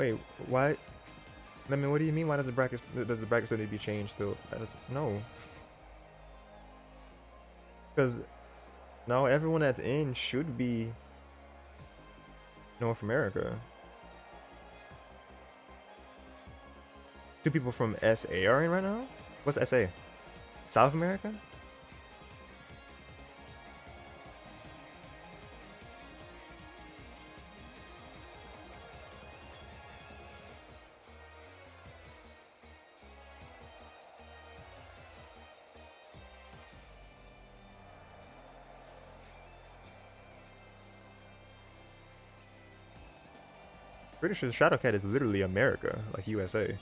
Wait, why? I mean, what do you mean? Why does the bracket still need to be changed? Still, no, because no, everyone that's in should be North America. Two people from SA are in right now. What's SA? South America? Pretty sure Shadowcat is literally America, like USA.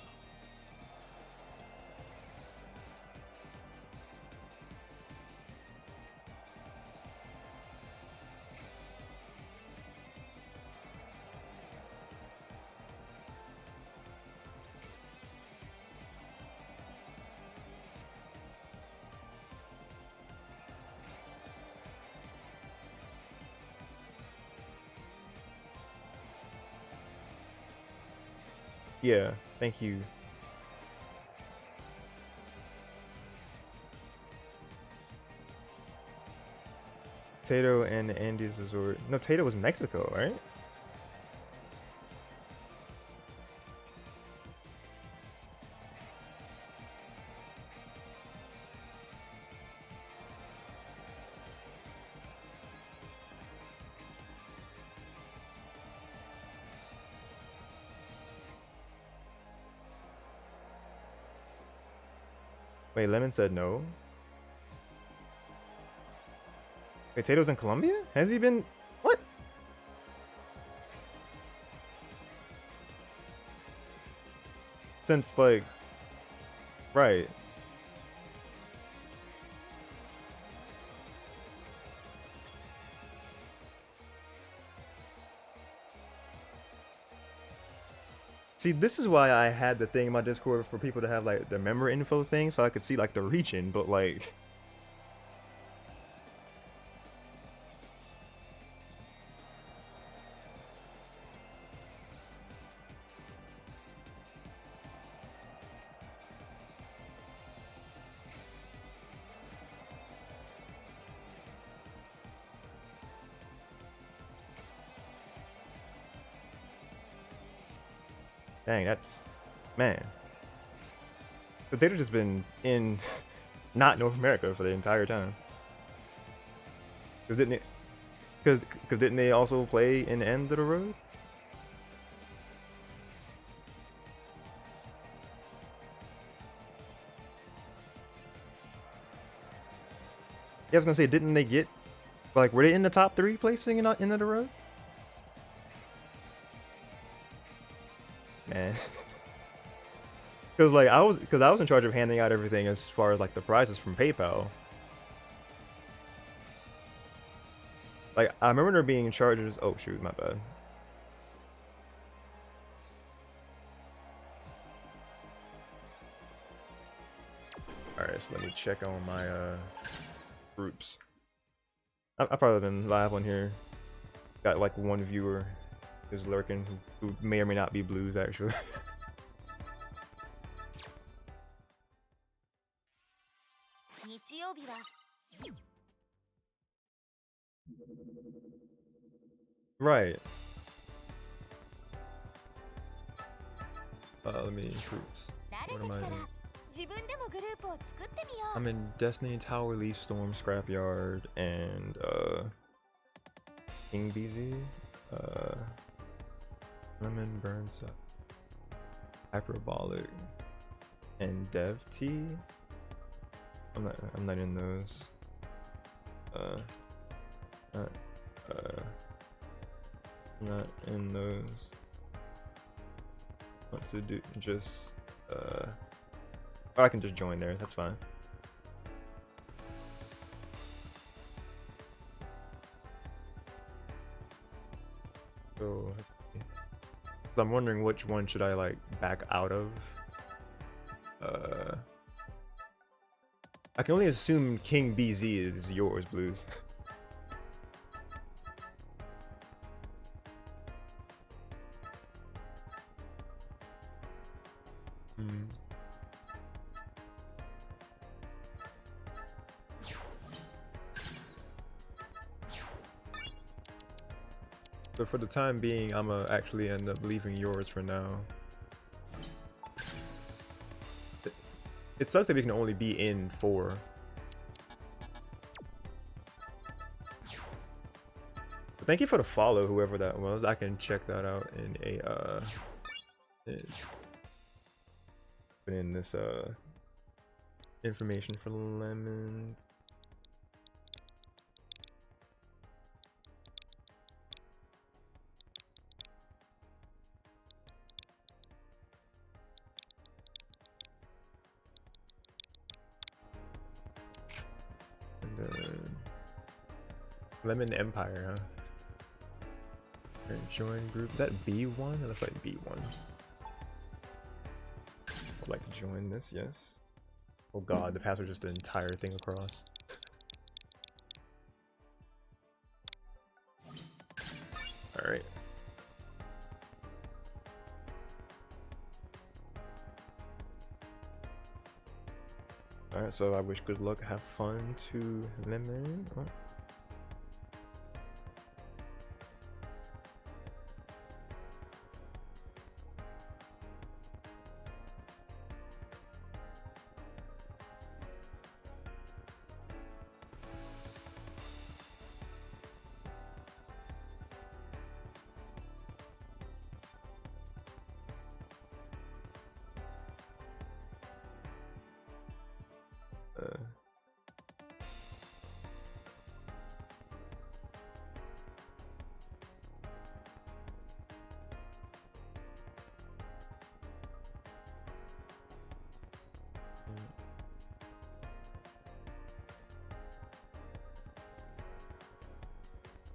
Yeah, thank you. Tato and the Andes Resort. No, Tato was Mexico, right? Wait, Lemon said no. Wait, Tato's in Colombia? Has he been? What? Since like, right? See, this is why I had the thing in my Discord for people to have like the member info thing, so I could see like the region, but like. Dang, that's, man. Potato just been in not North America for the entire time. Cause didn't it? Cause didn't they also play in the End of the Road? Yeah, I was gonna say, didn't they get like were they in the top 3 placing in End of the Road? Man. Cause like I was in charge of handing out everything as far as like the prizes from PayPal. Like I remember there being charges. Oh shoot, my bad. All right, so let me check on my groups. I've probably been live on here. Got like one viewer who's lurking who may or may not be blues actually. Right. Let me groups. What am I in? I'm in Destiny, Tower Leaf, Storm, Scrapyard, and King BZ. Lemon, Burns, Hyperbolic, and Dev T. I'm not in those. Not in those. Want to do just oh, I can just join there, that's fine. So I'm wondering which one should I like back out of. I can only assume King BZ is yours, Blues. Mm. So for the time being, I'ma actually end up leaving yours for now. It sucks that we can only be in 4. But thank you for the follow, whoever that was. I can check that out in a put in this information for lemons. And Lemon Empire, huh? Alright, join group. Is that B1? It looks like B1. I'd like to join this, yes. Oh god, the password just the entire thing across. Alright. Alright, so I wish good luck, have fun to Lemon. Oh.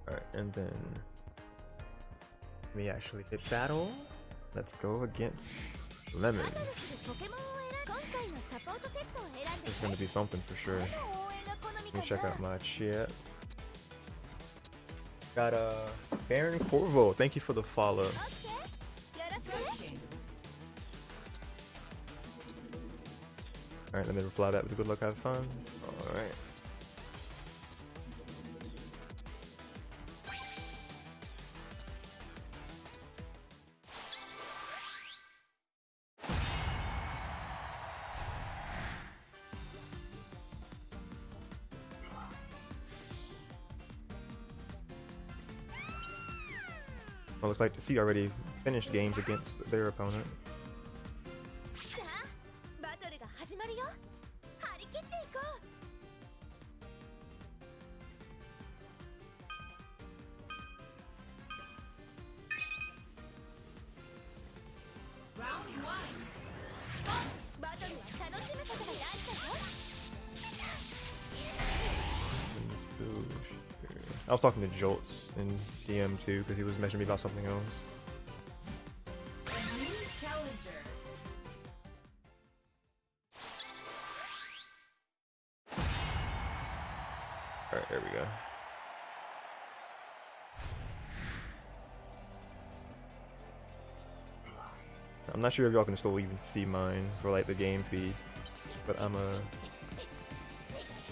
Alright, and then let me actually hit battle. Let's go against Lemon. It's gonna be something for sure. Let me check out my chat. Got Baron Corvo. Thank you for the follow. Alright, let me reply that with good luck, have fun. Alright. Well, looks like C already finished games against their opponent. I was talking to Jolts in DM too because he was messaging me about something else. Alright, there we go. I'm not sure if y'all can still even see mine for like the game feed, but I'm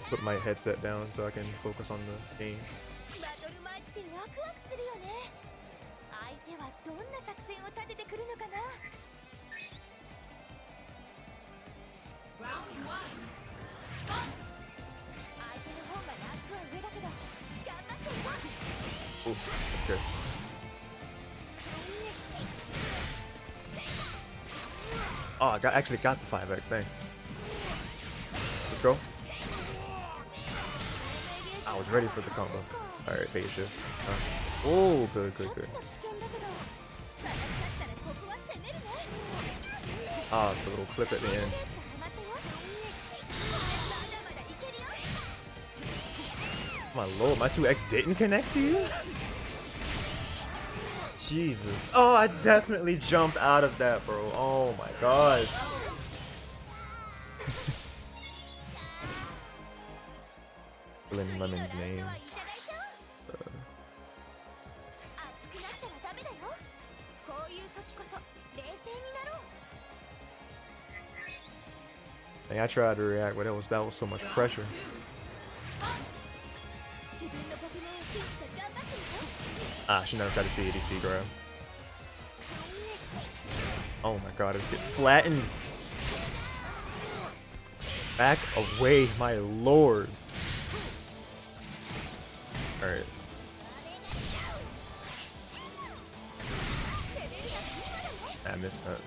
put my headset down so I can focus on the game. Ooh, that's good. Oh, I actually got the 5x, dang. Let's go. I was ready for the combo. Alright, phase shift. Oh, good, good, good. Ah, the little clip at the end. My lord, my 2x didn't connect to you? Jesus. Oh, I definitely jumped out of that, bro. Oh my god. Filling Lemon's name. Dang, I tried to react, but that was so much pressure. Ah, she never tried to see ADC grab. Oh my god, it's getting flattened. Back away, my lord. Alright. I missed that.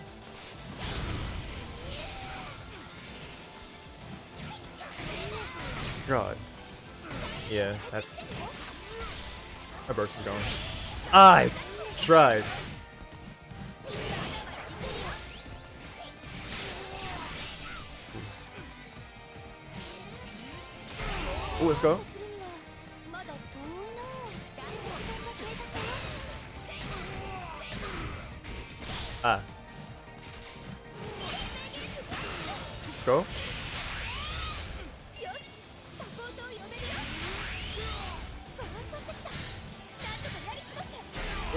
God. Yeah, that's... My burst is going. I tried. Oh, let's go. Ah. Let's go.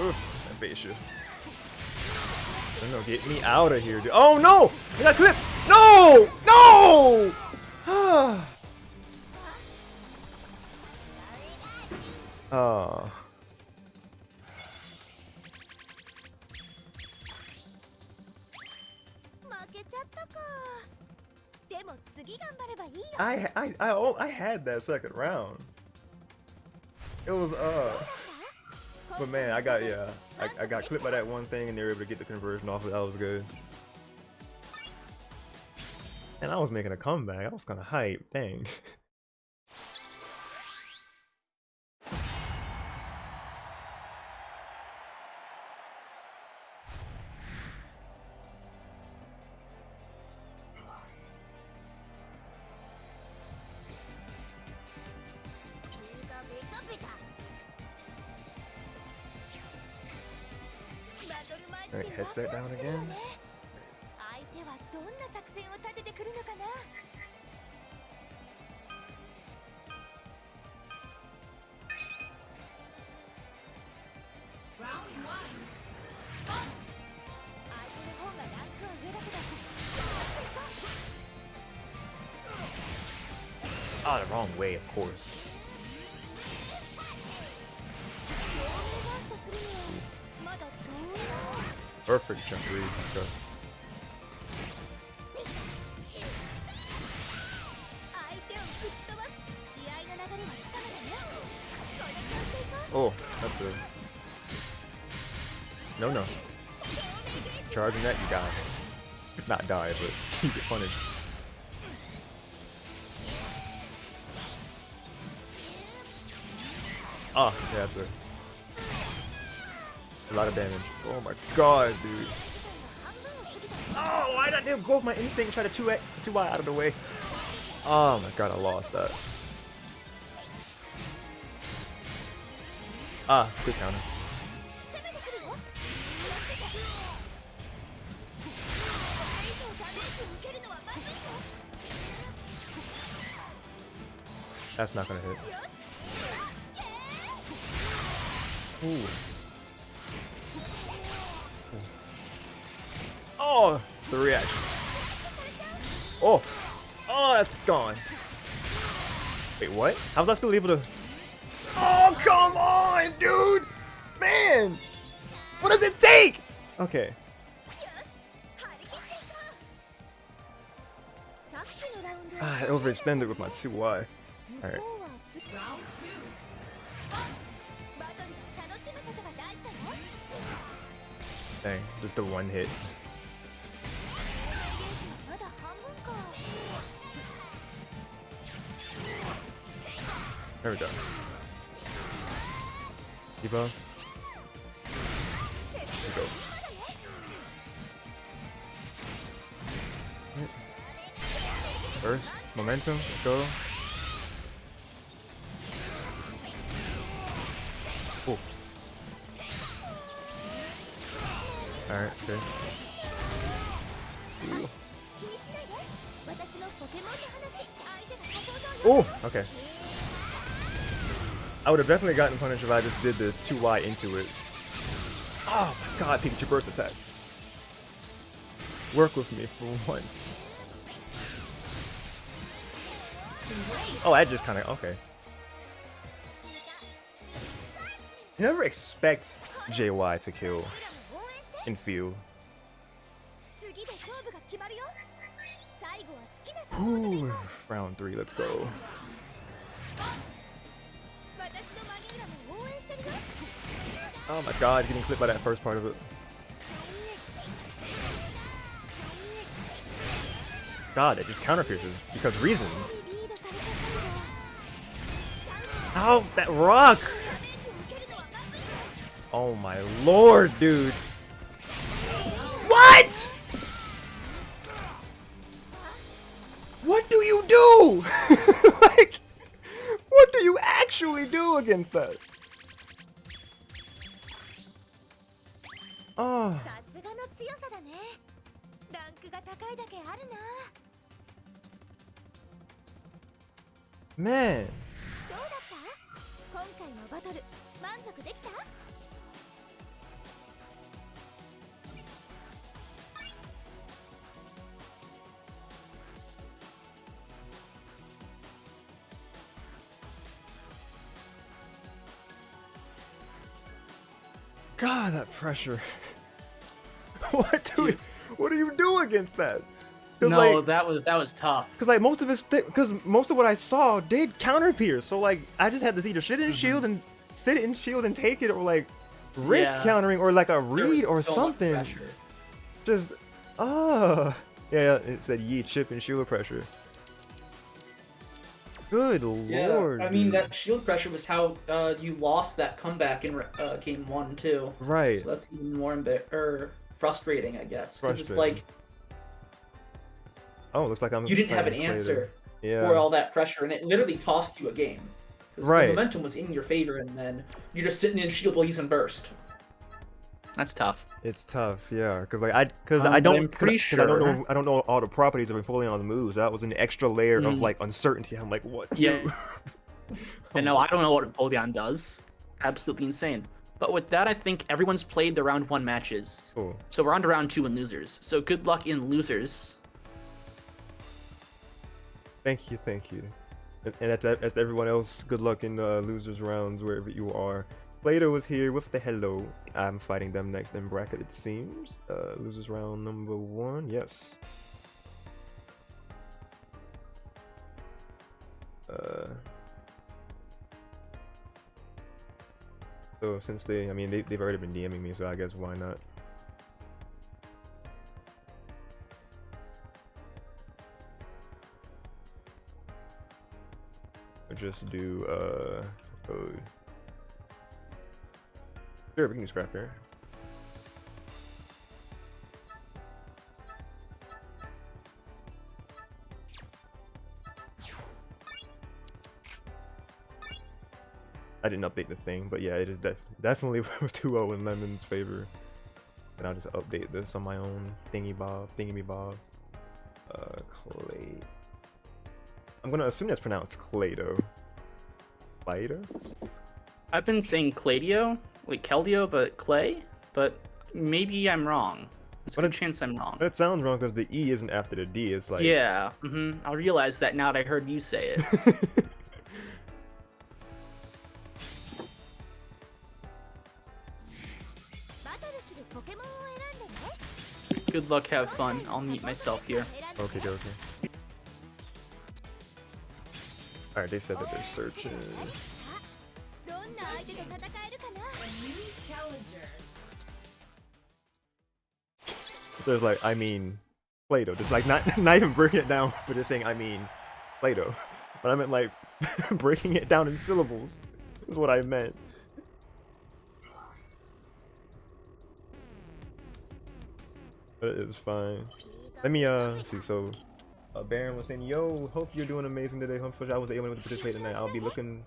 Ooh, that bait you. No, get me out of here, dude. Oh no! I got clipped! No! No! Oh. I had that second round. It was but man, I got I got clipped by that one thing and they were able to get the conversion off of it. That was good. And I was making a comeback. I was kind of hyped. Dang. Alright, headset down again. Ah, the wrong way, of course. Perfect jump read, let's go. Oh, that's a... No. Charging that, you die. Not die, but you get punished. Ah, yeah, that's a lot of damage. Oh my god, dude. Oh, why did I go with my instinct and try to 2Y out of the way? Oh my god, I lost that. Ah, good counter. That's not gonna hit. Ooh. Oh, the reaction. Oh, that's gone. Wait, what? How was I still able to? Oh, come on, dude! Man! What does it take? Okay. I overextended with my 2Y. Alright. Dang, just a one hit. There we go. Debuff. There we go. Burst, momentum, let's go. Cool. Alright, okay. Ooh. Oh, okay. I would have definitely gotten punished if I just did the 2Y into it. Oh my god, Pikachu burst attack. Work with me for once. Oh, I just kind of okay. You never expect JY to kill in field. Ooh, round 3, let's go. Oh my god, getting clipped by that first part of it. God, it just counter pierces because reasons. Oh, that rock! Oh my lord, dude. What? What do you do? Like, what do you actually do against that? Oh. Man. God, that pressure. What do you do against that? No, like, that was tough. Cause like most of what I saw did counter pierce, so like I just had to either sit in shield and take it, or like risk countering, or like a read or so something. Just yeah, it said Yi chip and shield pressure. Good lord. I mean, that shield pressure was how you lost that comeback in game 1 too. Right. So that's even more frustrating, I guess. Because it's like, oh, looks like you didn't have an answer for all that pressure, and it literally cost you a game. Because the momentum was in your favor, and then you're just sitting in shield while he's in burst. That's tough. It's tough, yeah. Cause like I don't know all the properties of Empoleon's moves. That was an extra layer of like uncertainty. I'm like, what? Yeah. And no, I don't know what Empoleon does. Absolutely insane. But with that, I think everyone's played the round 1 matches. Cool. So we're on to round 2 in losers. So good luck in losers. Thank you. And that's everyone else. Good luck in losers rounds wherever you are. Plato is here with the hello. I'm fighting them next in bracket, it seems. Losers round number 1. Yes. So since they've already been DMing me, so I guess why not? I'll just do code. Sure, we can do scrap here. I didn't update the thing, but yeah, it is definitely was 2-0 in Lemon's favor. And I'll just update this on my own thingy me bob. Clay. I'm gonna assume that's pronounced Clado. Clado? I've been saying Cladio, like Keldeo, but Clay. But maybe I'm wrong. There's a good chance I'm wrong. That sounds wrong because the E isn't after the D. It's like yeah. I realized that now that I heard you say it. Good luck, have fun. I'll meet myself here. Okay. Alright, they said that they're searching. There's like, Play-Doh. Just like not even breaking it down, but just saying Play-Doh. But I meant like breaking it down in syllables is what I meant. But it is fine. Let me see. So Baron was saying, yo, hope you're doing amazing today. Hopefully I was able to participate tonight. I'll be looking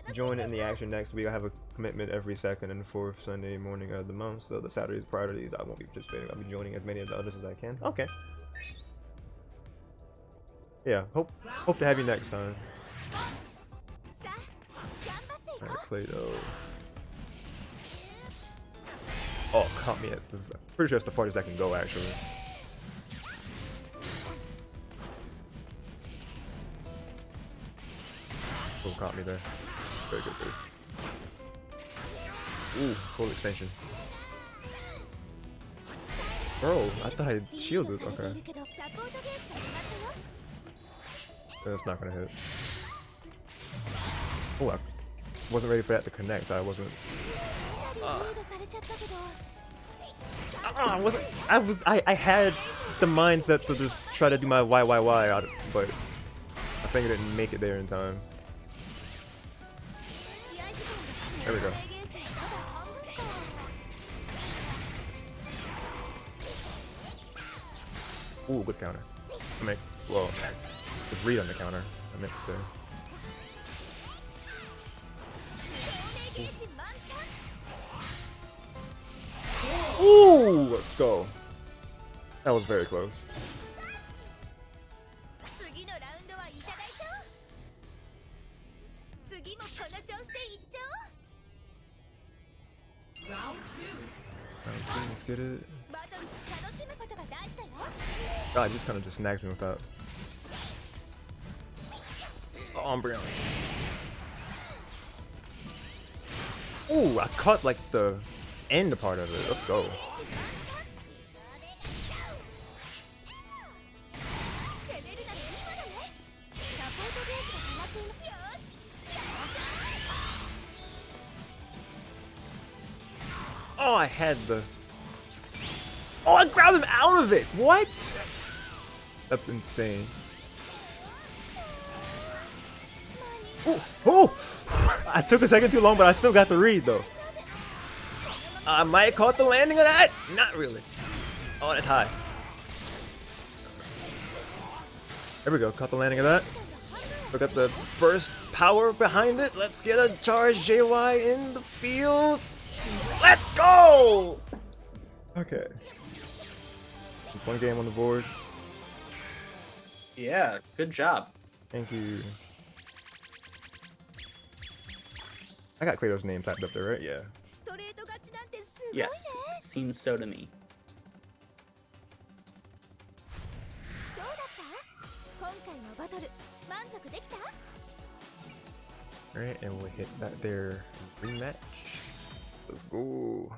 to join in the action next week. I have a commitment every second and fourth Sunday morning of the month, so the Saturdays prior to these I won't be participating. I'll be joining as many of the others as I can. Okay. Yeah, hope to have you next time. Alright, Play-Doh. Oh, caught me at the... Pretty sure it's the farthest I can go, actually. Oh, caught me there. Very good, dude. Ooh, full extension. Bro, I thought I shielded. Okay. That's not gonna hit. Oh, I wasn't ready for that to connect, so I wasn't. I had the mindset to just try to do my YYY out, but I think I didn't make it there in time. There we go. Ooh, good counter. I mean, well, good read on the counter, I meant to say. Ooh, let's go. That was very close. Let's get it. God, he just kind of just snags me with that. Oh, I'm brilliant. Ooh, I caught like the end part of it. Let's go. Oh, I had the... Oh, I grabbed him out of it! What? That's insane. Ooh, ooh. I took a second too long, but I still got the read, though. I might have caught the landing of that! Not really. Oh, that's high. There we go, caught the landing of that. Look at the burst power behind it. Let's get a charge JY in the field. Let's go! Okay. Just one game on the board. Yeah, good job. Thank you. I got Kratos' name typed up there, right? Yeah. Yes, seems so to me. Alright, and we'll hit that there rematch. Let's go.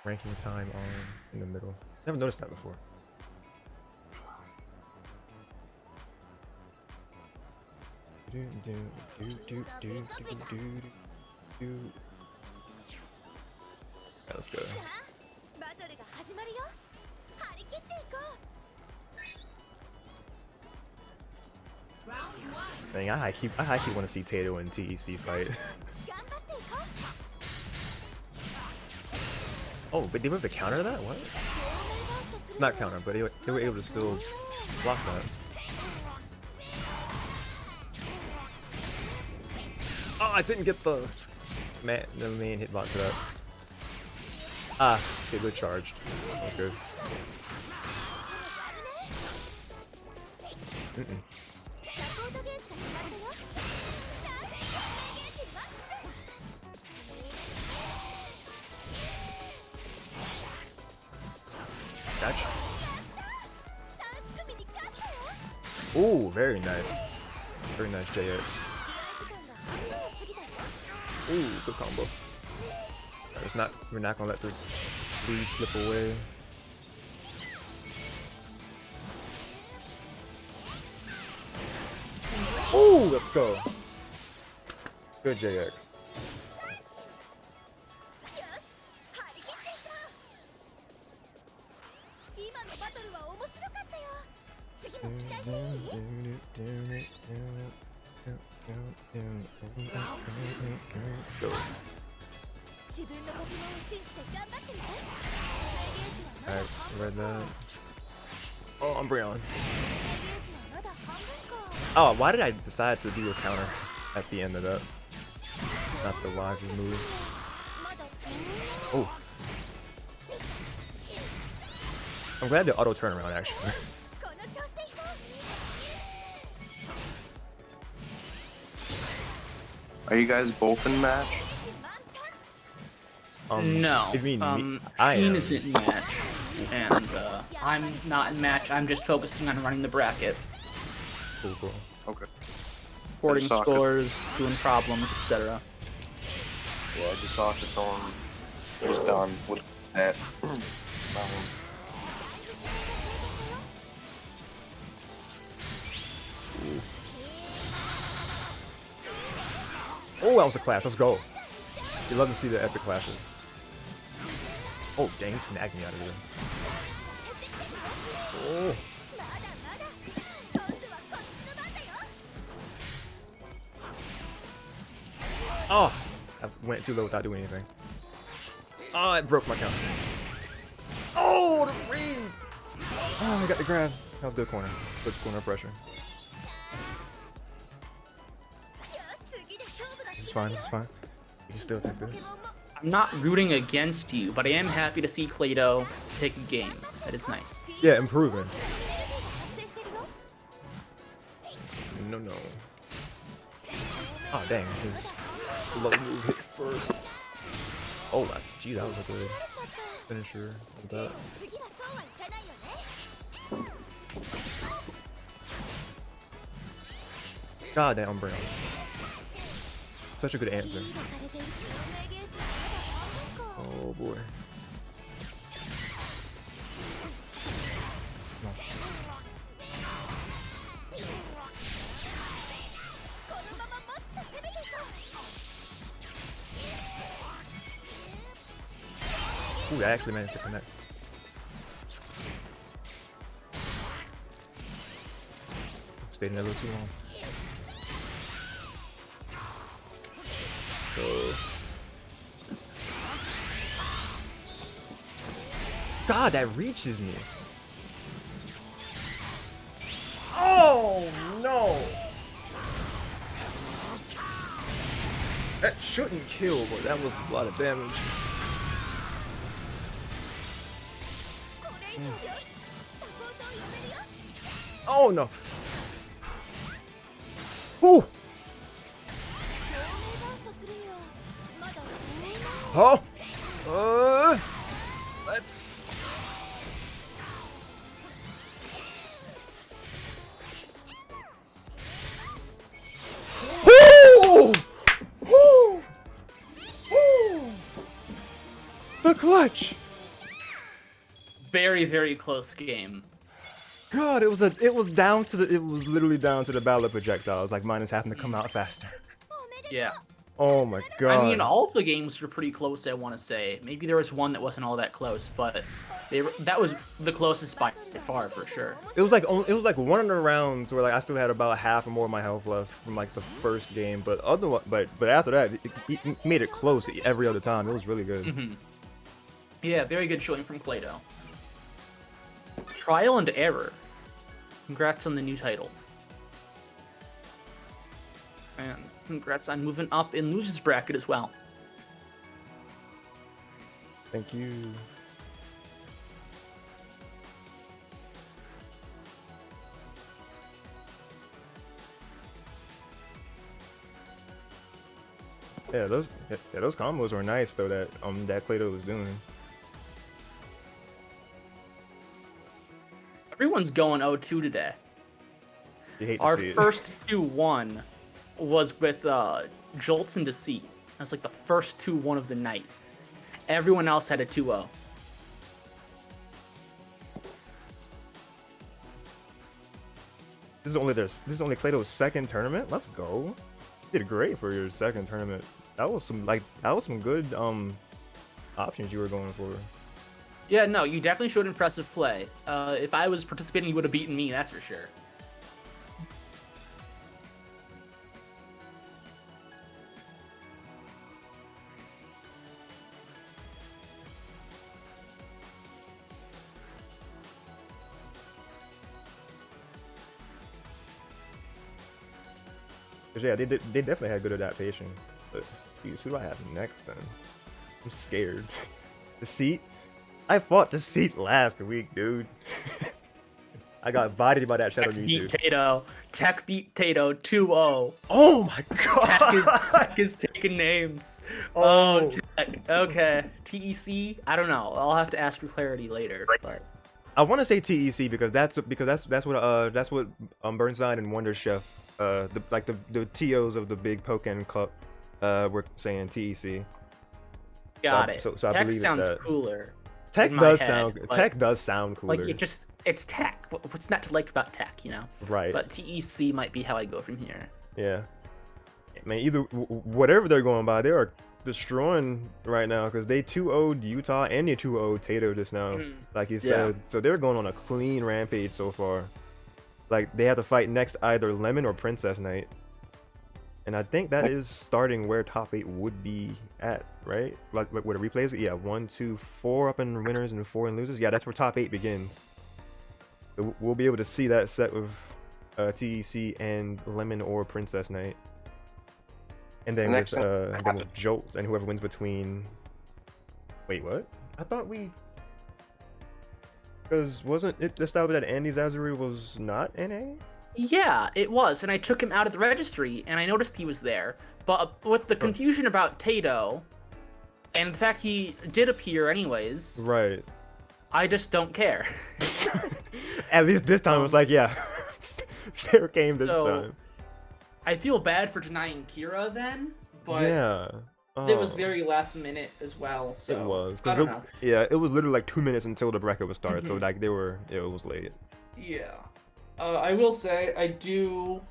Ranking time on in the middle. Never noticed that before. Yeah, let's go. Dang, I keep want to see Tato and TEC fight. Oh, but they were able to counter that? What? Not counter, but they were able to still block that. Oh, I didn't get the main hitbox for that. Ah, okay, good charged. That was good. Gotcha. Ooh, very nice. Very nice JX. Ooh, good combo. We're not gonna let this lead slip away. Ooh, let's go. Good JX. Let's go. Alright, read that. Oh, I'm Breon. Oh, why did I decide to do a counter at the end of that? Not the wisest move. Oh. I'm glad the auto turnaround actually. Are you guys both in match? No. I mean, Sheen isn't in match, and I'm not in match. I'm just focusing on running the bracket. Cool. Okay. Reporting scores, doing problems, etc. Yeah, I just saw this on. Was done with that. Oh, that was a clash. Let's go. You love to see the epic clashes. Oh, dang, he snagged me out of there. Oh. Oh, I went too low without doing anything. Oh, it broke my count. Oh, the ring! Oh, I got the grab. That was good corner. Good corner pressure. This is fine, this is fine. You can still take this. I'm not rooting against you, but I am happy to see Clado take a game. That is nice. Yeah, improving. No. Oh, dang. His low move hit first. Oh, gee, that was a good finisher with that. God damn, Brown. Such a good answer. Oh boy. No. Ooh, I actually managed to connect. Stayed in there a little too long. So. God, that reaches me. Oh no! That shouldn't kill, but that was a lot of damage. Oh no! Whew! Oh! Let's. Woo! Woo! Woo! The clutch. Very, very close game. God, it was literally down to the ballot projectiles. Like mine is having to come out faster. Yeah. Oh my god. I mean, all of the games were pretty close, I want to say. Maybe there was one that wasn't all that close, but that was the closest by far, for sure. It was like one of the rounds where like I still had about half or more of my health left from like the first game, but after that, it made it close every other time. It was really good. Mm-hmm. Yeah, very good showing from Clado. Trial and error. Congrats on the new title. And congrats on moving up in losers bracket as well. Thank you. Yeah, those combos were nice though that Clado was doing. Everyone's going 0-2 today. You hate to Our see it. first 2-1 was with Jolts and Deceit. That's like the first 2-1 of the night. Everyone else had a 2-0. This is only Clado's second tournament. Let's go. You did great for your second tournament. That was some good options you were going for. Yeah, no, you definitely showed impressive play. If I was participating, you would have beaten me, that's for sure. Cause yeah, they definitely had good adaptation. But geez, who do I have next then? I'm scared. Deceit? I fought Deceit last week, dude. I got bodied by that Shadow Tech Mewtwo. beat Tato. Tech beat Tato 2-0. Oh my god! Tech is taking names. Oh. Tech. Okay. TEC? I don't know. I'll have to ask for clarity later. But I want to say TEC because that's what Burnside and Wonder Chef the TOs of the big Pokkén Cup were saying TEC. Got it. So I Tech believe sounds that. cooler. Tech does sound cooler. Like it's Tech. What's not to like about Tech, you know? Right. But TEC might be how I go from here. Yeah. Man, either whatever they're going by, they are destroying right now because they 2-0'd Utah and they 2-0'd Tato just now, like you said. Yeah. So they're going on a clean rampage so far. Like they have to fight next either Lemon or Princess Knight. And I think that is starting where top 8 would be at, right? Like where the replays? Yeah, 1, 2, 4 up in winners and 4 in losers. Yeah, that's where top 8 begins. So we'll be able to see that set with TEC and Lemon or Princess Knight. And then with Jolts and whoever wins between. Wait, what? I thought we. Because wasn't it established that Andy Zazuri was not NA? Yeah, it was, and I took him out of the registry, and I noticed he was there. But with the confusion about Tato, and the fact he did appear anyways, right? I just don't care. At least this time it was like, yeah, fair game this time. I feel bad for denying Kira then, but yeah, it was very last minute as well. So it was I don't know. Yeah, it was literally like 2 minutes until the bracket was started, so like it was late. Yeah. I will say, I do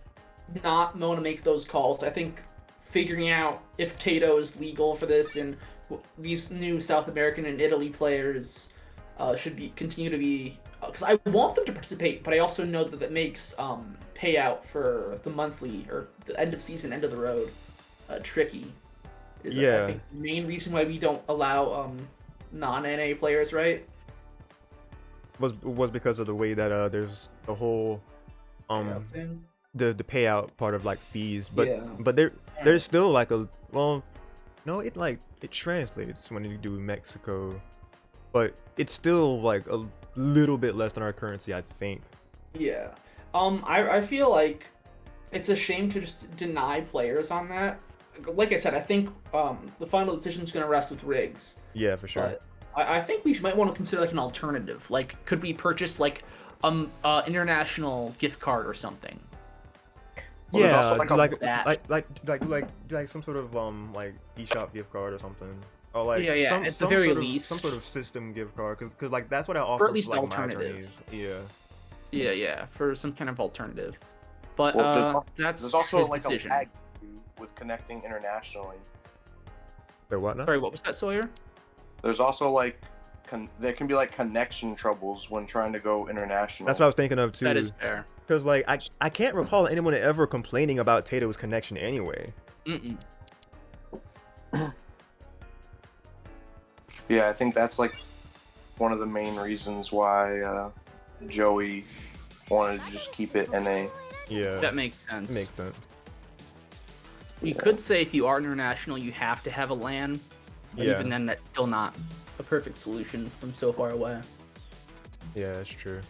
not want to make those calls. I think figuring out if Tato is legal for this and these new South American and Italy players should continue to be... Because I want them to participate, but I also know that that makes payout for the monthly or the end of season, end of the road tricky. Yeah. I think the main reason why we don't allow non-NA players, right? Was because of the way that there's the whole the payout part of like fees, but there's still like a it translates when you do Mexico, but it's still like a little bit less than our currency, I think. Yeah. I feel like it's a shame to just deny players on that. Like I said, I think the final decision is going to rest with Riggs. Yeah, for sure. But I think we might want to consider like an alternative. Like, could we purchase like international gift card or something? Yeah, like some sort of like eShop gift card or something. Or like at the very least some sort of system gift card, because like that's what I offer. For at least like, alternative. Yeah, for some kind of alternative. But there's also his like decision. a lag with connecting internationally. There what now? Sorry, what was that, Sawyer? There's also like there can be like connection troubles when trying to go international. That's what I was thinking of too. That is fair. Because like I can't recall anyone ever complaining about Tato's connection anyway. Yeah, I think that's like one of the main reasons why Joey wanted to just keep it NA. Yeah, that makes sense. Makes sense. You could say if you are international, you have to have a LAN. But even then, that's still not a perfect solution from so far away. Yeah, that's true.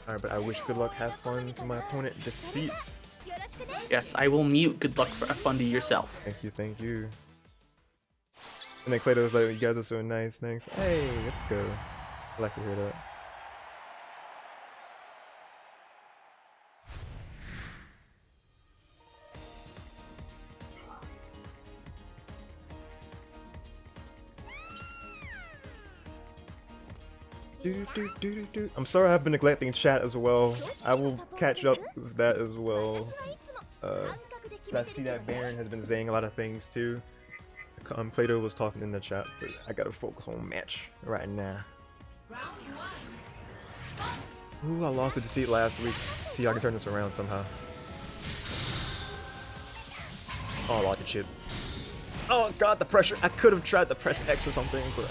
Alright, but I wish good luck, have fun to my opponent, Deceit. Yes, I will mute good luck, have fun to yourself. Thank you. And then Clayton was like, you guys are so nice, thanks. Hey, let's go. I like to hear that. I'm sorry I've been neglecting chat as well. I will catch up with that as well. I see that Baron has been saying a lot of things too. Plato was talking in the chat, but I gotta focus on match right now. Ooh, I lost the Deceit last week. See, I can turn this around somehow. Oh, I lost the chip. Oh god, the pressure! I could have tried to press X or something, but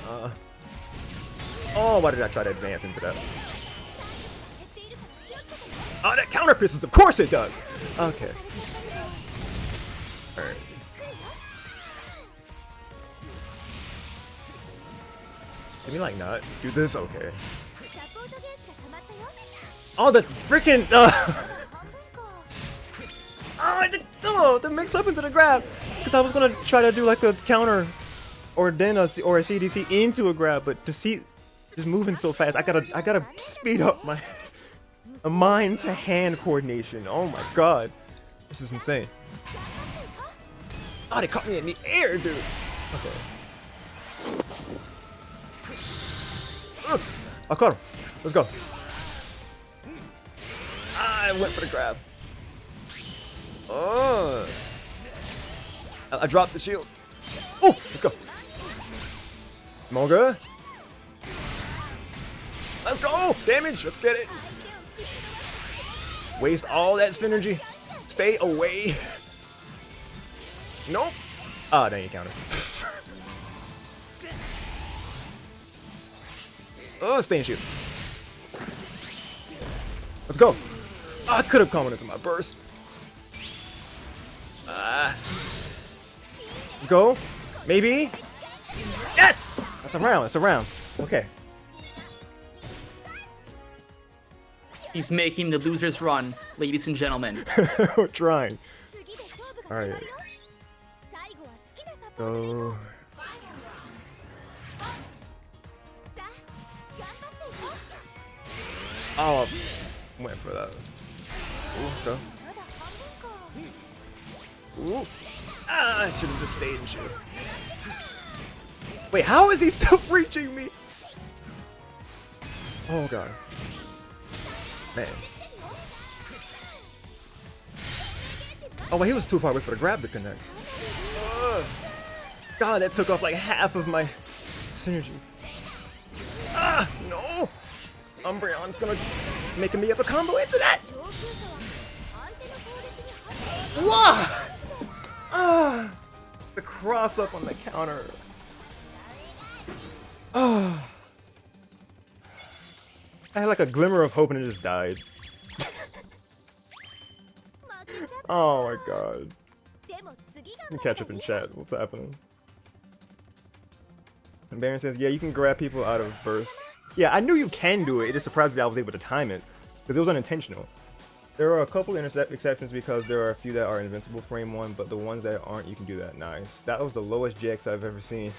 oh, why did I try to advance into that? Oh, that counter pisses! Of course it does! Okay. Alright. Can we like not do this? Okay. Oh, the freaking oh, the mix up into the grab, because I was gonna try to do like the counter, or then a CDC into a grab, but to see just moving so fast, I gotta speed up my mind to hand coordination. Oh my god, this is insane. Oh, they caught me in the air, dude. Okay. I caught him. Let's go. I went for the grab. Oh. I dropped the shield. Oh, let's go. Moga. Let's go. Damage. Let's get it. Waste all that synergy. Stay away. Nope. Ah, dang, you counter. Oh, stay and shoot. Let's go. Oh, I could have come into my burst. Let's go. Maybe. Yes! That's a round. That's a round. Okay. He's making the loser's run, ladies and gentlemen. We're trying. Alright. Go. Oh, went for that. Ooh, let's go. Ooh. Ah, I should have just stayed and shoot. Wait, how is he still reaching me? Oh god. Man. Oh, wait, he was too far away for the grab to connect. God, that took off like half of my synergy. Ah, no! Umbreon's gonna making me up a combo into that! Whoa! Ah! The cross up on the counter. Ah! I had like a glimmer of hope and it just died. Oh my god. Let me catch up in chat. What's happening? And Baron says, yeah, you can grab people out of burst. Yeah, I knew you can do it. It just surprised me that I was able to time it, because it was unintentional. There are a couple exceptions because there are a few that are invincible frame 1, but the ones that aren't, you can do that. Nice. That was the lowest JX I've ever seen,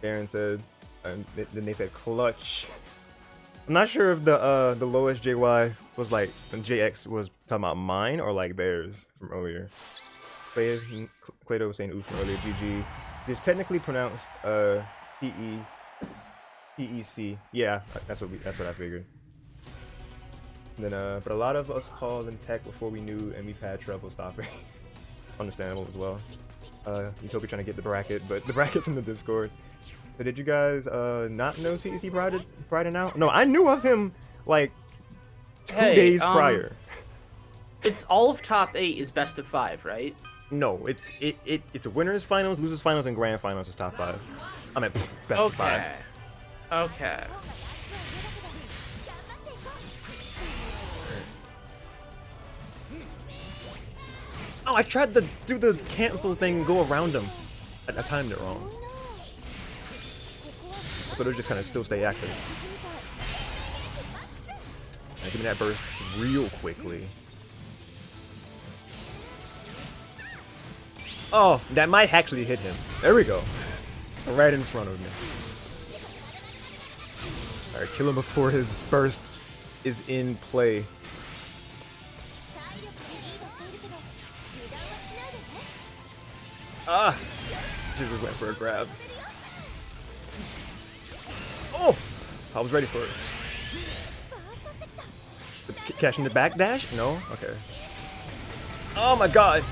Baron said. And then they said clutch. I'm not sure if the lowest JY was like, when JX was talking about mine or like theirs from earlier. Clado was saying ooh from earlier, GG. It's technically pronounced TEC. Yeah, that's what I figured. And then but a lot of us called in tech before we knew, and we've had trouble stopping. Understandable as well. Utopia trying to get the bracket, but the bracket's in the Discord. So did you guys not know TEC Brighten out? No, I knew of him like 2 days prior. It's all of top 8 is best of 5, right? No, it's a winners finals, losers finals, and grand finals is top 5. I mean best of 5. Okay. Oh, I tried to do the cancel thing and go around him. I timed it wrong. So they'll just kind of still stay active. Now, give me that burst real quickly. Oh, that might actually hit him. There we go. Right in front of me. Alright, kill him before his burst is in play. Ah! Just went for a grab. Oh! I was ready for it. Catching the back dash? No? Okay. Oh my god!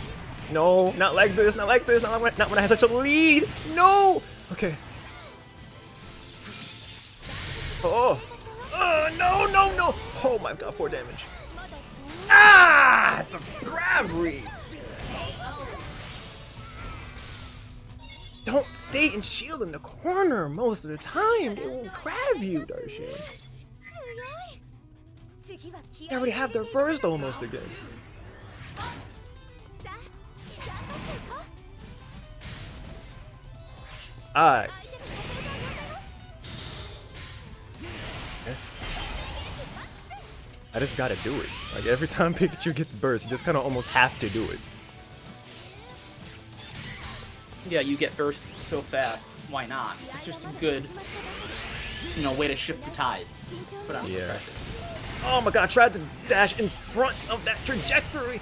No, not like this, not like this, not when I had such a lead! No! Okay. Oh! No, no, no! Oh my god, 4 damage. Ah! The grab read! Don't stay and shield in the corner most of the time. They will grab you, Darshan. They already have their burst almost again. Alright. I just gotta do it. Like every time Pikachu gets burst, you just kind of almost have to do it. Yeah, you get burst so fast. Why not? It's just a good, way to shift the tides. Put on some Yeah. pressure. Oh my god, I tried to dash in front of that trajectory.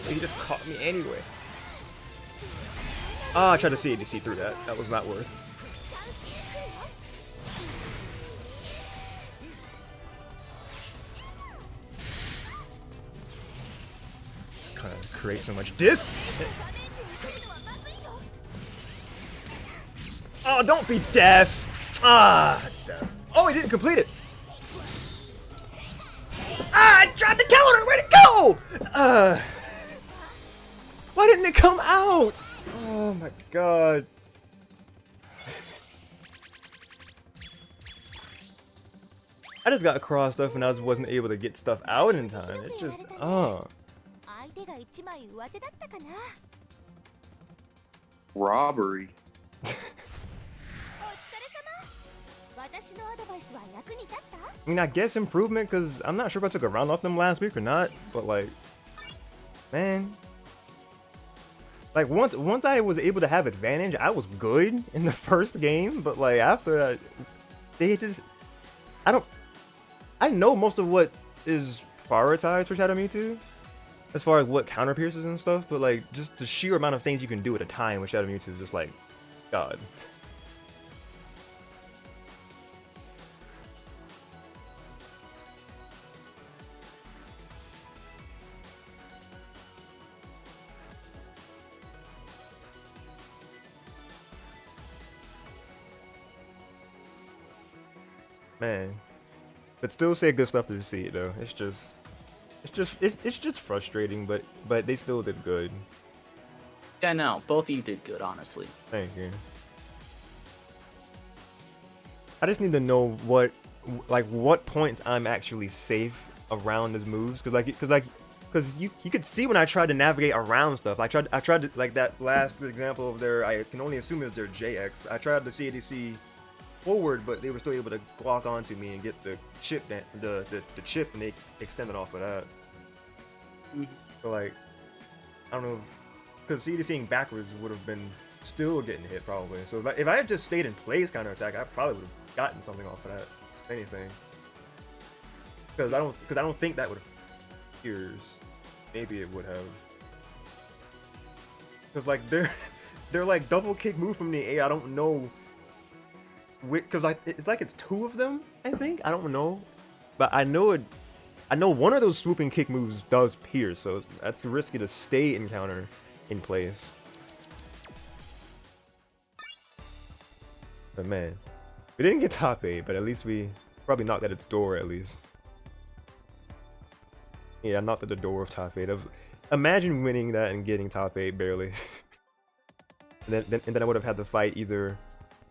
But he just caught me anyway. Ah, I tried to CADC through that. That was not worth. Just kind of create so much distance. Oh, don't be deaf. Ah, that's deaf. Oh, he didn't complete it. Ah, I tried to counter. Where'd it go? Why didn't it come out? Oh my god. I just got crossed up and I just wasn't able to get stuff out in time. It just, Robbery. I mean, I guess improvement, because I'm not sure if I took a round off them last week or not, but like, man. Like, once I was able to have advantage, I was good in the first game, but like, after that, they just, I know most of what is prioritized for Shadow Mewtwo, as far as what counter pierces and stuff, but like, just the sheer amount of things you can do at a time with Shadow Mewtwo is just like, God. Man, but still say good stuff to see it though. It's just frustrating, but they still did good. Yeah, no, both of you did good, honestly. Thank you. I just need to know what points I'm actually safe around his moves, because you could see when I tried to navigate around stuff. I tried to, like that last example of their, I can only assume it was their JX. I tried to CADC forward, but they were still able to glock onto me and get the chip, the chip, and they extended off of that. So like, I don't know, because CDCing backwards would have been still getting hit probably. So if I had just stayed in place counter attack, I probably would have gotten something off of that, if anything. Because I don't think that would have pierced. Maybe it would have. Because like they're like double kick move from the A. I don't know. Because it's like it's two of them, I think. I don't know, but I know one of those swooping kick moves does pierce, so that's risky to stay in counter in place. But man, we didn't get top 8, but at least we probably knocked at its door at least. Yeah, I knocked at the door of top 8. Imagine winning that and getting top 8 barely. and then I would have had to fight either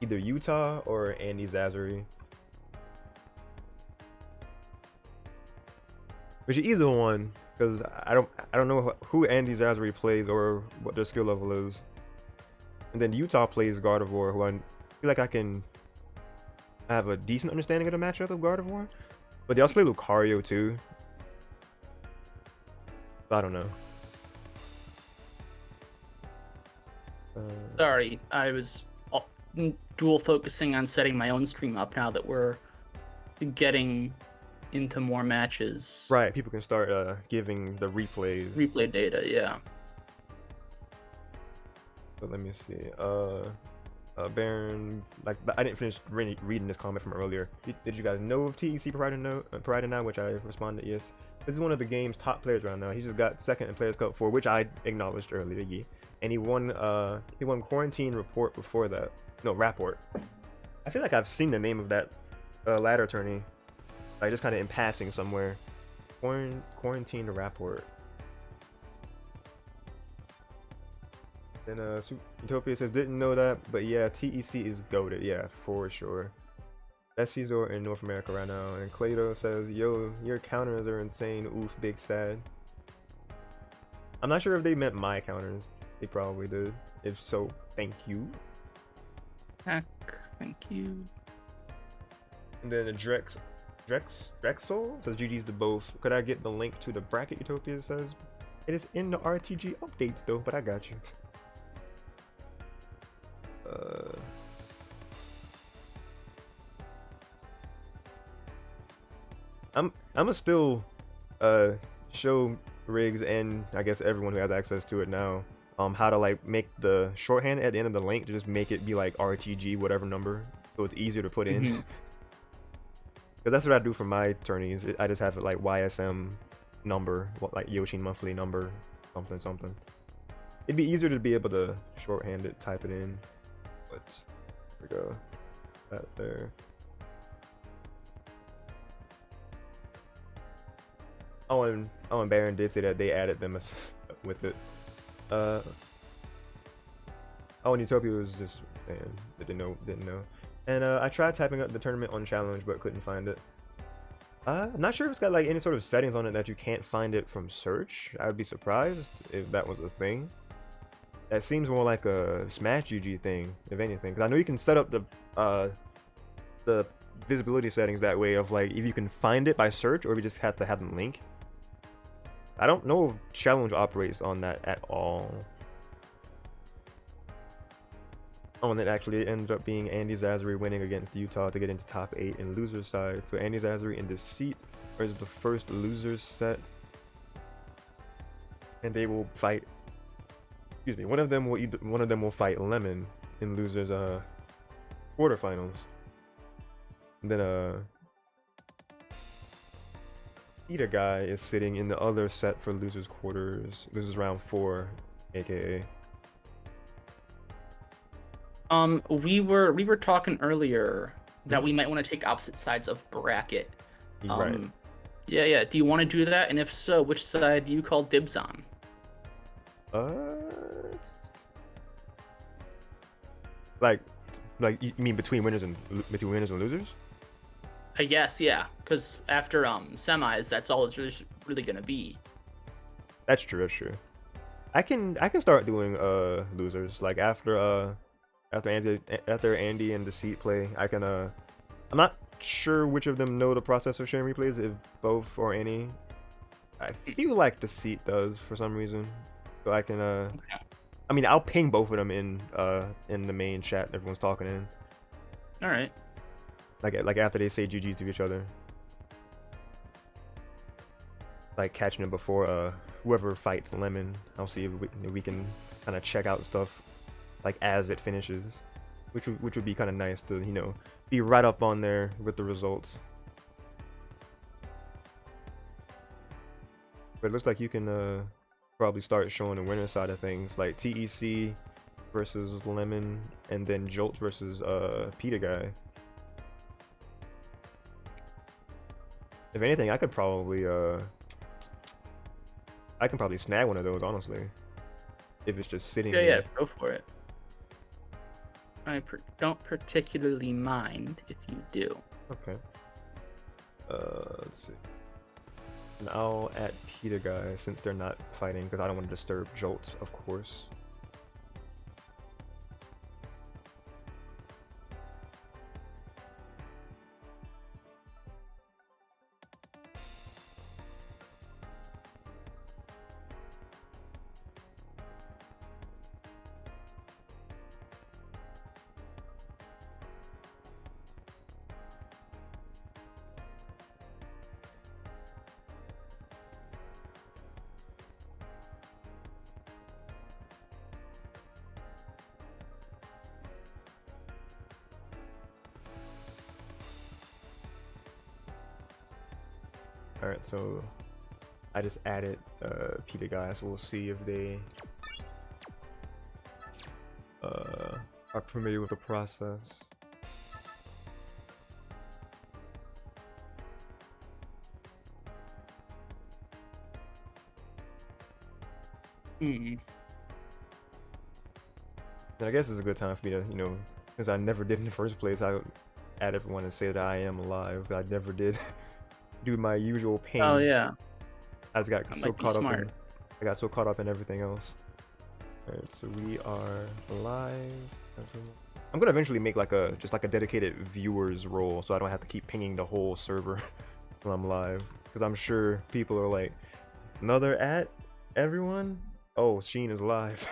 Utah or Andy Zazuri. Which either one, because I don't know who Andy Zazuri plays or what their skill level is. And then Utah plays Gardevoir, who I feel like I have a decent understanding of the matchup of Gardevoir. But they also play Lucario too. So I don't know. Sorry, I was dual focusing on setting my own stream up now that we're getting into more matches. Right, people can start giving the replays. Replay data, yeah. So let me see. Baron, like I didn't finish reading this comment from earlier. Did you guys know of TEC Pride now? Which I responded yes. This is one of the game's top players right now. He just got second in Players Cup 4, which I acknowledged earlier. Yeah. And he won Quarantine Report before that. No, Rapport. I feel like I've seen the name of that ladder tourney, like just kind of in passing somewhere. Quarantine Rapport. Then Utopia says didn't know that, but yeah, TEC is goated, yeah, for sure. Best Caesar in North America right now. And Clado says, yo, your counters are insane. Oof, big sad. I'm not sure if they meant my counters. They probably did. If so, thank you. Heck, thank you. And then the Drexel says GG's to both. Could I get the link to the bracket? Utopia says it is in the RTG updates though, but I got you. I'm gonna still show Riggs and I guess everyone who has access to it now how to like make the shorthand at the end of the link to just make it be like RTG whatever number, so it's easier to put in. Because that's what I do for my tourneys. I just have it like YSM number, like Yoshin monthly number, something something. It'd be easier to be able to shorthand it, type it in. But there we go. That there. Oh, and Baron did say that they added them with it. Oh, and Utopia was just saying that didn't know. And I tried typing up the tournament on challenge, but couldn't find it. I'm not sure if it's got like any sort of settings on it that you can't find it from search. I would be surprised if that was a thing. That seems more like a Smash GG thing, if anything. Because I know you can set up the visibility settings that way of like if you can find it by search or if you just have to have the link. I don't know if challenge operates on that at all. Oh, and it actually ended up being Andy Zazuri winning against Utah to get into top 8 in losers side. So Andy Zazuri in Deceit is the first losers set, and they will fight. Excuse me. One of them will fight Lemon in losers quarterfinals. And then Peter guy is sitting in the other set for losers quarters, losers round 4, aka. We were talking earlier that we might want to take opposite sides of bracket. Right. Yeah. Do you want to do that? And if so, which side do you call dibs on? Like you mean between winners and losers? I guess, yeah. Because after semis, that's all it's really gonna be. That's true. I can start doing losers like after Andy and Deceit play. I can I'm not sure which of them know the process of sharing replays, if both or any. I feel like Deceit does for some reason, so I can I mean, I'll ping both of them in the main chat everyone's talking in. All right. Like after they say GG's to each other. Like catching them before whoever fights Lemon. I'll see if we can kind of check out stuff like as it finishes, which would be kind of nice to be right up on there with the results. But it looks like you can probably start showing the winner side of things, like TEC versus Lemon, and then Jolt versus Peter guy. If anything, I can probably snag one of those, honestly. If it's just sitting there. Yeah, go for it. I don't particularly mind if you do. Okay. Let's see. And I'll add Peter guy since they're not fighting, because I don't want to disturb Jolt, of course. Alright, so I just added Peter guys, so we'll see if they are familiar with the process. And I guess it's a good time for me to, since I never did in the first place, I would add everyone and say that I am alive. I never did do my usual pain. Oh yeah. I just got so caught up in. I got so caught up in everything else. Alright, so we are live. I'm gonna eventually make like a just like a dedicated viewers role, so I don't have to keep pinging the whole server when I'm live, because I'm sure people are like, another at everyone. Oh, Sheen is live.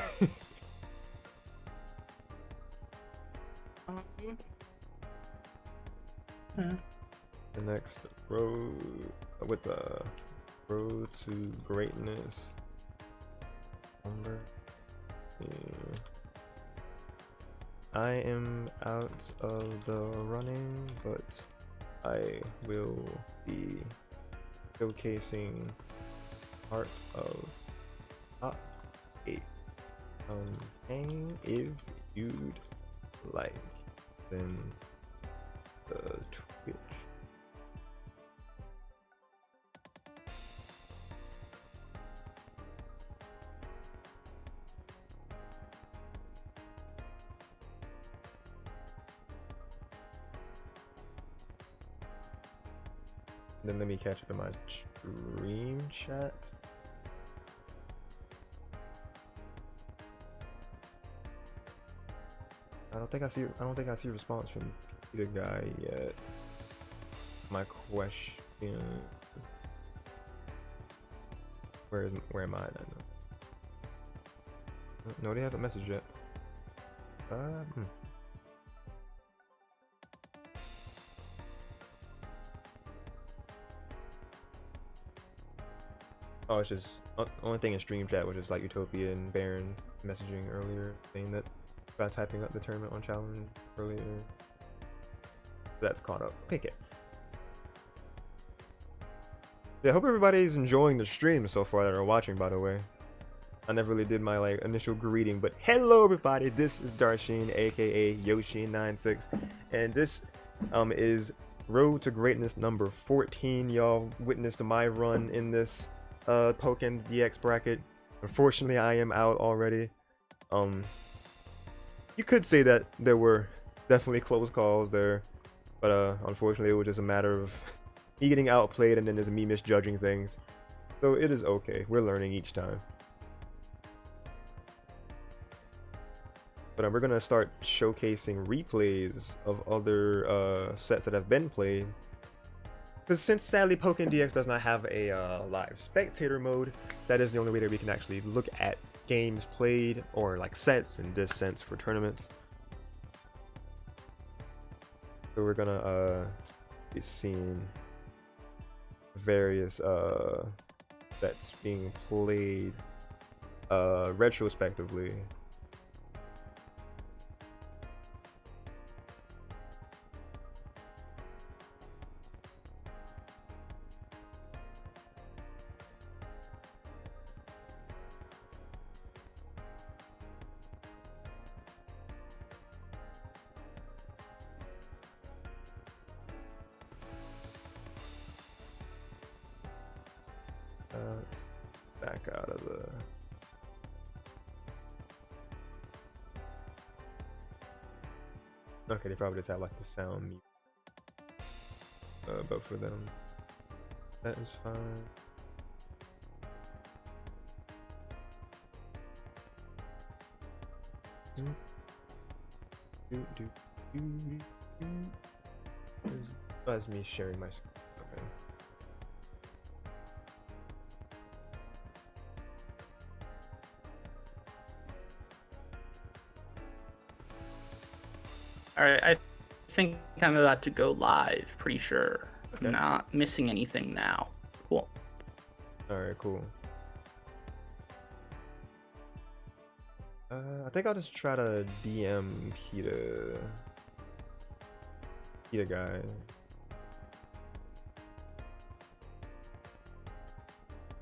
The next road with the road to greatness number. I am out of the running, but I will be showcasing part of top 8. And if you'd like, then the Twitch. Then let me catch up in my stream chat. I don't think I see a response from the guy yet. My question. Where am I then? No, they haven't messaged yet. Oh, it's just only thing in stream chat was just like Utopia and Baron messaging earlier, saying that by typing up the tournament on challenge earlier. That's caught up. Okay. Yeah, I hope everybody's enjoying the stream so far that are watching, by the way. I never really did my like initial greeting, but hello everybody, this is Darshin, aka Yoshi96, and this is Road to Greatness number 14. Y'all witnessed my run in this Pokkén DX bracket. Unfortunately, I am out already. You could say that there were definitely close calls there, but unfortunately it was just a matter of me getting outplayed and then there's me misjudging things. So it is okay, we're learning each time. But we're gonna start showcasing replays of other sets that have been played. Because since sadly Pokkén DX does not have a live spectator mode, that is the only way that we can actually look at games played, or like sets in this sense for tournaments. So we're gonna be seeing various sets being played retrospectively. Let's back out of the... Okay, they probably just have like the sound mute. But for them, that is fine. That's me sharing my screen. Okay. Alright, I think I'm about to go live, pretty sure. Okay. I'm not missing anything now. Cool. Alright, cool. I think I'll just try to DM Kita guy.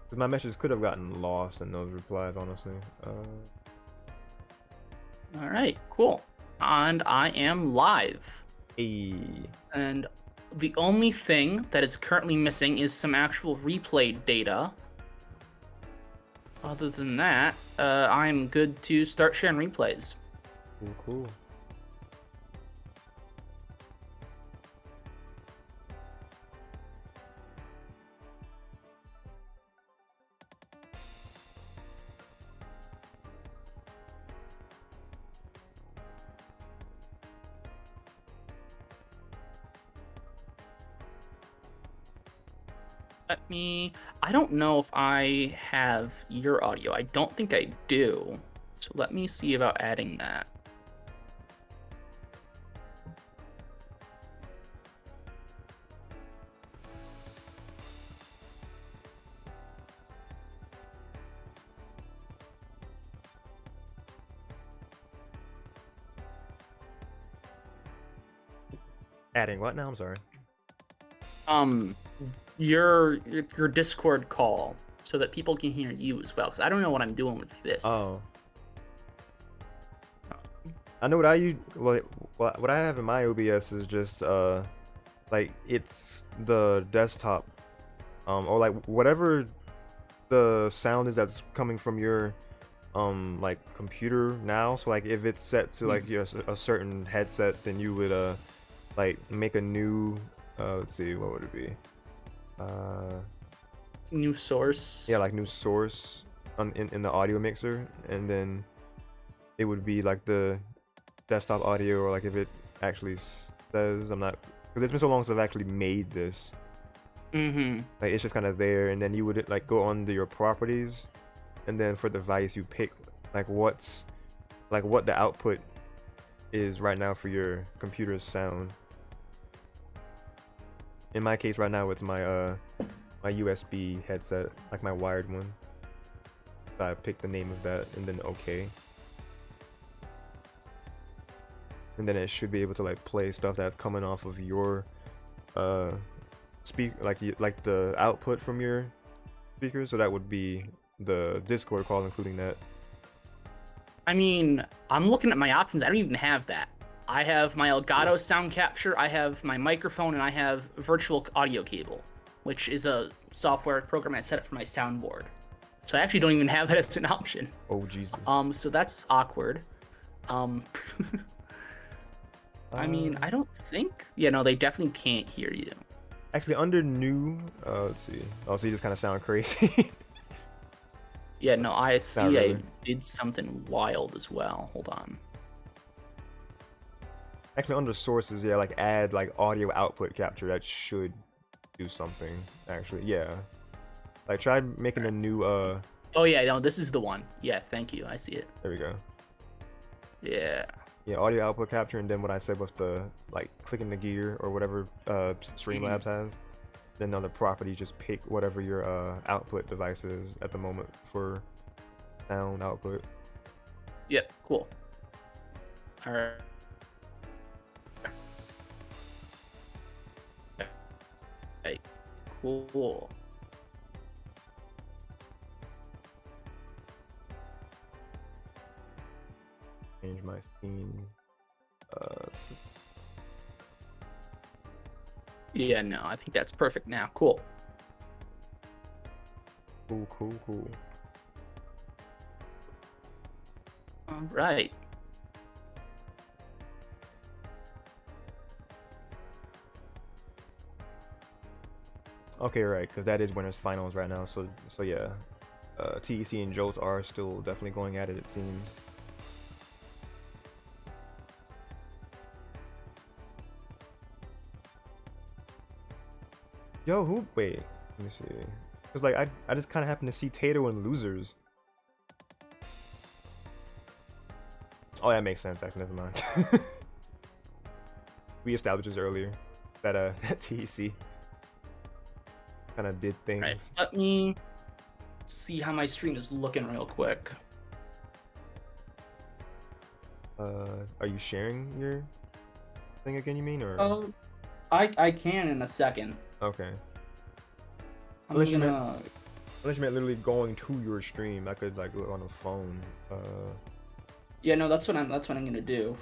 Cause my messages could have gotten lost in those replies, honestly. Alright, cool. And I am live. Hey. And the only thing that is currently missing is some actual replay data. Other than that, I'm good to start sharing replays. Cool. Let me. I don't know if I have your audio. I don't think I do. So let me see about adding that. Adding what now? I'm sorry. Um, your Discord call so that people can hear you as well. Because I don't know what I'm doing with this. Oh. I know what I use. Well, what I have in my OBS is just like it's the desktop, or like whatever the sound is that's coming from your like computer now. So like if it's set to like a certain headset, then you would like make a new let's see, what would it be? New source. Yeah, like new source in the audio mixer, and then it would be like the desktop audio, or like if it actually says, I'm not, because it's been so long since I've actually made this. Mm-hmm. Like it's just kind of there, and then you would like go under your properties, and then for device you pick like what's like what the output is right now for your computer's sound. In my case right now it's my my USB headset, like my wired one. So I pick the name of that and then OK. And then it should be able to like play stuff that's coming off of your like the output from your speakers. So that would be the Discord call, including that. I mean, I'm looking at my options. I don't even have that. I have my Elgato sound capture, I have my microphone, and I have virtual audio cable, which is a software program I set up for my soundboard. So I actually don't even have that as an option. Oh Jesus. So that's awkward. I mean, I don't think. Yeah, no, they definitely can't hear you. Actually, under new, let's see. Oh, so you just kind of sound crazy. Yeah, no, I see. Not really. I did something wild as well. Hold on. Actually, under sources, yeah, like add like audio output capture. That should do something. Actually, yeah. Like try making a new. Oh yeah, no, this is the one. Yeah, thank you. I see it. There we go. Yeah. Yeah, audio output capture, and then what I said with the like clicking the gear or whatever Streamlabs has. Then on the property, just pick whatever your output device is at the moment for sound output. Yep. Cool. All right. Okay. Cool. Change my scene. Yeah, no, I think that's perfect now. Cool. Cool. All right. Okay, right, because that is winners finals right now. So yeah, TEC and Jolts are still definitely going at it. It seems. Yo, who? Wait, let me see. Cause like I just kind of happened to see Tato in losers. Oh, that makes sense. Actually, never mind. We established this earlier that that TEC kind of did things. Right. Let me see how my stream is looking real quick. Are you sharing your thing again? You mean, or? I can in a second. Okay. Unless you meant literally going to your stream. I could like look on the phone. Yeah, no, that's what I'm gonna do.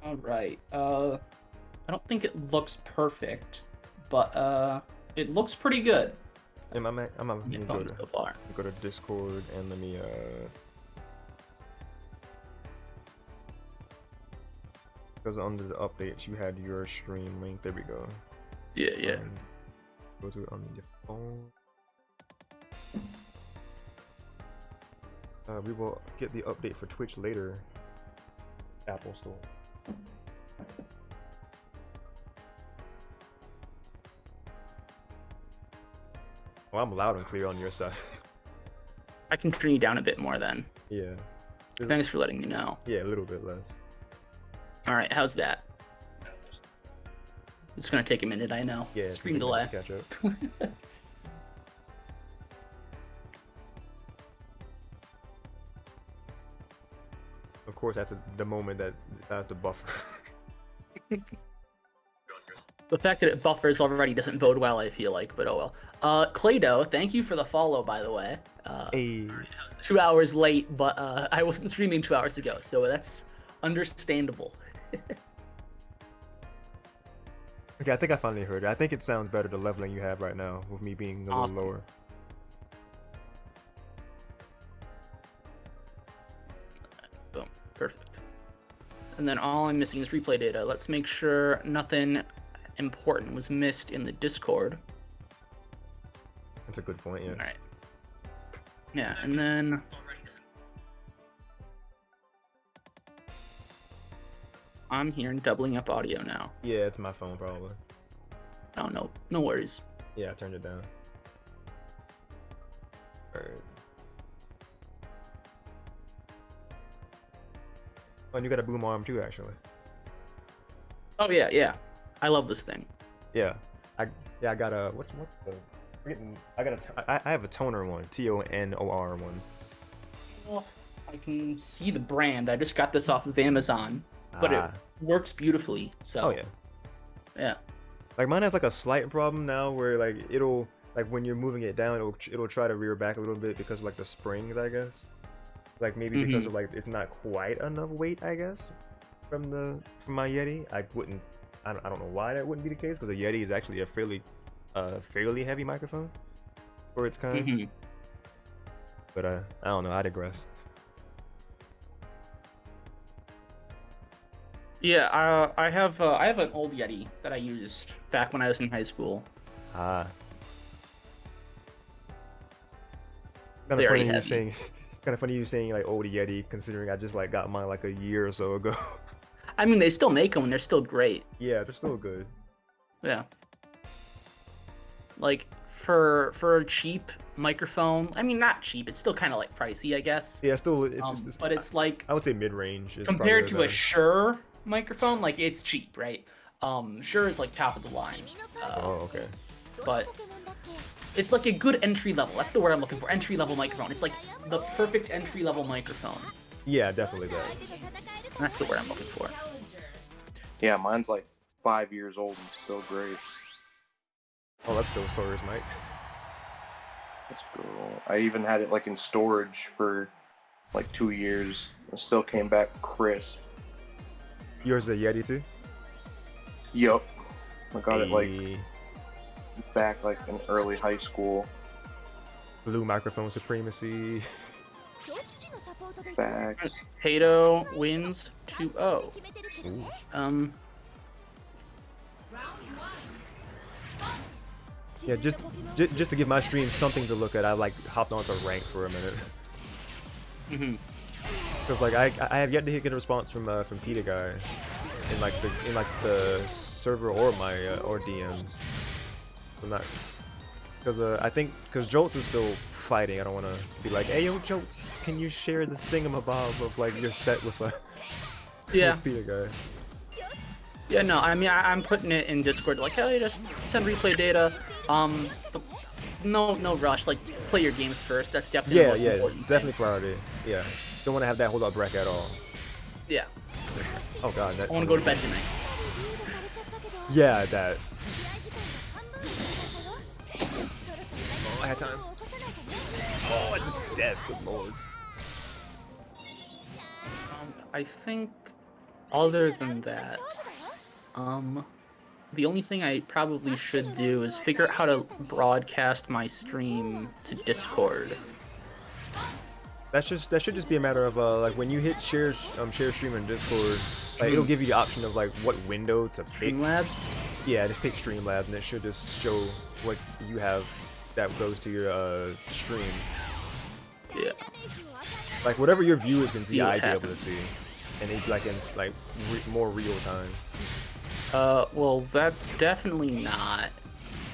All right. I don't think it looks perfect, but it looks pretty good. I'm Yeah, go to so far. go to Discord and let me Because under the updates, you had your stream link. There we go. Yeah, yeah. Go to it on your phone. We will get the update for Twitch later. Apple Store. Well, I'm loud and clear on your side. I can turn you down a bit more then. Yeah. Thanks for letting me know. Yeah, a little bit less. All right, how's that? It's gonna take a minute, I know. Yeah, Screen delay. Catch up. Of course, that's the moment that has to buffer. The fact that it buffers already doesn't bode well, I feel like, but oh well. Claydo, thank you for the follow, by the way. Hey. 2 hours late, but I wasn't streaming 2 hours ago, so that's understandable. Okay, I think I finally heard it. I think it sounds better the leveling you have right now, with me being a Awesome. little lower. Boom, perfect. And then all I'm missing is replay data. Let's make sure nothing important was missed in the Discord. That's a good point, yes. All right. Yeah, and then I'm here and doubling up audio now. Yeah, it's my phone probably. Oh no, no worries. Yeah, I turned it down. Alright. Oh, and you got a boom arm too, actually. Oh yeah, yeah. I love this thing. Yeah, I got a what's the I have a toner one, TONOR one. Well, I can see the brand. I just got this off of Amazon, but it works beautifully. So. Oh yeah. Yeah. Like mine has like a slight problem now where like it'll like when you're moving it down it'll try to rear back a little bit because of like the springs, I guess. Like maybe because of like it's not quite enough weight, I guess, from my Yeti. I don't know why that wouldn't be the case because the Yeti is actually a fairly heavy microphone for its kind. But I don't know. I digress. Yeah, I have an old Yeti that I used back when I was in high school. Kind Very of heavy. funny you saying like old Yeti, considering I just like got mine like a year or so ago. I mean, they still make them and they're still great. Yeah, they're still good. Yeah. Like for a cheap microphone, I mean not cheap, it's still kind of like pricey, I guess. Yeah, still it's but it's like I would say mid-range compared to a Shure microphone, like it's cheap, right? Shure is like top of the line. Oh, okay. But it's like a good entry level. That's the word I'm looking for. Entry level microphone. It's like the perfect entry level microphone. Yeah, definitely that. That's the word I'm looking for. Yeah, mine's like 5 years old and still great. Oh, let's go, Sawyer's mic. Let's go. I even had it like in storage for like 2 years and still came back crisp. Yours is a Yeti too? Yup. I got it like Hey. back like in early high school. Blue microphone supremacy. Facts. Tato wins 2-0. Ooh. Yeah, just to give my stream something to look at, I like hopped onto rank for a minute. Because like I have yet to get a response from Peter guy in the server or my or DMs. So not because I think because Jolts is still fighting. I don't want to be like, hey yo Jolts, can you share the thingamabob of like your set with Yeah. with Peter guy? Yeah, no, I mean, I'm putting it in Discord, like, hey, just send replay data. But no rush. Like, play your games first. That's definitely the most important definitely thing. priority. Yeah, don't want to have that hold up wreck at all. Yeah. Oh god, that. I want to go to bed tonight. Yeah, that. Oh, I had time. Oh, it's just dead. Good lord. I think, other than that, the only thing I probably should do is figure out how to broadcast my stream to Discord. that should just be a matter of like when you hit share stream in Discord, like it'll give you the option of like what window to pick. Streamlabs? Yeah, just pick Streamlabs, and it should just show what you have that goes to your stream. Yeah. Like whatever your viewers can see, See what I'd be able to happens. see, and it's like in like more real time. Well, that's definitely not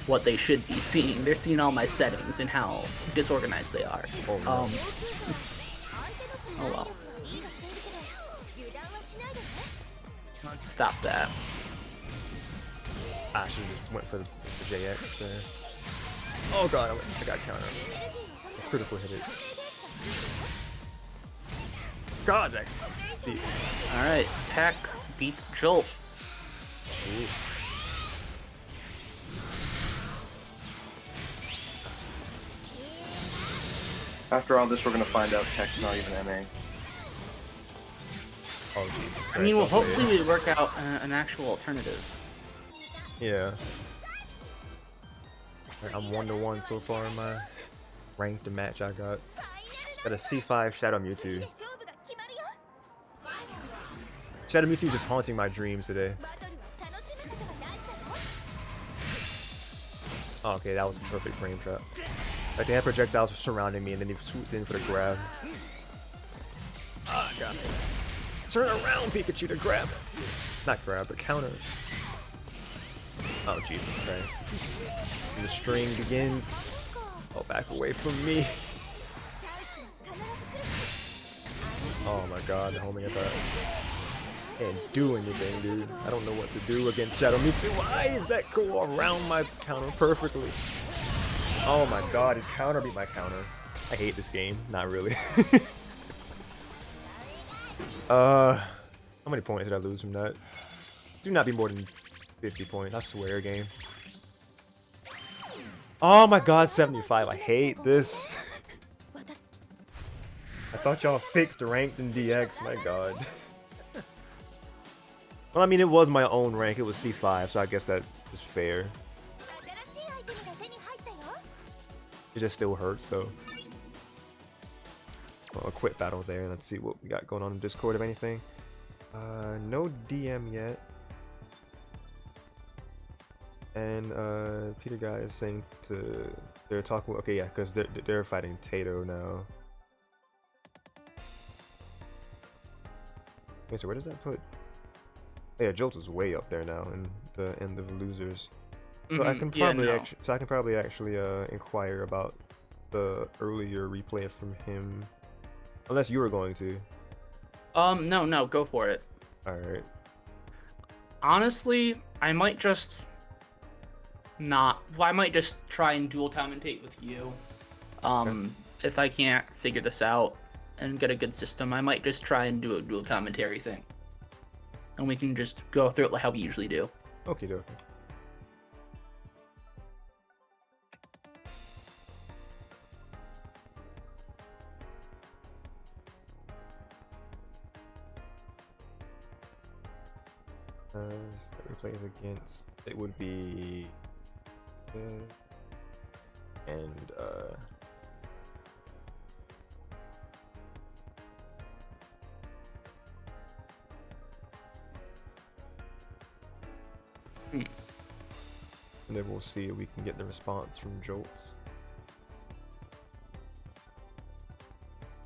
what they should be seeing. They're seeing all my settings and how disorganized they are. Oh, no. Oh well. Let's stop that. I should have just went for the JX there. Oh god, I got counter. A critical hit it. God, that. Dude. Alright, Tech beats Jolts. Ooh. After all this, we're gonna find out Tech's not even MA. Oh Jesus Christ! I mean, well, don't say hopefully it. we work out an actual alternative. Yeah. Alright, I'm 1-1 so far in my ranked match. I got a C5 Shadow Mewtwo. Shadow Mewtwo just haunting my dreams today. Oh, okay, that was a perfect frame trap. Like they had projectiles surrounding me, and then he swooped in for the grab. Ah, got me. Turn around, Pikachu, to grab. Not grab, but counter. Oh, Jesus Christ. And the string begins. Oh, back away from me. Oh my god, the homing attack. Can't do anything, dude. I don't know what to do against Shadow Mewtwo. Why does that go around my counter perfectly? Oh my god, his counter beat my counter. I hate this game. Not really. How many points did I lose from that? Do not be more than 50 points. I swear, game. Oh my god, 75. I hate this. I thought y'all fixed ranked in DX. My god. Well, I mean, it was my own rank. It was C5, so I guess that is fair. It just still hurts, though. Well, a quick battle there. Let's see what we got going on in Discord, if anything. No DM yet. And Peter guy is saying they're talking. Okay, yeah, because they're fighting Tato now. Okay, so where does that put? Yeah, Jolt is way up there now in the end of losers. So I can probably actually inquire about the earlier replay from him, unless you were going to. No, go for it. All right. Honestly, I might just not. Well, I might just try and dual commentate with you. Okay. If I can't figure this out and get a good system, I might just try and do a dual commentary thing, and we can just go through it like how we usually do. Okay, dokie. That we plays against, it would be and and then we'll see if we can get the response from Jolts.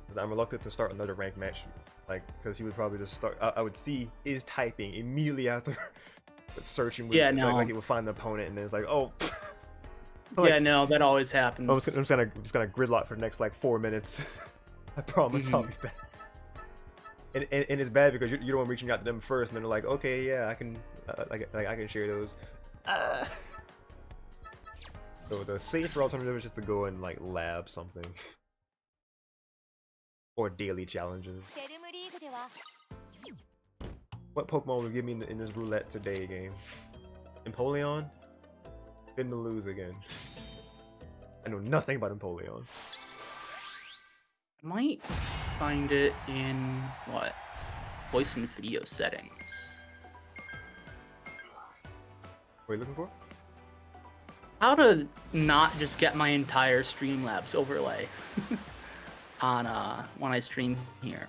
Because I'm reluctant to start another ranked match, like, because he would probably just start. I would see is typing immediately after searching. With, Yeah, no. Like he would find the opponent, and then it's like, oh. Yeah, no, that always happens. I'm just gonna gridlock for the next like 4 minutes. I promise I'll be back. And it's bad because you're the one reaching out to them first, and then they're like, okay, yeah, I can, I can share those. So the safer alternative is just to go and like lab something, or daily challenges. What Pokemon will give me in this roulette today game? Empoleon? Been to lose again. I know nothing about Empoleon. I might find it in what? Voice and video settings. What are you looking for? How to not just get my entire Streamlabs overlay. on when I stream here,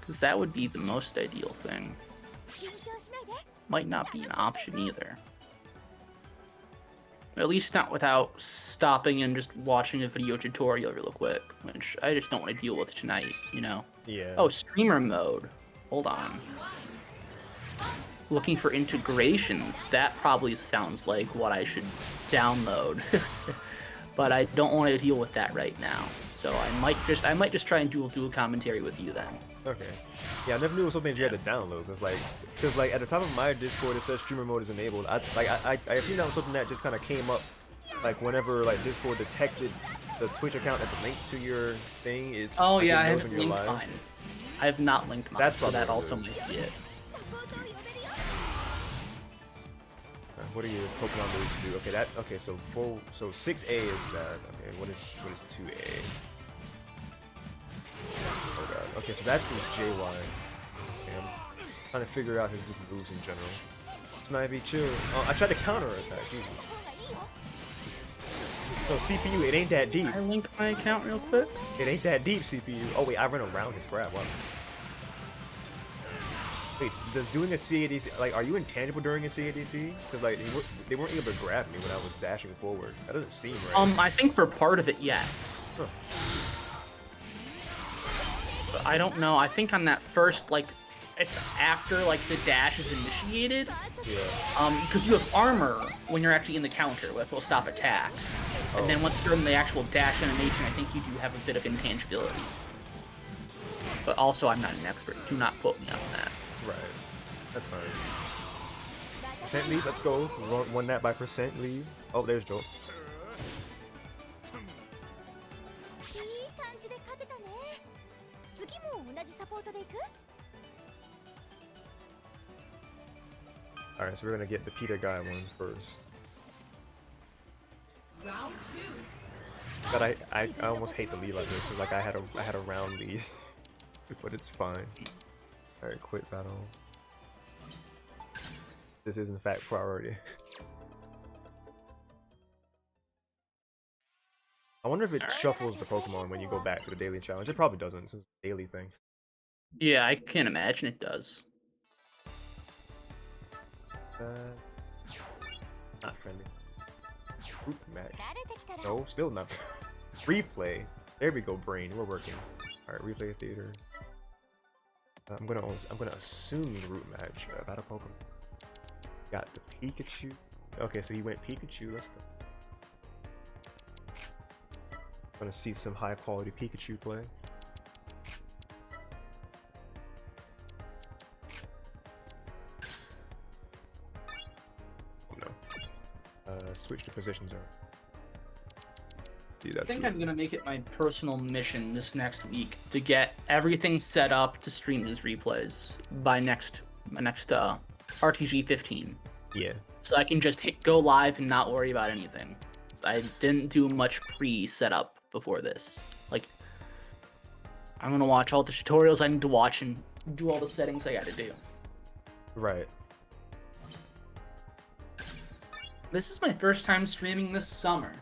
because that would be the most ideal thing. Might not be an option either. At least not without stopping and just watching a video tutorial real quick, which I just don't want to deal with tonight, you know? Yeah. Oh, streamer mode. Hold on. Looking for integrations. That probably sounds like what I should download. But I don't want to deal with that right now. So I might just try and do a commentary with you then. Okay. Yeah, I never knew it was something you had to download. Cause like at the top of my Discord it says streamer mode is enabled. I assume that was something that just kind of came up, like whenever like Discord detected the Twitch account that's linked to your thing. Oh yeah, I knows haven't when you're linked live. mine. I have not linked mine, That's so that probably also what it might be it. What are your Pokemon moves to do? Okay, so 6A is that. Okay, what is 2A? Oh god. Okay, so that's his JY. Okay, I'm trying to figure out his moves in general. Snivy, chill. Oh, I tried to counter attack. Jesus. So CPU, it ain't that deep. I link my account real quick. It ain't that deep, CPU. Oh wait, I ran around his grab. Wow. Wait, does doing a CADC, like, are you intangible during a CADC? Because, like, they weren't able to grab me when I was dashing forward. That doesn't seem right. I think for part of it, yes. Huh. But I don't know. I think on that first, like, it's after, like, the dash is initiated. Yeah. Because you have armor when you're actually in the counter, which will stop attacks. And then once you're in the actual dash animation, I think you do have a bit of intangibility. But also, I'm not an expert. Do not quote me on that. Right. That's fine. Percent lead, let's go. Won that by percent lead. Oh, there's Joel. Alright, so we're gonna get the Peter guy one first. But I almost hate the lead like this, because like I had a round lead. But it's fine. Alright, quit battle. This is in fact priority. I wonder if it shuffles the Pokemon when you go back to the daily challenge. It probably doesn't, since it's a daily thing. Yeah, I can't imagine it does. Not friendly. Group match. No, still not. Replay. There we go, brain. We're working. Alright, replay theater. I'm gonna assume root match about a Pokemon. Got the Pikachu. Okay, so he went Pikachu. Let's go. Gonna see some high quality Pikachu play. Oh no. Switch to positions are. I think I'm gonna make it my personal mission this next week to get everything set up to stream his replays by my next RTG 15. Yeah. So I can just go live and not worry about anything. I didn't do much pre-setup before this. Like, I'm gonna watch all the tutorials I need to watch and do all the settings I gotta do. Right. This is my first time streaming this summer.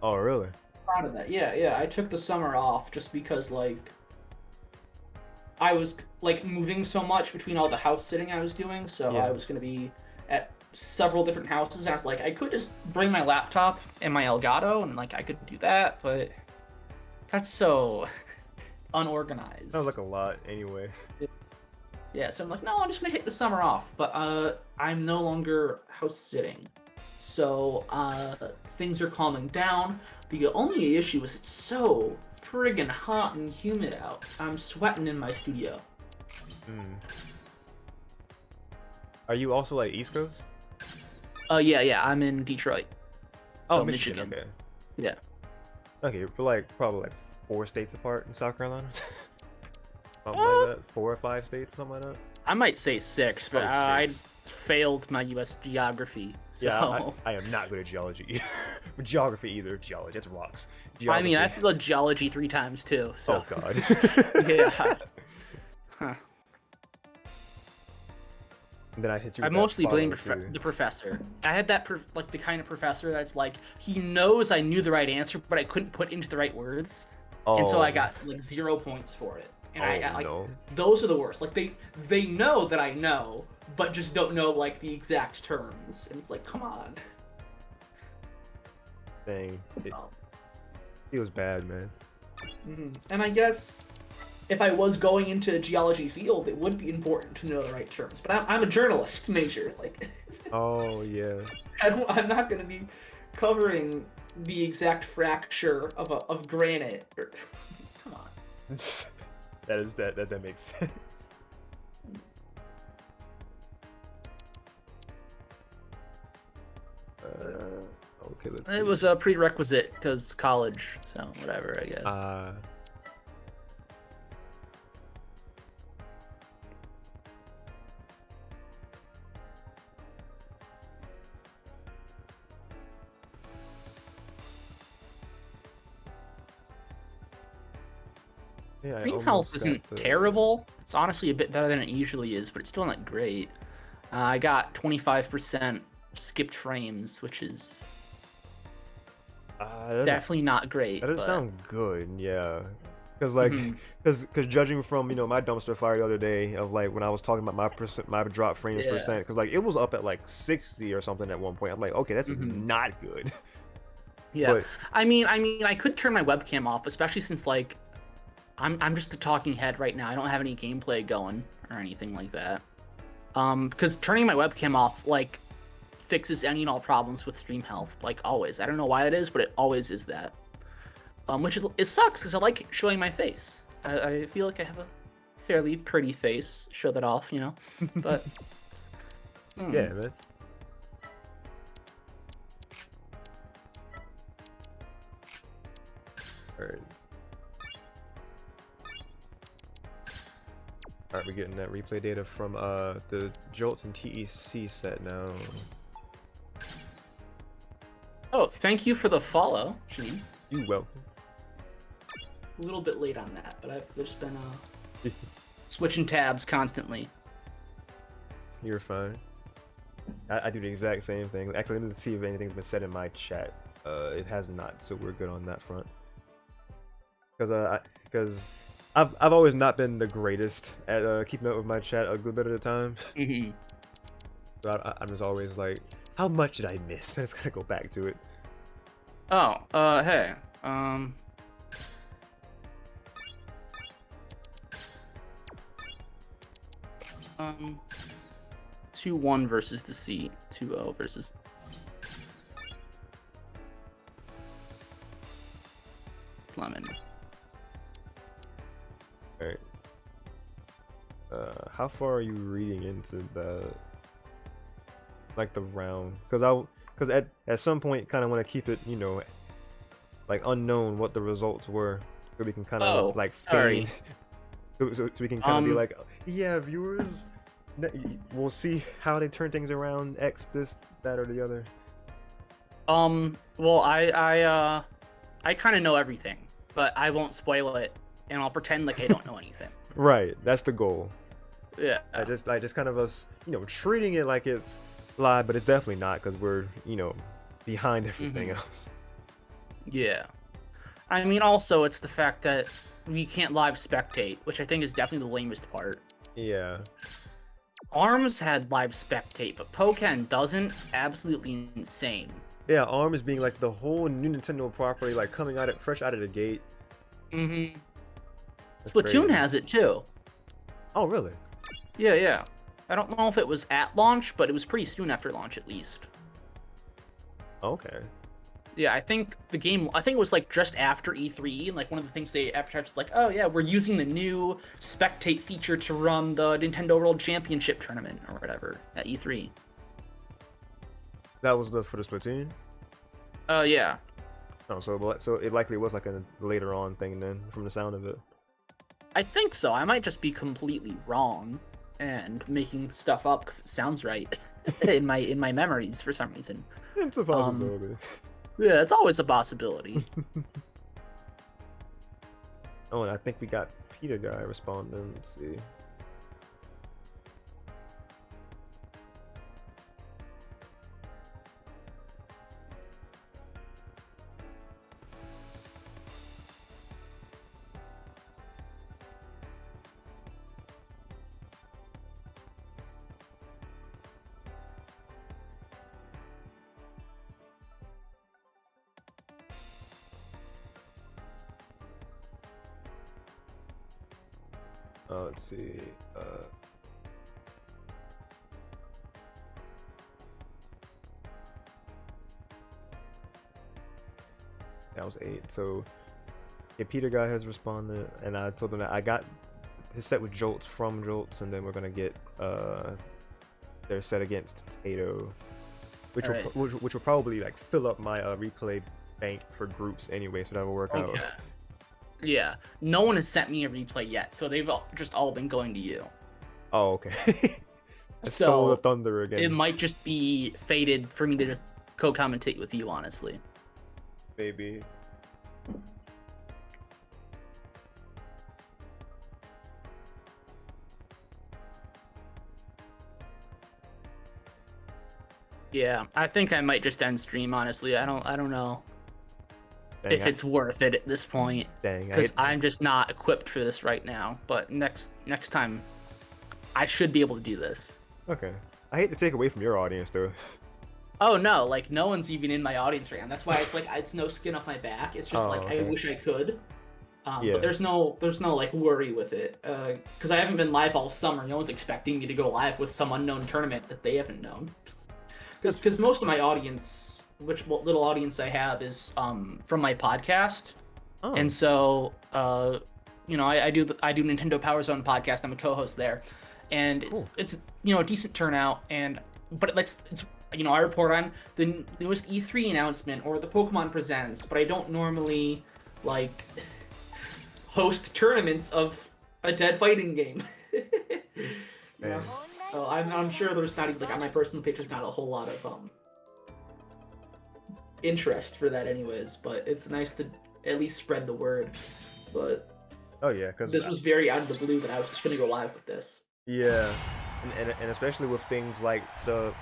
Oh, really? Proud of that. Yeah. I took the summer off just because, like, I was, like, moving so much between all the house sitting I was doing, so Yeah. I was going to be at several different houses, and I was like, I could just bring my laptop and my Elgato, and, like, I could do that, but that's so unorganized. Sounds like a lot, anyway. Yeah, so I'm like, no, I'm just going to take the summer off, but I'm no longer house sitting. So, things are calming down. The only issue is it's so friggin' hot and humid out. I'm sweating in my studio. Are you also like East Coast? Yeah, I'm in Detroit. Oh, So, Michigan. Okay. Yeah. Okay, we're like probably like 4 states apart in South Carolina. Something like that. 4 or 5 states, something like that. I might say 6, but Probably I 6. failed my U.S. geography. So. Yeah, I am not good at geology. Geography either. Geology, that's rocks. I mean, I Geography. failed geology 3 times too. So. Oh god. Yeah. Huh. And then I hit you. I with that mostly blame follow too. the professor. I had that the kind of professor that's like, he knows I knew the right answer, but I couldn't put into the right words. and so I Oh. got like 0 points for it. And Oh, I got like no. those are the worst. Like they know that I know, but just don't know like the exact terms, and it's like, come on. Dang. It was bad, man. And I guess if I was going into a geology field, it would be important to know the right terms. But I'm a journalist major. Like, Oh, yeah. I'm not going to be covering the exact fracture of granite. Come on. That makes sense. Okay, let's see. It was a prerequisite because college, so whatever, I guess. Yeah, I Stream almost health got isn't the- terrible. It's honestly a bit better than it usually is, but it's still not great. I got 25% skipped frames, which is definitely not great. That doesn't but... sound good, yeah. Cause like, cause judging from my dumpster fire the other day of like when I was talking about my drop frames Yeah. percent, cause like it was up at like 60 or something at one point. I'm like, okay, this is not good. Yeah, But, I mean, I could turn my webcam off, especially since like I'm just a talking head right now. I don't have any gameplay going or anything like that. Because turning my webcam off like fixes any and all problems with stream health, like always. I don't know why it is, but it always is that. Which it sucks because I like showing my face. I feel like I have a fairly pretty face. Show that off, you know. But yeah, man. Alright. Alright, we're getting that replay data from the Jolts and TEC set now. Oh, thank you for the follow, Sheen. You welcome. A little bit late on that, but I've just been Switching tabs constantly. You're fine. I do the exact same thing. Actually, let me see if anything's been said in my chat. It has not, so we're good on that front. Because I've always not been the greatest at keeping up with my chat a good bit of the time. So I'm just always like, how much did I miss? I just gotta go back to it. Oh, hey, 2-1 versus Deceit. 2-0 versus. Lemon. Alright. How far are you reading into the round? Because at some point, kind of want to keep it, like unknown what the results were, so we can kind of like feign. So we can kind of be like, yeah, viewers, we'll see how they turn things around. X this, that, or the other. Well, I kind of know everything, but I won't spoil it, and I'll pretend like I don't know anything. Right, that's the goal. Yeah. I just kind of us, treating it like it's live, but it's definitely not because we're, behind everything else. Yeah. I mean, also, it's the fact that we can't live spectate, which I think is definitely the lamest part. Yeah. ARMS had live spectate, but Pokkén doesn't. Absolutely insane. Yeah, ARMS being like the whole new Nintendo property, like coming out fresh out of the gate. Mm-hmm. That's Splatoon crazy. has it too. Oh, really? Yeah. I don't know if it was at launch, but it was pretty soon after launch at least. Okay. Yeah, I think it was like just after E3, and like one of the things they advertised was like, oh yeah, we're using the new spectate feature to run the Nintendo World Championship tournament or whatever at E3. That was for the Splatoon? Yeah. Oh, so it likely was like a later on thing then, from the sound of it. I think so. I might just be completely wrong and making stuff up because it sounds right in my memories for some reason. It's a possibility. Yeah, it's always a possibility. Oh, and I think we got Peter guy responding. Let's see. Let's see. That was 8. So, yeah, Peter guy has responded, and I told him that I got his set with Jolts from Jolts, and then we're gonna get their set against Tato, which Alright. which will probably like fill up my replay bank for groups anyway, so that will work out. Okay. Yeah. No one has sent me a replay yet, so they've just all been going to you. Oh, okay. I stole the So thunder again. it might just be fated for me to just co-commentate with you, honestly. Maybe. Yeah, I think I might just end stream, honestly. I don't know Dang, if it's worth it at this point, dang, because I'm just not equipped for this right now. But next time, I should be able to do this. okay. I hate to take away from your audience though. Oh no, like no one's even in my audience right now. That's why it's like it's no skin off my back. It's just Oh, like okay. I wish I could. Yeah. But there's no like worry with it, because I haven't been live all summer. No one's expecting me to go live with some unknown tournament that they haven't known. Because most of my audience, what little audience I have, is from my podcast, Oh. and so you know I do Nintendo Power Zone podcast. I'm a co-host there, and Cool. it's you know a decent turnout, but it's you know I report on the newest E3 announcement or the Pokemon Presents, but I don't normally like host tournaments of a dead fighting game. Man. So I'm sure there's not even, like on my personal page there's not a whole lot of interest for that anyways, but it's nice to at least spread the word. But Oh yeah, because this was very out of the blue that I was just gonna go live with this. yeah, and especially with things like the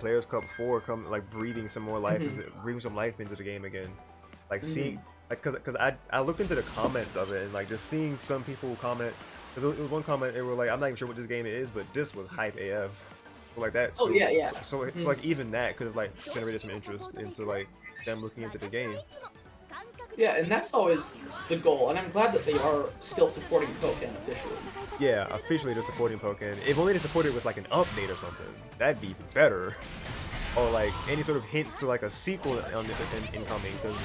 Players Cup 4 breathing some more life, breathing some life into the game again. Like seeing, like, cause I looked into the comments of it and like just seeing some people comment. Cause there was one comment they were like, I'm not even sure what this game is, but this was hype AF. So, like that. Oh, so, yeah. So like even that could have like generated some interest into like them looking into the game. Yeah, and that's always the goal, and I'm glad that they are still supporting Pokkén officially. Yeah, officially they're supporting Pokkén. If only they supported it with like an update or something, that'd be better. Or like any sort of hint to like a sequel incoming, because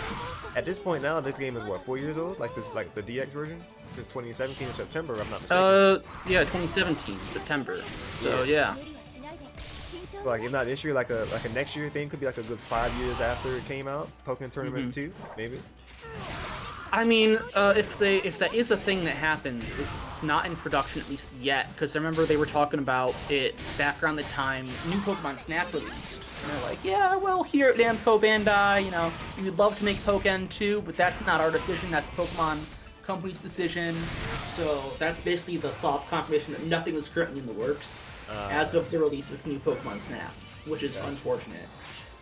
at this point now this game is what, 4 years old? Like the DX version? It's 2017 in September, if I'm not mistaken. Yeah, 2017 September. So yeah. Like if not this year, like a next year thing, could be like a good 5 years after it came out. Pokkén Tournament 2, maybe. I mean, if that is a thing that happens, it's not in production at least yet, because I remember they were talking about it back around the time new Pokemon Snap released. And they're like, yeah, well, here at Namco Bandai, you know, we would love to make Pokkén 2, but that's not our decision, that's Pokemon Company's decision. So that's basically the soft confirmation that nothing is currently in the works as of the release of new Pokemon Snap, which is unfortunate.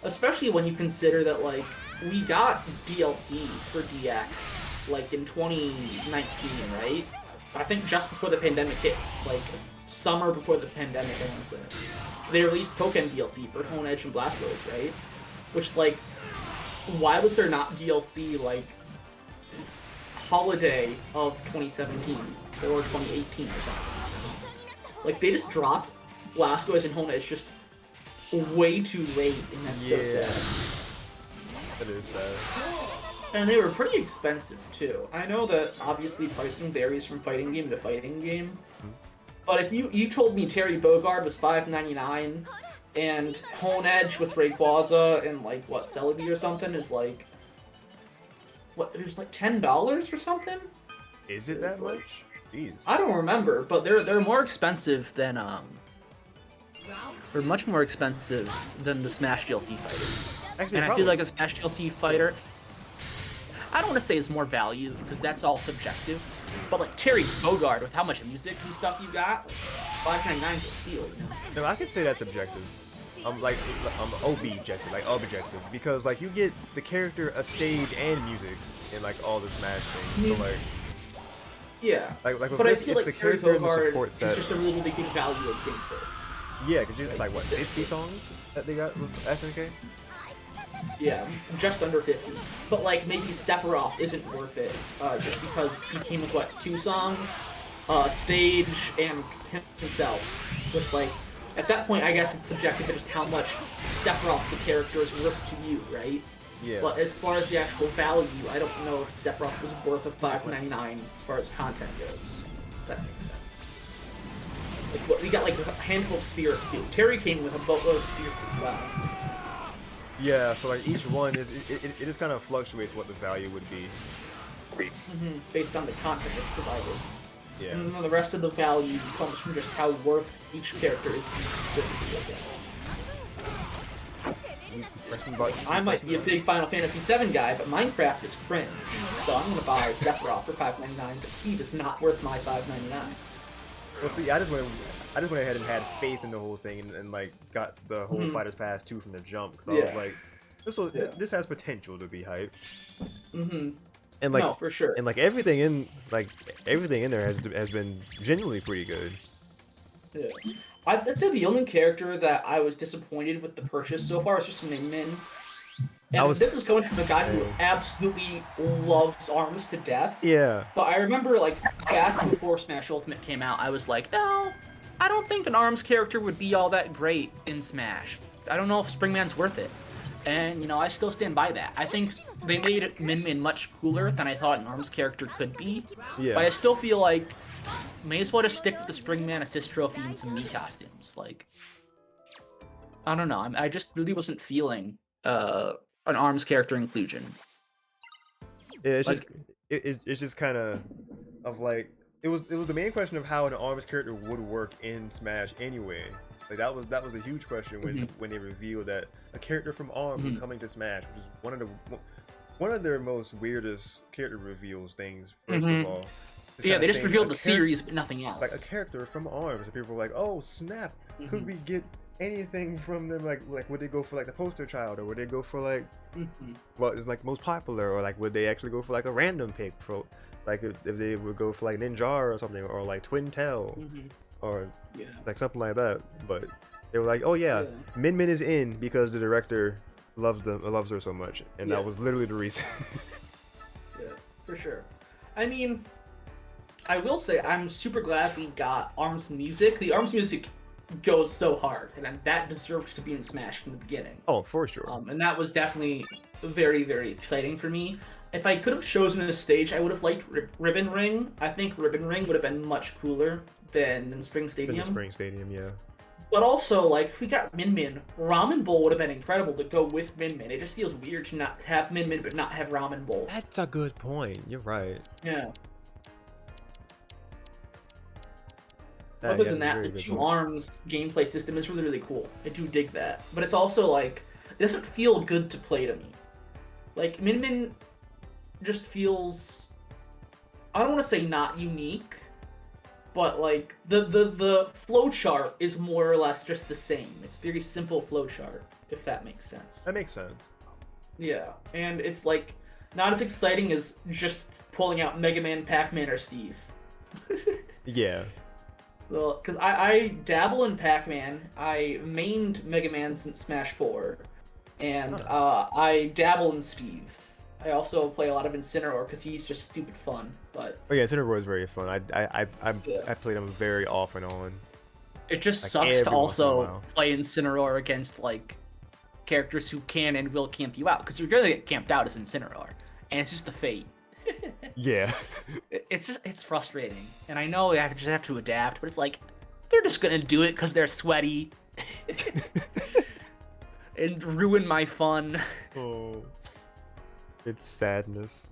Especially when you consider that, like, we got DLC for DX, like, in 2019, right? I think just before the pandemic hit, like, summer before the pandemic, I want to say. They released Pokkén DLC for Hone Edge and Blastoise, right? Which, like, why was there not DLC, like, holiday of 2017 or 2018 or something? Like, they just dropped Blastoise and Hone Edge just way too late, and that's so sad. That is sad. And they were pretty expensive too. I know that obviously pricing varies from fighting game to fighting game, but if you told me Terry Bogard was $5.99 and Hone Edge with Rayquaza and like what Celebi or something is like what, there's like $10 or something? Is it that It's like- much? Jeez. I don't remember, but They're more expensive than they're much more expensive than the Smash DLC fighters. Actually, And I probably. feel like a Smash DLC fighter, I don't want to say is more value, because that's all subjective, but like Terry Bogard with how much music and stuff you got, $5.99 is a steal, you know? No, I could say that's subjective. Objective, like objective, because like you get the character, a stage, and music in like all the Smash things. So like, Yeah. like with But I this, feel it's like the Terry character and the Bogard support is set. just a really big value of gameplay. Yeah, because it's like what, 50 songs that they got with SNK. Yeah, just under 50. But like maybe Sephiroth isn't worth it, just because he came with what, 2 songs? stage and himself, which like at that point I guess it's subjective to just how much Sephiroth the character is worth to you, right? Yeah. But as far as the actual value, I don't know if Sephiroth was worth a $5.99 as far as content goes. If that makes sense. Like what we got like a handful of spirits too. Terry came with a boatload of spirits as well. Yeah, so like each one is it just kind of fluctuates what the value would be. Based on the content that's provided. Yeah. And then the rest of the value comes from just how worth each character is to you specifically, I guess. Pressing button. I might be a big Final Fantasy VII guy, but Minecraft is cringe. So I'm gonna buy Sephiroth for $5.99, but Steve is not worth my $5.99. Well, see, I just went ahead and had faith in the whole thing and like got the whole Fighters Pass 2 from the jump because I was like, this has potential to be hype. And like, no, for sure. And like everything in there has been genuinely pretty good. Yeah. I'd say the only character that I was disappointed with the purchase so far is just Min Min. And this is coming from a guy who absolutely loves ARMS to death. Yeah. But I remember, like, back Before Smash Ultimate came out, I was like, no, I don't think an ARMS character would be all that great in Smash. I don't know if Springman's worth it. And, you know, I still stand by that. I think they made Min Min much cooler than I thought an ARMS character could be. Yeah. But I still feel like may as well just stick with the Springman assist trophy and some Mii costumes. Like, I don't know. I just really wasn't feeling an ARMS character inclusion. Yeah, it's Like- it's just kind of like it was the main question of how an ARMS character would work in Smash anyway. Like that was a huge question when they revealed that a character from ARMS was coming to Smash, which is one of their most weirdest character reveals things. First of all, Yeah, they just revealed the series, but nothing else. like a character from ARMS, and people were like, "Oh snap! Could we get anything from them? Like would they go for like the poster child, or would they go for like what is like most popular, or like would they actually go for like a random pick for like if they would go for like Ninjar or something, or like Twin Tail, or like something like that?" But they were like, "Oh yeah, Min Min is in because the director loves her so much," and that was literally the reason. Yeah, for sure. I mean, I will say I'm super glad we got ARMS music. The ARMS music goes so hard, and that deserved to be in Smash from the beginning. Oh, for sure. And that was definitely very, very exciting for me. If I could have chosen a stage, I would have liked Ribbon Ring. I think Ribbon Ring would have been much cooler than Spring Stadium. In the Spring Stadium, yeah. But also, like, if we got Min Min, Ramen Bowl would have been incredible to go with Min Min. It just feels weird to not have Min Min but not have Ramen Bowl. That's a good point. You're right. Yeah. Yeah, Other than that's a that, very the good two point. arms gameplay system is really, really cool. I do dig that. But it's also, like, it doesn't feel good to play to me. Like, Min Min just feels, I don't want to say not unique, but, like, the flowchart is more or less just the same. It's very simple flowchart, if that makes sense. That makes sense. Yeah, and it's, like, not as exciting as just pulling out Mega Man, Pac-Man, or Steve. Yeah. Well, because I dabble in Pac-Man. I mained Mega Man since Smash 4. And I dabble in Steve. I also play a lot of Incineroar because he's just stupid fun. But Oh yeah, Incineroar is very fun. I played him very off and on. It just Like, sucks every to once in a also while. play Incineroar against, like, characters who can and will camp you out, because you're gonna get camped out as Incineroar, and it's just the fate. Yeah. It's frustrating, and I know I just have to adapt, but it's like, they're just gonna do it because they're sweaty. And ruin my fun. Oh. It's sadness.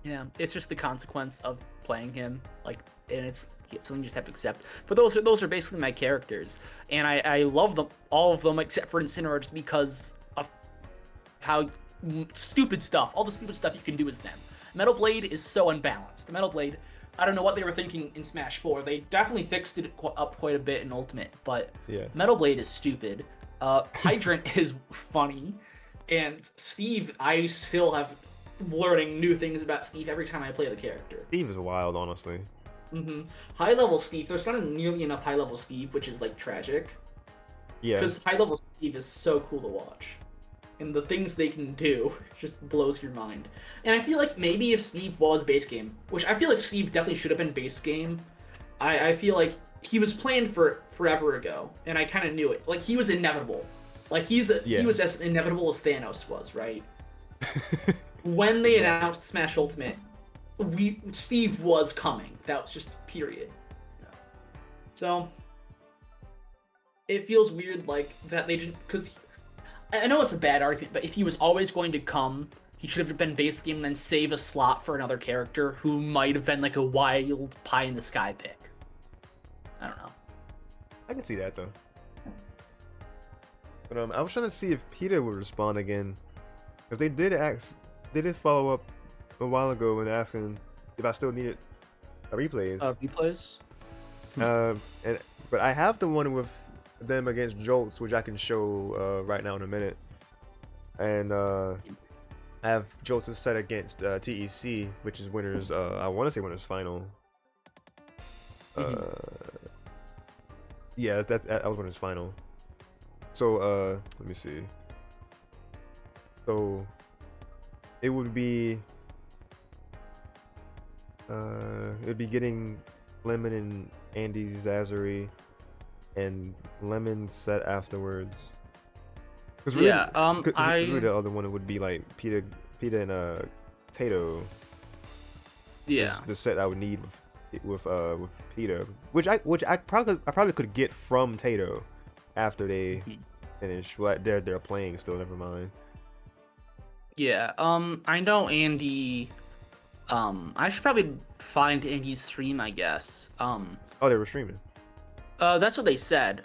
Yeah, it's just the consequence of playing him, like, and it's something you just have to accept. But those are basically my characters, and I love them, all of them except for Incineroar, just because of how stupid stuff, all the stupid stuff you can do as them. Metal Blade is so unbalanced. Metal Blade, I don't know what they were thinking in Smash 4. They definitely fixed it up quite a bit in Ultimate, but Yeah. Metal Blade is stupid. Hydrant is funny, and Steve, I still have learning new things about Steve every time I play the character. Steve is wild, honestly. High level Steve, there's not nearly enough high level Steve, which is like tragic. Yeah. Because high level Steve is so cool to watch. and the things they can do just blows your mind. And I feel like maybe if Steve was base game, which I feel like Steve definitely should have been base game, I feel like he was planned for forever ago, and I kind of knew it. Like, he was inevitable. Like, he was as inevitable as Thanos was, right? When they announced Smash Ultimate, Steve was coming. That was just period. So it feels weird, like, that they didn't, because I know it's a bad argument, but if he was always going to come, he should have been base game and then save a slot for another character who might have been like a wild pie in the sky pick. I don't know. I can see that though. But I was trying to see if Peter would respond again, because they did follow up a while ago and asking if I still needed replays. Replays? But I have the one with them against Jolts, which I can show right now in a minute, and I have Jolts set against TEC, which is winners. I want to say winners final. Yeah, that was winners final. So let me see. So it would be it'd be getting Lemon and Andy Zazuri, and Lemon set afterwards. Cause really, really the other one would be like Peter and Tato. Yeah. The set I would need with Peter, which I probably could get from Tato after they finish. Well, they're playing still. Never mind. Yeah. I know Andy. I should probably find Andy's stream, I guess. Oh, they were streaming. That's what they said.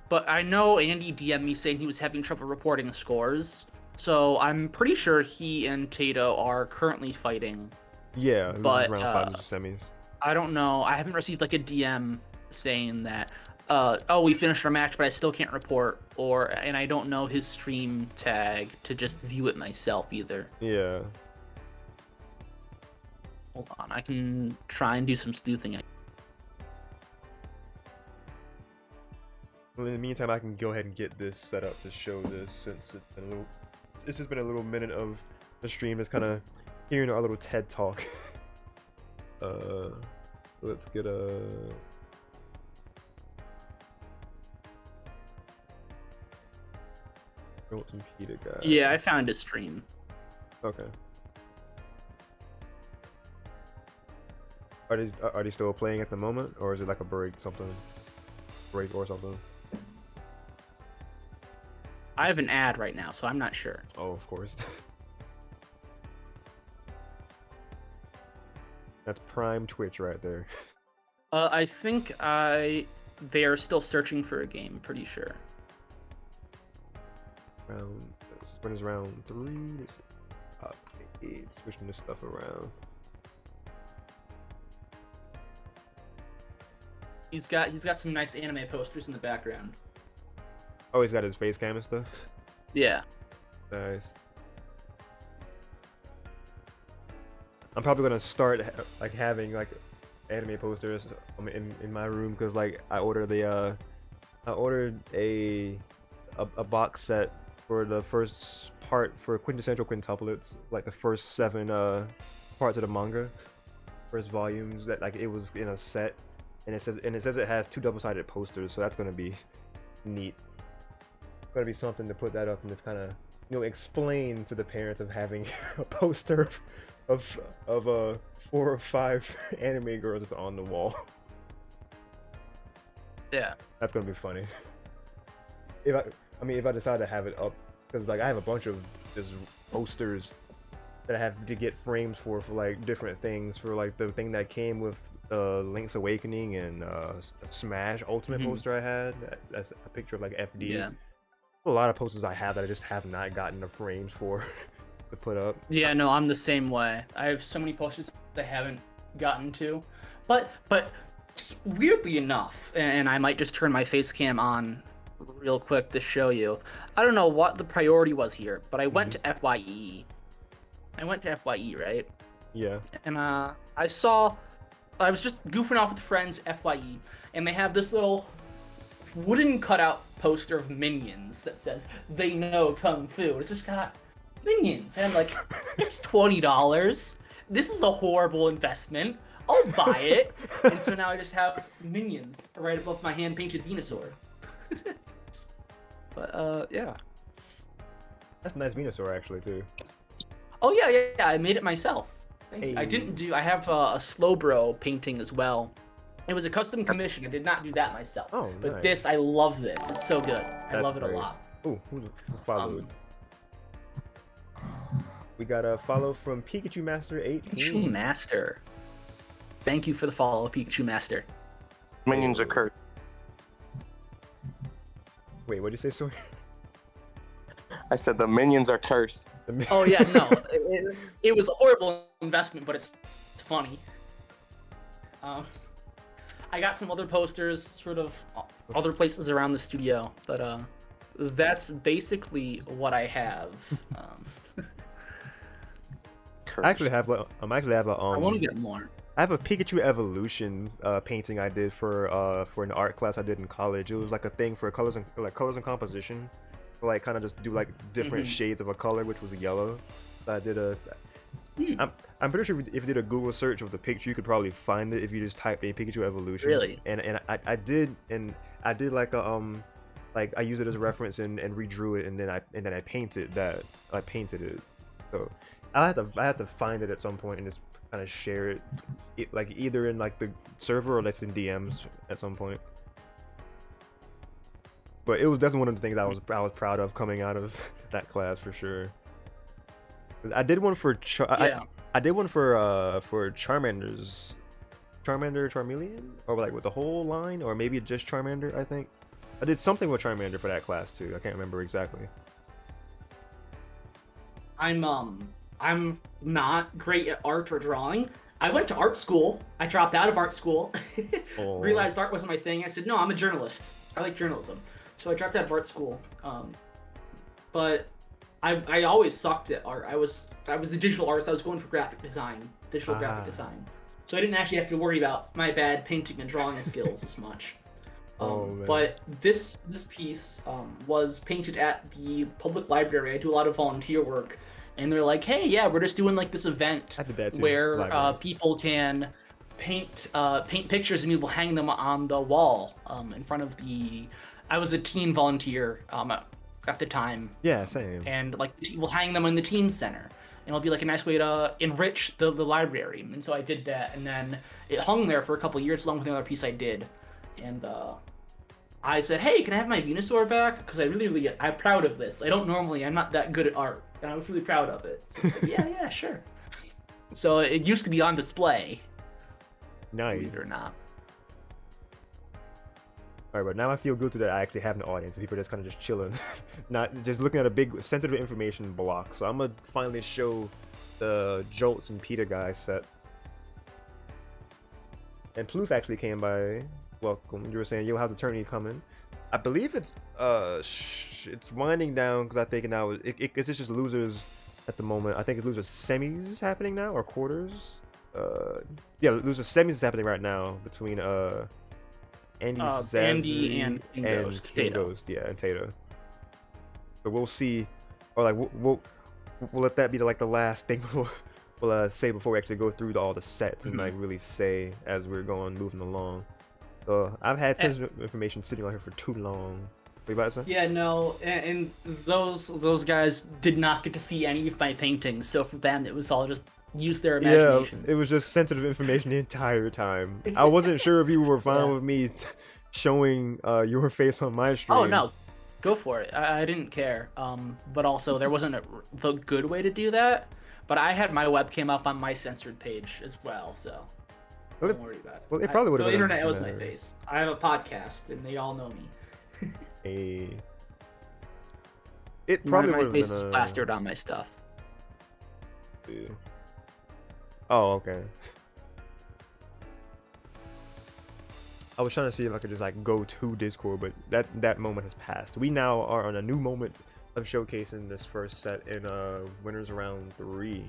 But I know Andy DM'd me saying he was having trouble reporting scores. So I'm pretty sure he and Tato are currently fighting. Yeah, it was but around finals or semis. I don't know. I haven't received like a DM saying that, oh, we finished our match, but I still can't report, and I don't know his stream tag to just view it myself either. Yeah. Hold on, I can try and do some sleuthing. Well, in the meantime, I can go ahead and get this set up to show this, since it's just been a little minute of the stream. It's kind of hearing our little TED talk. Let's get a. Milton Peter guy. Yeah, I found his stream. Okay. Are they still playing at the moment, or is it like a break or something? I have an ad right now, so I'm not sure. Oh, of course. That's prime Twitch right there. I think they are still searching for a game. Pretty sure. When is round 3? It's top 8. Switching this stuff around. He's got some nice anime posters in the background. Oh, he's got his face cam and stuff. Yeah. Nice. I'm probably gonna start like having like anime posters in my room, because like I ordered a box set for the first part for quintessential quintuplets, like the first 7 parts of the manga, first volumes, that like it was in a set, and it says it has 2 double-sided posters, so that's gonna be neat. Gonna be something to put that up and just kind of, you know, explain to the parents of having a poster of 4 or 5 anime girls just on the wall. Yeah. That's gonna be funny. If I decide to have it up, because like I have a bunch of just posters that I have to get frames for like different things, for like the thing that came with Link's Awakening and Smash Ultimate poster I had. That's a picture of like FD. Yeah. A lot of posters I have that I just have not gotten the frames for to put up. Yeah, no, I'm the same way. I have so many posters I haven't gotten to, but weirdly enough, and I might just turn my face cam on real quick to show you. I don't know what the priority was here, but I went to FYE. I went to FYE, right? Yeah. And I was just goofing off with friends FYE, and they have this little wooden cutout poster of Minions that says "They know Kung Fu." It's just got Minions, and I'm like, it's $20. This is a horrible investment. I'll buy it. And so now I just have Minions right above my hand-painted Venusaur. But yeah. That's a nice Venusaur actually too. Oh yeah. I made it myself. Thank you. I Hey. didn't do. I have a Slowbro painting as well. It was a custom commission. I did not do that myself. Oh, But nice. this, I love this. It's so good. I That's love it a great. lot. Ooh, who followed? We got a follow from Pikachu Master 18. Pikachu Master. Thank you for the follow, Pikachu Master. Minions are cursed. Wait, what'd you say, sorry? I said the minions are cursed. Oh yeah, no, it was a horrible investment, but it's funny. I got some other posters, sort of other places around the studio, but that's basically what I have. Cursed. I actually have a I want to get more. I have a Pikachu Evolution painting I did for an art class I did in college. It was like a thing for colors and composition, like kind of just do like different shades of a color, which was yellow. So I did a. I'm pretty sure if you did a Google search of the picture, you could probably find it if you just type in Pikachu Evolution. Really? And I did like a like I used it as a reference and redrew it and then I painted it. So I had to find it at some point and just kind of share it, like either in like the server or that's in DMs at some point. But it was definitely one of the things I was proud of coming out of that class for sure. I did one for I did one for Charmander's Charmeleon, or like with the whole line, or maybe just Charmander. I think I did something with Charmander for that class too. I can't remember exactly. I'm not great at art or drawing. I went to art school. I dropped out of art school. Oh. Realized art wasn't my thing. I said, no, I'm a journalist. I like journalism. So I dropped out of art school. But I always sucked at art. I was a digital artist. I was going for graphic design, graphic design. So I didn't actually have to worry about my bad painting and drawing skills as much. Man. But this piece was painted at the public library. I do a lot of volunteer work, and they're like, "Hey, yeah, we're just doing like this event I did that too, where library. people can paint pictures and we will hang them on the wall in front of the." I was a teen volunteer at the time, Yeah, same. and like we'll hang them in the teen center, and it'll be like a nice way to enrich the library. And so I did that, and then it hung there for a couple years along with the other piece I did, and I said, hey, can I have my Venusaur back? Because I'm proud of this. I'm not that good at art, and I was really proud of it. So I said, yeah, sure. So it used to be on display, Nice. believe it or not. Alright, but now I feel good that I actually have an audience. People are just kind of just chilling, not just looking at a big sensitive information block. So I'm gonna finally show the Jolts and Peter guy set. And Ploof actually came by. Welcome. You were saying, yo, how's the tourney coming? I believe it's winding down because I think now it's just losers at the moment. I think it's losers semis happening now or quarters. Yeah, losers semis is happening right now between Andy and King Ghost, King Tato. Ghost, yeah, and Tato. So we'll see, or like we'll let that be like the last thing we'll say before we actually go through all the sets and like really say as we're moving along. So I've had sensitive information sitting on here for too long. What you about to say? Yeah, no, and those guys did not get to see any of my paintings, so for them it was all just use their imagination. Yeah, it was just sensitive information the entire time. I wasn't sure if you were fine with me showing your face on my stream. Oh no, go for it. I didn't care. But also there wasn't the good way to do that. But I had my webcam up on my censored page as well, so don't worry about it. Well, it probably would have The been. internet was my face. I have a podcast, and they all know me. It probably my would have face been. is plastered on my stuff. Oh, okay. I was trying to see if I could just like go to Discord, but that moment has passed. We now are on a new moment of showcasing this first set in winners round 3.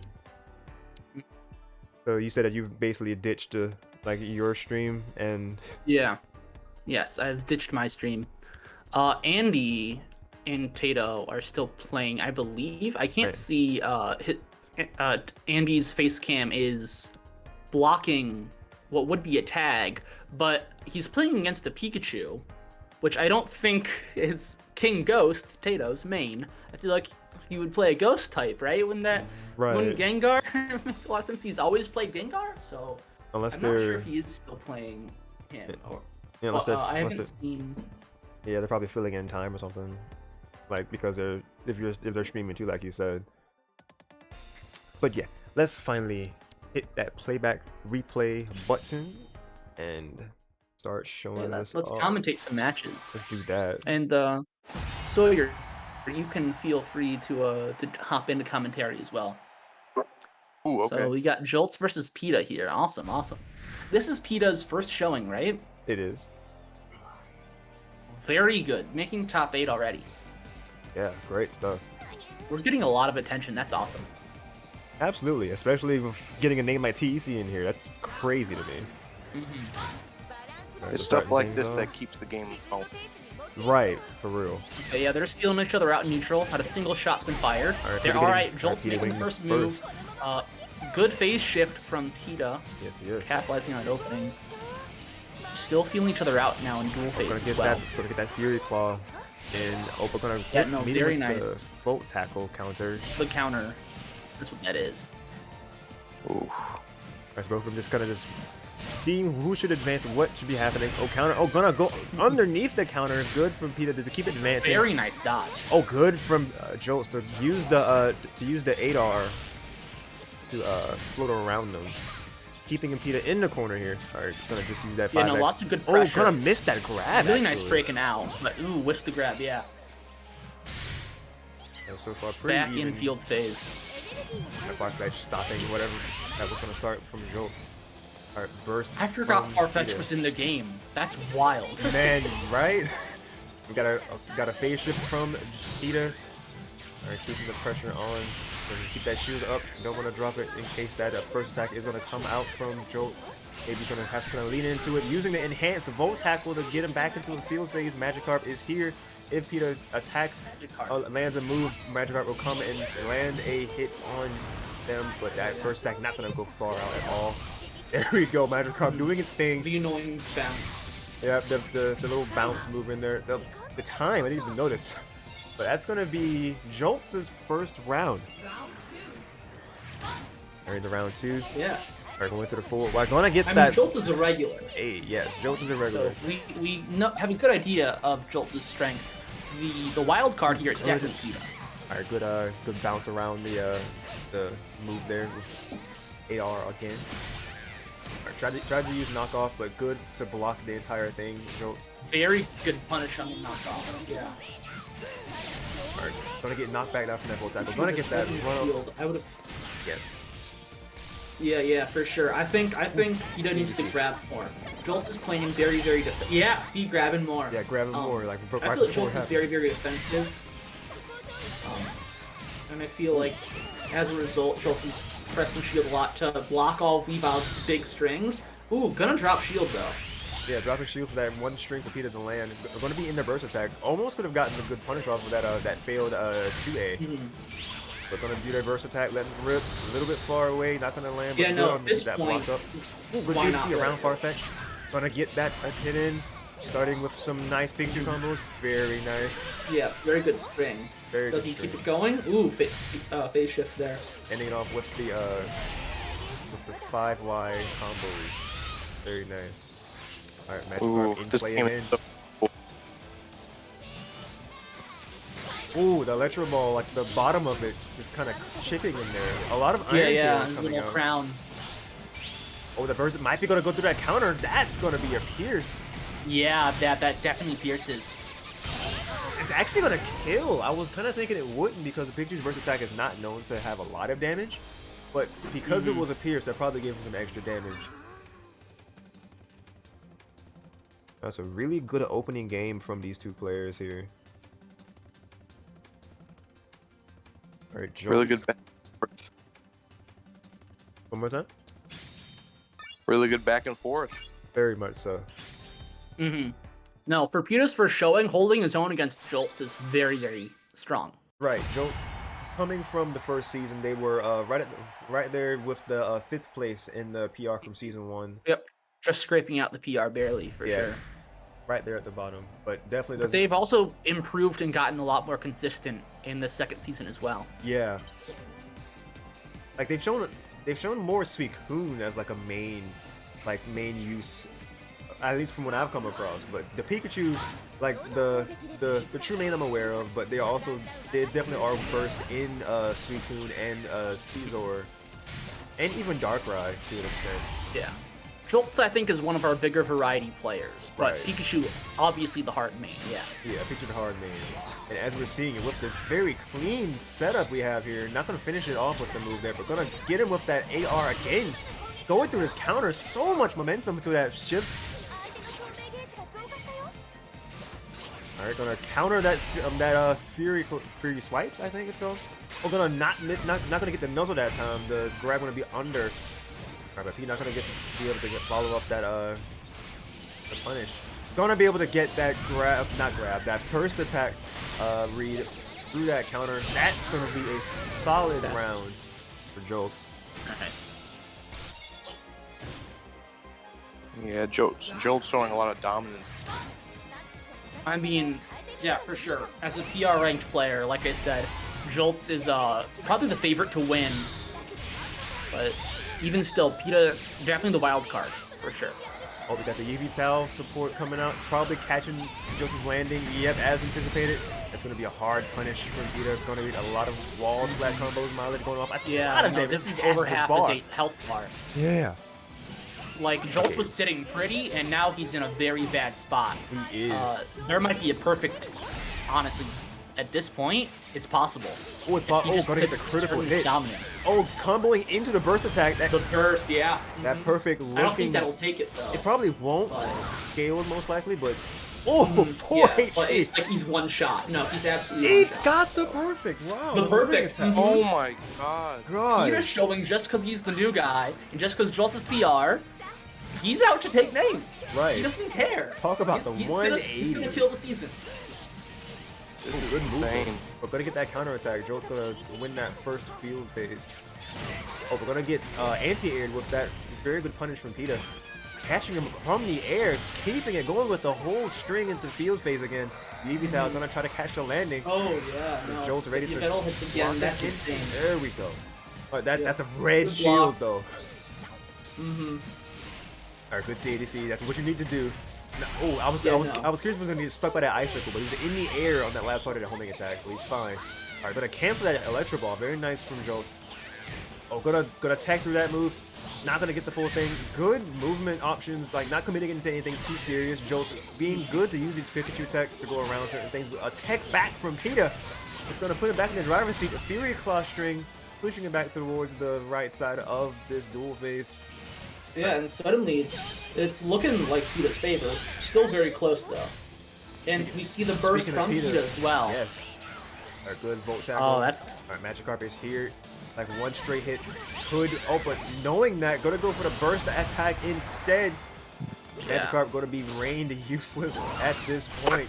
So you said that you've basically ditched like your stream and Yeah. Yes, I've ditched my stream. Andy and Tato are still playing, I believe. I can't Right. see. Andy's face cam is blocking what would be a tag, but he's playing against a Pikachu, which I don't think is King Ghost, Tato's main. I feel like he would play a Ghost type, right? Wouldn't Gengar make a lot of sense? He's always played Gengar, so Unless I'm they're not sure if he is still playing him. Or, yeah, unless they're, I unless haven't seen. yeah, they're probably filling in time or something. Like because if they're streaming too, like you said. But yeah, let's finally hit that playback replay button and start showing Let's us. commentate some matches. Let's do that. And Sawyer, you can feel free to hop into commentary as well. Ooh, okay. So we got Jolts versus PETA here. Awesome. This is PETA's first showing, right? It is. Very good. Making top 8 already. Yeah, great stuff. We're getting a lot of attention. That's awesome. Absolutely, especially with getting a name like TEC in here. That's crazy to me. Alright, It's so stuff starting like things this off. that keeps the game going. Right, for real. Okay, yeah, they're just feeling each other out in neutral. Not a single shot's been fired. Alright, They're PETA alright. getting- Jolt's PETA making the winning first move. first. Good phase shift from PETA. Yes, he is. Capitalizing on an opening. Still feeling each other out now in dual phase Gonna as get well. that. Gonna get that Fury Claw, and Oppa gonna Yeah, hit no, meet him very with nice. the Volt Tackle counter. The counter. That's what that is. Ooh. Alright, both of them just kind of just seeing who should advance, what should be happening. Oh, counter. Oh, gonna go underneath the counter. Good from PETA to keep advancing. Very nice dodge. Oh, good from Jolts to use the 8R to float around them, keeping PETA in the corner here. Alright, gonna just use that 5x. Yeah, no, lots of good pressure. Oh, gonna miss that grab. Really nice actually. breaking out, but ooh, whiffs the grab, yeah. Yeah, so far pretty Back even. infield phase. Farfetch stopping whatever that was gonna start from Jolt. Alright, burst. I forgot from Farfetch PETA. was in the game. That's wild. Man, right? We got a phase shift from PETA. Alright, keeping the pressure on. So keep that shield up. Don't want to drop it in case that first attack is going to come out from Jolt. Maybe he's going to have to kind of lean into it. Using the enhanced Volt Tackle to get him back into the field phase. Magikarp is here. If PETA attacks, lands a move, Magikarp will come and land a hit on them. But that first attack not going to go far out at all. There we go, Magikarp doing its thing. The annoying bounce. Yeah, the little bounce move in there. The time, I didn't even notice. But that's going to be Jolt's first round. Alright, the round 2. Yeah. Alright, going to the full. We're going to get I that. mean, Jolts is a regular. Hey, yes, Jolt's is a regular. So We have a good idea of Jolt's strength. The wild card here is definitely PETA. Alright, good bounce around the move there with 8R again. Alright, tried to use knockoff, but good to block the entire thing. Jolt's. Very good punish on the knockoff. yeah. Alright, gonna get knocked back down from that Volt Tackle. Gonna get that run up. Shield. I would have. Yes. Yeah, for sure. I think he needs to grab more. Jolts is playing very, very yeah, see, grabbing more. Yeah, grabbing more, like right I feel like before Jolts it is very, very offensive. And I feel like, as a result, Jolts is pressing shield a lot to block all Weavile big strings. Ooh, gonna drop shield though. Yeah, dropping shield for that one string for PETA to land. We're going to be in the burst attack. Almost could have gotten a good punish off of that failed 2A. But going to do that burst attack, letting it rip a little bit far away. Not going to land. Yeah, but no, good on at this that point, blocked up. Ooh, good why CC not around go? Farfetch. Going to get that hit in. Starting with some nice picture combos. Very nice. Yeah, very good string. Very Does good he string. keep it going? Ooh, phase shift there. Ending it off with the 5Y combos. Very nice. Alright, Ooh, Magikarp in this play game in. is so cool. Ooh, the Electro Ball, like the bottom of it, just kind of chipping in there. A lot of Iron Yeah, Tails his coming little out. crown. Oh, the burst might be going to go through that counter. That's going to be a pierce. Yeah, that definitely pierces. It's actually going to kill. I was kind of thinking it wouldn't because the Pikachu's burst attack is not known to have a lot of damage. But because it was a pierce, that probably gave him some extra damage. That's a really good opening game from these two players here. All right, Jones. Really good back and forth. One more time. Really good back and forth. Very much so. No, for Pita's first showing, holding his own against Jolts is very, very strong. Right, Jolts coming from the first season, they were right there with the 5th place in the PR from season 1. Yep. Just scraping out the PR barely, for sure. Right there at the bottom, but definitely But doesn't. they've also improved and gotten a lot more consistent in the second season as well. Yeah. Like they've shown more Suicune as like a main use, at least from what I've come across. But the Pikachu, like the true main I'm aware of, but they definitely are versed in Suicune and Caesar, and even Darkrai to an extent. Yeah. Jolts, I think, is one of our bigger variety players, but Right. Pikachu, obviously the hard main, yeah. Yeah, Pikachu the hard main. And as we're seeing it with this very clean setup we have here, not gonna finish it off with the move there, but gonna get him with that AR again. Going through his counter, so much momentum to that shift. Alright, gonna counter that Fury Swipes, I think it's called. Oh, gonna not gonna get the nuzzle that time. The grab gonna be under. Alright, but P not gonna be able to follow up that the punish. Gonna be able to get that that first attack read through that counter. That's gonna be a solid round for Jolts. Alright. Yeah, Jolt's showing a lot of dominance. I mean, yeah, for sure. As a PR ranked player, like I said, Jolts is probably the favorite to win. But even still, Pita definitely the wild card, for sure. Oh, we got the Yveltal support coming out, probably catching Jolt's landing. Yep, as anticipated. That's going to be a hard punish from Pita. Going to be a lot of wall splat combos, mileage going off. A lot of no, damage. this is over half bar. his health bar. Yeah, Like, Jolts was sitting pretty, and now he's in a very bad spot. he is. There might be a perfect, honestly, at this point, it's possible. Oh, it's If he just gonna get the puts critical turns hit. dominant. Oh, comboing into the burst attack. That The burst, yeah. that perfect looking. I don't think that'll take it though. It probably won't But- scale most likely, but oh, 4 Yeah, but HP. it's like he's one shot. No, he's absolutely He one shot. got the perfect. Wow. The perfect. attack. Oh my god. God. Pita's showing just because he's the new guy, and just because Jolts is PR, he's out to take names. Right. He doesn't care. Talk about He's- the he's 180. gonna kill the season. This Oh, is good movement. insane. We're gonna get that counter attack. Jolt's gonna win that first field phase. Oh, we're gonna get anti-aired with that very good punish from Pita. Catching him from the air, just keeping it going with the whole string into field phase again. Yveltal gonna try to catch the landing. Oh yeah. No. Jolt's ready If to Yveltal hits again. block That's that. insane. There we go. Oh, Yeah. that's a red Good shield block. though. Mm-hmm. Alright, good CADC. That's what you need to do. No, oh, I was Yeah, curious if he was gonna get stuck by that icicle, but he was in the air on that last part of the homing attack, so he's fine. Alright, gonna cancel that Electro Ball. Very nice from Jolts. Oh, gonna attack through that move. Not gonna get the full thing. Good movement options, like not committing into anything too serious. Jolts being good to use these Pikachu tech to go around certain things. A tech back from Pita. It's gonna put him back in the driver's seat. A Fury Claw string, pushing him back towards the right side of this dual phase. Yeah, and suddenly it's looking like Pita's favor. Still very close though. And we see the burst Speaking of from Pita as well. Yes. Our good Volt Tackle. Oh, that's... Alright, Magikarp is here. Like one straight hit could. Oh, but knowing that, gonna go for the burst attack instead. Yeah. Magikarp gonna be rained useless at this point.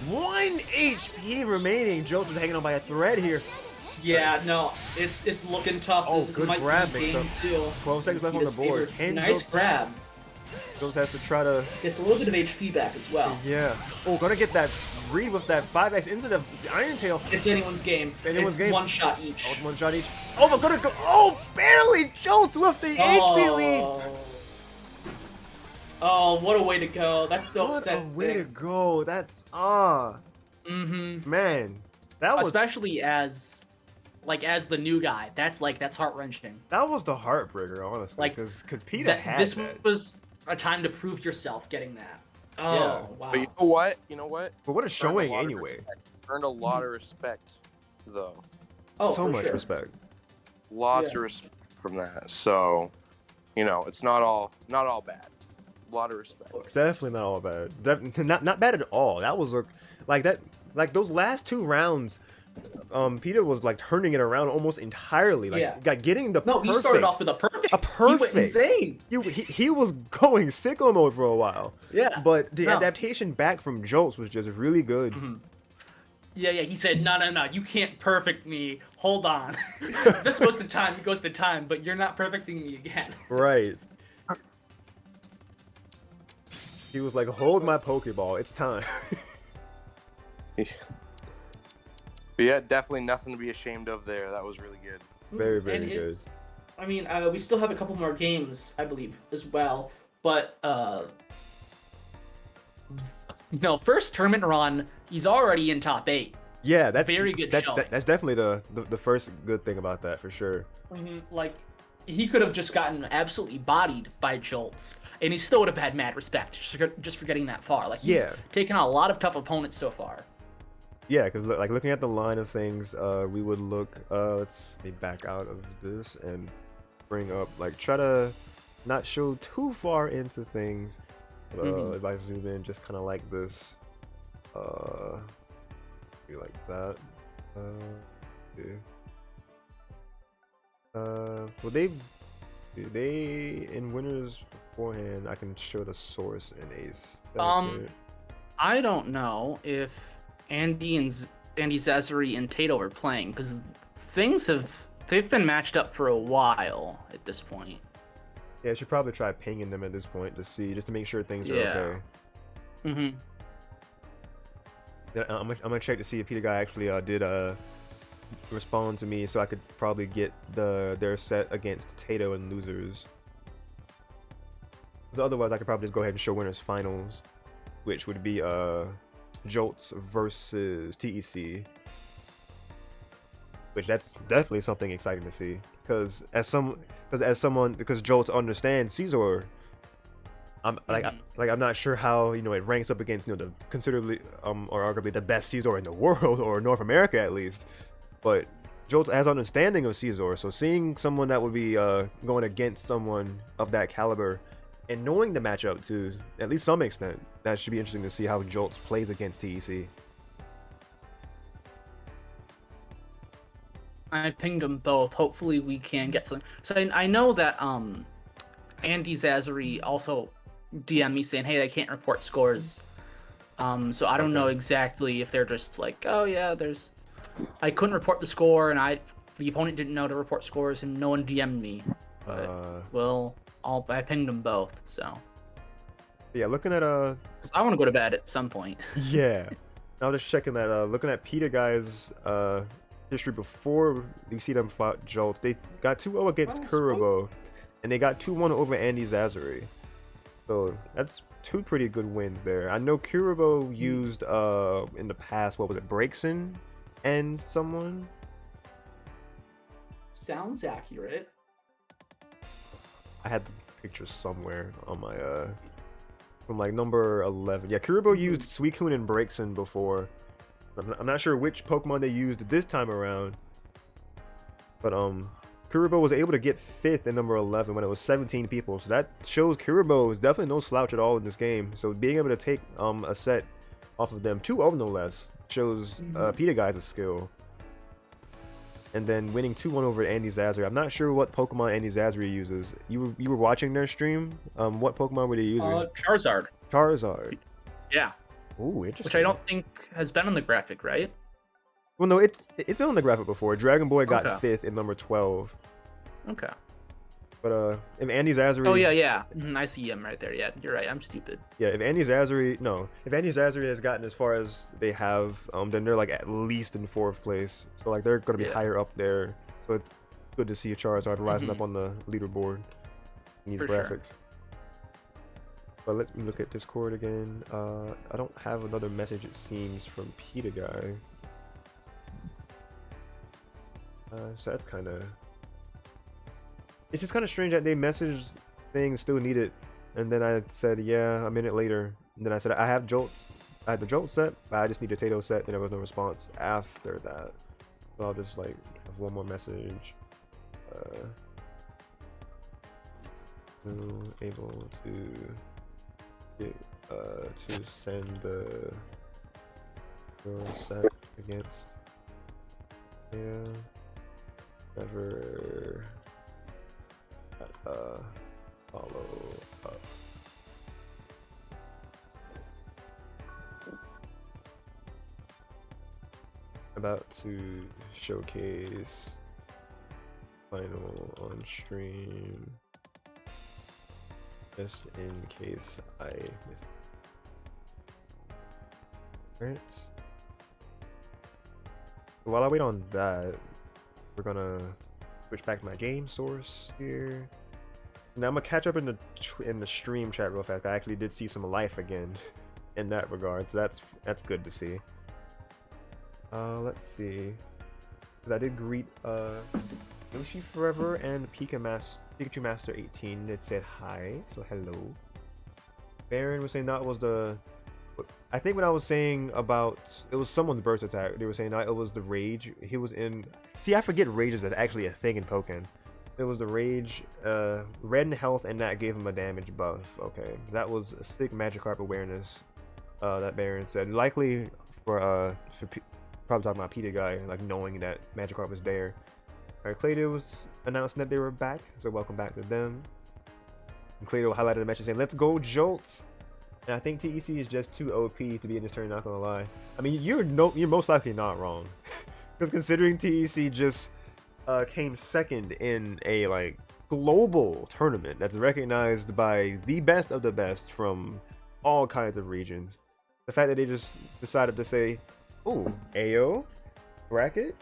1 HP remaining. Jolts is hanging on by a thread here. Yeah, no, it's looking tough. Oh, This good might grab be mix game up. 2. 12 seconds left on the Pita's board. favor. And Nice Jolts- grab. Jolts has to try to. Gets a little bit of HP back as well. Yeah. Oh, gonna get that read with that 5x into the Iron Tail. It's anyone's game. Anyone's it's game. one shot each. Oh, one shot each. Oh, but gonna go. Oh, barely Jolts with the HP lead. Oh, what a way to go. That's so What a upsetting. way to go. That's Mm-hmm. man. That was Especially as the new guy. That's heart-wrenching. that was the heartbreaker, honestly. Like, Because Pita had This that. was a time to prove yourself getting that. Oh, Yeah. wow. But you know what? You know what? But what a Earned a showing lot of anyway. respect. Earned a lot of respect, though. Oh, So for much sure. respect. Lots Yeah. of respect from that. So, you know, it's not all bad. A lot of respect. Definitely not all bad. Not bad at all. That was like those last 2 rounds Peter was like turning it around almost entirely, like Yeah. getting the No, perfect. he started off with a perfect. A perfect. He went insane. He was going sicko mode for a while. Yeah. But the No. adaptation back from Jolts was just really good. Yeah, he said, no, you can't perfect me. Hold on. This goes to time, it goes to time, but you're not perfecting me again. Right. He was like, hold my Pokeball, it's time. But yeah, definitely nothing to be ashamed of there. That was really good. Very, And very good. it's- I mean, we still have a couple more games, I believe, as well. But No, first tournament run, he's already in top 8. Yeah, that's Very good showing. that's definitely the first good thing about that for sure. Like, he could have just gotten absolutely bodied by Jolts, and he still would have had mad respect just for getting that far. Like, he's Yeah. taken on a lot of tough opponents so far. Yeah, because like looking at the line of things, we would look. Let's back out of this and bring up like try to not show too far into things. If I zoom in, just kind of like this, be like that. Yeah. Well, they in winners beforehand. I can show the source in Ace. I don't know if Andy Zazari and Tato are playing, because they've been matched up for a while at this point. Yeah, I should probably try pinging them at this point to see, just to make sure things are okay. Yeah, I'm gonna check to see if Peter Guy actually did respond to me, so I could probably get their set against Tato and losers. So otherwise, I could probably just go ahead and show winners finals, which would be Jolts versus TEC, which that's definitely something exciting to see. Because Jolts understands Caesar, I'm I'm not sure how it ranks up against the considerably or arguably the best Caesar in the world, or North America at least, but Jolts has understanding of Caesar, so seeing someone that would be going against someone of that caliber and knowing the matchup to at least some extent, that should be interesting to see how Jolts plays against TEC. I pinged them both. Hopefully we can get something. So I know that Andy Zazari also DM'd me saying, hey, I can't report scores. So I don't know exactly if they're just like, oh yeah, I couldn't report the score, and the opponent didn't know to report scores, and no one DM'd me. But I pinged them both. So yeah, looking at 'cause I want to go to bed at some point. yeah, I was just checking that. Looking at Peter Guy's history before you see them fought Jolts, they got 2-0 against Kuribo, and they got 2-1 over Andy Zazari. So that's 2 pretty good wins there. I know Kuribo used in the past, what was it, Breakson and someone? Sounds accurate. I had the picture somewhere on my from like number 11. Yeah, Kuribo used Suicune and Breakson before. I'm not sure which Pokemon they used this time around, but Kuribo was able to get 5th in number 11 when it was 17 people, so that shows Kuribo is definitely no slouch at all in this game. So being able to take a set off of them, 2-0 no less, shows Peter Guy's skill. And then winning 2-1 over Andy Zazari. I'm not sure what Pokemon Andy Zazari uses. You were watching their stream? What Pokemon were they using? Charizard. Charizard. Yeah. Ooh, interesting. Which I don't think has been on the graphic, right? Well, no, it's been on the graphic before. Dragon Boy got Okay. 5th in number 12. Okay. But if Andy Zazari... Oh yeah. I see him right there. Yeah, you're right. I'm stupid. Yeah, if Andy Zazari has gotten as far as they have, then they're like at least in 4th place. So like they're gonna be higher up there. So it's good to see a Charizard rising up on the leaderboard in these For graphics. sure. But let me look at Discord again. I don't have another message, it seems, from Peter Guy. So that's kind of... It's just kind of strange that they messaged things still need it, and then I said yeah a minute later, and then I said I have Jolts. I had the Jolt set, but I just need a Tato set, and there was no response after that. So I'll just like have one more message. Able to get to send the set against Yeah. Never follow up. About to showcase final on stream. Just in case I miss. Alright. While I wait on that, we're gonna switch back to my game source here. Now I'm gonna catch up in the stream chat real fast. I actually did see some life again in that regard, so that's good to see. Let's see. 'Cause I did greet Yoshi Forever and Pikachu Master 18. It said hi, so hello. Baron was saying that was the. I think when I was saying about it was someone's burst attack, they were saying that it was the rage. He was in. See, I forget rage is actually a thing in Pokkén. It was the rage, red in health, and that gave him a damage buff. Okay, that was a sick Magikarp awareness. That Baron said likely for probably talking about Peter guy, like knowing that Magikarp was there. Alright, Clado was announcing that they were back, so welcome back to them. And Clado highlighted the message saying, "Let's go, Jolt!" And I think TEC is just too OP to be in this tournament, not gonna lie. I mean, you're most likely not wrong. Because considering TEC just came second in a like global tournament that's recognized by the best of the best from all kinds of regions. The fact that they just decided to say, "Oh, AO bracket,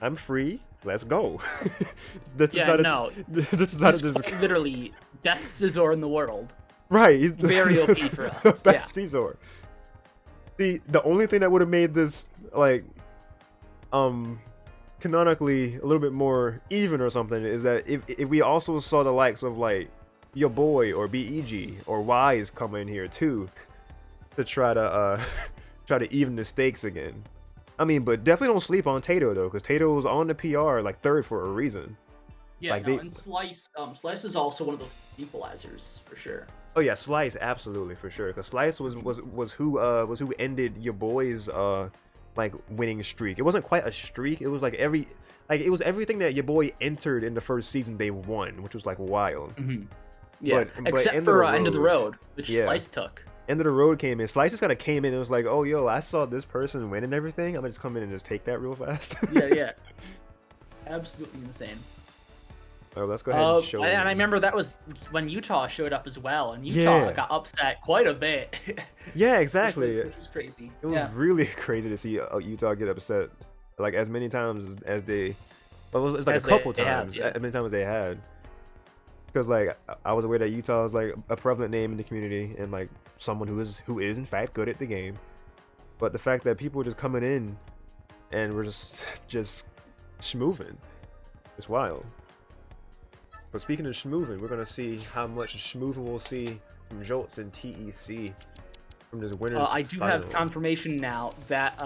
I'm free. Let's go." This no. This decided He's to quite literally best Scizor in the world. Right, he's Very OP for us. the best Scizor. The only thing that would have made this like canonically a little bit more even or something is that if we also saw the likes of like your boy or BEG or Wise come in here too to try to even the stakes again. I mean, but definitely don't sleep on Tato though, because Tato was on the PR like third for a reason. Yeah, like and Slice is also one of those equalizers for sure. Oh yeah, Slice absolutely for sure, because Slice was who ended your boy's like winning streak. It wasn't quite a streak. It was like it was everything that your boy entered in the first season they won, which was like wild. Mm-hmm. Yeah, but except for End of the Road, which Slice took. End of the Road came in. Slice just kind of came in and was like, "Oh yo, I saw this person win and everything. I'm gonna just come in and just take that real fast." yeah, absolutely insane. Oh, let's go ahead and show. And I remember that was when Utah showed up as well, and Utah got upset quite a bit. Yeah, exactly. Which was crazy. It was really crazy to see Utah get upset, like as many times as they. Well, it was like a couple times, as many times as they had. Because like I was aware that Utah is like a prevalent name in the community and like someone who is in fact good at the game, but the fact that people were just coming in and we're just schmoovin', it's wild. But speaking of schmoovin', we're gonna see how much schmoovin' we'll see from Jolts and TEC from this winners. I do have confirmation now that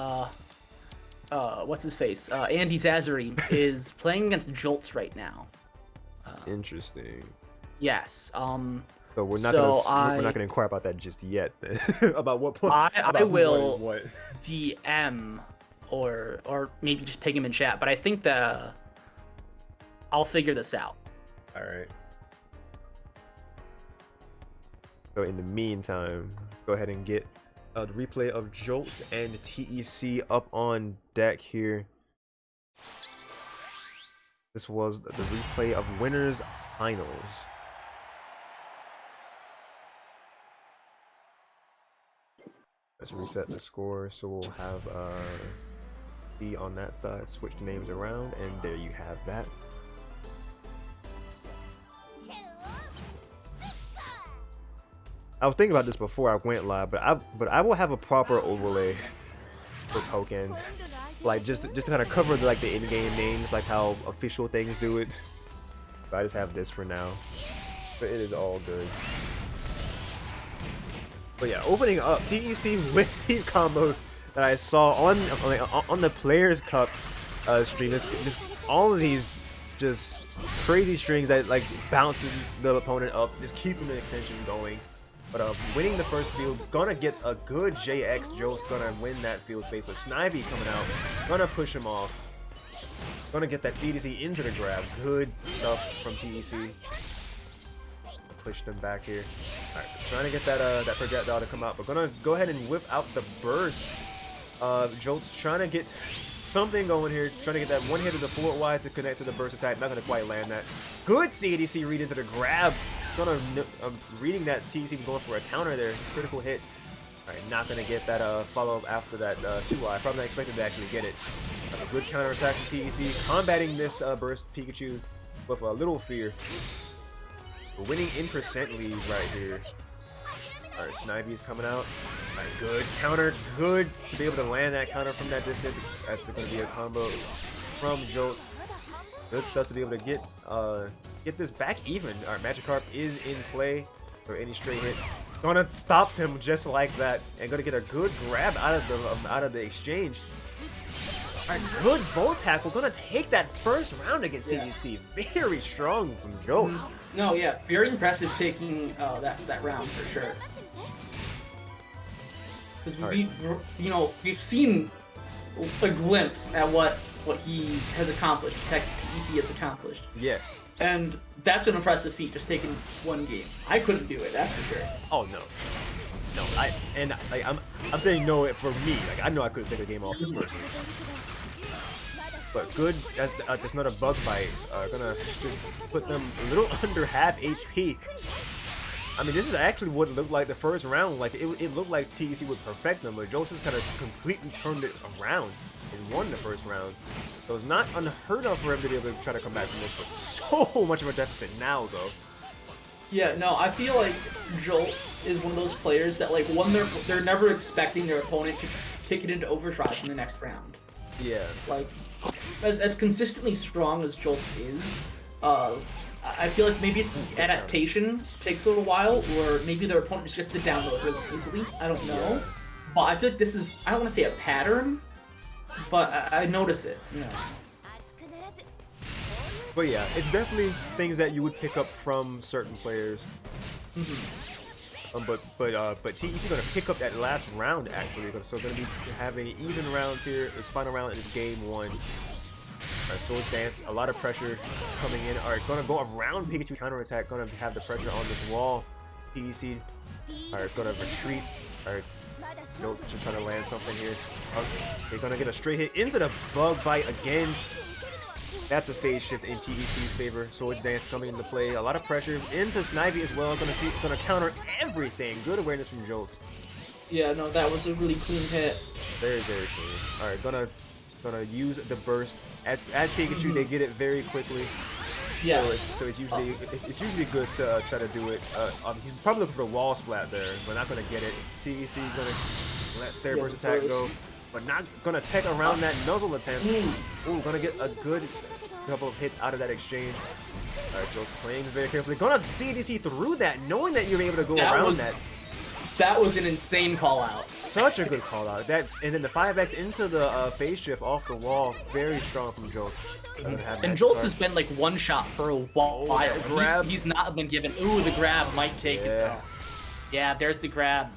what's his face? Andy Zazari is playing against Jolts right now. Interesting. Yes. So we're not gonna inquire about that just yet. About what point? I will DM or maybe just ping him in chat. But I think I'll figure this out. All right. So in the meantime, go ahead and get the replay of Jolt and TEC up on deck here. This was the replay of winners finals. Let's reset the score, so we'll have B on that side, switch the names around, and there you have that. I was thinking about this before I went live, but I will have a proper overlay for Pokkén, like just to kind of cover the in-game names, like how official things do it. But I just have this for now, but it is all good. But yeah, opening up TEC with these combos that I saw on the Players Cup stream. Just all of these just crazy strings that like bounces the opponent up, just keeping the extension going. But winning the first field, gonna get a good JX. Jolt's gonna win that field space with Snivy coming out. Gonna push him off. Gonna get that TDC into the grab. Good stuff from TEC. Push them back here. Alright, so trying to get that projectile to come out, but gonna go ahead and whip out the burst. Jolt's trying to get something going here, trying to get that one hit of the forward wide to connect to the burst attack. Not gonna quite land that. Good CDC read into the grab. Gonna reading that TEC going for a counter there. Critical hit. Alright, not gonna get that follow up after that 2i. Probably not expected to actually get it. A good counter attack from TEC, combating this burst Pikachu with a little fear. We're winning in percent lead right here. Alright, Snivy is coming out. Alright, good counter, good to be able to land that counter from that distance. That's going to be a combo from Jolt. Good stuff to be able to get this back even. Alright, Magikarp is in play for any straight hit. Gonna stop him just like that, and gonna get a good grab out of the exchange. Alright, good Volt Tackle. Gonna take that first round against TEC. Very strong from Jolt. No, yeah, very impressive taking that round for sure. Because we've seen a glimpse at what he has accomplished, TEC has accomplished. Yes. And that's an impressive feat, just taking one game. I couldn't do it, that's for sure. Oh no. No, I'm saying no for me. Like, I know I couldn't take a game off this person. But good, that's not a bug bite. Gonna just put them a little under half HP. I mean, this is actually what it looked like the first round. Like, it looked like TEC would perfect them, but Joseph kind of completely turned it around and won the first round. So it's not unheard of for him to be able to try to come back from this, but so much of a deficit now, though. Yeah, no, I feel like Jolts is one of those players that, like, when they're never expecting their opponent to kick it into overdrive in the next round. Yeah. Like, as consistently strong as Jolts is, I feel like maybe it's the adaptation takes a little while, or maybe their opponent just gets to download really easily. I don't know. Yeah. But I feel like this is, I don't want to say a pattern, but I notice it. Yeah. But yeah, it's definitely things that you would pick up from certain players. But TEC gonna pick up that last round actually, so gonna be having even rounds here. This final round is game 1. Alright, Swords Dance, a lot of pressure coming in. Alright, gonna go around Pikachu counterattack, gonna have the pressure on this wall. TEC, alright, gonna retreat. Alright, nope, just trying to land something here. They're gonna get a straight hit into the bug bite again. That's a phase shift in TEC's favor. Swords Dance coming into play. A lot of pressure into Snivy as well. Gonna counter everything. Good awareness from Jolts. Yeah, no, that was a really clean hit. Very, very clean. Alright, gonna use the burst. As Pikachu, they get it very quickly. Yeah. So it's usually good to try to do it. He's probably looking for a wall splat there, but not gonna get it. TEC's gonna let their burst attack go, but not gonna tech around that nuzzle attempt. Ooh, gonna get a good couple of hits out of that exchange. Alright, Joe's playing very carefully. Gonna CDC through that, knowing that you're able to go around that. That was an insane call out. Such a good call out. That, and then the 5x into the phase shift off the wall, very strong from Jolts. And Jolts has been like one shot for a while. Grab. He's not been given. Ooh, the grab might take it though. Yeah, there's the grab.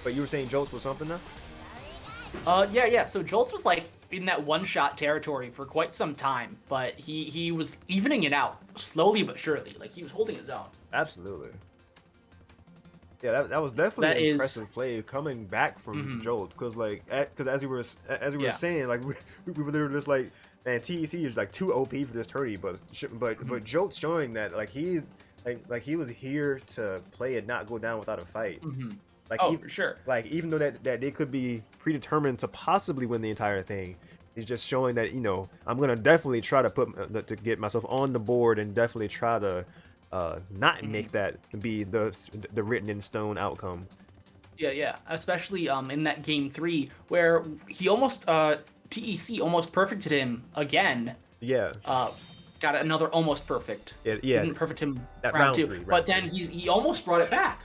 But you were saying Jolts was something though? Yeah. So Jolts was like in that one-shot territory for quite some time, but he was evening it out slowly but surely. Like, he was holding his own. Absolutely. Yeah, that was definitely an impressive play coming back from Jolts, because as we were saying, like we were literally just like, man, TEC is like too OP for this tourney, but Jolts showing that like he was here to play and not go down without a fight. Like, for sure. Like, even though that they could be predetermined to possibly win the entire thing, he's just showing that, you know, I'm gonna definitely try to to get myself on the board and definitely try to not make that be the written in stone outcome. Yeah. Especially in that game 3 where he almost TEC almost perfected him again. Yeah. Got another almost perfect. Yeah. Didn't perfect him that round 2. three, but then he almost brought it back.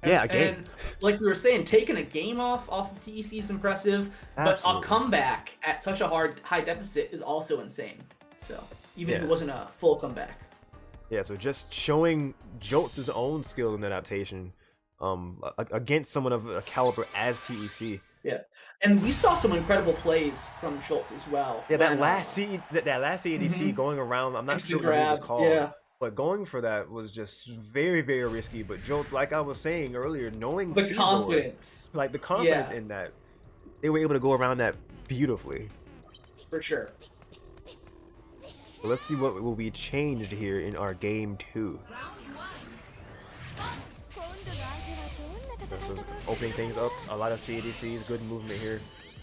Again. And like we were saying, taking a game off of TEC is impressive, but a comeback at such a high deficit is also insane. So even if it wasn't a full comeback. Yeah, so just showing Jolts' own skill in adaptation. against someone of a caliber as TEC. Yeah, and we saw some incredible plays from Schultz as well. Yeah, that when, last that last CADC going around, I'm not into sure the what the move was grab, called. yeah. But going for that was just very, very risky. But Jolts, like I was saying earlier, knowing The Caesar, confidence. like the confidence Yeah. in that, they were able to go around that beautifully. For sure. So let's see what will be changed here in our game 2. So opening things up, a lot of CADCs, good movement here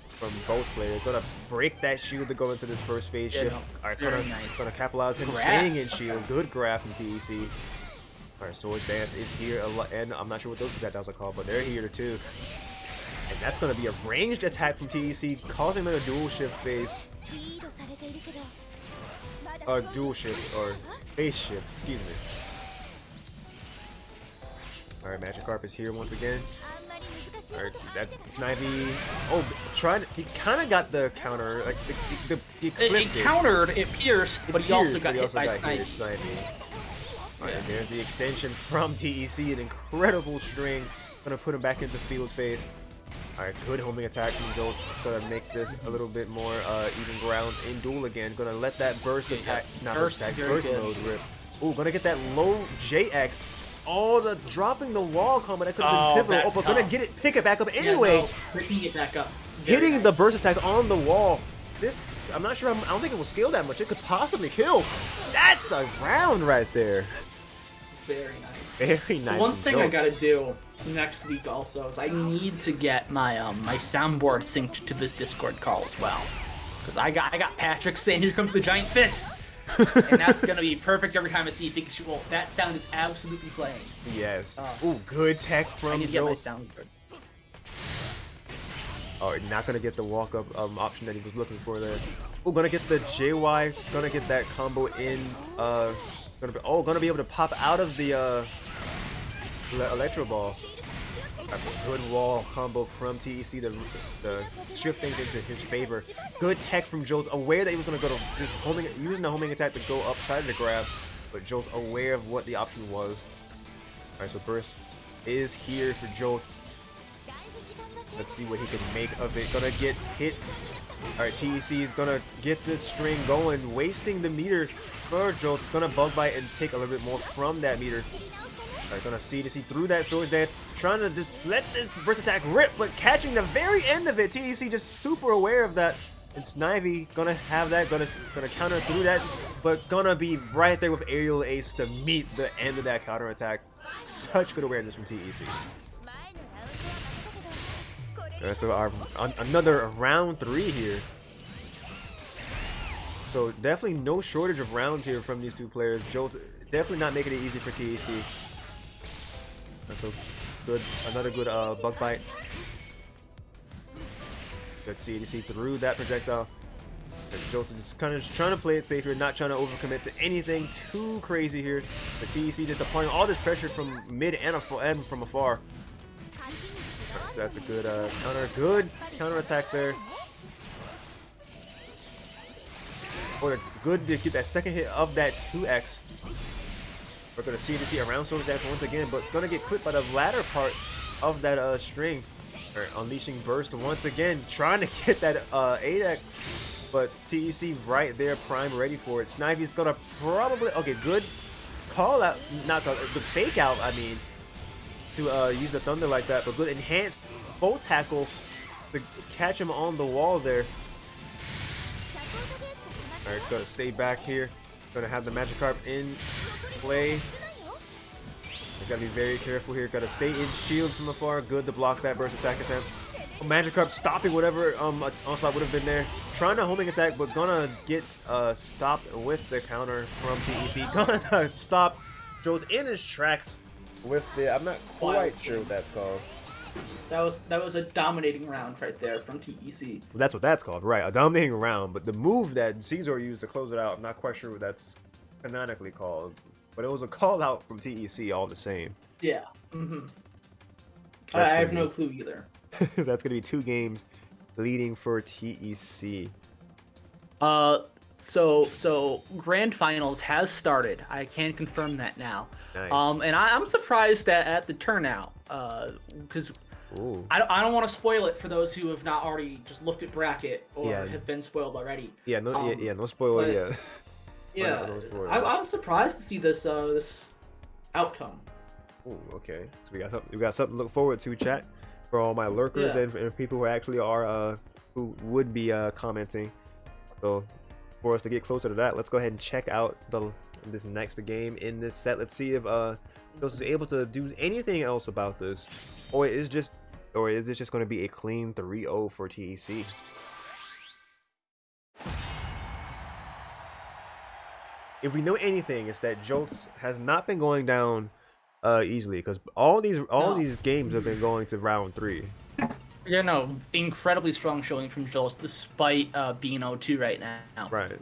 from both players. Gonna break that shield to go into this first phase shift. Alright, gonna capitalize him staying in shield. Good grab from TEC. Alright, Swords Dance is here, and I'm not sure what those projectiles are called, but they're here too. And that's gonna be a ranged attack from TEC, causing them a dual shift phase. Dual shift, or phase shift, excuse me. Alright, Magikarp is here once again. Alright, that Snivy. Oh, he kind of got the counter. Like, he clipped it countered, it pierced, but he also got hit by Snivy. Alright, and there's the extension from TEC, an incredible string. Gonna put him back into field phase. Alright, good homing attack from Jolts. Gonna make this a little bit more even grounds in duel again. Gonna let that burst attack, burst mode rip. Ooh, gonna get that low JX. Oh, the dropping the wall combo that could have been pivotal. Oh, but gonna pick it back up anyway. Yeah, no, picking it back up. Hitting the burst attack on the wall. This, I'm not sure, I don't think it will scale that much. It could possibly kill. That's a round right there. Very nice. Very nice. One thing I gotta do next week also is I need to get my my soundboard synced to this Discord call as well. Because I got Patrick saying, "Here comes the giant fist." And that's gonna be perfect every time I see Pikachu. Well, that sound is absolutely playing. Yes. Ooh, good tech from I need to get my Jolts. sound good. Oh, not gonna get the walk-up option that he was looking for there. Oh, gonna get the JY. Gonna get that combo in. Gonna be able to pop out of the Electro Ball. A good wall combo from TEC to shift things into his favor. Good tech from Jolts, aware that he was going to go to just using the homing attack to go up, try to grab, but Jolts aware of what the option was. Alright, so Burst is here for Jolts. Let's see what he can make of it. Gonna get hit. Alright, TEC is gonna get this string going, wasting the meter for Jolts. Gonna bug bite and take a little bit more from that meter. Alright, gonna see through that Swords Dance, trying to just let this burst attack rip, but catching the very end of it. TEC just super aware of that. And Snivy gonna have that, gonna counter through that, but gonna be right there with Aerial Ace to meet the end of that counter attack. Such good awareness from TEC. Alright, so another round 3 here. So definitely no shortage of rounds here from these two players. Jolts definitely not making it easy for TEC. So good, another good bug bite. Good CADC through that projectile. Jolts is just kind of trying to play it safe here, not trying to overcommit to anything too crazy here. The TEC just applying all this pressure from mid and from afar. Right, so that's a good counter attack there. Or good to get that second hit of that 2x. We're going to see around Swords Dance once again, but going to get clipped by the latter part of that string. Or unleashing Burst once again, trying to get that 8x, but TEC right there, prime, ready for it. Snivy's going to probably, okay, good call out, not the fake out, I mean, to use the Thunder like that, but good enhanced full tackle to catch him on the wall there. Alright, going to stay back here. Gonna have the Magikarp in play. Just gotta be very careful here. Gotta stay in shield from afar. Good to block that burst attack attempt. Magikarp stopping whatever onslaught would have been there. Trying to homing attack, but gonna get stopped with the counter from TEC. Gonna stop Jolts in his tracks with the. I'm not quite sure what that's called. That was a dominating round right there from TEC. Well, that's what that's called, right? A dominating round. But the move that Caesar used to close it out, I'm not quite sure what that's canonically called. But it was a call out from TEC all the same. Yeah. I have no clue either. That's gonna be 2 games leading for TEC. So Grand Finals has started. I can confirm that now. Nice. And I'm surprised that at the turnout, because Ooh. I don't want to spoil it for those who have not already just looked at bracket or Yeah. have been spoiled already. Yeah, no spoiler. but- Yeah. Yeah, No spoiler. I'm surprised to see this this outcome. Ooh, okay. So we got something to look forward to, chat, for all my lurkers Yeah. and people who actually are who would be commenting. So for us to get closer to that, let's go ahead and check out this next game in this set. Let's see if Ghost is able to do anything else about this, or is this just going to be a clean 3-0 for TEC? If we know anything, it's that Jolts has not been going down easily, because all these games have been going to round 3. Yeah, no, incredibly strong showing from Jules despite being 0-2 right now. Right.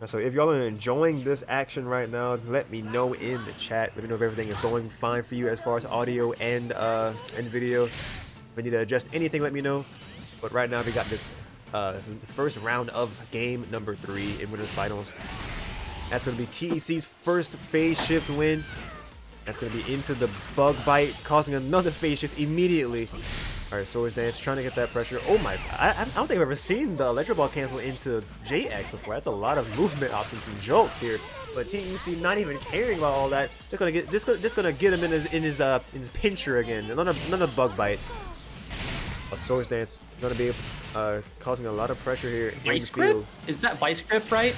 So if y'all are enjoying this action right now, let me know in the chat. Let me know if everything is going fine for you as far as audio and video. If we need to adjust anything, let me know. But right now we got this first round of game number 3 in winners finals. That's going to be TEC's first phase shift win. That's going to be into the bug bite, causing another phase shift immediately. Alright, Swords Dance trying to get that pressure. Oh my, I don't think I've ever seen the Electro Ball cancel into JX before. That's a lot of movement options from Jolts here. But TEC not even caring about all that. Just gonna get him in his pincher again. Another bug bite. A Swords Dance gonna be causing a lot of pressure here. Vice grip? Is that vice grip, right?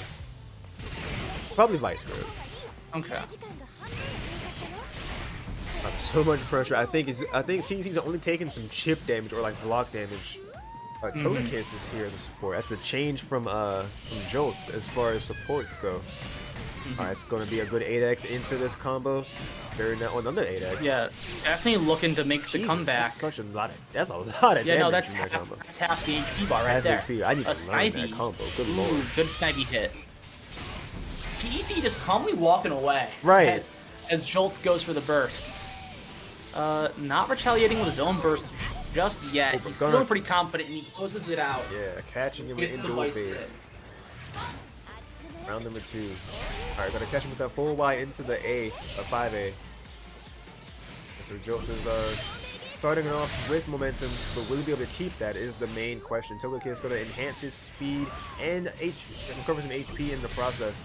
Probably Vice grip. Okay. So much pressure. I think TEC's only taking some chip damage or like block damage. Togekiss is here as a support. That's a change from Jolts as far as supports go. Alright, it's gonna be a good 8x into this combo. Very now another 8x. Yeah, definitely looking to make the comeback. That's such a lot of damage. Yeah, no, in that combo. that's half the HP bar right Half there. HP. I need to learn that snivy. combo. Good Ooh, lord. good snivy hit. TEC just calmly walking away. Right. As Jolts goes for the burst. Not retaliating with his own burst just yet. He's feeling pretty confident and he closes it out. Yeah, catching him Gets in the dual vice phase. grip. Round number 2. Alright, gotta catch him with that full Y into the A, a 5A. So Jolts is starting it off with momentum, but will he be able to keep that is the main question. Togekiss is gonna enhance his speed and recover some HP in the process.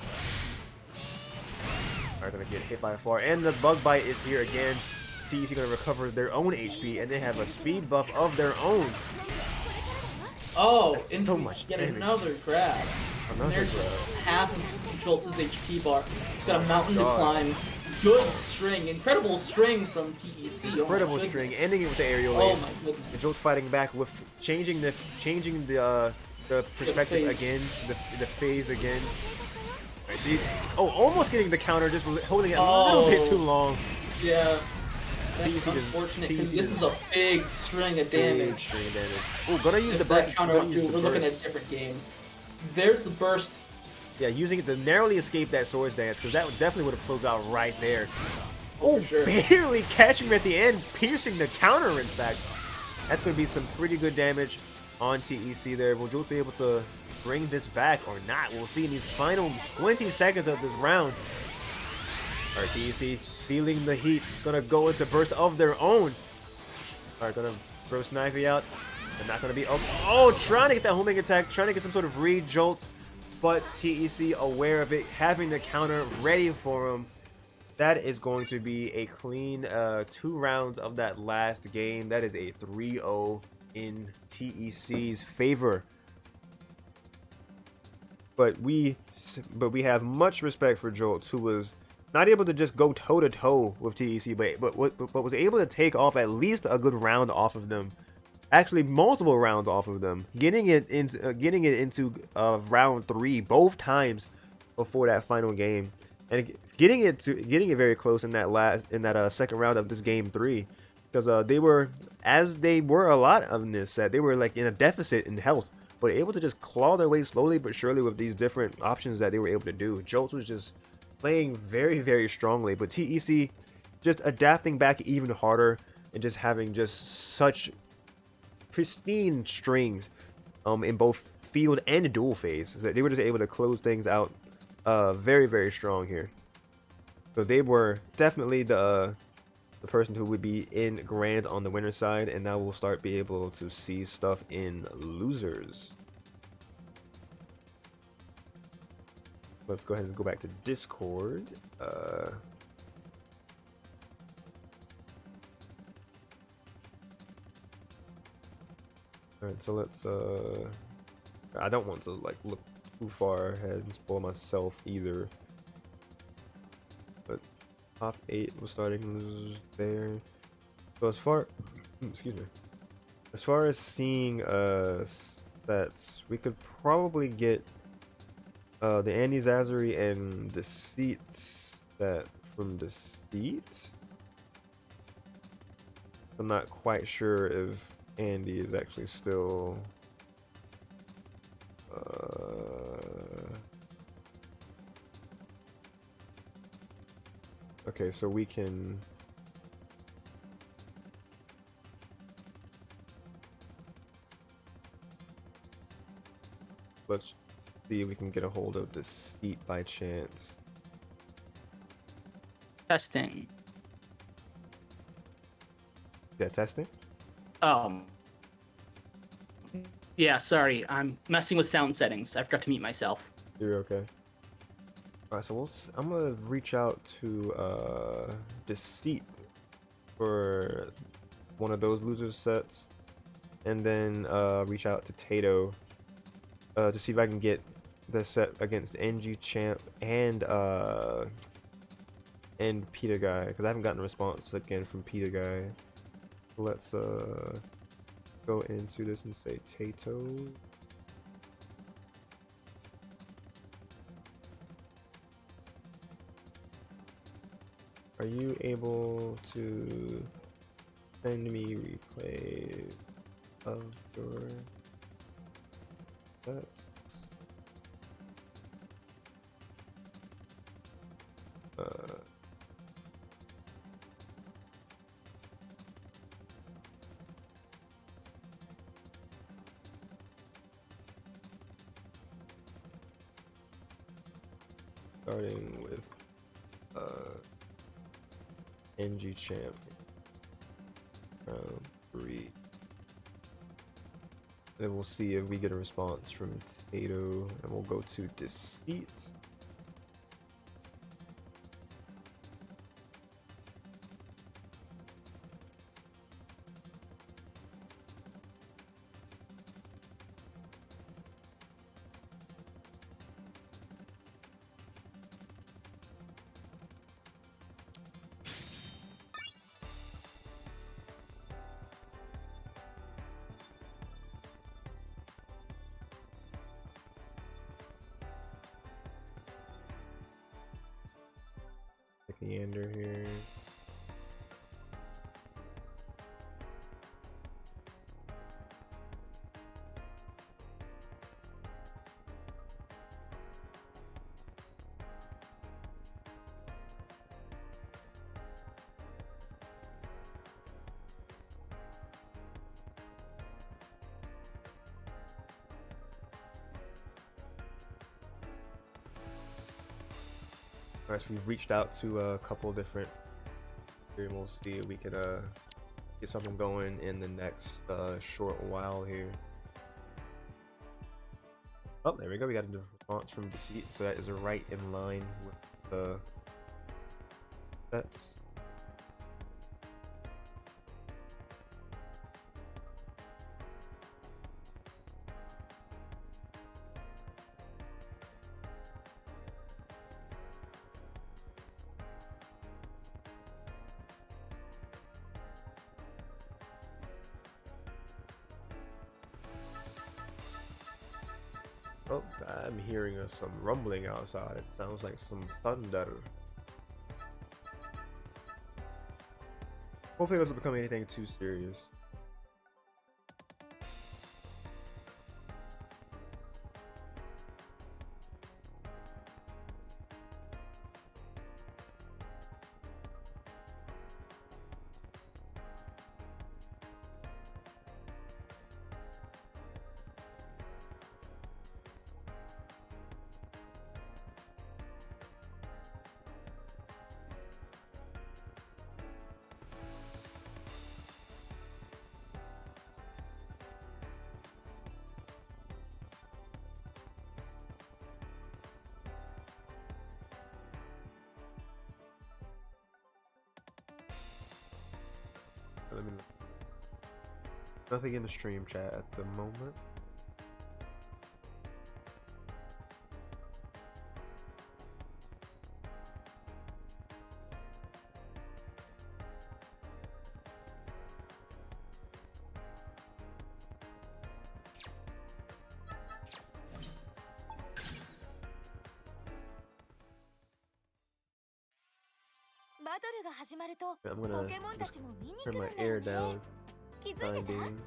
Alright, gonna get hit by a far, and the bug bite is here again. TEC gonna recover their own HP, and they have a speed buff of their own. Oh, That's and so we much get damage. another grab. Another There's grab. half of Jolts' HP bar. It's got a mountain to God. climb. Good string, incredible string from TEC. Incredible Oh my string, goodness. ending it with the aerial Oh ace. my goodness. The Jolts fighting back with changing the perspective phase. again, the phase again. Alright, see, almost getting the counter, just holding it a little bit too long. Yeah. TEC That's just- unfortunate because TEC this is a big string of Big damage. string of damage. Oh, gonna use If the burst. that counter Gonna up, use we're the looking at a burst. different game. There's the burst. Yeah, using it to narrowly escape that Swords Dance, because that definitely would have closed out right there. Oh, For sure. barely catching him at the end, piercing the counter, in fact. That's going to be some pretty good damage on TEC there. Will Jules be able to bring this back or not? We'll see in these final 20 seconds of this round. Alright, TEC feeling the heat. Gonna go into burst of their own. Alright, gonna throw Snivy out. They're not gonna be trying to get that homing attack, trying to get some sort of read Jolts, but TEC aware of it, having the counter ready for him. That is going to be a clean 2 rounds of that last game. That is a 3-0 in TEC's favor. But we have much respect for Jolts, who was not able to just go toe to toe with TEC, but was able to take off at least a good round off of them. Actually, multiple rounds off of them, getting it into round 3 both times before that final game, and getting it very close in that second round of this game 3, because they were a lot of this set. They were like in a deficit in health, but able to just claw their way slowly but surely with these different options that they were able to do. Jolts was just playing very, very strongly, but TEC just adapting back even harder and just having just such pristine strings in both field and dual phase. So they were just able to close things out very, very strong here. So they were definitely the person who would be in Grand on the winner side, and now we'll start be able to see stuff in losers. Let's go ahead and go back to Discord. Alright, so let's I don't want to like look too far ahead and spoil myself either. But top 8 was starting losers there. So as far excuse me. As far as seeing stats, we could probably get the Andy Zazari and Deceit stat from Deceit. I'm not quite sure if Andy is actually still okay, so we can let's see if we can get a hold of Deceit by chance. Testing. Yeah, testing. Yeah, sorry, I'm messing with sound settings. I forgot to mute myself. You're okay. All right, so I'm gonna reach out to Deceit for one of those losers sets, and then reach out to Tato to see if I can get the set against NG Champ and Peter Guy, because I haven't gotten a response again from Peter Guy. Let's go into this and say Tato. Are you able to send me replay of your sets? Starting with NG Champ round 3. Then we'll see if we get a response from Tato, and we'll go to Deceit. Meander here. Alright, so we've reached out to a couple different here, and we'll see if we could get something going in the next short while here. Oh, there we go. We got a response from Deceit, so that is right in line with the sets. Oh, I'm hearing some rumbling outside. It sounds like some thunder. Hopefully it doesn't become anything too serious. Nothing in the stream chat at the moment. I'm gonna just turn my air down. Time being.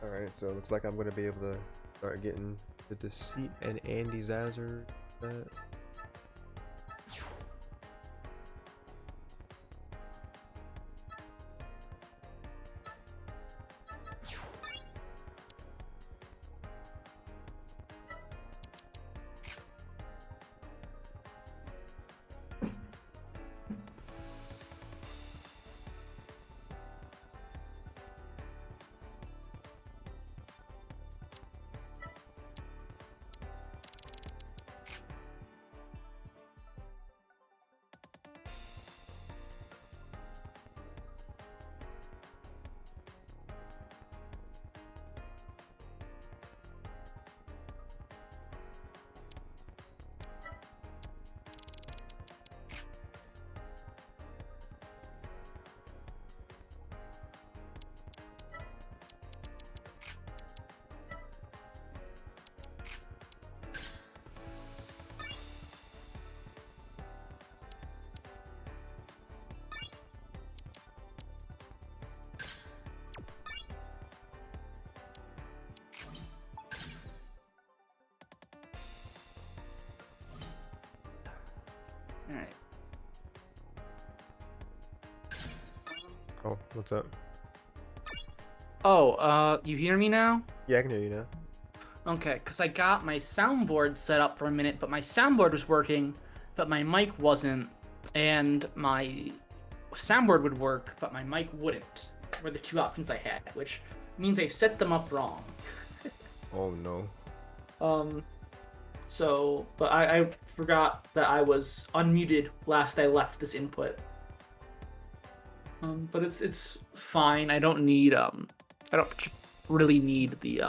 Alright, so it looks like I'm gonna be able to start getting the Deceit and Andy Zazzer set. Alright. Oh, what's up? Oh, you hear me now? Yeah, I can hear you now. Okay, because I got my soundboard set up for a minute, but my soundboard was working, but my mic wasn't, and my soundboard would work, but my mic wouldn't, were the two options I had, which means I set them up wrong. Oh no. But I forgot that I was unmuted last I left this input. But it's fine. I don't really need the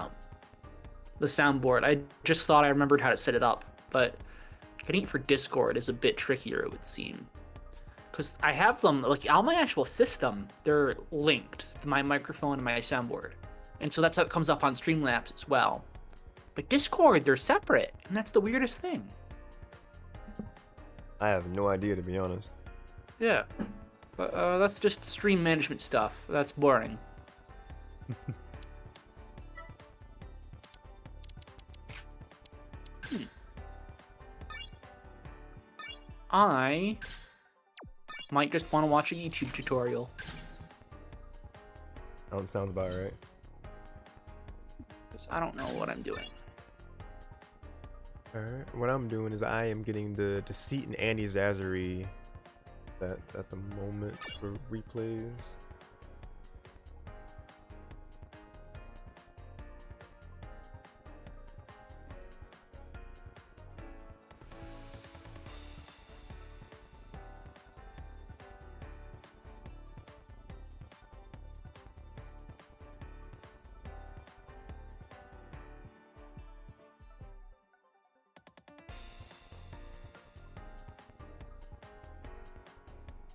soundboard. I just thought I remembered how to set it up, but getting it for Discord is a bit trickier, it would seem. Because I have them, like, on my actual system, they're linked, my microphone and my soundboard. And so that's how it comes up on Streamlabs as well. But Discord, they're separate, and that's the weirdest thing. I have no idea, to be honest. Yeah. But that's just stream management stuff. That's boring. I might just want to watch a YouTube tutorial. Sounds about right. Because I don't know what I'm doing. Alright, what I'm doing is I am getting the Deceit and Andy Zazzery sets at the moment for replays.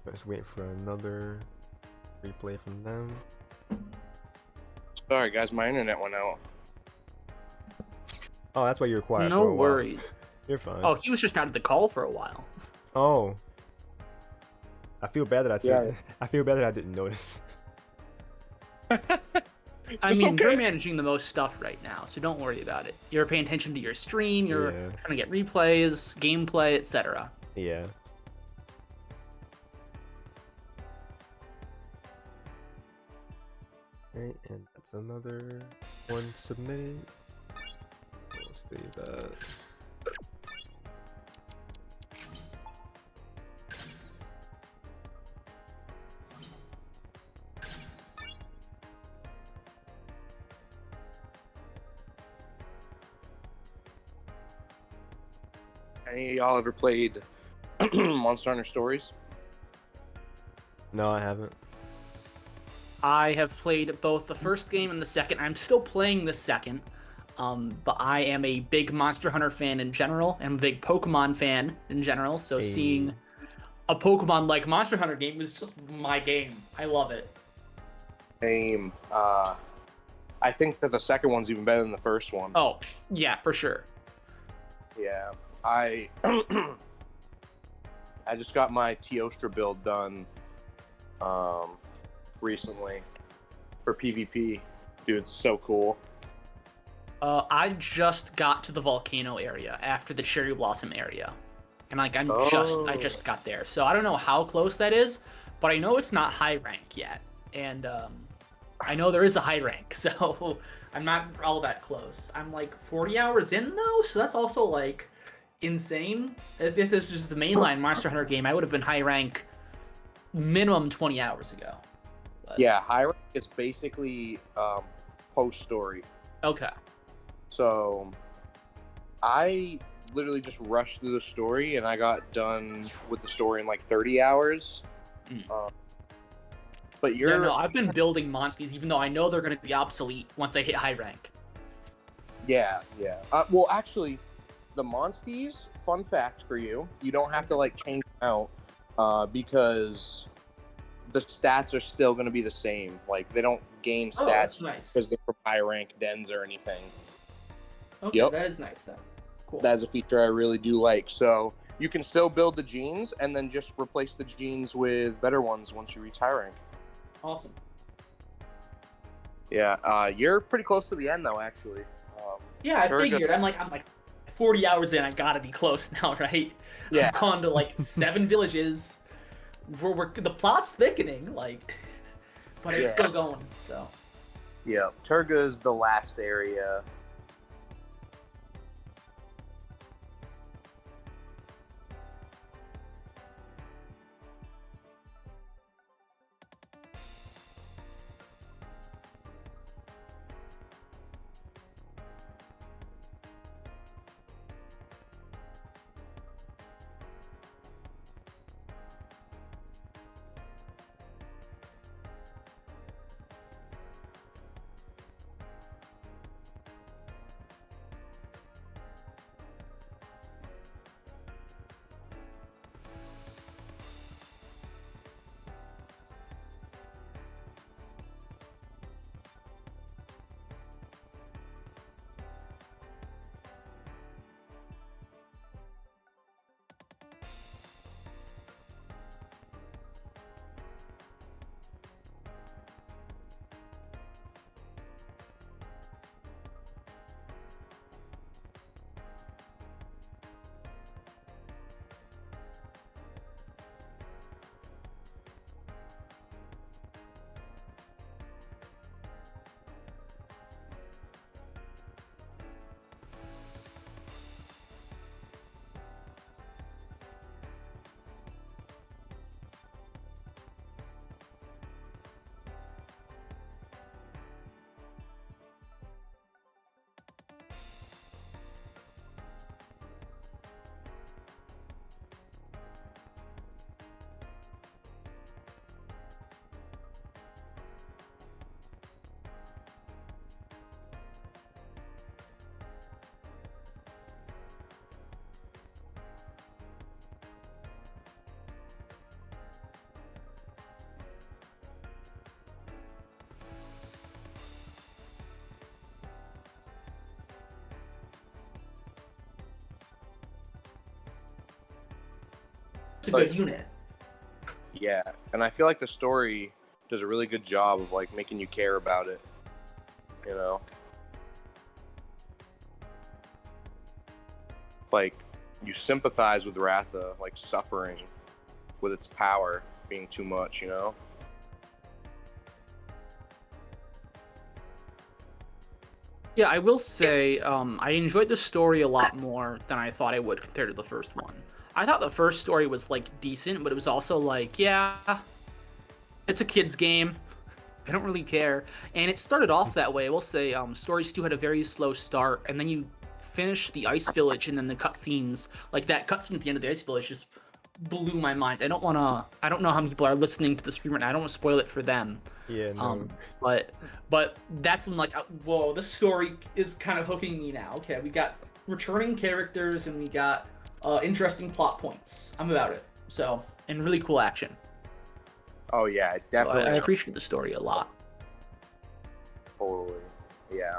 Let's wait for another replay from them. Sorry, guys, my internet went out. Oh, that's why you were quiet No for a while. worries. You're fine. Oh, he was just out of the call for a while. Oh. I feel bad that I said. Yeah. I feel bad that I didn't notice. I It's mean, okay. you're managing the most stuff right now, so don't worry about it. You're paying attention to your stream, you're Yeah. trying to get replays, gameplay, etc. Yeah. Alright, and that's another one submitted. We'll save that. Any of y'all ever played Monster Hunter Stories? No, I haven't. I have played both the first game and the second. I'm still playing the second, but I am a big Monster Hunter fan in general, and a big Pokemon fan in general, so Hey. seeing a Pokemon like Monster Hunter game is just my game. I love it. Same. I think that the second one's even better than the first one. Oh, yeah, for sure. Yeah. I I just got my Teostra build done recently for PvP. Dude, it's so cool. I just got to the volcano area after the cherry blossom area, and like I Oh. just got there. So I don't know how close that is, but I know it's not high rank yet, and I know there is a high rank, so I'm not all that close. I'm like 40 hours in though, so that's also like insane. If this was just the mainline Monster Hunter game, I would have been high rank minimum 20 hours ago. But, Yeah, high rank is basically post story. Okay. So I literally just rushed through the story and I got done with the story in like 30 hours. Mm. But you're Yeah, no, I've been building monsters even though I know they're going to be obsolete once I hit high rank. yeah. Well, actually, the Monsties, fun fact for you, you don't have to like change them out because the stats are still going to be the same. Like they don't gain Oh, that's stats nice. because they're from high rank dens or anything. Okay, Yep. that is nice then. Cool. That's a feature I really do like. So you can still build the genes and then just replace the genes with better ones once you reach high rank. Awesome. Yeah, you're pretty close to the end though, actually. Yeah, I Turga- figured. I'm like 40 hours in. I gotta be close now, right? Yeah. I've gone to like 7 villages. The plot's thickening, like, but it's Yeah. still going. So. Yeah, Turga is the last area. a good unit. Yeah, and I feel like the story does a really good job of like making you care about it. You know, like you sympathize with Ratha, like suffering with its power being too much. You know. Yeah, I will say I enjoyed the story a lot more than I thought I would compared to the first one. I thought the first story was like decent, but it was also like, yeah, it's a kid's game. I don't really care. And it started off that way. I will say, Stories 2 had a very slow start, and then you finish the Ice Village, and then the cutscenes, like that cutscene at the end of the Ice Village, just blew my mind. I don't know how many people are listening to the stream right now. I don't want to spoil it for them. Yeah, no. But that's when like, whoa, this story is kind of hooking me now. Okay, we got returning characters and we got interesting plot points. I'm about it. So, and really cool action. Oh yeah, So definitely. I appreciate the story a lot. Totally. Yeah.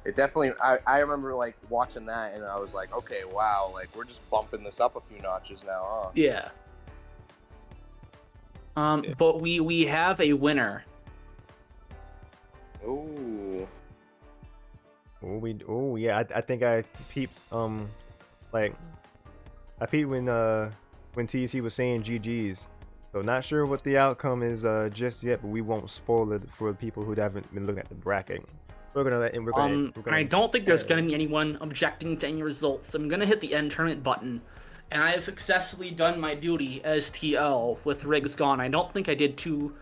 It definitely. I remember like watching that, and I was like, okay, wow, like we're just bumping this up a few notches now, huh? Yeah. But we have a winner. Ooh. Oh yeah, I think I peeped like I peeped when TC was saying GG's. So not sure what the outcome is just yet, but we won't spoil it for people who haven't been looking at the bracket. We're gonna let we're gonna I don't think there's gonna be anyone objecting to any results. I'm gonna hit the end tournament button, and I have successfully done my duty as TL with Riggs gone. I don't think I did too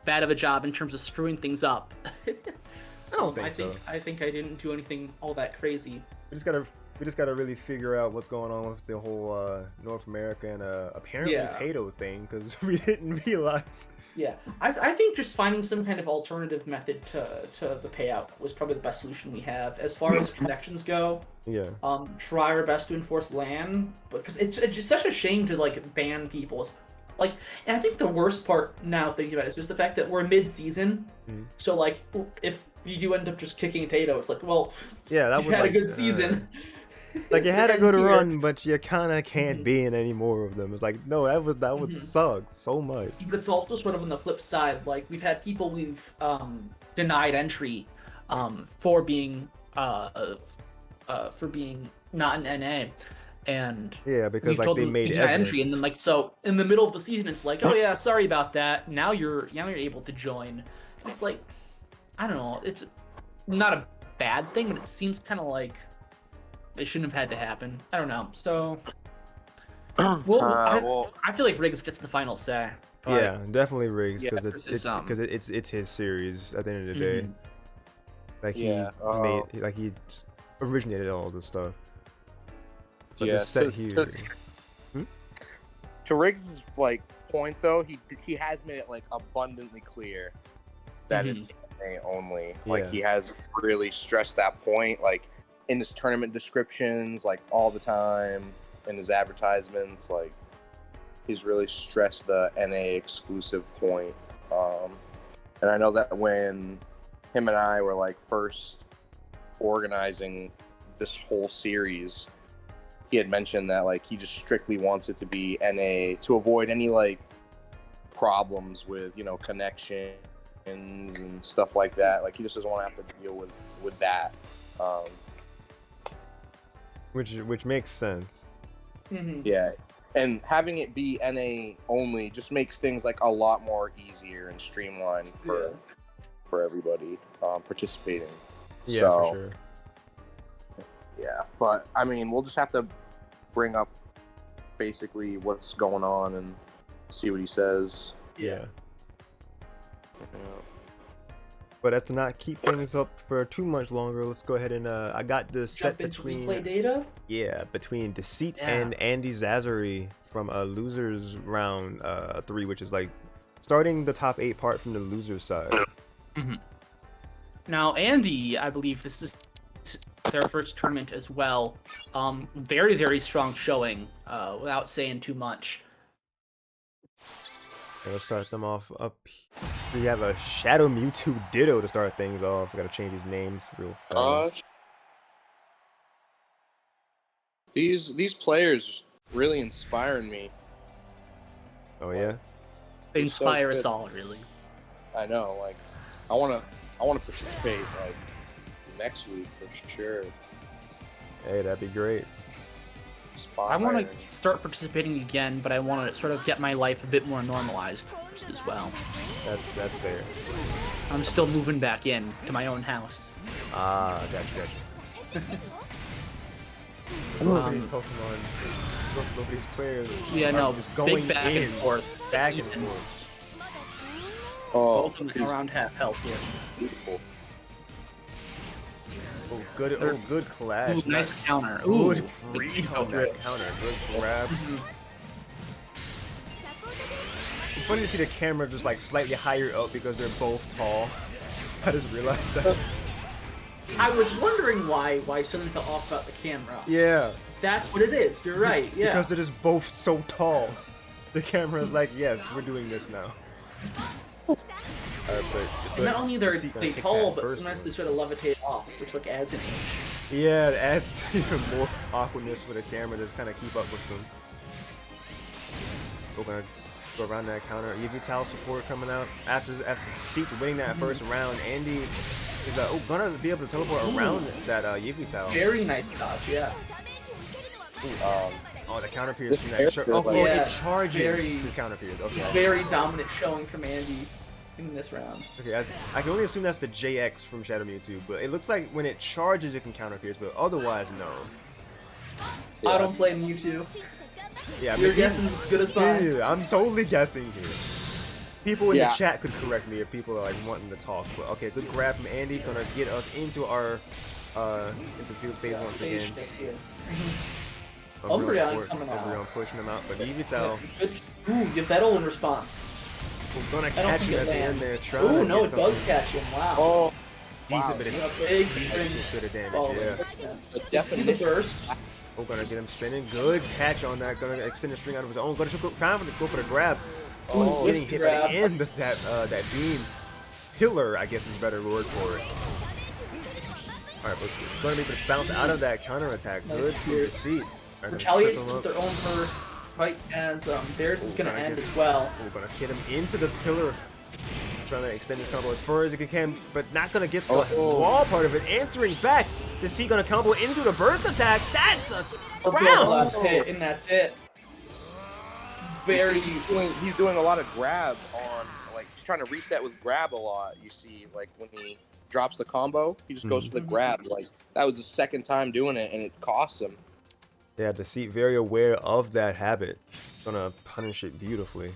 bad of a job in terms of screwing things up. I don't think so. I think I didn't do anything all that crazy. We just gotta really figure out what's going on with the whole North America and apparently Tato thing, because we didn't realize. Yeah, I think just finding some kind of alternative method to the payout was probably the best solution we have. As far as connections go, Yeah. Try our best to enforce LAN, because it's just such a shame to like ban people. Like, and I think the worst part now thinking about it is just the fact that we're mid-season. So like, if you do end up just kicking Tato, it's like, well, yeah, that you was had like, a good season. Like, you had a It good ends here. run, but you kind of can't be in any more of them. It's like, no, that would suck so much. But it's also sort of on the flip side. Like, we've had people we've denied entry for being not an NA, and Yeah, because we've like told they them made to deny evidence. entry, and then like so in the middle of the season, it's like, oh yeah, sorry about that. Now you're able to join. It's like, I don't know. It's not a bad thing, but it seems kind of like it shouldn't have had to happen. I don't know. So, I feel like Riggs gets the final say. But Yeah, definitely Riggs, Yeah, because it's his series at the end of the day. Like he originated all this stuff. So Yeah, just set here. To Riggs' like point though, he has made it like abundantly clear that it's NA only. Like, he has really stressed that point, like in his tournament descriptions, like all the time, in his advertisements, like he's really stressed the NA exclusive point. And I know that when him and I were like first organizing this whole series, he had mentioned that like he just strictly wants it to be NA to avoid any like problems with, you know, connections and stuff like that. Like, he just doesn't want to have to deal with that. Which makes sense. Yeah, and having it be NA only just makes things like a lot more easier and streamlined for everybody participating. Yeah, So, for sure. Yeah, but I mean, we'll just have to bring up basically what's going on and see what he says. Yeah. But as to not keep things up for too much longer, let's go ahead and I got this set between replay data. Yeah, between Deceit and Andy Zazari from a losers round 3, which is like starting the top 8 part from the losers side. Now, Andy, I believe this is their first tournament as well. Very, very strong showing, without saying too much. Okay, let's start them off up. We have a Shadow Mewtwo Ditto to start things off. I gotta change these names real fast. These players really inspiring me. Oh yeah. They It's so inspire good. us all, really. I know, like, I wanna participate like next week for sure. Hey, that'd be great. I want Inspiring. to start participating again, but I want to sort of get my life a bit more normalized first as well. That's fair. I'm still moving back in to my own house. Ah, gotcha. Both of these Pokemon, both of these players Yeah, are no, just going big back in, and forth. back It's and even. forth. Oh, Both of them around half health here. beautiful. Oh, good clash. Ooh, nice counter. Ooh, Good read on that counter. Good grab. It's funny to see the camera just like slightly higher up because they're both tall. I just realized that. I was wondering why something fell off about the camera. Yeah, That's what it is. You're right. Yeah. because they're just both so tall. The camera's like, yes, we're doing this now. But Not only are is he gonna they take tall, that but first sometimes one? they sort of levitate off, which like adds an inch. Yeah, it adds even more awkwardness for the camera to just kind of keep up with them. We're gonna go around that counter. Yveltal support coming out after Seek winning that first round. Andy is gonna be able to teleport around that Yveltal. Very nice dodge. Yeah. Oh, the counter pierce from that. character, Oh, like- Yeah, it charges very- to counter pierce. Okay. Very dominant showing from Andy in this round. Okay, I can only assume that's the JX from Shadow Mewtwo, but it looks like when it charges, it can counter pierce, but otherwise, no. I don't play Mewtwo. Yeah, Your guess is as good as mine. Yeah, I'm totally guessing here. People in Yeah. the chat could correct me if people are like wanting to talk. But okay, good grab from Andy, gonna get us into our into field phase once Stage again. shift here. Umbreon coming out. Umbreon pushing him out, but Yveltal Good. Ooh, Yveltal in response. gonna I don't catch think him it at the end lands. there, trying Ooh, to no, get it does something catch him. Wow. Oh, decent bit A of big decent string. bit of damage. Oh, Yeah. the You see the definition. burst. Oh, gonna get him spinning. Good catch on that. Gonna extend the string out of his own. Gonna trying to go for the grab. Oh, Getting Whiffs hit the by the grab. end of that beam. Pillar, I guess is a better word for it. Alright, but gonna be able to bounce out of that counter attack. Nice Good pierce. deceit. Retaliates with their own burst. Right as theirs is gonna end as well. We're gonna hit him into the pillar. Trying to extend his combo as far as it can, but not gonna get the wall part of it. Answering back. Deceit gonna combo into the burst attack. That's a Wow. Last round. hit, and that's it. Very. He's doing a lot of grab on, like, he's trying to reset with grab a lot. You see, like, when he drops the combo, he just goes for the grab. Like, that was the second time doing it, and it costs him. Yeah, Deceit very aware of that habit. Gonna punish it beautifully.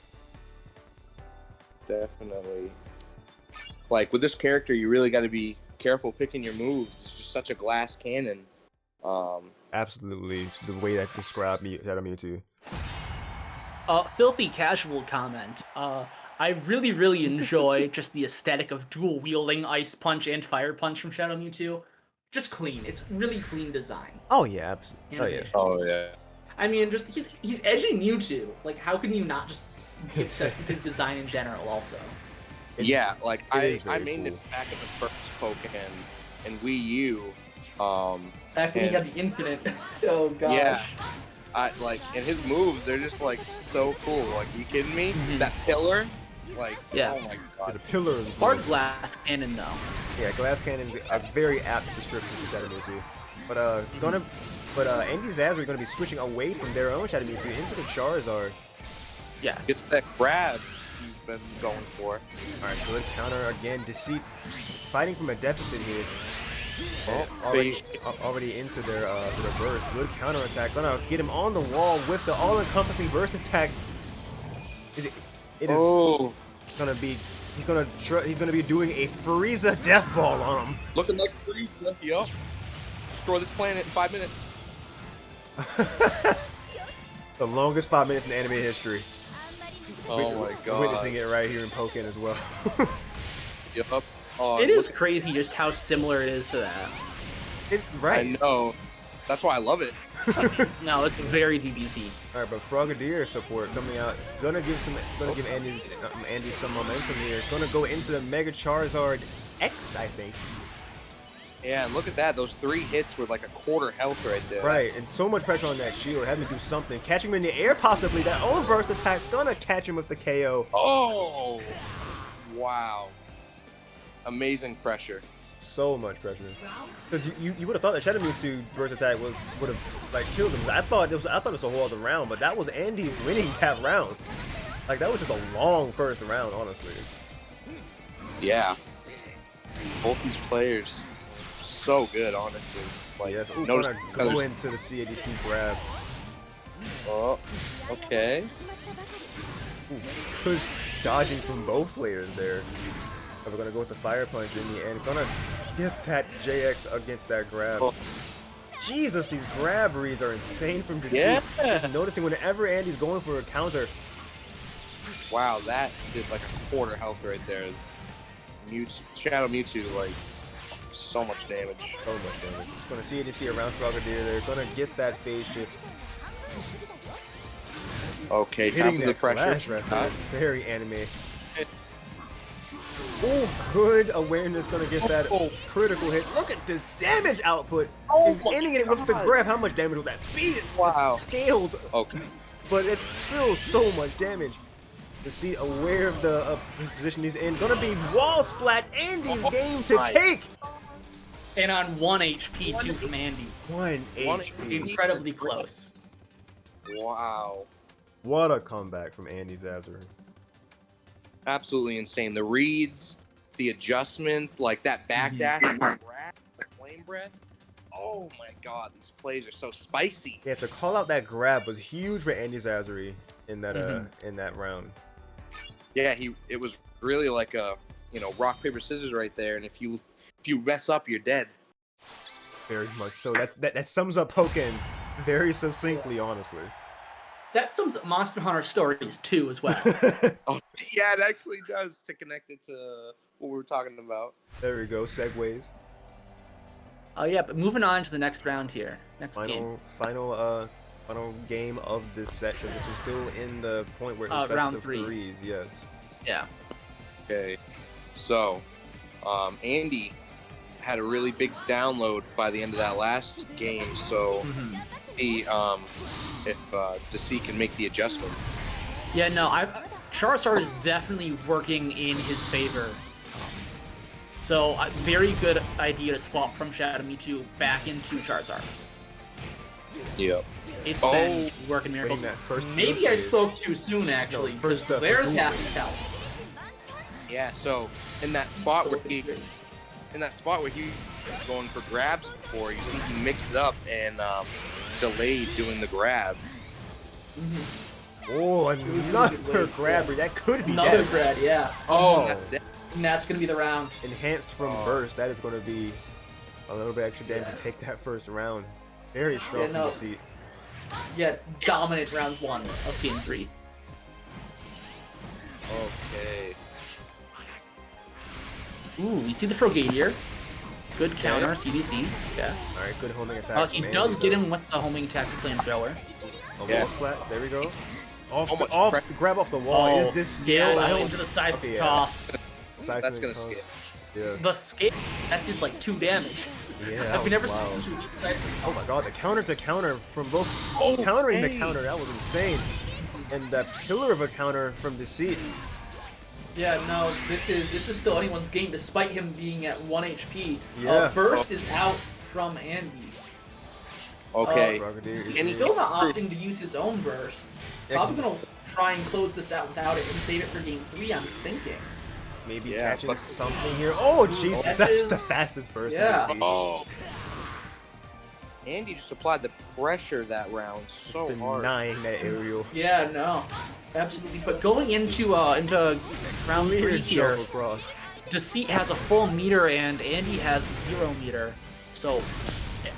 Definitely. Like, with this character, you really got to be careful picking your moves. It's just such a glass cannon. Absolutely, the way that described me, Shadow Mewtwo. Filthy casual comment. I really enjoy just the aesthetic of dual wielding Ice Punch and Fire Punch from Shadow Mewtwo. Just clean. It's really clean design. Oh yeah, absolutely. Oh yeah. Animation. Oh, yeah. I mean, just he's edgy Mewtwo. Like, how can you not just be obsessed with his design in general? Also, Yeah, like, it is I very mained cool. it back in the first Pokkén and Wii U. back when he And- had the infinite. Oh gosh. Yeah. And his moves, they're just, like, so cool. Like, you kidding me? That pillar? Like, Yeah. oh my The god. pillar. is Hard glass cannon though. Yeah, glass cannon, a very apt description for Shadow Mewtwo. But Andy Zaz are gonna be switching away from their own Shadow Mewtwo into the Charizard. Yes. Gets that grab he's been going for. Alright, good counter again. Deceit fighting from a deficit here. Already into their burst. Good counter attack. Gonna get him on the wall with the all-encompassing burst attack. It is Oh, gonna be. He's gonna be doing a Frieza death ball on him. looking like freeze. Yup. Destroy this planet in 5 minutes. The longest 5 minutes in anime history. Oh my god. Witnessing it right here in Pokkén as well. Yup. Oh, It is look- crazy just how similar it is to that. I Right. know. That's why I love it. No, it's very DBZ. All right, but Frogadier support coming out. Gonna give Andy some momentum here. Gonna go into the Mega Charizard X, I think. Yeah, and look at that. Those 3 hits were like a quarter health right there. Right, and so much pressure on that shield, having to do something. Catch him in the air, possibly. That own burst attack gonna catch him with the KO. Oh, wow. Amazing pressure. So much pressure. Because you would have thought that Shadow Mewtwo burst attack would have like killed him. I thought it was a whole other round, but that was Andy winning that round. Like that was just a long first round, honestly. Yeah. Both these players, so good, honestly. Like, Yes, ooh, notice- gonna go into the CADC grab. Oh, okay. Ooh, good dodging from both players there. We're gonna go with the fire punch in the end. Gonna get that JX against that grab. Oh. Jesus, these grab reads are insane from Deceit. Yeah. Just noticing whenever Andy's going for a counter. Wow, that did like a quarter health right there. Shadow Mewtwo, like, so much damage. So much damage. Just gonna CADC around Frogadier. They're gonna get that phase shift. Okay, time Hitting for the that pressure. flash right there. Very anime. Oh, good awareness. Gonna get that critical hit. Look at this damage output. Oh And my ending it with the God. grab. How much damage would that be? Wow. It's scaled, Okay. but it's still so much damage. To see aware of the position he's in. Gonna be wall splat. Andy's game to my- take. And on 1 HP too from Andy. 1 One HP. Incredibly close. Wow. What a comeback from Andy Zazzer. Absolutely insane. The reads, the adjustment, like that backdash, the flame breath. Oh my God, these plays are so spicy. Yeah, to call out that grab was huge for Andy Zazzery in that in that round. Yeah, it was really like a, rock paper scissors right there, and if you mess up, you're dead. Very much so. That sums up Pokkén very succinctly, honestly. That sums up Monster Hunter stories too as well. Oh, yeah, it actually does, to connect it to what we were talking about. There we go, segues. Oh yeah, but moving on to the next round here. Next game. Final game of this set, because this was still in the point where it was best round of 3. threes, yes. Yeah. Okay, so Andy had a really big download by the end of that last game, so he if Deceit can make the adjustment. Yeah, no, Charizard is definitely working in his favor. So, very good idea to swap from Shadow Mewtwo back into Charizard. Yep. It's been working miracles. That first Maybe I spoke too soon, actually. No, first because there's half his health. Yeah, so in that spot where he was going for grabs before, you see he mixed it up and delayed doing the grab. Oh, another grabber. That could be Another dead. grad, yeah. Oh, That's dead. And that's gonna be the round. enhanced from burst. That is going to be a little bit extra damage to take that first round. Very strong Yeah, no. to Deceit. Yeah, dominant round 1 of game 3. Okay. Ooh, you see the Frogadier. Good counter, CDC. Yeah. All right, good homing attack. He from does Andy, get though. him with the homing attack with Flamethrower. A Yeah. wall splat. There we go. Off, Almost the grab off the wall. Is this scaled? Yeah, I don't. into the side Okay, yeah. toss. That's gonna skip. Yeah. The scale, that did like 2 damage. Yeah. Have we never seen wow. such a weak side Oh my god, the counter to counter from both. Oh, countering the hey. counter, that was insane. And that pillar of a counter from Deceit. Yeah, no, this is still anyone's game, despite him being at 1 HP. Yeah. Burst is out from Andy. Okay. Frogadier is He's still not opting to use his own burst. Yeah, Probably gonna try and close this out without it and save it for game 3, I'm thinking. maybe Yeah, catching but- something here. Oh Jesus, that that's is- the fastest burst Yeah. I've seen. Oh. Andy just applied the pressure that round so hard. Denying that aerial. Yeah, no. Absolutely. But going into round 3 Weird here, jump across. Deceit has a full meter and Andy has 0 meter. So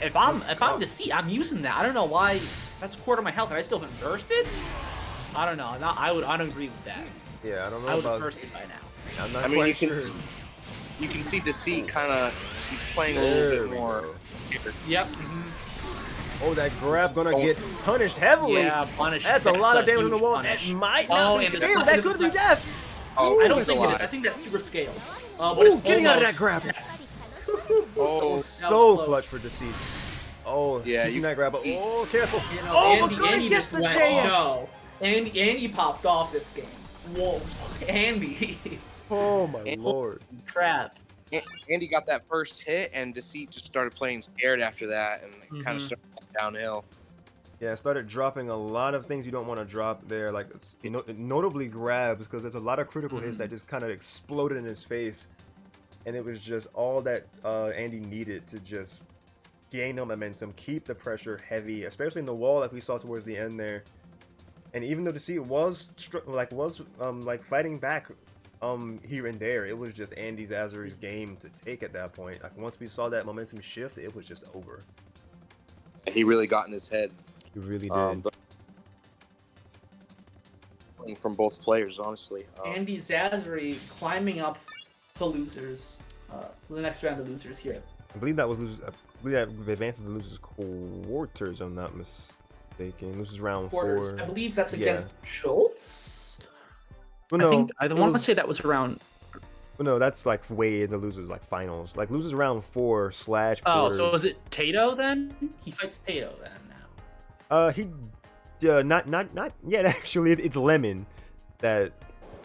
if I'm Deceit, I'm using that. I don't know why. That's a quarter of my health and I still haven't bursted. I don't know. I don't agree with that. Yeah, I don't know I would have about. bursted by now. I'm not I mean, quite you sure. can see Deceit kind of, he's playing a There little we bit more. go. Yep. Oh, that grab gonna get punished heavily. Yeah, punish. That's a lot of damage on the huge wall. punish. That might Oh, not be and the scaled. side That of the could be side- death. Oh, I don't that's a think it is. lot. I think that's super scaled. Ooh, getting out of that almost grab. Oh, So close. clutch for Deceit. Oh, Yeah, keeping you- that grab. Oh, careful. You know, Oh, Andy, but gonna Andy get just the went, JX. no. Andy popped off this game. Whoa, Andy. Oh my And- lord. Crap. Andy got that first hit, and Deceit just started playing scared after that, and it kind of Mhm. started downhill. Yeah, started dropping a lot of things you don't want to drop there, like notably grabs, because there's a lot of critical hits that just kind of exploded in his face, and it was just all that Andy needed to just gain the momentum, keep the pressure heavy, especially in the wall like we saw towards the end there. And even though Deceit was fighting back here and there, it was just Andy Zazari's game to take at that point. Like once we saw that momentum shift, it was just over. He really got in his head. He really did. But from both players, honestly. Andy Zazari climbing up to losers, to the next round of losers here. I believe that was losers. I believe that advances the losers quarters. I'm not mistaken. Losers round Quarters. 4. I believe that's Yeah. against Schultz. Well, I no, think I it want to was- say that was around. Well, no, that's like way in the losers like finals. Like losers round 4 / Oh, quarters. so was it Tato then? He fights Tato then now. Not yet. Actually, it's Lemon that.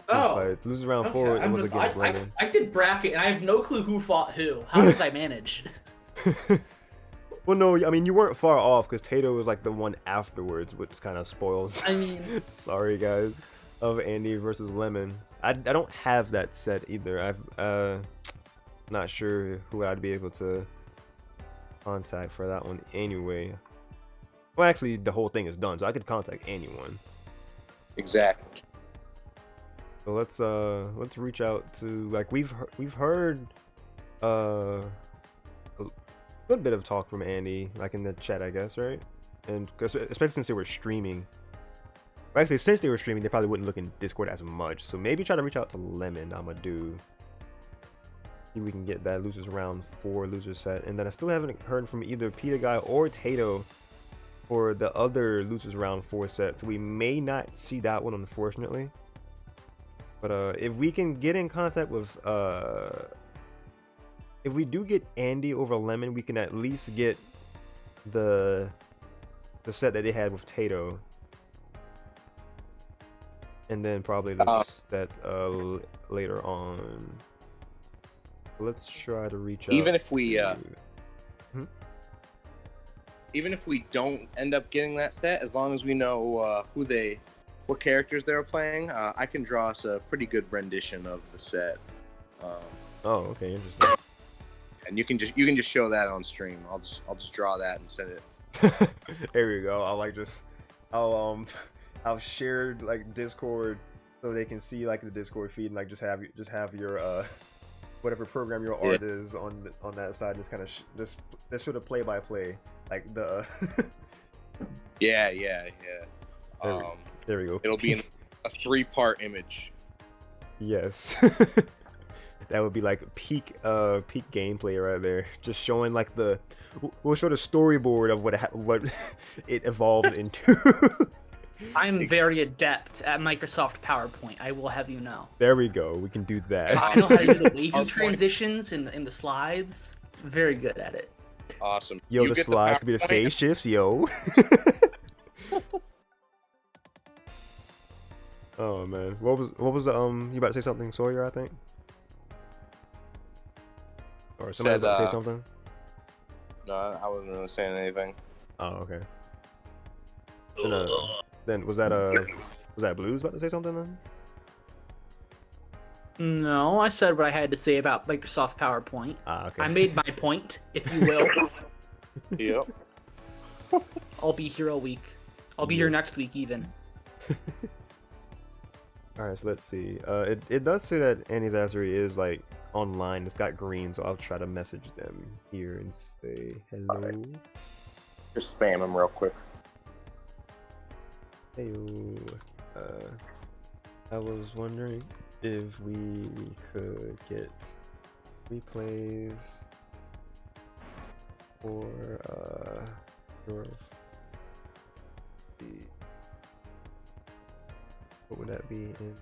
Oh, Fights. Losers round okay. 4. It I'm was just- against Lemon. I did bracket and I have no clue who fought who. How did I manage? Well, no, I mean you weren't far off because Tato was like the one afterwards, which kind of spoils. I mean, Sorry guys, of Andy versus Lemon. I don't have that set either. I've not sure who I'd be able to contact for that one anyway. Well, actually, the whole thing is done, so I could contact anyone. Exactly. So let's reach out to like we've heard a good bit of talk from Andy, like in the chat, I guess, right? And especially since they were streaming. Well, actually, since they were streaming, they probably wouldn't look in Discord as much. So maybe try to reach out to Lemon. I'ma do. See if we can get that losers round 4 loser set, and then I still haven't heard from either Peter Guy or Tato for the other losers round 4 set. So we may not see that one, unfortunately. But if we can get in contact with if we do get Andy over Lemon, we can at least get the set that they had with Tato, and then probably the set later on. Let's try to reach out. Even if we to- even if we don't end up getting that set, as long as we know what characters they're playing, I can draw us a pretty good rendition of the set. Oh, okay, interesting. And you can just show that on stream. I'll just draw that and send it. There we go. I'll share like Discord so they can see like the Discord feed and like just have your whatever program your art is on that side. Just kind of this sort of play by play like the. Yeah. There we go. It'll be in a 3-part image. Yes. That would be like peak gameplay right there. Just showing like we'll show the storyboard of what it evolved into. I'm very adept at Microsoft PowerPoint. I will have you know. There we go. We can do that. I know how to do the wavy PowerPoint. transitions in the slides. Very good at it. Awesome. Yo, You the get slides could be the PowerPoint. phase shifts, yo. Oh man, what was the you about to say something, Sawyer? I think, or somebody Said, about to say something. No, I wasn't really saying anything. Oh, okay. Then was that Blues about to say something then? No, I said what I had to say about Microsoft PowerPoint. Ah, okay. I made my point, if you will. Yep. I'll be here all week. I'll be here next week even. All right, so let's see. It does say that Andy Zazari is like online. It's got green, so I'll try to message them here and say hello. Okay. Just spam him real quick. Hey, I was wondering if we could get replays for your what would that be in?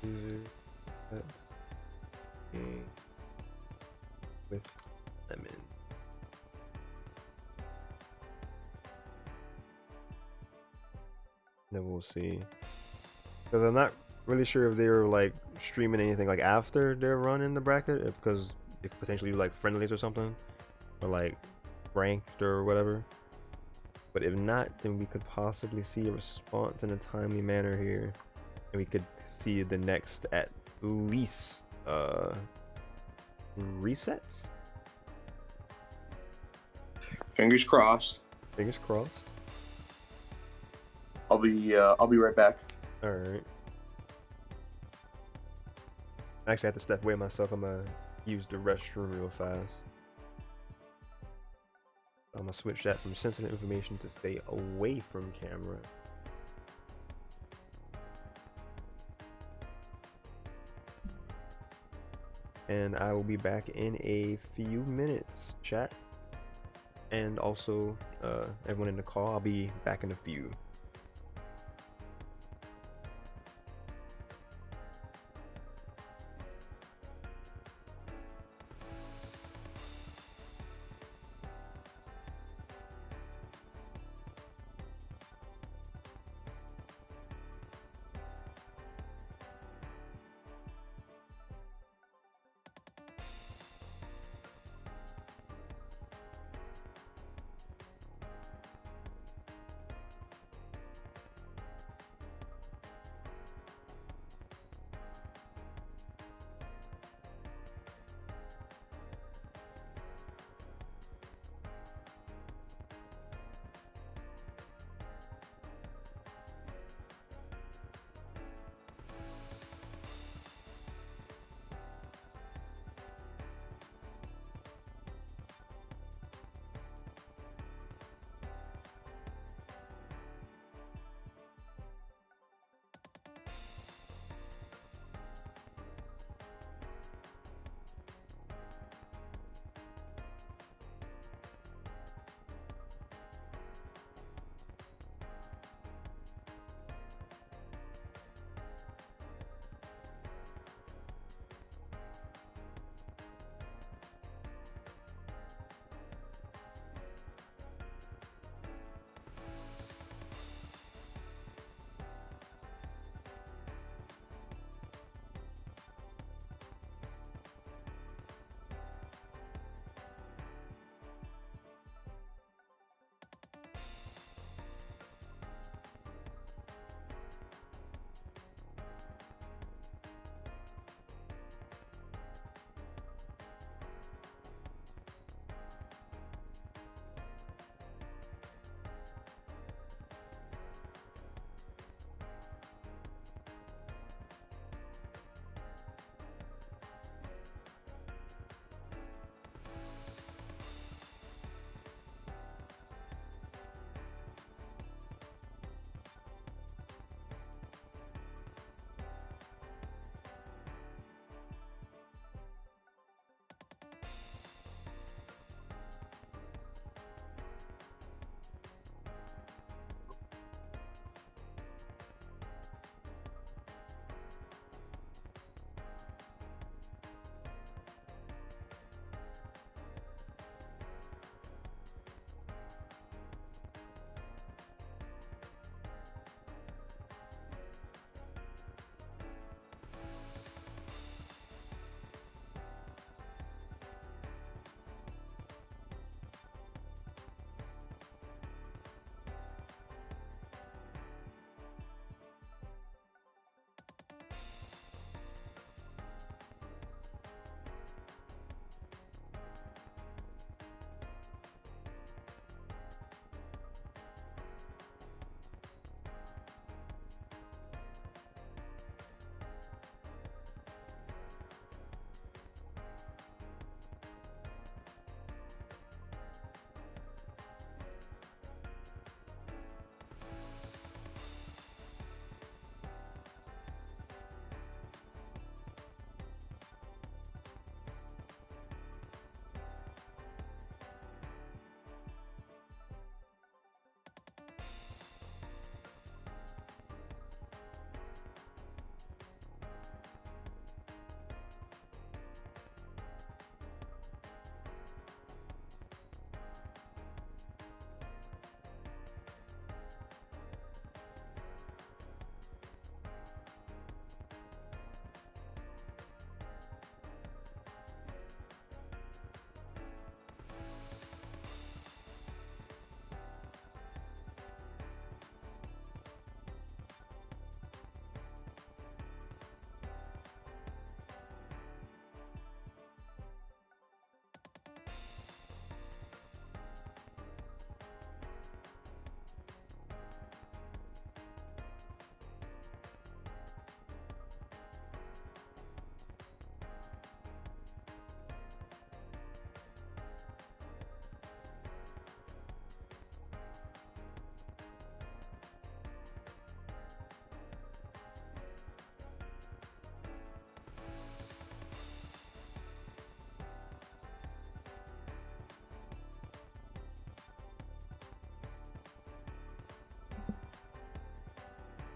Loser. That's a with lemon. Then we'll see. Because I'm not really sure if they're like streaming anything like after their run in the bracket, because it could potentially do like friendlies or something, or like ranked or whatever. But if not, then we could possibly see a response in a timely manner here, and we could see the next at least resets. Fingers crossed. Fingers crossed. I'll be right back. All right. Actually, I have to step away myself. I'm gonna use the restroom real fast. I'm gonna switch that from sensitive information to stay away from camera. And I will be back in a few minutes, chat. And also, everyone in the call, I'll be back in a few.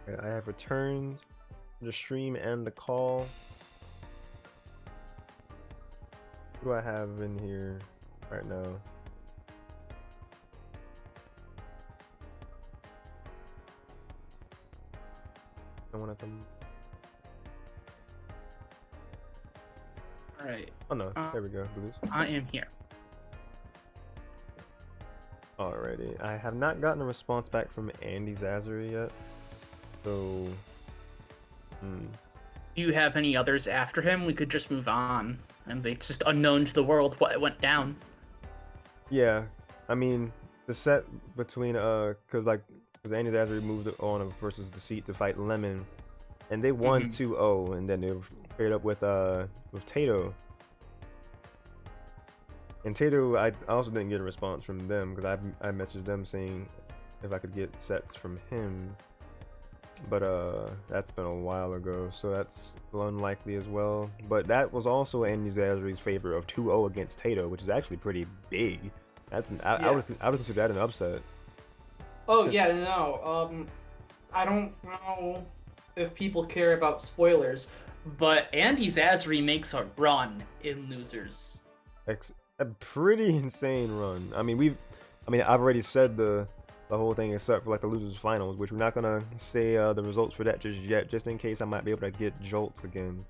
Okay, I have returned the stream and the call. What do I have in here right now? Someone at them. All right. Oh no, there we go. Blues. I am here. Alrighty. I have not gotten a response back from Andy Zazari yet. So Do you have any others after him? We could just move on. And it's just unknown to the world what went down. yeah. I mean the set between because Andy Zazari moved on versus Deceit to fight Lemon. And they won 2-0, and then they paired up with Tato. And Tato, I also didn't get a response from them because I messaged them saying if I could get sets from him, but that's been a while ago, so that's unlikely as well. But that was also Andy Zazari's favor of 2-0 against Tato, which is actually pretty big. I would consider that an upset. Oh yeah, no. I don't know if people care about spoilers, But Andy Zazari makes a run in losers. A pretty insane run. I mean, I've already said the whole thing except for like the losers finals, which we're not gonna say the results for that just yet, just in case I might be able to get jolts again.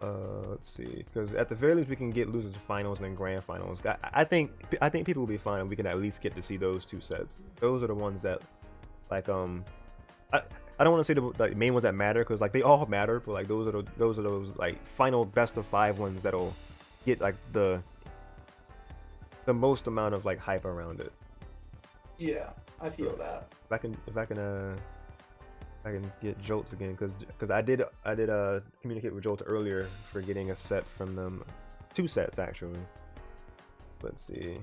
Let's see, because at the very least we can get losers finals and then grand finals. I think people will be fine if we can at least get to see those two sets. Those are the ones that like I don't want to say the main ones that matter because like they all matter, but like those are those like final best of 5 ones that'll get like the most amount of like hype around it. yeah, I feel that. If I can get Jolts again because I did communicate with Jolt earlier for getting a set from them, 2 sets actually. Let's see.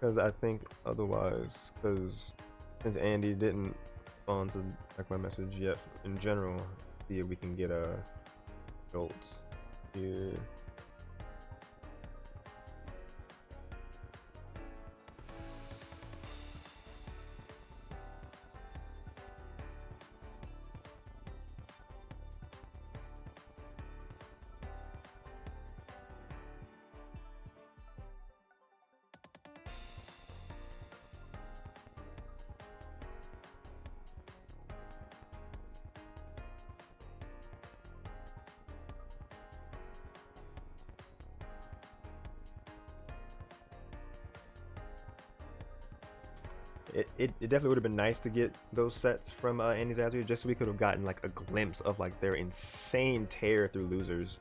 Because I think otherwise, because since Andy didn't respond to like my message yet in general, see if we can get a Jolts here. It definitely would have been nice to get those sets from Andy Zazari just so we could have gotten like a glimpse of like their insane tear through losers.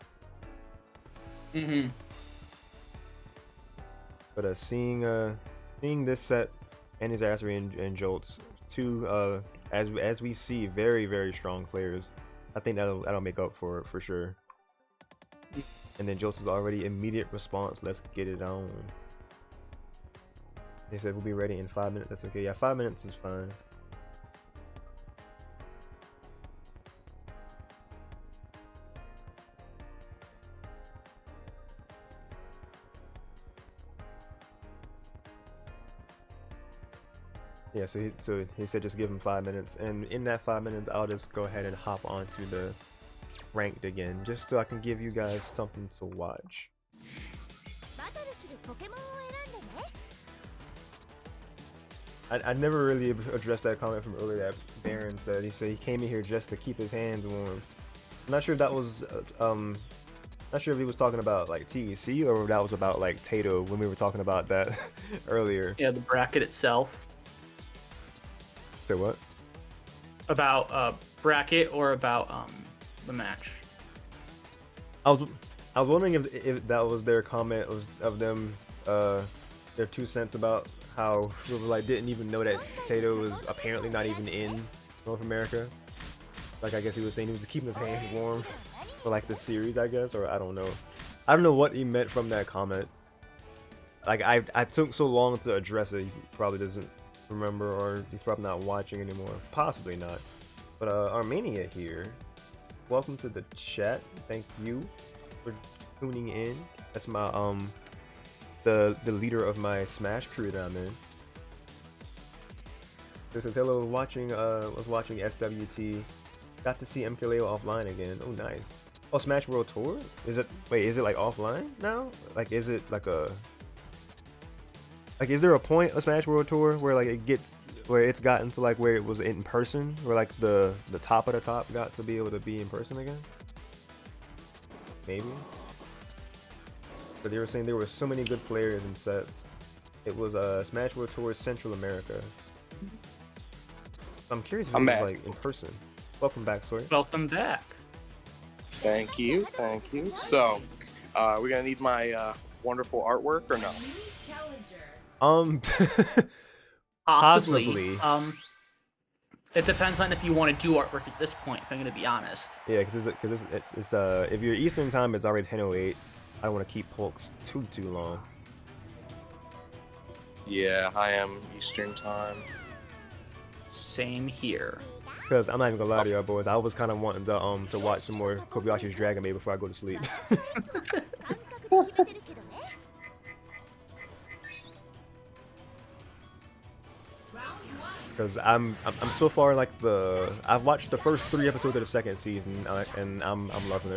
But seeing this set, Andy Zazari and Jolts, two as we see very, very strong players, I think that'll make up for it for sure. And then Jolts is already immediate response. Let's get it on. They said we'll be ready in 5 minutes. That's okay. Yeah, 5 minutes is fine. Yeah, so he said just give him 5 minutes, and in that 5 minutes, I'll just go ahead and hop onto the ranked again, just so I can give you guys something to watch. I never really addressed that comment from earlier that Baron said. He said he came in here just to keep his hands warm. I'm not sure if that was not sure if he was talking about like TEC or if that was about like Tato when we were talking about that earlier. Yeah, the bracket itself. Say what? About bracket or about the match? I was wondering if that was their comment of them their 2 cents about how Silver Light didn't even know that Tato was apparently not even in North America. Like I guess he was saying he was keeping his hands warm for like the series, I guess, or I don't know. I don't know what he meant from that comment. Like I took so long to address it, he probably doesn't remember, or he's probably not watching anymore. Possibly not. But Armenia here, welcome to the chat. Thank you for tuning in. That's my the leader of my Smash crew that I'm in. There's a Taylor was watching SWT. Got to see MKLeo offline again. Oh, nice. Oh, Smash World Tour? Is it? Wait, is it like offline now? Like, is it like a? Like, is there a point of Smash World Tour where like it's gotten to like where it was in person, where like the top of the top got to be able to be in person again? Maybe. But they were saying there were so many good players and sets. It was Smash World Tour Central America. I'm curious if it was like in person. Welcome back, Sawyer. Welcome back. Thank you. So, we're gonna need my wonderful artwork or no? Possibly. It depends on if you want to do artwork at this point, if I'm going to be honest. Yeah, because it's if you're Eastern time, it's already 10:08. I don't want to keep Polks too long. Yeah, I am Eastern time. Same here. Because I'm not even gonna lie to y'all boys, I was kind of wanting to watch some more Kobayashi's Dragon Maid before I go to sleep. Because I'm so far like I've watched the first 3 episodes of the 2nd season and I'm loving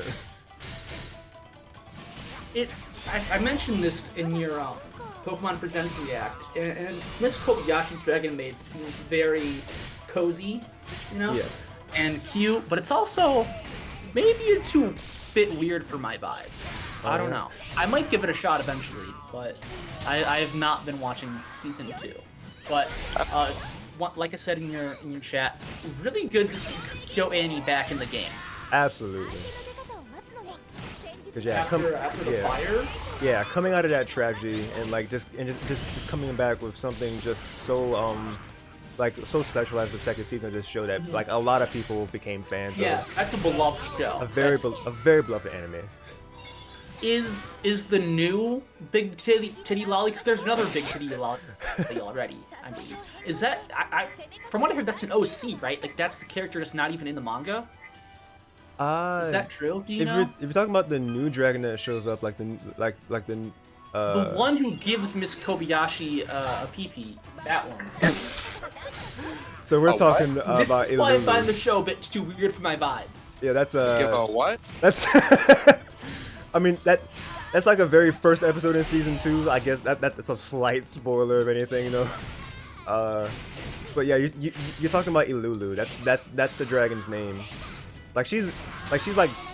it. I mentioned this in your Pokemon Presents React, and Miss Kobayashi's Dragon Maid seems very cozy, you know? Yeah. And cute, but it's also maybe a bit weird for my vibes. I don't know. I might give it a shot eventually, but I have not been watching season 2. But like I said in your chat, really good to see Kyo Annie back in the game. Absolutely. Yeah, after the fire. Yeah, coming out of that tragedy and like just coming back with something just so like so special as the 2nd season of this show that like a lot of people became fans of. That's a beloved show. A very beloved anime. Is the new big titty lolly? Because there's another big titty lolly already. I believe. Is that I from what I heard, that's an OC, right? Like that's the character that's not even in the manga. Is that true? Do you know? If you're talking about the new dragon that shows up, like the the one who gives Miss Kobayashi a pee-pee, that one. So we're talking about This is why I find the show a bit too weird for my vibes. Yeah, that's what? That's I mean that's like a very first episode in season 2. I guess that's a slight spoiler of anything, you know. But yeah, you're talking about Ilulu. That's the dragon's name. Like she's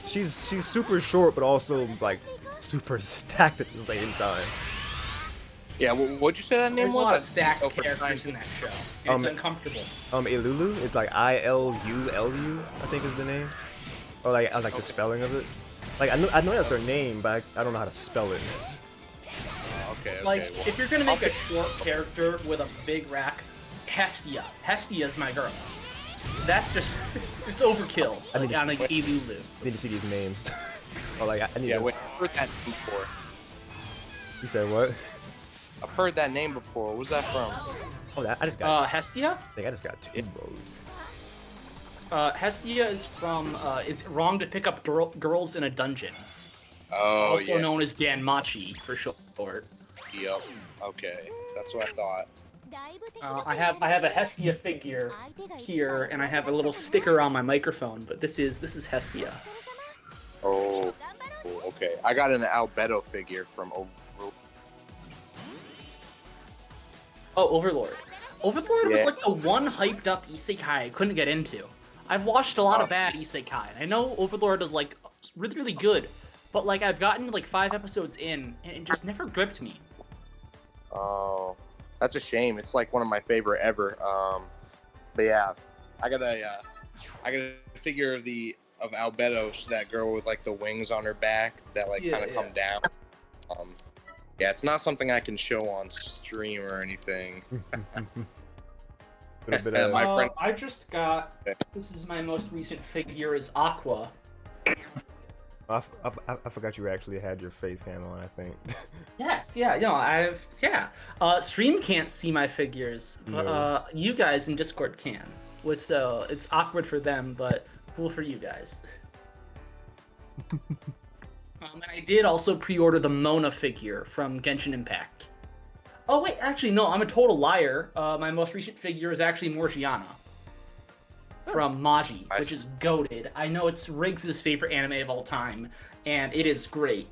super short, but also like super stacked at the same time. Yeah, what'd you say that name There's was? a lot of stacked characters in that show. It's uncomfortable. Ilulu. It's like ILULU, I think is the name, or like the spelling of it. Like I know that's her name, but I don't know how to spell it. Okay. Like well, if you're gonna make a short character with a big rack, Hestia. Hestia is my girl. That's just it's overkill. Like, on like Ilulu. I need to see these names. Oh, like I need. Yeah, to... wait. I've heard that name before. You said what? I've heard that name before. What was that from? Oh, I just got. Hestia? I think I just got 2 bros. Hestia is from it's wrong to pick up girls in a dungeon. Oh, also known as Danmachi for short. Yep. Okay, that's what I thought. I have a Hestia figure here, and I have a little sticker on my microphone. But this is Hestia. Oh, okay. I got an Albedo figure from Overlord. Oh, Overlord. Overlord was Yeah. like the one hyped up isekai I couldn't get into. I've watched a lot of bad isekai, and I know Overlord is like really, really good, but like I've gotten like 5 episodes in, and it just never gripped me. Oh, that's a shame. It's like one of my favorite ever. But yeah, I got a figure of Albedo, that girl with like the wings on her back that like kind of come down. Yeah, it's not something I can show on stream or anything. My friend. I just got. This is my most recent figure. Is Aqua. I forgot you actually had your face cam on. I think. Yes. Yeah. No. Stream can't see my figures, but you guys in Discord can. So it's awkward for them, but cool for you guys. And I did also pre-order the Mona figure from Genshin Impact. Oh wait, actually no, I'm a total liar. My most recent figure is actually Morgiana from Maji, which is goated. I know it's Riggs' favorite anime of all time, and it is great.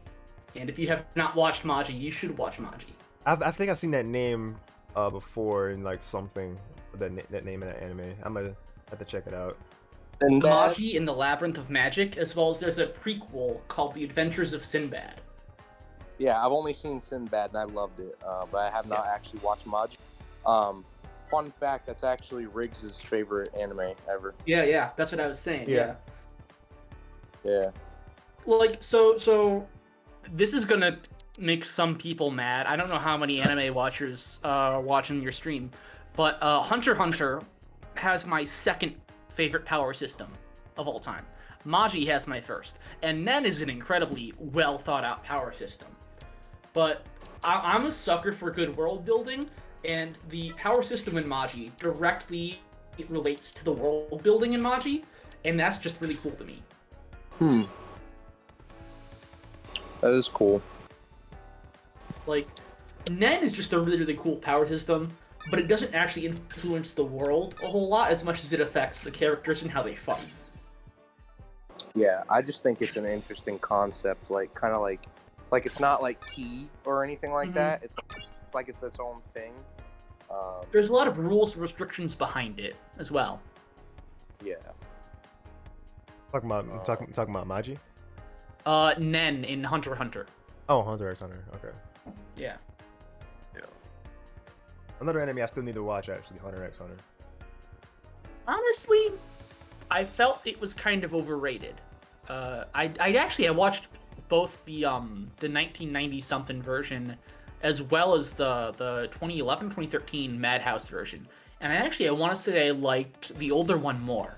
And if you have not watched Maji, you should watch Maji. I think I've seen that name before in like something, that name in that anime. I'm gonna have to check it out. Sinbad? Maji in the Labyrinth of Magic, as well as there's a prequel called The Adventures of Sinbad. Yeah, I've only seen Sinbad and I loved it, but I have not actually watched Maji. Fun fact, that's actually Riggs' favorite anime ever. Yeah, that's what I was saying. Yeah. Yeah. Like, so this is gonna make some people mad. I don't know how many anime watchers are watching your stream, but Hunter x Hunter has my second favorite power system of all time. Maji has my first, and Nen is an incredibly well thought out power system. But I'm a sucker for good world building, and the power system in Maji directly relates to the world building in Maji, and that's just really cool to me. That is cool. Like, Nen is just a really, really cool power system, but it doesn't actually influence the world a whole lot as much as it affects the characters and how they fight. Yeah, I just think it's an interesting concept, like kind of like it's not like key or anything like that. It's like it's its own thing. There's a lot of rules and restrictions behind it as well. Yeah. Talking about Maji. Nen in Hunter x Hunter. Oh, Hunter x Hunter. Okay. Yeah. Another anime I still need to watch, actually, Hunter x Hunter. Honestly, I felt it was kind of overrated. I watched both the 1990 something version as well as the 2011 2013 Madhouse version, and I want to say I liked the older one more.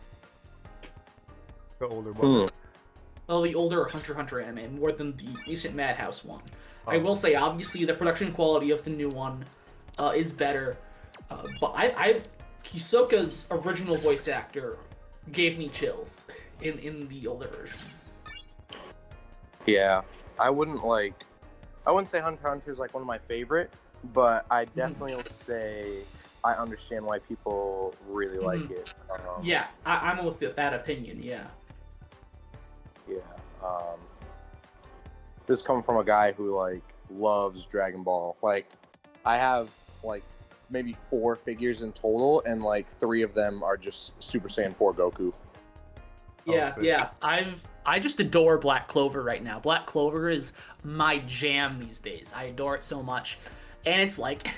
The older one. Well, the older Hunter x Hunter anime more than the recent Madhouse one. I will say, obviously, the production quality of the new one is better, but Hisoka's original voice actor gave me chills in the older version. Yeah, I wouldn't say Hunter x Hunter is like one of my favorite, but I definitely would say I understand why people really like it. Yeah, I'm with that opinion. Yeah. Yeah. This comes from a guy who like loves Dragon Ball. Like, I have like maybe 4 figures in total, and like 3 of them are just Super Saiyan 4 Goku. Yeah. I just adore Black Clover right now. Black Clover is my jam these days. I adore it so much, and it's like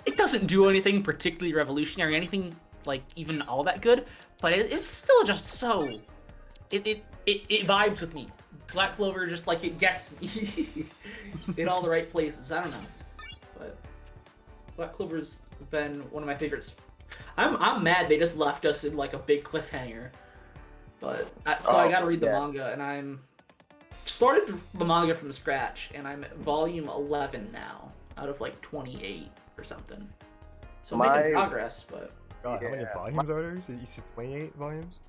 it doesn't do anything particularly revolutionary, anything like even all that good, but it's still just so it vibes with me. Black Clover just like it gets me in all the right places. I don't know, but Black Clover's been one of my favorites. I'm mad they just left us in like a big cliffhanger, but I gotta read the manga, and I'm started the manga from scratch, and I'm at volume 11 now out of like 28 or something. So I'm making progress, but God, how many volumes are there? You said 28 volumes?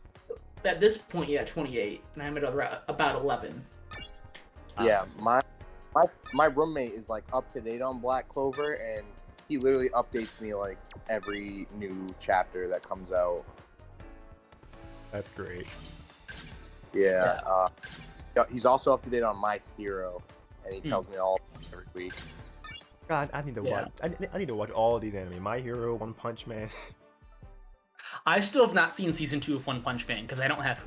At this point, yeah, 28, and I'm at about 11. Yeah, my roommate is like up to date on Black Clover, and he literally updates me like every new chapter that comes out. That's great. Yeah. He's also up to date on My Hero, and he tells me all every week. God, I need to watch. I need to watch all of these anime. My Hero, One Punch Man. I still have not seen season 2 of One Punch Man because I don't have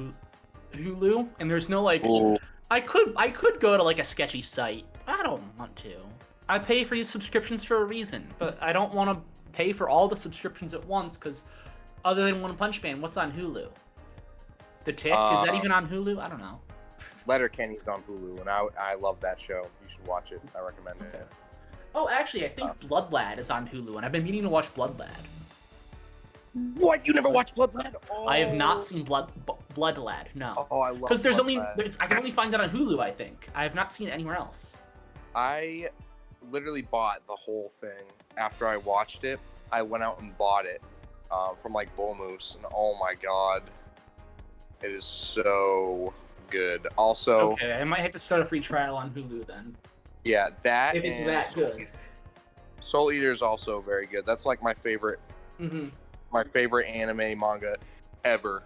Hulu, and there's no like. Ooh. I could go to like a sketchy site. I don't want to. I pay for these subscriptions for a reason, but I don't want to pay for all the subscriptions at once because other than One Punch Man, what's on Hulu? The Tick, is that even on Hulu? I don't know. Letterkenny's on Hulu, and I love that show. You should watch it. I recommend it. Okay. Oh, actually, I think Blood Lad is on Hulu, and I've been meaning to watch Blood Lad. What? You never watched Blood Lad? Oh. I have not seen Blood Lad. No. Oh, I love. Because there's Blood only Lad. I can only find it on Hulu. I think I have not seen it anywhere else. I literally bought the whole thing after I watched it. I went out and bought it from like Bull Moose, and oh my god, it is so good. Also, Okay, I might have to start a free trial on Hulu then. yeah, that If it's and that good. Soul Eater is also very good. That's like my favorite anime manga ever.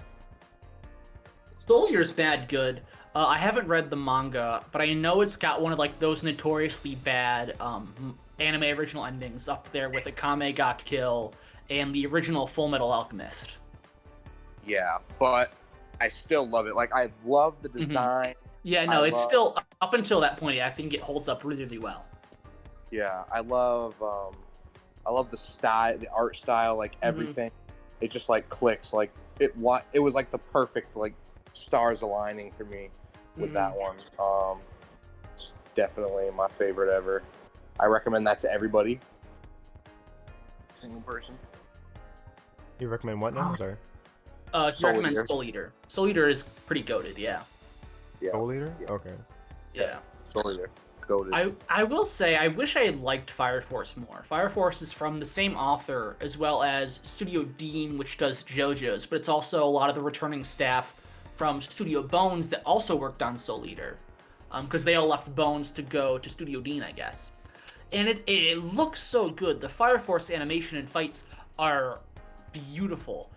Soul Eater's bad good. I haven't read the manga, but I know it's got one of like those notoriously bad anime original endings up there with Akame ga Kill and the original Full Metal Alchemist. Yeah, but I still love it. Like, I love the design. Yeah, no, it's still up until that point. I think it holds up really, really well. Yeah, I love the style, the art style, like everything. It just like clicks. Like it was like the perfect like stars aligning for me with that one. It's definitely my favorite ever. I recommend that to everybody. Single person. You recommend what now? I'm sorry. He recommends Soul Eater. Soul Eater is pretty goated, yeah. Yeah. Soul Eater? Yeah. Okay. Yeah. Soul Eater. Goated. I will say, I wish I had liked Fire Force more. Fire Force is from the same author as well as Studio Dean, which does JoJo's, but it's also a lot of the returning staff from Studio Bones that also worked on Soul Eater. Because they all left Bones to go to Studio Dean, I guess. And it looks so good. The Fire Force animation and fights are beautiful,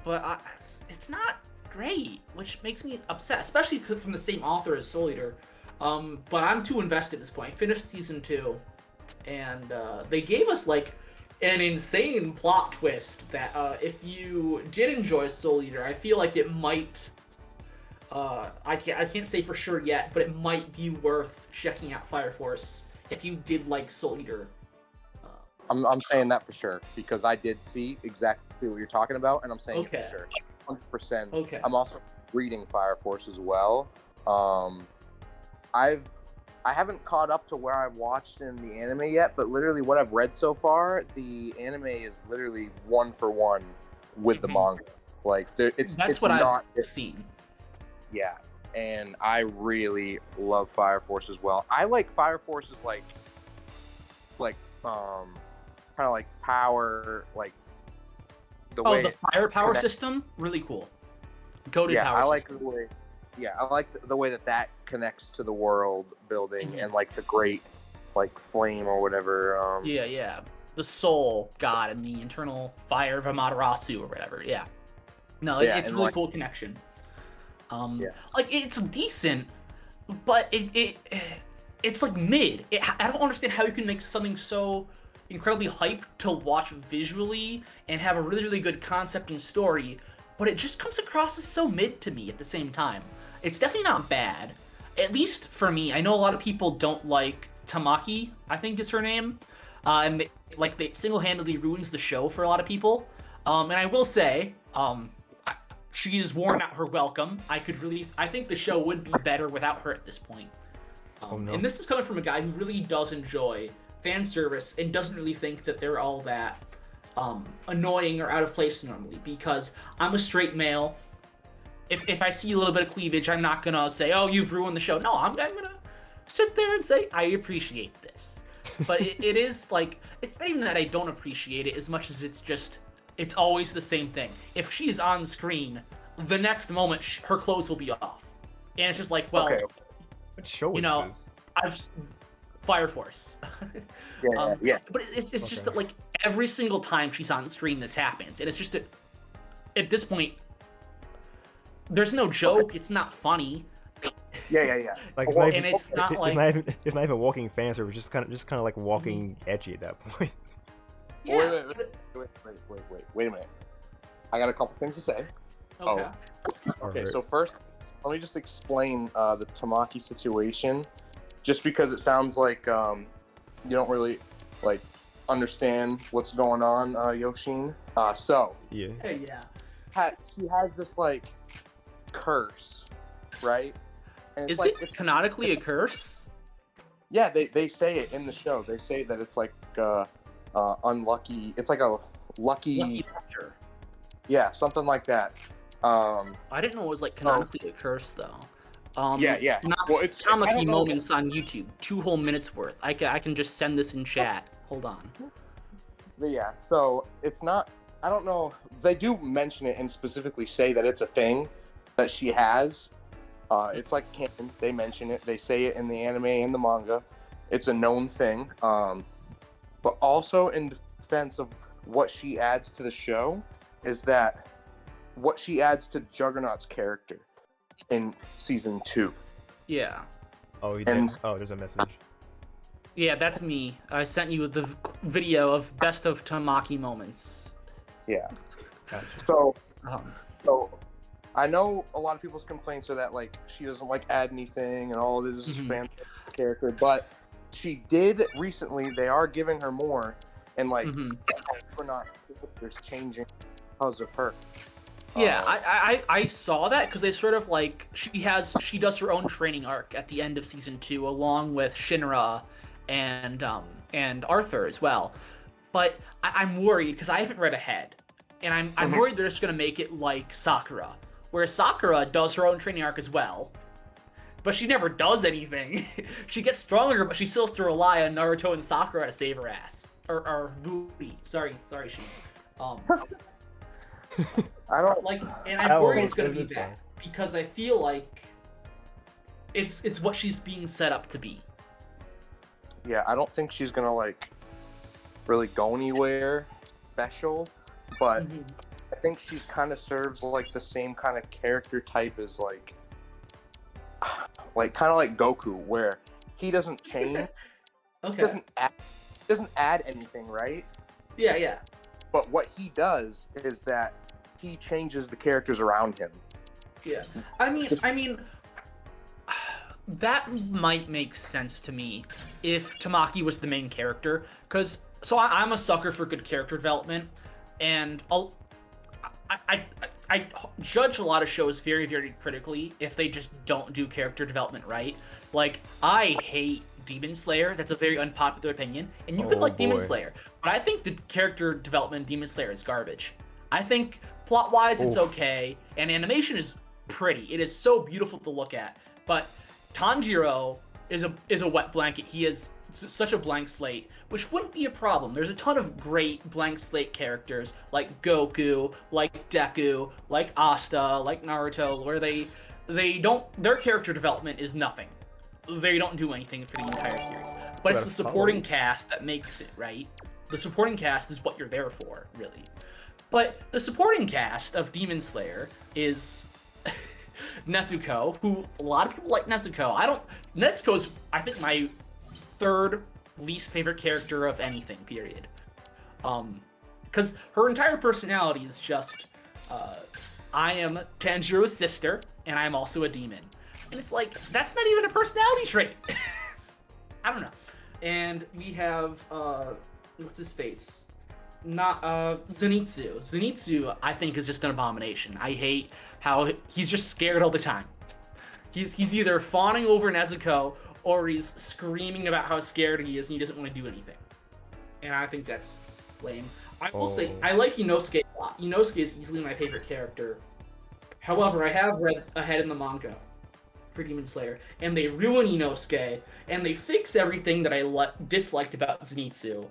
but it's not great, which makes me upset, especially from the same author as Soul Eater. But I'm too invested at this point. I finished season 2, and they gave us like an insane plot twist that if you did enjoy Soul Eater, I feel like it might. I can't say for sure yet, but it might be worth checking out Fire Force if you did like Soul Eater. I'm saying that for sure because I did see exactly what you're talking about, and I'm saying it for sure, 100%. Okay. I'm also reading Fire Force as well. I haven't caught up to where I've watched in the anime yet, but literally what I've read so far, the anime is literally 1-for-1 with the manga. Like it's what not, I've seen. Yeah, and I really love Fire Force as well. I like Fire Force's like kind of like power, like the way the fire power system, really cool. Goated power I like system. the way. Yeah, I like the way that connects to the world building and like the great like flame or whatever. Yeah. The soul god and the internal fire of Amaterasu or whatever. Yeah. No, it's a really like, cool connection. Like it's decent, but it's like mid. I don't understand how you can make something so incredibly hyped to watch visually and have a really, really good concept and story, but it just comes across as so mid to me at the same time. It's definitely not bad, at least for me. I know a lot of people don't like Tamaki, I think is her name, and they single-handedly ruins the show for a lot of people. And I will say, she has worn out her welcome. I think the show would be better without her at this point. And this is coming from a guy who really does enjoy fan service and doesn't really think that they're all that annoying or out of place normally, because I'm a straight male. If I see a little bit of cleavage, I'm not gonna say, oh, you've ruined the show. No, I'm gonna sit there and say, I appreciate this. But it is like, it's not even that I don't appreciate it as much as it's always the same thing. If she's on screen, the next moment her clothes will be off. And it's just like, well, what show is this? Fire Force. Yeah. But it's just that like every single time she's on screen, this happens, and it's just that at this point, there's no joke. Okay. It's not funny. Yeah. Like it's not even walking fan service. Just kind of like walking edgy at that point. Yeah. Wait a minute. I got a couple things to say. Okay. Okay. So first, let me just explain the Tamaki situation. Just because it sounds like you don't really like understand what's going on, Yoshin. Yeah. Hey, yeah. She has this like curse, right? And Is it canonically a curse? Yeah, they say it in the show. They say that it's like unlucky. It's like a lucky Lecture. Yeah, something like that. I didn't know it was like canonically a curse though. Yeah. Well, it's Tamaki moments on YouTube, 2 whole minutes worth. I can just send this in chat. Hold on. But yeah, so it's not. I don't know. They do mention it and specifically say that it's a thing that she has. It's like canon. They mention it. They say it in the anime and the manga. It's a known thing. But also in defense of what she adds to the show is that what she adds to Juggernaut's character in season 2. Yeah. Oh, you And- did. Oh, there's a message. Yeah, that's me. I sent you the video of best of Tamaki moments. Yeah. Gotcha. So Um, I know a lot of people's complaints are that like she doesn't like add anything and all this is Mhm. fan character, but she did recently. They are giving her more, and like mhm. we're not characters changing because of her. Yeah, Uh, I saw that because they sort of like she does her own training arc at the end of season 2 along with Shinra and Arthur as well. But I'm worried because I haven't read ahead, and I'm worried they're just gonna make it like Sakura, where Sakura does her own training arc as well, but she never does anything. She gets stronger, but she still has to rely on Naruto and Sakura to save her ass or booty. Sorry, she. I don't Like, and I'm worried it's gonna be It's that fine. because I feel like It's what she's being set up to be. Yeah, I don't think she's gonna like really go anywhere special, but Mhm. I think she's kind of serves like the same kind of character type as like kind of like Goku, where he doesn't change, Okay. doesn't add anything, right? Yeah. But what he does is that he changes the characters around him. Yeah. I mean, that might make sense to me if Tamaki was the main character, because I'm a sucker for good character development, and I judge a lot of shows very, very critically if they just don't do character development right. Like, I hate Demon Slayer. That's a very unpopular opinion, and you could Oh, like Demon boy. Slayer, but I think the character development in Demon Slayer is garbage. I think plot-wise it's Oof. okay, and animation is pretty. It is so beautiful to look at, but Tanjiro is a wet blanket. He is such a blank slate, which wouldn't be a problem. There's a ton of great blank slate characters like Goku, like Deku, like Asta, like Naruto, where they don't, their character development is nothing. They don't do anything for the entire series. But it's Gotta the supporting cast that makes it, right? The supporting cast is what you're there for, really. But the supporting cast of Demon Slayer is Nezuko, who a lot of people like Nezuko. Nezuko's, I think, my third least favorite character of anything, period. Because her entire personality is just, I am Tanjiro's sister, and I'm also a demon. And it's like, that's not even a personality trait. I don't know. And we have, what's his face? Not, Zenitsu. Zenitsu, I think, is just an abomination. I hate how he's just scared all the time. He's either fawning over Nezuko, or he's screaming about how scared he is and he doesn't want to do anything. And I think that's lame. I will say, Oh. I like Inosuke a lot. Inosuke is easily my favorite character. However, I have read ahead in the manga for Demon Slayer, and they ruin Inosuke, and they fix everything that I disliked about Zenitsu,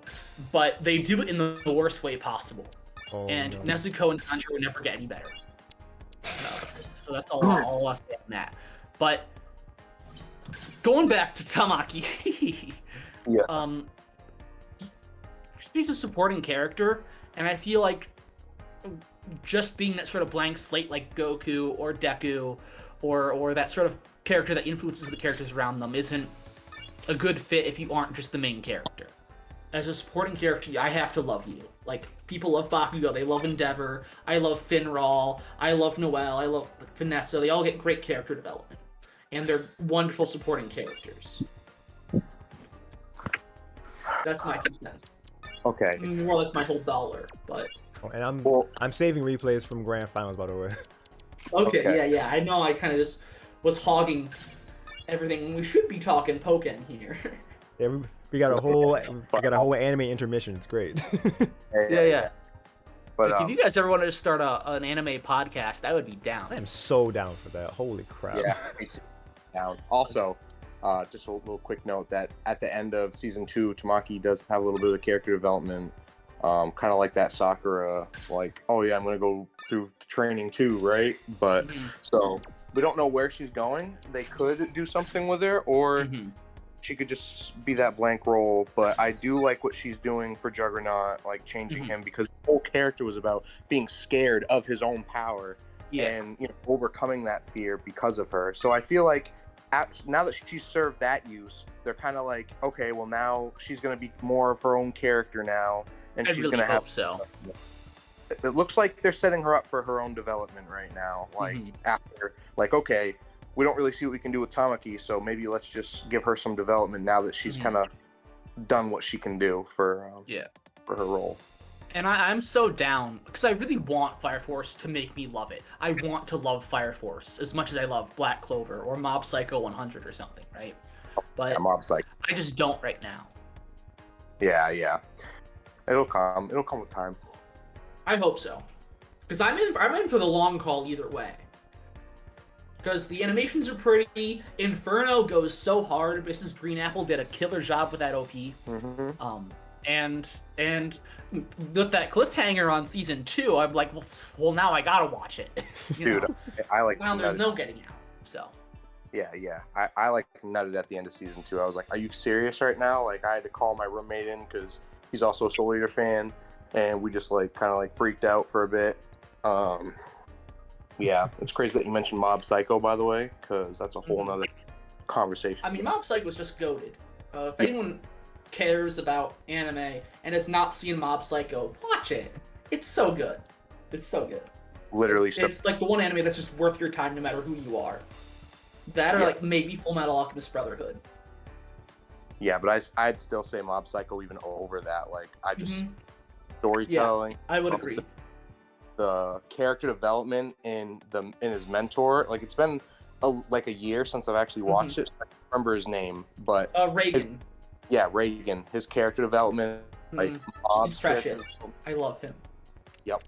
but they do it in the worst way possible. Oh, And no. Nezuko and Tanjiro would never get any better. So that's all I'll say on that. But going back to Tamaki, Yeah. she's a supporting character, and I feel like just being that sort of blank slate like Goku or Deku, or that sort of character that influences the characters around them isn't a good fit if you aren't just the main character. As a supporting character, I have to love you. Like, people love Bakugo, they love Endeavor, I love Finral, I love Noelle, I love Vanessa, they all get great character development. And they're wonderful supporting characters. That's my 2 cents. Okay. More like my whole dollar, but... Oh, and Well- I'm saving replays from grand finals, by the way. Okay, Okay. yeah. I know I kind of just was hogging everything. We should be talking Pokkén here. Yeah, we got a whole anime intermission. It's great. Yeah. But Like, if you guys ever want to start an anime podcast, I would be I down. am so down for that. Holy crap. yeah, me too. Down. Also, just a little quick note that at the end of season 2, Tamaki does have a little bit of character development, kind of like that Sakura, like, oh yeah, I'm gonna go through training too, right? But Mhm. so we don't know where she's going. They could do something with her, or Mhm. she could just be that blank role. But I do like what she's doing for Juggernaut, like changing Mhm. him, because the whole character was about being scared of his own power Yeah. and overcoming that fear because of her. So I feel like now that she's served that use, they're kind of like, okay, well now she's going to be more of her own character now, and I she's really going to hope have. so. It looks like they're setting her up for her own development right now. Like after, like, okay, we don't really see what we can do with Tamaki, so maybe let's just give her some development now that she's kind of done what she can do for her role. And I'm so down because I really want Fire Force to make me love it. I want to love Fire Force as much as I love Black Clover or Mob Psycho 100 or something, right? But Yeah, Mob Psycho. I just don't right now. Yeah. It'll come. It'll come with time. I hope so, because I'm in for the long haul either way. Because the animations are pretty. Inferno goes so hard. Mrs. Green Apple did a killer job with that OP. And with that cliffhanger on season 2, I'm like, well, now I gotta watch it. Dude, I like. Now there's no getting out. So. Yeah. I like nutted at the end of season 2. I was like, "Are you serious right now?" Like, I had to call my roommate in because he's also a Soul Eater fan, and we just like kind of like freaked out for a bit. Yeah, it's crazy that you mentioned Mob Psycho, by the way, because that's a whole nother conversation. I mean, Mob Psycho was just goated. If anyone cares about anime and has not seen Mob Psycho, watch it. It's so good. It's so good. Literally, it's like the one anime that's just worth your time no matter who you are. That or like maybe Full Metal Alchemist Brotherhood. Yeah, but I'd still say Mob Psycho even over that. Like, I just storytelling. I would agree. The character development in his mentor. Like, it's been like a year since I've actually watched it. So I don't remember his name, but Reagan. Reagan. His character development, like, he's precious. I love him. Yep.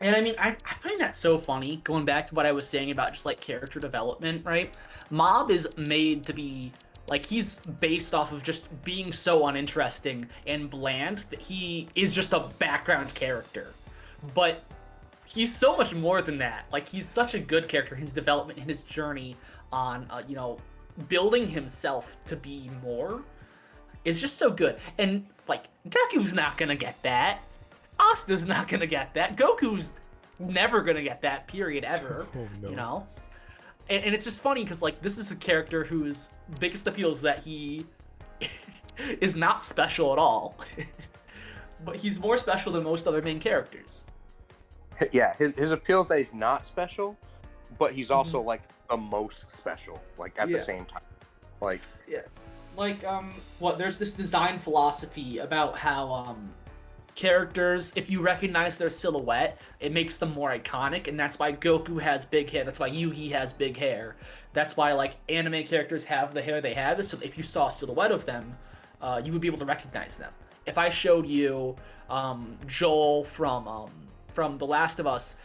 And I mean, I find that so funny, going back to what I was saying about just like character development, right? Mob is made to be, like, he's based off of just being so uninteresting and bland that he is just a background character. But he's so much more than that. Like, he's such a good character. His development and his journey on, building himself to be more is just so good. And, like, Deku's not gonna get that. Asta's not gonna get that. Goku's never gonna get that, period, ever. Oh, no. And it's just funny because, like, this is a character whose biggest appeal is that he is not special at all. But he's more special than most other main characters. Yeah, his appeal is that he's not special, but he's also like the most special, like at the same time. Like, there's this design philosophy about how characters, if you recognize their silhouette, it makes them more iconic, and that's why Goku has big hair. That's why Yugi has big hair. That's why, like, anime characters have the hair they have, so if you saw a silhouette of them, you would be able to recognize them. If I showed you Joel from The Last of Us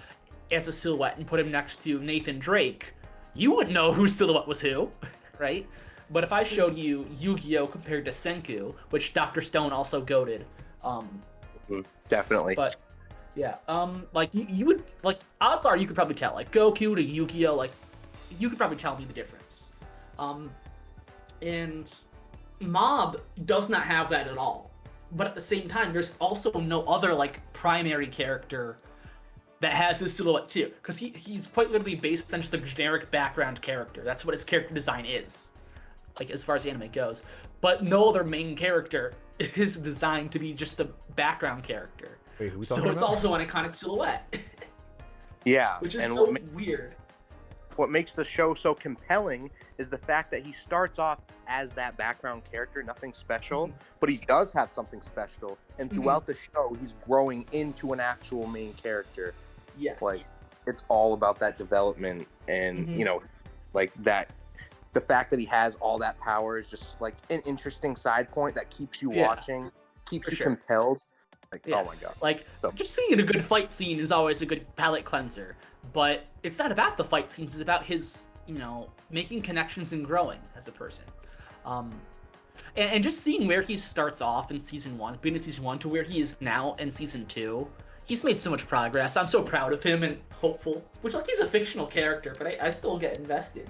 as a silhouette and put him next to Nathan Drake, you wouldn't know whose silhouette was who, right? But if I showed you Yu-Gi-Oh! Compared to Senku, which Dr. Stone also goated, definitely. But yeah, like you would, like, odds are you could probably tell, like, Goku to Yu-Gi-Oh, like, you could probably tell me the difference. And Mob does not have that at all. But at the same time, there's also no other, like, primary character that has his silhouette too, because he's quite literally based on just a generic background character. That's what his character design is, like, as far as the anime goes. But no other main character is designed to be just a background character. Wait, who we So talking it's about? also an iconic silhouette. Yeah, Which is and so weird. what makes the show so compelling is the fact that he starts off as that background character, nothing special, but he does have something special, and throughout the show, he's growing into an actual main character. Yes. Like, it's all about that development, and like that. The fact that he has all that power is just like an interesting side point that keeps you watching, keeps you compelled. Like, oh my god! Like, just seeing a good fight scene is always a good palate cleanser. But it's not about the fight scenes; it's about his, making connections and growing as a person. And just seeing where he starts off in season 1, being in season 1 to where he is now in season 2, He's made so much progress. I'm so proud of him and hopeful. Which, like, he's a fictional character, but I still get invested.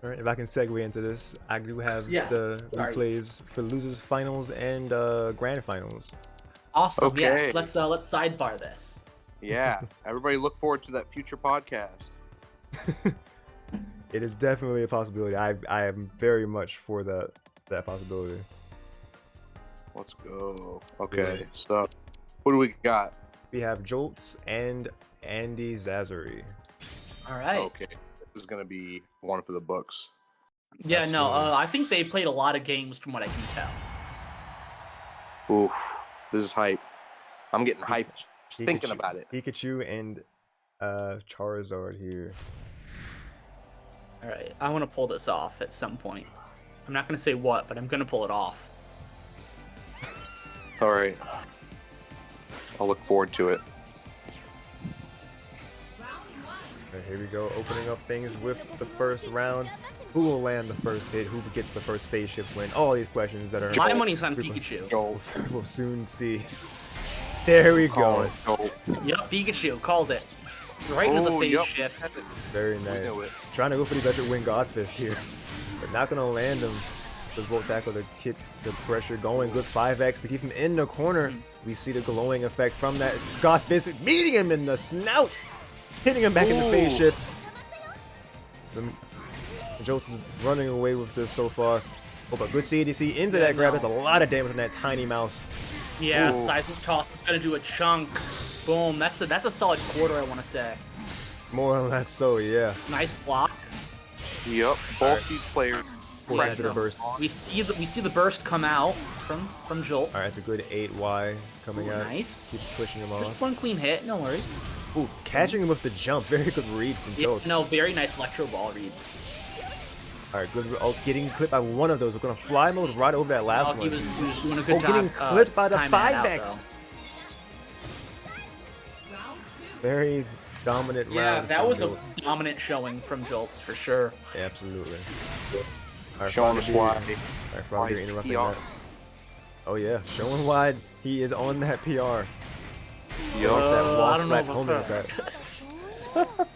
All right, if I can segue into this, I do have Yes, the sorry. replays for losers finals and grand finals. Awesome. Okay. Yes. Let's sidebar this. Yeah, everybody look forward to that future podcast. It is definitely a possibility. I am very much for that possibility. Let's go. Okay, so what do we got? We have Jolts and Andy Zazuri. All right. Okay, this is gonna be one for the books. Yeah. No. Absolutely. I think they played a lot of games from what I can tell. Oof, this is hype. I'm getting hyped just thinking about it. Pikachu and Charizard here. All right. I want to pull this off at some point. I'm not gonna say what, but I'm gonna pull it off. All right, I'll look forward to it. Okay, here we go, opening up things with the first round. Who will land the first hit? Who gets the first phase shift win? All these questions that are My money's on Pikachu. Go. we'll soon see. There we go. Go. Yep, Pikachu called it. Right into the Oh, phase yep. shift. Very I nice. knew it. Trying to go for the electric wing God Fist here, but not gonna land him. The Volt Tackle to keep the pressure going. Good 5x to keep him in the corner. We see the glowing effect from that God Fist meeting him in the snout, hitting him back in the phase Ooh. shift. Jolts is running away with this so far. Oh, but good CDC into Yeah, that grab. no. That's a lot of damage on that tiny mouse. Yeah, Ooh. seismic toss is gonna do a chunk. Boom. That's a solid quarter, I want to say. More or less so, yeah. Nice block. Yep, both Alright. these players. Pull Yeah, into the no. burst. We see the burst come out from Jolts. All right, it's a good 8Y coming Ooh, out. nice. Keeps pushing him Just off. one clean hit, no worries. Ooh, catching him with the jump. Very good read from Yeah, Jolts. no, very nice electro ball read. All right, good. Oh, getting clipped by one of those. We're gonna fly mode right over that last Oh, one. he was doing a good Oh, job. getting clipped by the timing that out, 5x. though. Very dominant Yeah, round. that from was a Jolts. Dominant showing from Jolts for sure. Absolutely. All right, Showing us why. All right, Frogger interrupting PR. that. Oh yeah, showing why he is on that PR. Yup. That I wall don't know splat about homing that. attack.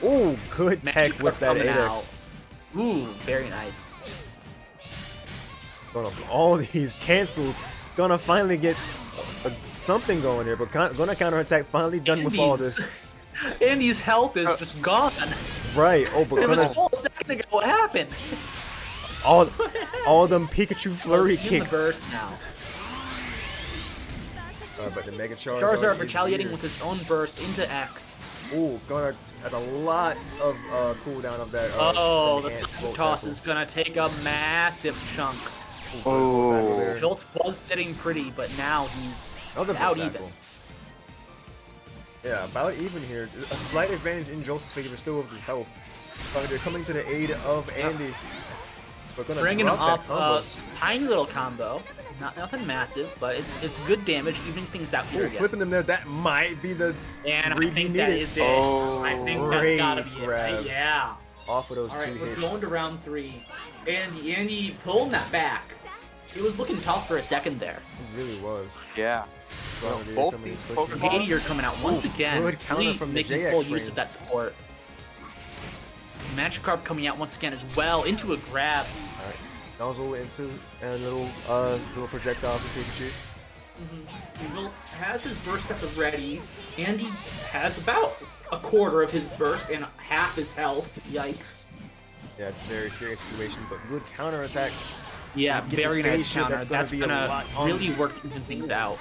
Ooh, good tech Magic with that coming 8x. out. Ooh, very nice. Gonna all these cancels. Gonna finally get something going here, but gonna counterattack. Finally done with all this. Andy's health is just gone. Right. Oh, but It was gonna full a second ago. What happened? all them Pikachu flurry He's in kicks. the burst now. But the Mega Charizard Charizard is retaliating here. with his own burst into X. Ooh, gonna at a lot of cooldown of that. Oh, the enhanced Psychic Volt Toss Tackle. is gonna take a massive chunk. Oh. Jolts was sitting pretty, but now he's Another out Volt even. Tackle. Yeah, about even here. A slight advantage in Jolt's favor, still with his health. But they're coming to the aid of Andy. We're gonna Bringing him drop up, that combo. tiny little combo. Nothing massive, but it's good damage, evening things out here Ooh, again. flipping them there. That might be the And I read he think that needed. is it. Oh, I think great that's gotta be it. grab. Right? Yeah. Off of those All two right, we're hits. going to round 3. Andy pulling that back. It was looking tough for a second there. It really was. Yeah. Well, both coming these in pushing. Pokemon- Meteor coming out once again. good counter really from the making JX full use frames. of that support. Magikarp coming out once again as well into a grab. Alright. Nozzle into a little projectile for Pikachu. Wiltz has his burst at the ready. Andy has about a quarter of his burst and half his health. Yikes. Yeah, it's a very scary situation, but good counter attack. Yeah, Get very this nice phase shift, counter. that's That's gonna be a gonna lot on- really work even things out.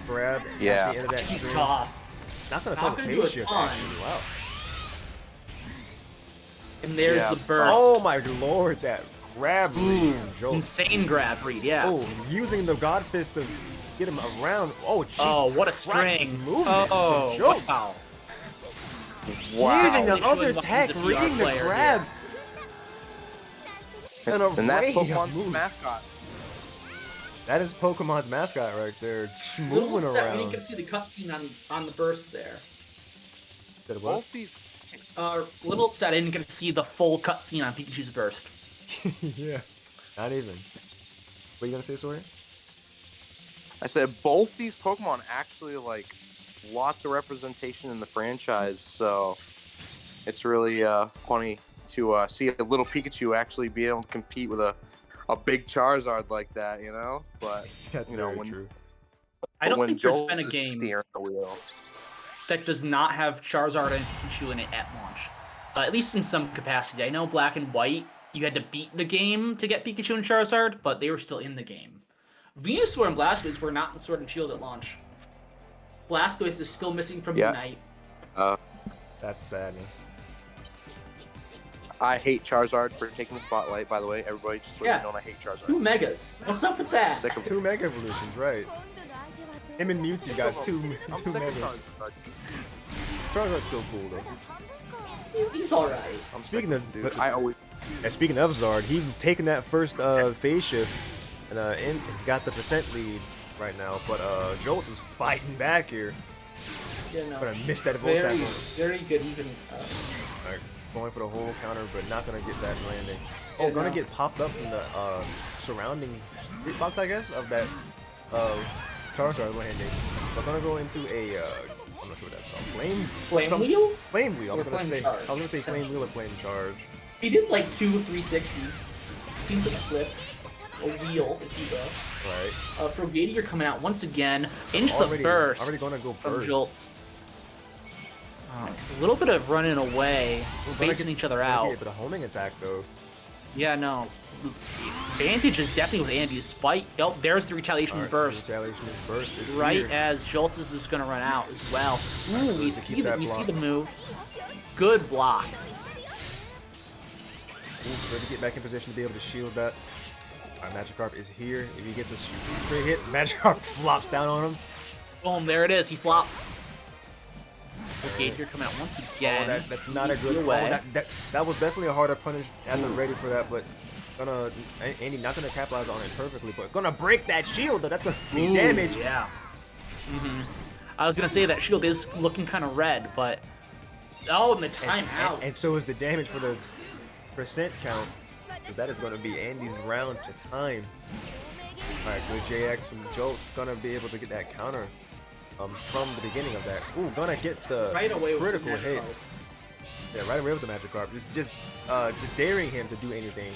Grab Yeah. at the end of that Easy string. toss. Not gonna Not come gonna do phase a shift ton. actually. Wow. And there's Yeah. the burst. Oh my lord, that grab read Ooh, from Jolt. insane grab read, yeah. Oh, using the God Fist to get him around. Oh, Jesus Oh, what a Christ, string. this movement Oh, from Jolt. wow. Reading the Really other showing off attack, he's a PR reading the player grab. An And that's array of Pokemon's moves. mascot. That is Pokemon's mascot right there, Little moving upset when you around. can see the cutscene on the burst there. Said what? Both these. A little upset I didn't get to see the full cutscene on Pikachu's burst. Yeah, not even. What are you gonna say, Sawyer? I said both these Pokemon actually like lots of representation in the franchise, so it's really funny to see a little Pikachu actually be able to compete with a big Charizard like that, you know. But That's you know very when true. I don't when think there's Joel been a is game steering the wheel. that does not have Charizard and Pikachu in it at launch. At least in some capacity. I know Black and White, you had to beat the game to get Pikachu and Charizard, but they were still in the game. Venusaur and Blastoise were not in Sword and Shield at launch. Blastoise is still missing from Yeah. Unite. That's sadness. I hate Charizard for taking the spotlight. By the way, everybody just let me know I hate Charizard. 2 Megas. What's up with that? Sick of 2 Mega Evolutions, right? Him and Mewtwo got two I'm sick of Megas. Charizard. Charizard's still cool though. He's alright. Speaking of, Dude, I always speaking of Zard, he was taking that first phase shift and got the percent lead right now. But Jolts is fighting back here. Yeah, no. But I missed that Volt Very, tackle. very good. Even Alright, going for the whole counter, but not gonna get that landing. Yeah, Oh, gonna no. get popped up from the surrounding box, I guess, of that Charizard landing. We're gonna go into a I'm not sure what that's called. Flame Wheel? Flame wheel. I was Or gonna Flame say. Charge? I was gonna say flame wheel or flame charge. he did like 2 360s. Seems like a flip. A wheel, if you will. Right. Frogadier coming out once again. Into the burst Already gonna go from burst. Jolts. A little bit of running away, spacing each other out. But a homing attack though. Yeah, no. Advantage is definitely with Andy's spike. Oh, there's the retaliation Alright, burst. retaliation is burst. It's Right here. as Jolts is going to run out as well. Ooh, we to see keep the that we see block. the move. Good block. Ooh, ready to get back in position to be able to shield that. Alright, Magikarp is here. If he gets a straight hit, Magikarp flops down on him. Boom, there it is. He flops. Gauger coming out once again. Oh, that's not a Easy good. Oh, away. that was definitely a harder punish at the ready for that, but Andy not gonna capitalize on it perfectly, but gonna break that shield though. That's gonna be Ooh, damage. Yeah. I was gonna say that shield is looking kind of red, but oh, and the timeout. And so is the damage for the percent count. Because that is gonna be Andy's round to time. Alright, good JX from Jolt's gonna be able to get that counter from the beginning of that. Ooh, gonna get the Right away with critical the hit. Magikarp. Yeah, right away with the Magikarp. Just daring him to do anything.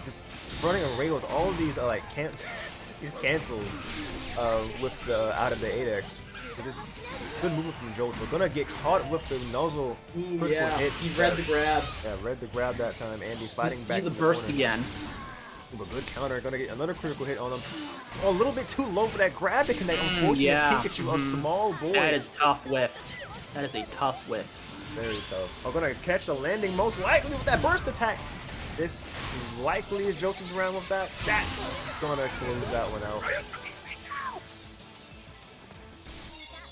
Just running away with all these like these cancels with the out of the 8x. So just good movement from Jolt. We're gonna get caught with the nozzle Ooh, critical yeah. hit. He read the grab. Yeah, read the grab that time. Andy You fighting see back. the in burst corner. again. Ooh, a good counter. Gonna get another critical hit on him. Oh, a little bit too low for that grab to connect. Unfortunately, yeah. Pikachu, a small boy. That is tough whiff. That is a tough whiff. Very tough. I'm gonna catch the landing most likely with that burst attack. This is likely as Jolts is around with that. That's gonna close that one out.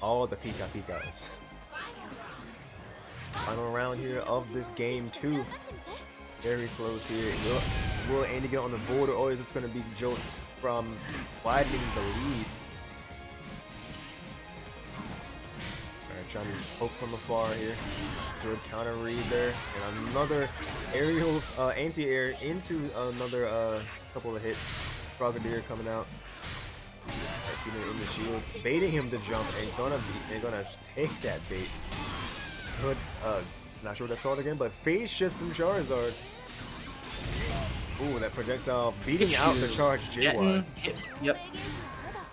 All the Pika Pikas. Final round here of this game too. Very close here. Will Andy get on the board, or is this gonna be Jolts from widening the lead? Alright, trying to poke from afar here. Good counter read there, and another aerial anti-air into another couple of hits. Frogadier coming out. Keeping it in the shields, baiting him to jump, and gonna take that bait. Good, not sure what that's called again, but phase shift from Charizard. Ooh, that projectile beating out the charge JY. Yep.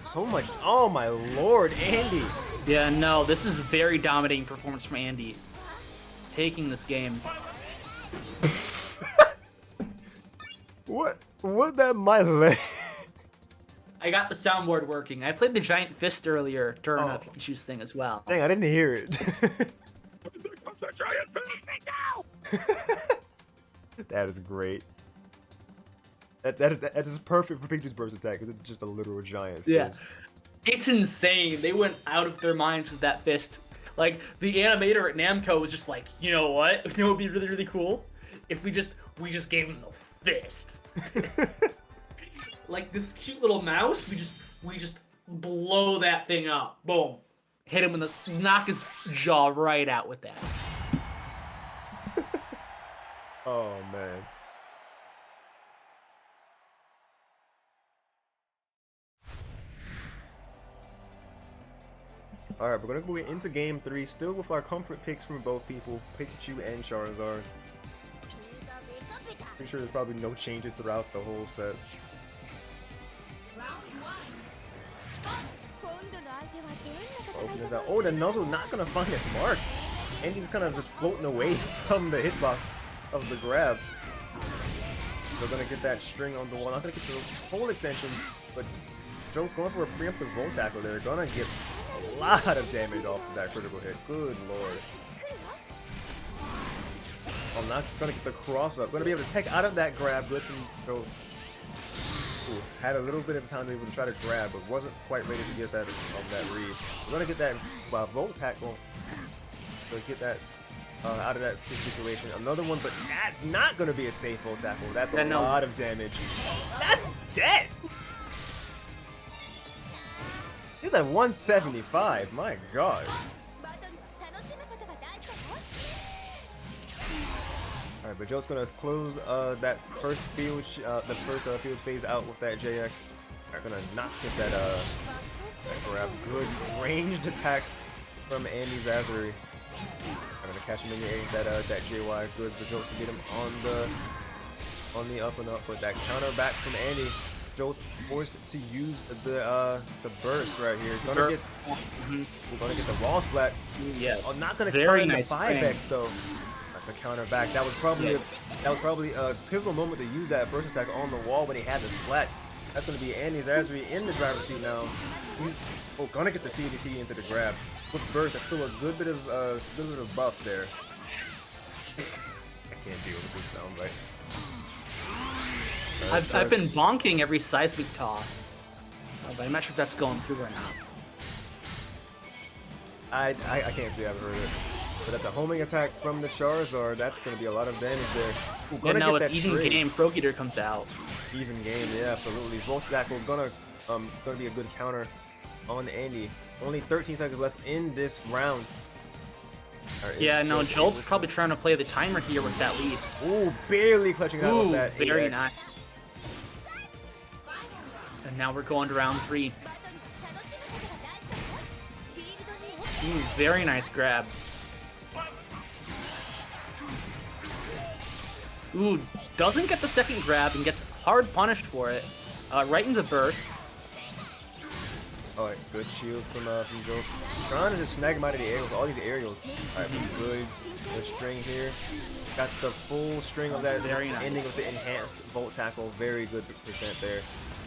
So much, oh my lord, Andy! Yeah, no, this is very dominating performance from Andy. Taking this game. What that my leg? I got the soundboard working. I played the giant fist earlier during Oh. Pikachu's thing as well. Dang, I didn't hear it. That is great. That is perfect for Pikachu's burst attack because it's just a literal giant fist. Yeah. It's insane. They went out of their minds with that fist. Like, the animator at Namco was just like, you know what? You know what would be really, really cool? If we just gave him the fist. Like this cute little mouse, we just blow that thing up. Boom. Hit him in the knock his jaw right out with that. Oh man. All right, we're gonna go into game 3, still with our comfort picks from both people, Pikachu and Charizard. Pretty sure there's probably no changes throughout the whole set. Open this out. Oh, the Nuzzle not gonna find its mark. And he's kind of just floating away from the hitbox of the grab. They're gonna get that string on the wall. Not gonna get the whole extension, but Joe's going for a preemptive Volt Tackle. They're gonna get a lot of damage off of that critical hit. Good lord. I'm not gonna get the cross up. Gonna be able to take out of that grab. Good from Joe's. Ooh, had a little bit of time to be able to try to grab, but wasn't quite ready to get that that read. We're gonna get that Volt Tackle. So get that out of that situation. Another one, but that's not gonna be a safe Volt Tackle. That's a lot of damage. That's dead. He's at 175. My god. All right, but Joe's gonna close that first field, field phase out with that JX. All right, gonna not get that grab. Good ranged attacks from Andy Zazuri. I'm gonna catch him in the air. That JY. Good for Joe to get him on the up and up. But that counter back from Andy. Joe's forced to use the burst right here. Gonna get the wall splat. Yeah. Oh, not gonna Very find nice the 5x though. To counter back. That was probably a pivotal moment to use that burst attack on the wall when he had the splat. That's going to be Andy Zazuri in the driver's seat now. Gonna get the CDC into the grab. With burst, that's still a good bit of buff there. I can't deal with this sound right. I've been bonking every seismic toss, but I'm not sure if that's going through or not. I can't say I've heard it. But that's a homing attack from the Charizard. That's going to be a lot of damage there. Ooh, Yeah, no, it's even game. Pro Geeter comes out. Even game, yeah, absolutely. Volt Tackle gonna be a good counter on Andy. Only 13 seconds left in this round. Right, yeah, no, Jolt's probably trying to play the timer here with that lead. Ooh, barely clutching out with that. Very 8x. nice. And now we're going to round 3. Ooh, very nice grab. Ooh, doesn't get the second grab and gets hard punished for it. Right into burst. Alright, good shield from Joe. Trying to just snag him out of the air with all these aerials. Alright, good string here. Got the full string of that. Very nice. Ending with the enhanced Volt Tackle. Very good percent there.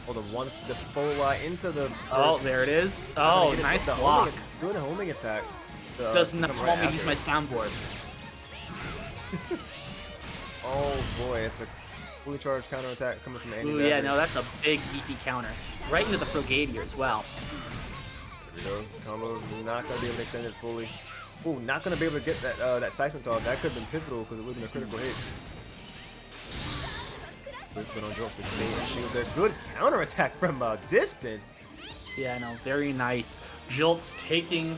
Oh, the full into the burst. Oh, there it is. Oh, nice block. Good homing attack. Does not want me to use my soundboard. Oh boy, it's a fully charged counter attack coming from Andy. Ooh, yeah, no, that's a big beefy counter. Right into the Frogadier as well. There we go. Combo not gonna be able to extend it fully. Ooh, not gonna be able to get that Seismic Toss. That could have been pivotal because it would have been a critical hit. Good on Jolt for staying shield there. Good counter attack from distance. Yeah, no, very nice. Jolt's taking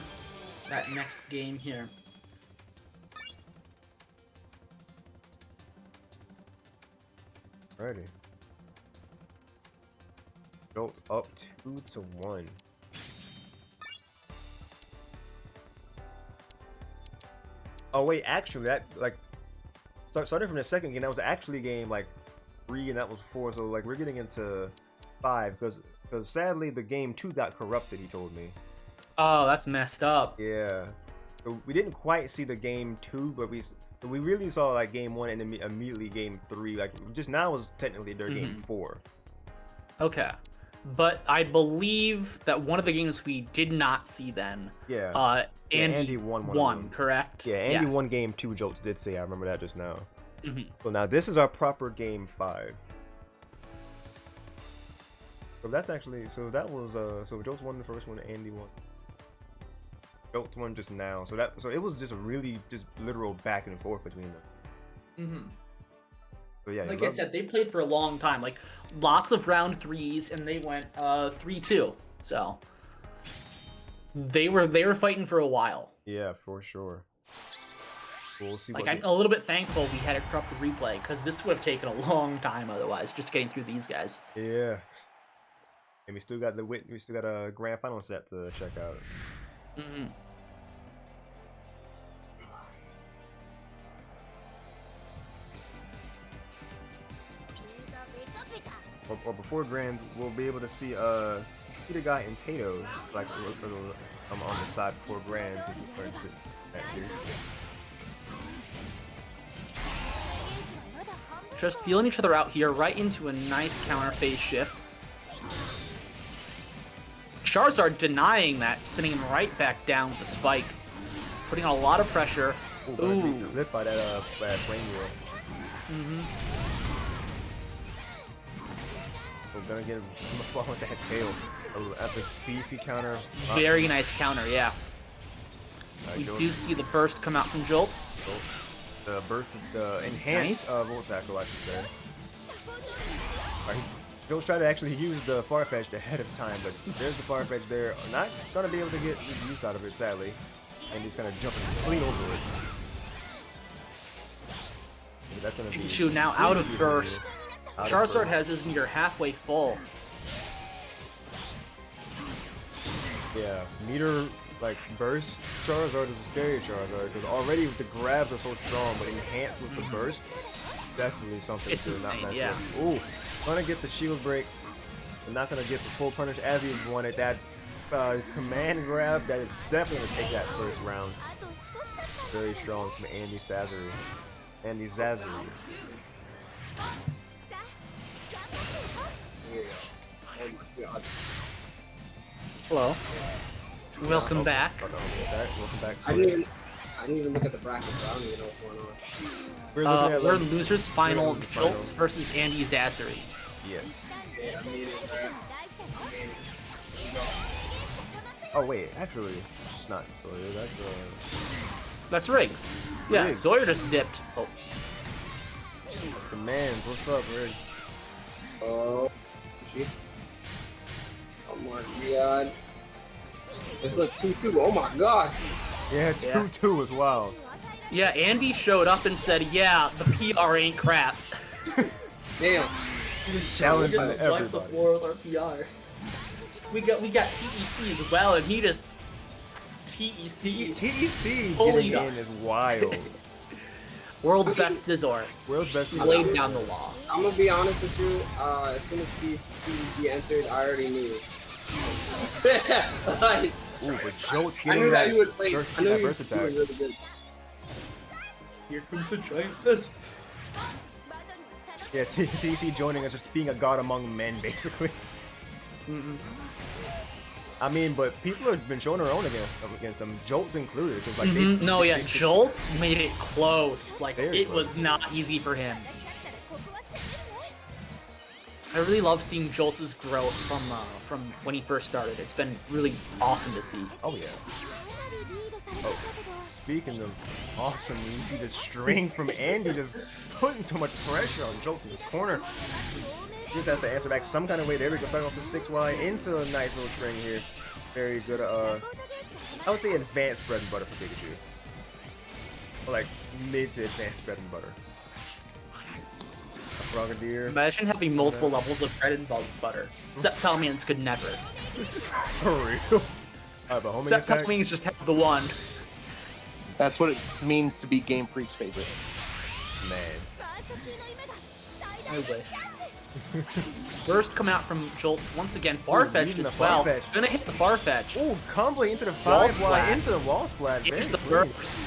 that next game here. Alrighty. Jolt up 2-1. Oh wait, actually, that starting from the second game, that was actually game 3 and that was 4. So we're getting into 5 because sadly the game 2 got corrupted. He told me. Oh, that's messed up. Yeah. So we didn't quite see the game 2, but we really saw game 1 and immediately game 3. Just now was technically their game 4. Okay. But I believe that one of the games we did not see then. Yeah. Andy won, correct? Yeah, Andy won game 2. Jolts did say. I remember that just now. Mm-hmm. So now this is our proper game 5. So that's actually so Jolts won the first one. Andy won. Jolts won just now. So it was just a really just literal back and forth between them. Mm-hmm. So yeah, like I said, they played for a long time, lots of round 3s, and they went 3-2. So they were fighting for a while. Yeah, for sure. We'll see. I'm a little bit thankful we had a corrupted replay because this would have taken a long time otherwise, just getting through these guys. Yeah. And we still got a grand final set to check out. Mm-hmm. Or before Grands, we'll be able to see Peter Guy and Tato like on the side before Grands if you're interested next year. Just feeling each other out here, right into a nice counter phase shift. Charizard denying that, sending him right back down with the spike, putting on a lot of pressure. Ooh, gonna be clipped by that flame wheel. Mm-hmm. We're gonna get him fall with that tail. Oh, that's a beefy counter. Very nice counter, yeah. We do see the burst come out from Jolts. The burst, the enhanced Volt Tackle, I should say. Jolts tried to actually use the Farfetch'd ahead of time, but there's the Farfetch there. Not gonna be able to get use out of it, sadly. And he's gonna jump clean over it. So that's gonna be Pikachu now out of burst. Charizard has his meter halfway full. Yeah, meter like burst Charizard is a scary Charizard because already the grabs are so strong, but enhanced with the burst, definitely something It's to not insane, mess yeah. with. Ooh, gonna get the shield break, but not gonna get the full punish as he wanted. That command grab that is definitely gonna take that first round. Very strong from Andy Sazari. Andy Zazari. Hello. Welcome back. Welcome back. I didn't even look at the bracket, so I don't even know what's going on. We're looking at We're like, losers final the Jolts final. versus Andy Zazari. yes. Yeah, I mean, Oh wait, actually, not Sawyer. That's Riggs. Yeah, Riggs. Sawyer just dipped. Oh, That's the man's. What's up, Rig? oh, gee. Oh my god. It's like 2-2. Oh my god. Yeah, Yeah. 2-2 as well. yeah, Andy showed up and said, yeah, the PR ain't crap. Damn. Challenging We just wiped the everybody. floor with our PR. We got TEC as well, and he just TEC. TEC Holy getting in dust. is wild. World's best Scizor. World's best. Laid down the law. I'm gonna be honest with you. As soon as TC entered, I already knew. Like, Ooh, but Jolt's I getting knew that that you would play. burst, I knew that you burst would attack. do really good. Here comes the giant fist. Yeah, TC joining us, just being a god among men, basically. Mm-mm. I mean, but people have been showing their own against them, Jolts included. Because like Mhm. No, yeah, they- Jolts made it close. Like, Very it close. was not easy for him. I really love seeing Jolts' growth from when he first started. It's been really awesome to see. Oh yeah. Oh, speaking of awesome, you see the string from Andy just putting so much pressure on Jolt in this corner. Just has to answer back some kind of way. There we go, starting off the 6Y into a nice little string here. Very good, I would say advanced bread and butter for Pikachu. Or like mid to advanced bread and butter. A Frogadier. Imagine having multiple levels of bread and butter. Septalmians could never. For real. Alright, but homing attack. Septalmians just have the one. That's what it means to be Game Freak's favorite. Man. I wish. First come out from Jolts once again. Farfetch using as the well. Farfetch. Gonna hit the Farfetch. Ooh, combo into the Wall 5Y, splat. into the wall splat. Here's Very the clean. burst.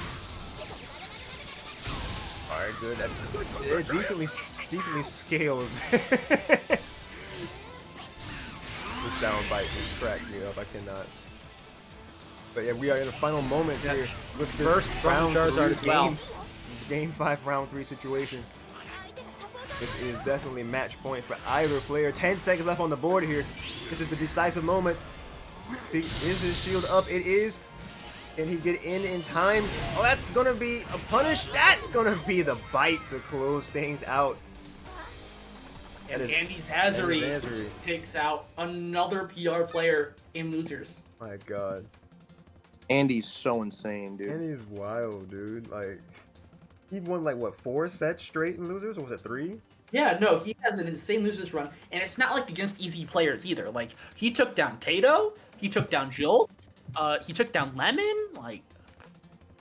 Alright, good. That's decently scaled. The sound bite just cracked me up. I cannot. But yeah, we are in the final moment Yeah. here with this Burst from round Charizard 3 as well. game. This game 5 round 3 situation. This is definitely match point for either player. 10 seconds left on the board here. This is the decisive moment. Is his shield up? It is. Can he get in time? Oh, that's gonna be a punish. That's gonna be the bite to close things out. And That is- Andy that is Zazari Zazari. Takes out another PR player in losers. My God. Andy's so insane, dude. Andy is wild, dude. Like, he won like what, 4 sets straight in losers, or was it 3? Yeah, no, he has an insane losers run, and it's not like against easy players either. Like, he took down Tato, he took down Jolt, He took down Lemon. Like,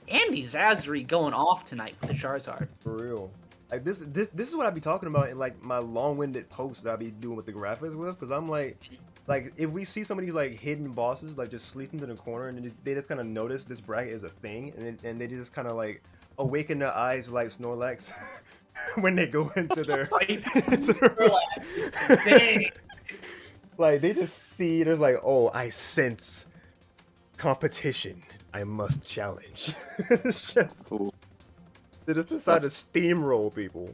Andy Zazuri going off tonight with the Charizard. For real. Like this is what I be talking about in like my long-winded posts that I be doing with the graphics with, because I'm like if we see some of these like hidden bosses like just sleeping in the corner and they just kind of notice this bracket is a thing, and they just kind of like awaken their eyes like Snorlax when they go into their like they just see there's like, oh, I sense competition, I must challenge. It's just cool. They just decide to steamroll people.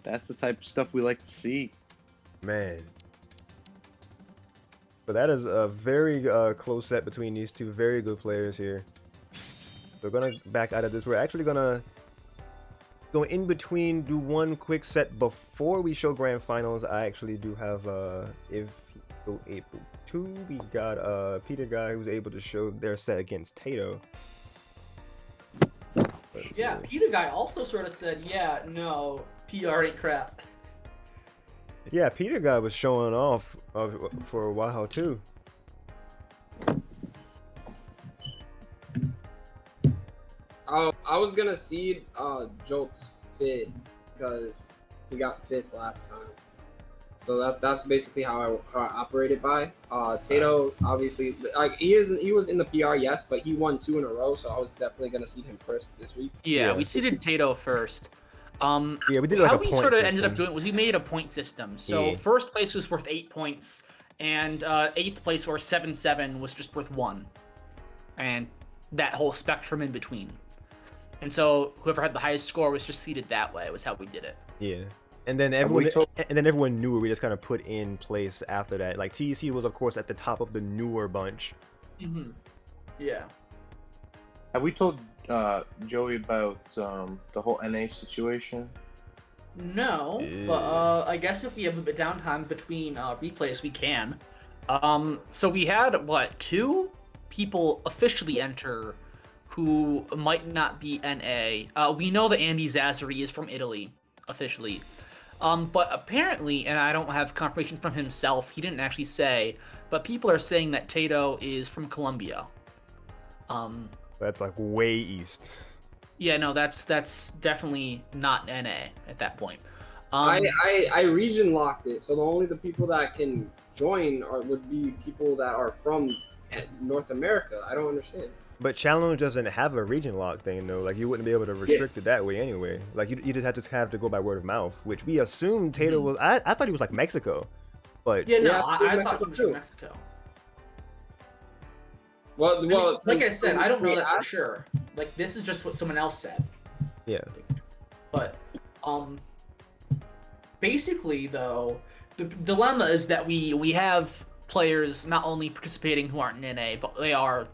That's the type of stuff we like to see. Man. But that is a very close set between these two very good players here. We're gonna back out of this. We're actually gonna go in between, do one quick set before we show grand finals. I actually do have if you're able to, we got Peter Guy who's able to show their set against Tato. Yeah, Peter Guy also sort of said, yeah, no, PR ain't crap. Yeah, Peter Guy was showing off for a while too. I was gonna seed Jolt's fit because he got 5th last time. So that's basically how I operated by. Tato obviously, like he was in the PR, yes, but he won 2 in a row, so I was definitely gonna seed him first this week. Yeah, we seeded Tato first. Yeah, we did like how a we point sort of system. ended up doing was we made a point system. So Yeah. first place was worth 8 points, and 8th place or 7-7 was just worth 1, and that whole spectrum in between. And so whoever had the highest score was just seeded that way. Was how we did it. Yeah. And then everyone knew where we just kind of put in place after that. Like TEC was of course at the top of the newer bunch. Mm-hmm. Yeah. Have we told Joey about the whole NA situation? No, but I guess if we have a bit downtime between replays, we can. So we had 2 people officially enter who might not be NA. We know that Andy Zazuri is from Italy officially. But apparently, and I don't have confirmation from himself, he didn't actually say, but people are saying that Tato is from Colombia. That's like way east. Yeah, no, that's definitely not NA at that point. I region locked it, so only the people that can join would be people that are from North America. I don't understand. But Challenge doesn't have a region lock thing though. Like you wouldn't be able to restrict it that way anyway. Like you just have to go by word of mouth, which we assumed Tato was. I thought he was like Mexico, but Yeah, no, Yeah, I thought Mexico he was too. from Mexico. Well, I mean, like I said, I don't know that for sure. Like this is just what someone else said. yeah. But basically though, the dilemma is that we have players not only participating who aren't in NA, but they are,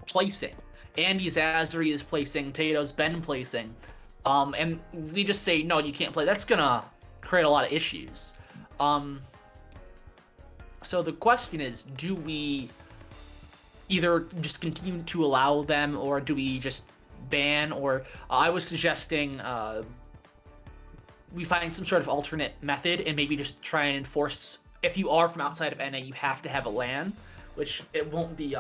placing. Andy Zazuri is placing, Tato's been placing. And we just say, no, you can't play. That's gonna create a lot of issues. So the question is, do we either just continue to allow them, or do we just ban? Or I was suggesting we find some sort of alternate method and maybe just try and enforce, if you are from outside of NA, you have to have a LAN, which it won't be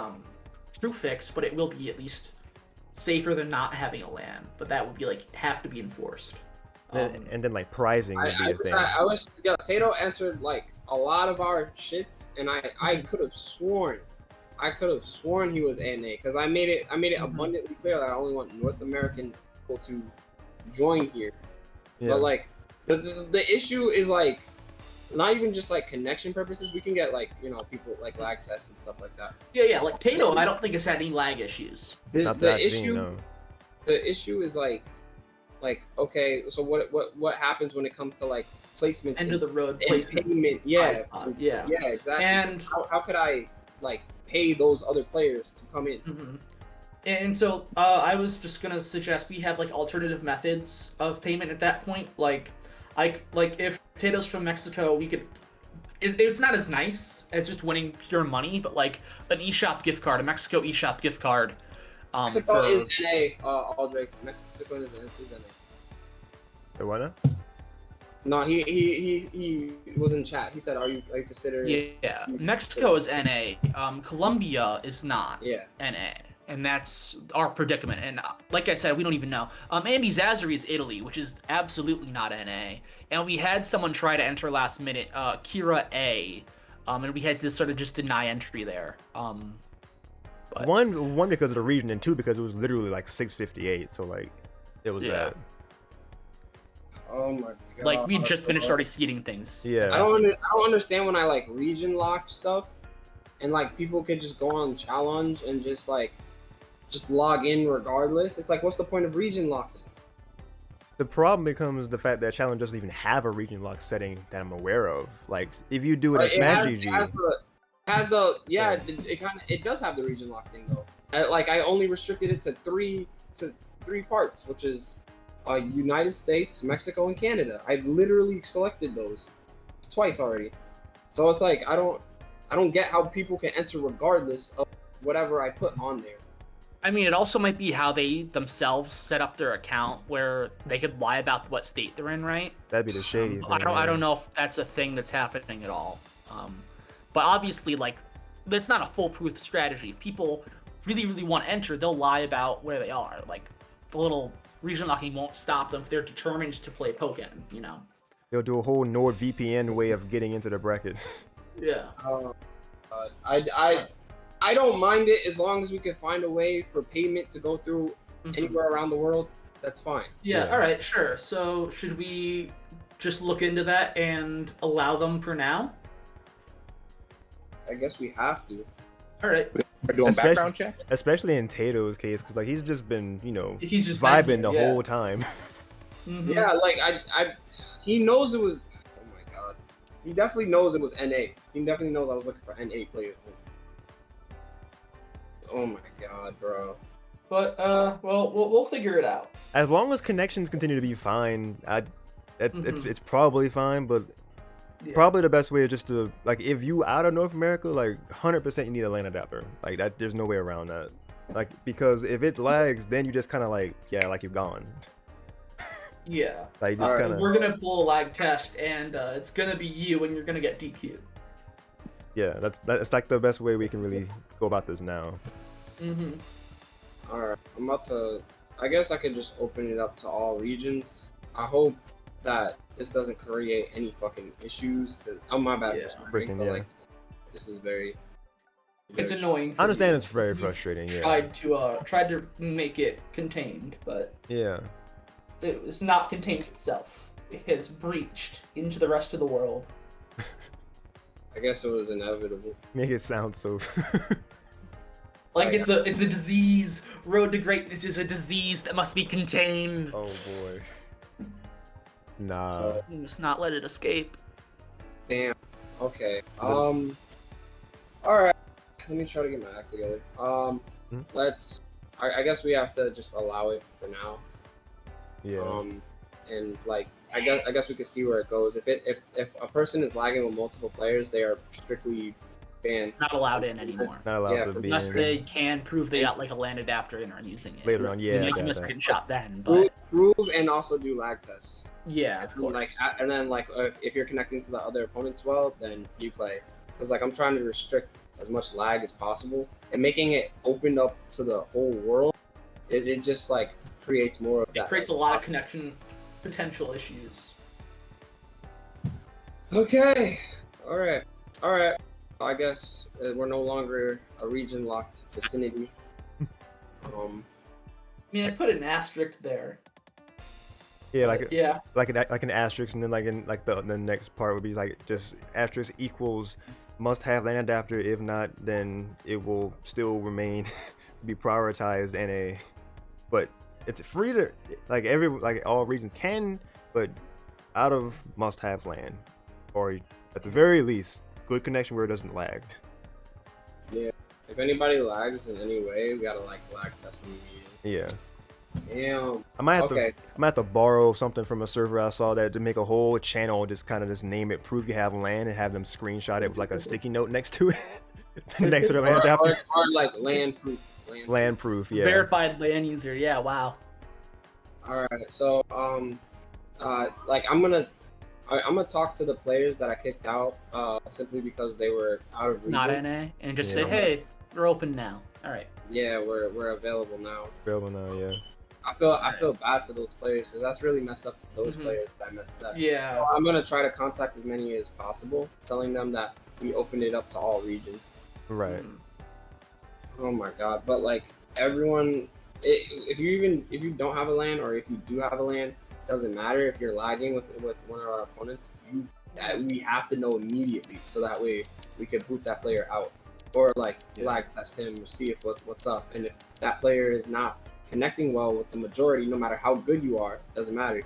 true fix, but it will be at least safer than not having a LAN. But that would be have to be enforced. And then like prizing would be a thing. Tato entered like a lot of our shits, and I could have sworn he was NA because I made it abundantly clear that I only want North American people to join here. Yeah. But like the issue is like not even just like connection purposes. We can get people like lag tests and stuff like that. Yeah, like Tato, I don't think it's had any lag issues. Not that The I've seen, issue no. the issue is like okay, so what happens when it comes to like placements End of the road and placement. payment? Yeah. Yeah, exactly. And So how could I like pay those other players to come in? Mhm. And so I was just gonna suggest we have alternative methods of payment at that point. Like if Tato's from Mexico, we could. It's not as nice as just winning pure money, but like an eShop gift card, a Mexico eShop gift card. Mexico is NA, Aldrich. Mexico is NA. Why not? No, he was in chat. He said, "Are you considering?" Yeah, Mexico is NA. Colombia is not Yeah. NA, and that's our predicament. And like I said, we don't even know. Andy Zazzari is Italy, which is absolutely not NA. And we had someone try to enter last minute, Kira A, and we had to sort of just deny entry there. But... One because of the region, and two because it was literally like 658. So like, it was that. Oh my god! Like we just finished already seeding things. Yeah. I don't understand when I like region lock stuff, and like people could just go on challenge and just log in regardless. It's like, what's the point of region locking? The problem becomes the fact that challenge doesn't even have a region lock setting that I'm aware of. Like if you do it in Smash GG, it does have the region lock thing though. I only restricted it to three parts, which is United States, Mexico, and Canada. I've literally selected those twice already. So it's like I don't get how people can enter regardless of whatever I put on there. I mean, it also might be how they themselves set up their account, where they could lie about what state they're in, right? That'd be the shady thing. I don't know if that's a thing that's happening at all. But obviously, like, that's not a foolproof strategy. If people really, really want to enter, they'll lie about where they are. Like, the little region locking won't stop them if they're determined to play Pokkén, you know? They'll do a whole NordVPN way of getting into the bracket. Yeah. I don't mind it as long as we can find a way for payment to go through anywhere around the world. That's fine. Yeah, all right, sure. So should we just look into that and allow them for now? I guess we have to. All right. We're doing background check? Especially in Tato's case, because like he's just been, he's just vibing the whole time. Yeah, like he knows it was. Oh my god, he definitely knows it was NA. He definitely knows I was looking for NA players. Oh my god, bro. But well, we'll figure it out. As long as connections continue to be fine, it's probably fine. But probably the best way is just to, like, if you out of North America, like 100% you need a LAN adapter. Like that, there's no way around that. Like, because if it lags, then you just kind of like you're gone. Yeah. Like just kind of. We're gonna pull a lag test, and it's gonna be you, and you're gonna get DQ. Yeah, that's like the best way we can really go about this now. All right, I'm about to. I guess I could just open it up to all regions. I hope that this doesn't create any fucking issues. Cause I'm my bad for starting, but like this is very. It's annoying. I understand it's very frustrating. Yeah. Tried to make it contained, but yeah, it was not contained itself. It has breached into the rest of the world. I guess it was inevitable. Make it sound so. Like it's a disease. Road to greatness is a disease that must be contained. Oh boy. Nah. So, just not let it escape. Damn. Okay. All right. Let me try to get my act together. Let's. I guess we have to just allow it for now. Yeah. And like, I guess we could see where it goes. If a person is lagging with multiple players, they are strictly banned. Not allowed in anymore. Not allowed to be unless in. they can prove they got like a LAN adapter and are using it. Later on, yeah. You can miss a shot then, but prove and also do lag tests. Yeah, of course. Like, and then like if you're connecting to the other opponent's well, then you play. Because like I'm trying to restrict as much lag as possible, and making it open up to the whole world, it just like creates more of that. It creates a lot of connection potential issues. Okay. All right. I guess we're no longer a region locked vicinity. I mean, I put an asterisk there. Yeah, like an asterisk, and then like in like the next part would be like just asterisk equals must have LAN adapter. If not, then it will still remain to be prioritized NA. But it's free to like all regions can, but out of must have LAN, or at the very least good connection where it doesn't lag. Yeah. If anybody lags in any way, we gotta like lag test them immediately. Yeah. Damn. I might have to borrow something from a server I saw that to make a whole channel, just kind of just name it proof you have LAN and have them screenshot it with like a sticky note next to it. Next to the LAN adapter. Or like LAN proof. LAN proof, yeah. Verified LAN user, yeah, wow. Alright, so like I'm gonna I'm gonna talk to the players that I kicked out simply because they were out of region. Not NA, and just say, Yeah. hey, we're open now. All right. Yeah, we're available now. Available now, yeah. I feel bad for those players because that's really messed up to those players that I messed up. Yeah. So I'm gonna try to contact as many as possible, telling them that we opened it up to all regions. Right. Oh my god! But like everyone, if you don't have a LAN or if you do have a LAN, doesn't matter if you're lagging with one of our opponents. We have to know immediately so that way we can boot that player out or like lag test him, see if what's up, and if that player is not connecting well with the majority, no matter how good you are, doesn't matter.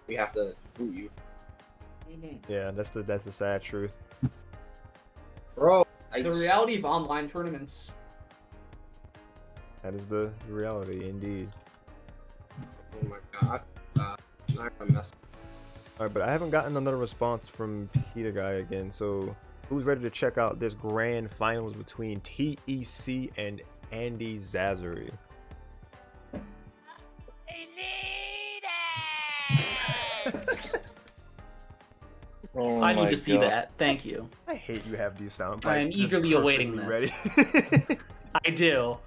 We have to boot you, Yeah, that's the sad truth. bro. The reality of online tournaments. That is the reality, indeed. Oh my god! I'm gonna mess. All right, but I haven't gotten another response from Peter Guy again. So, who's ready to check out this grand finals between TEC and Andy Zazari? Oh I need my to see God. that. Thank you. I hate you have these sound I am bites. just eagerly awaiting perfectly this. ready. I do.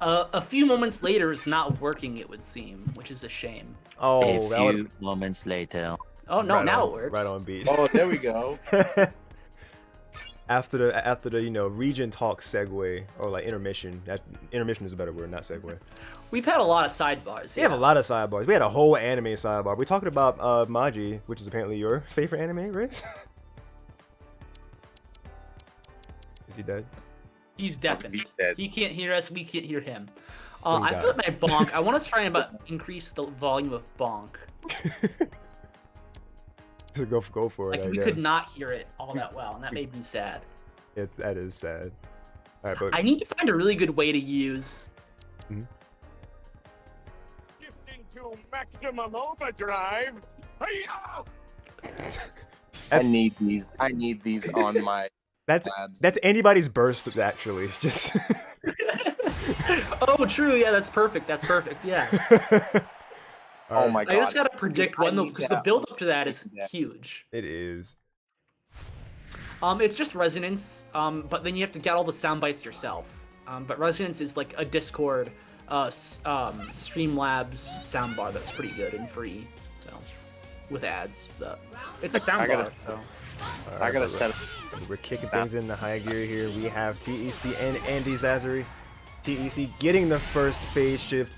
A few moments later, it's not working, it would seem, which is a shame. Oh, A that few would moments later. Oh, no, right now on, it works. Right on beat. Oh, there we go. after the region talk segue or like intermission. Intermission is a better word, not segue. We've had a lot of sidebars. We have a lot of sidebars. We had a whole anime sidebar. We're talking about Maji, which is apparently your favorite anime, Riz? Is he dead? He's deafened. He's dead. He can't hear us. We can't hear him. Oh, he I died. feel like my bonk. I want to try and increase the volume of bonk. go for it. Like I we guess. could not hear it all that well, and that made me sad. That is sad. All right, but I need to find a really good way to use. Shifting to maximum overdrive. I need these. I need these on my that's labs. that's anybody's burst actually. Just Oh, true. Yeah, that's perfect. That's perfect. Yeah. Oh my I God. just gotta predict I when need because the that. build up to that is Yeah. huge. it is. It's just resonance. But then you have to get all the sound bites yourself. But resonance is like a Discord, Streamlabs soundbar that's pretty good and free. So, with ads, it's a soundbar. gotta- So. I gotta Alright, set up. We're kicking things into high gear here. We have TEC and Andy Zazari. TEC getting the first phase shift.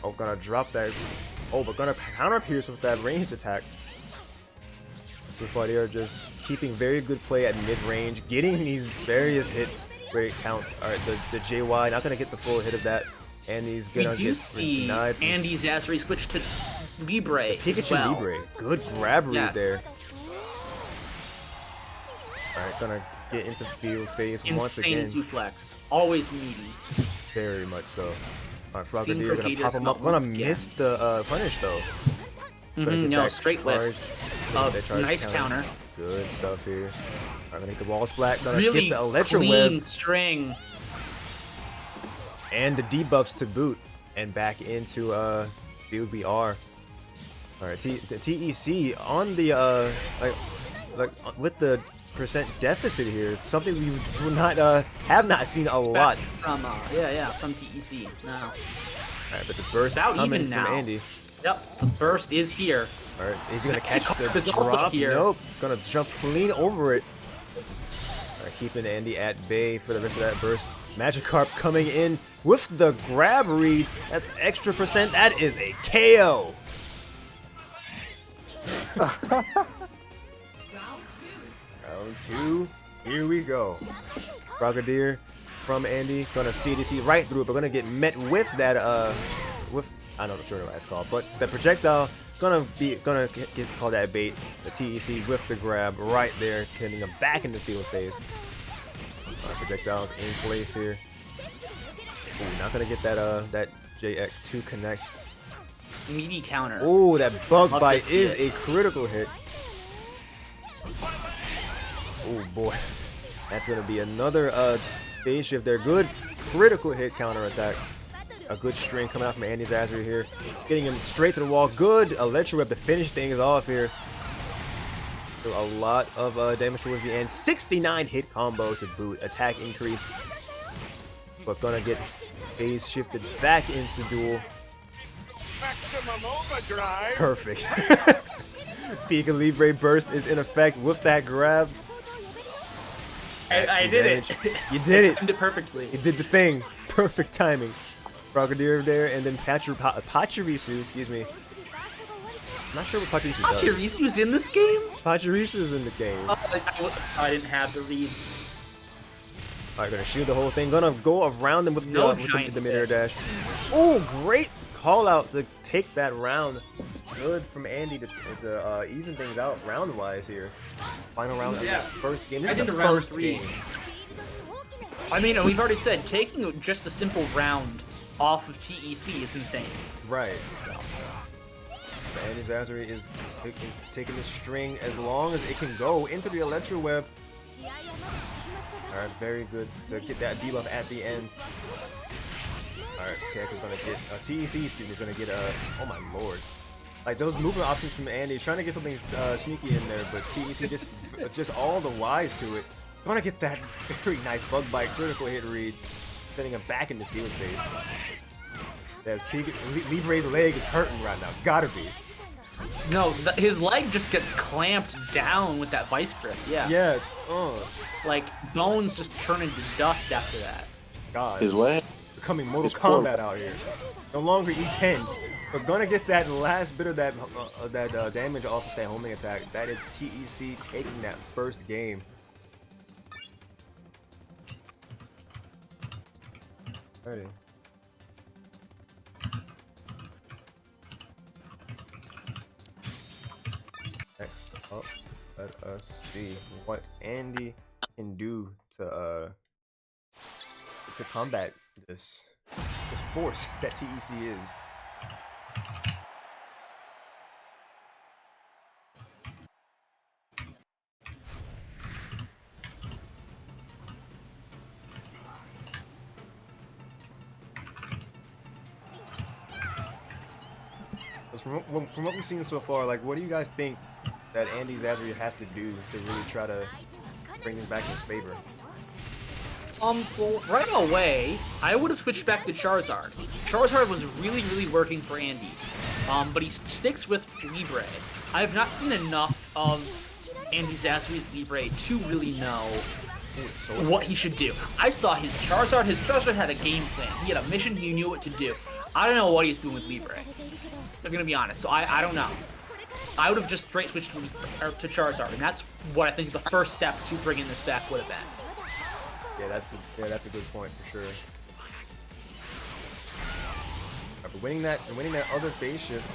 Oh, gonna drop that. Oh, but gonna counter pierce with that ranged attack. So far, they are just keeping very good play at mid range, getting these various hits where it counts. Alright, the JY not gonna get the full hit of that. And he's We gonna do get see denied from Andy Zazari switch to Libre. Pikachu as well. Libre. Good grab read Yes. there. Alright, gonna get into field phase once Insane again. suplex. Always meaty. Very much so. Alright, Seen Frogadier gonna Frogadier pop him come up. up Gonna once again. miss the punish though. Gonna get No, that straight charge. lifts. That charge Nice counter. Good stuff here. Alright, gonna hit the wall splat. Gonna Really get the Electro clean Web string. and the debuffs to boot. And back into field BR. Alright, the TEC on the like with the percent deficit here, something we do not have not seen a lot. From from TEC. No. Alright, but the burst About coming even from now. Andy. Yep, the burst is here. Alright, is he gonna The catch kickoff the is also drop? here. Nope, gonna jump clean over it. Alright, keeping Andy at bay for the rest of that burst. Magikarp coming in with the grab read. That's extra percent. That is a KO. Round two. Here we go. Frogadier from Andy. Gonna CDC right through it, but gonna get met with that with I don't know sure what it's called, but the projectile gonna get called that bait. The TEC with the grab right there, hitting him back in the field phase. Projectiles in place here. Ooh, not gonna get that that JX2 connect. Meaty counter. Oh, that bug Love bite this is hit. a critical hit. Oh boy, that's gonna be another phase shift there. Good critical hit counter attack. A good string coming out from Andy Zazuri here. Getting him straight to the wall. Good electro whip to finish things off here. So a lot of damage towards the end. 69 hit combo to boot. Attack increase. But gonna get phase shifted back into duel. Maximum overdrive. Perfect. Pika Libre burst is in effect with that grab. I did it. You did it. I timed it perfectly. You did the thing. Perfect timing. Frogadier there, and then Pachirisu, excuse me. I'm not sure what Pachirisu does. Pachirisu's in this game? Pachirisu's in the game. I didn't have the read. Alright, gonna shield the whole thing. Gonna go around them with the mid-air fist. dash. Oh, great call out to take that round. Good from Andy to even things out round-wise here. Final round of the first game. This is the first game. I mean, we've already said, taking just a simple round off of TEC is insane. Right. Andy Zazuri is taking the string as long as it can go into the Electro Web. Alright, very good to get that debuff at the end. Alright, Tech is gonna get TEC excuse me, is gonna get oh my lord. Like those movement options from Andy, trying to get something sneaky in there, but TEC just all the wise to it. Gonna get that very nice bug bite critical hit read, sending him back into field phase. Libre's leg is hurting right now. It's gotta be. No, his leg just gets clamped down with that vice grip. Yeah. Yeah. It's, like bones just turn into dust after that. God. His leg. Becoming Mortal Kombat out here. No longer E10. But gonna get that last bit of that damage off of that homing attack. That is TEC taking that first game. Alrighty. Next up, let us see what Andy can do to combat this force that TEC is. From what we've seen so far, like, what do you guys think that Andy Zazuri has to do to really try to bring this back in his favor? Well, right away, I would have switched back to Charizard. Charizard was really working for Andy, but he sticks with Libre. I have not seen enough of Andy Zazuri's Libre to really know what he should do. I saw his Charizard. His Charizard had a game plan. He had a mission. He knew what to do. I don't know what he's doing with Libre. I'm gonna be honest, so I don't know. I would have just straight switched to Charizard, and that's what I think the first step to bringing this back would have been. Yeah, that's a good point for sure. Right, but winning that other phase shift.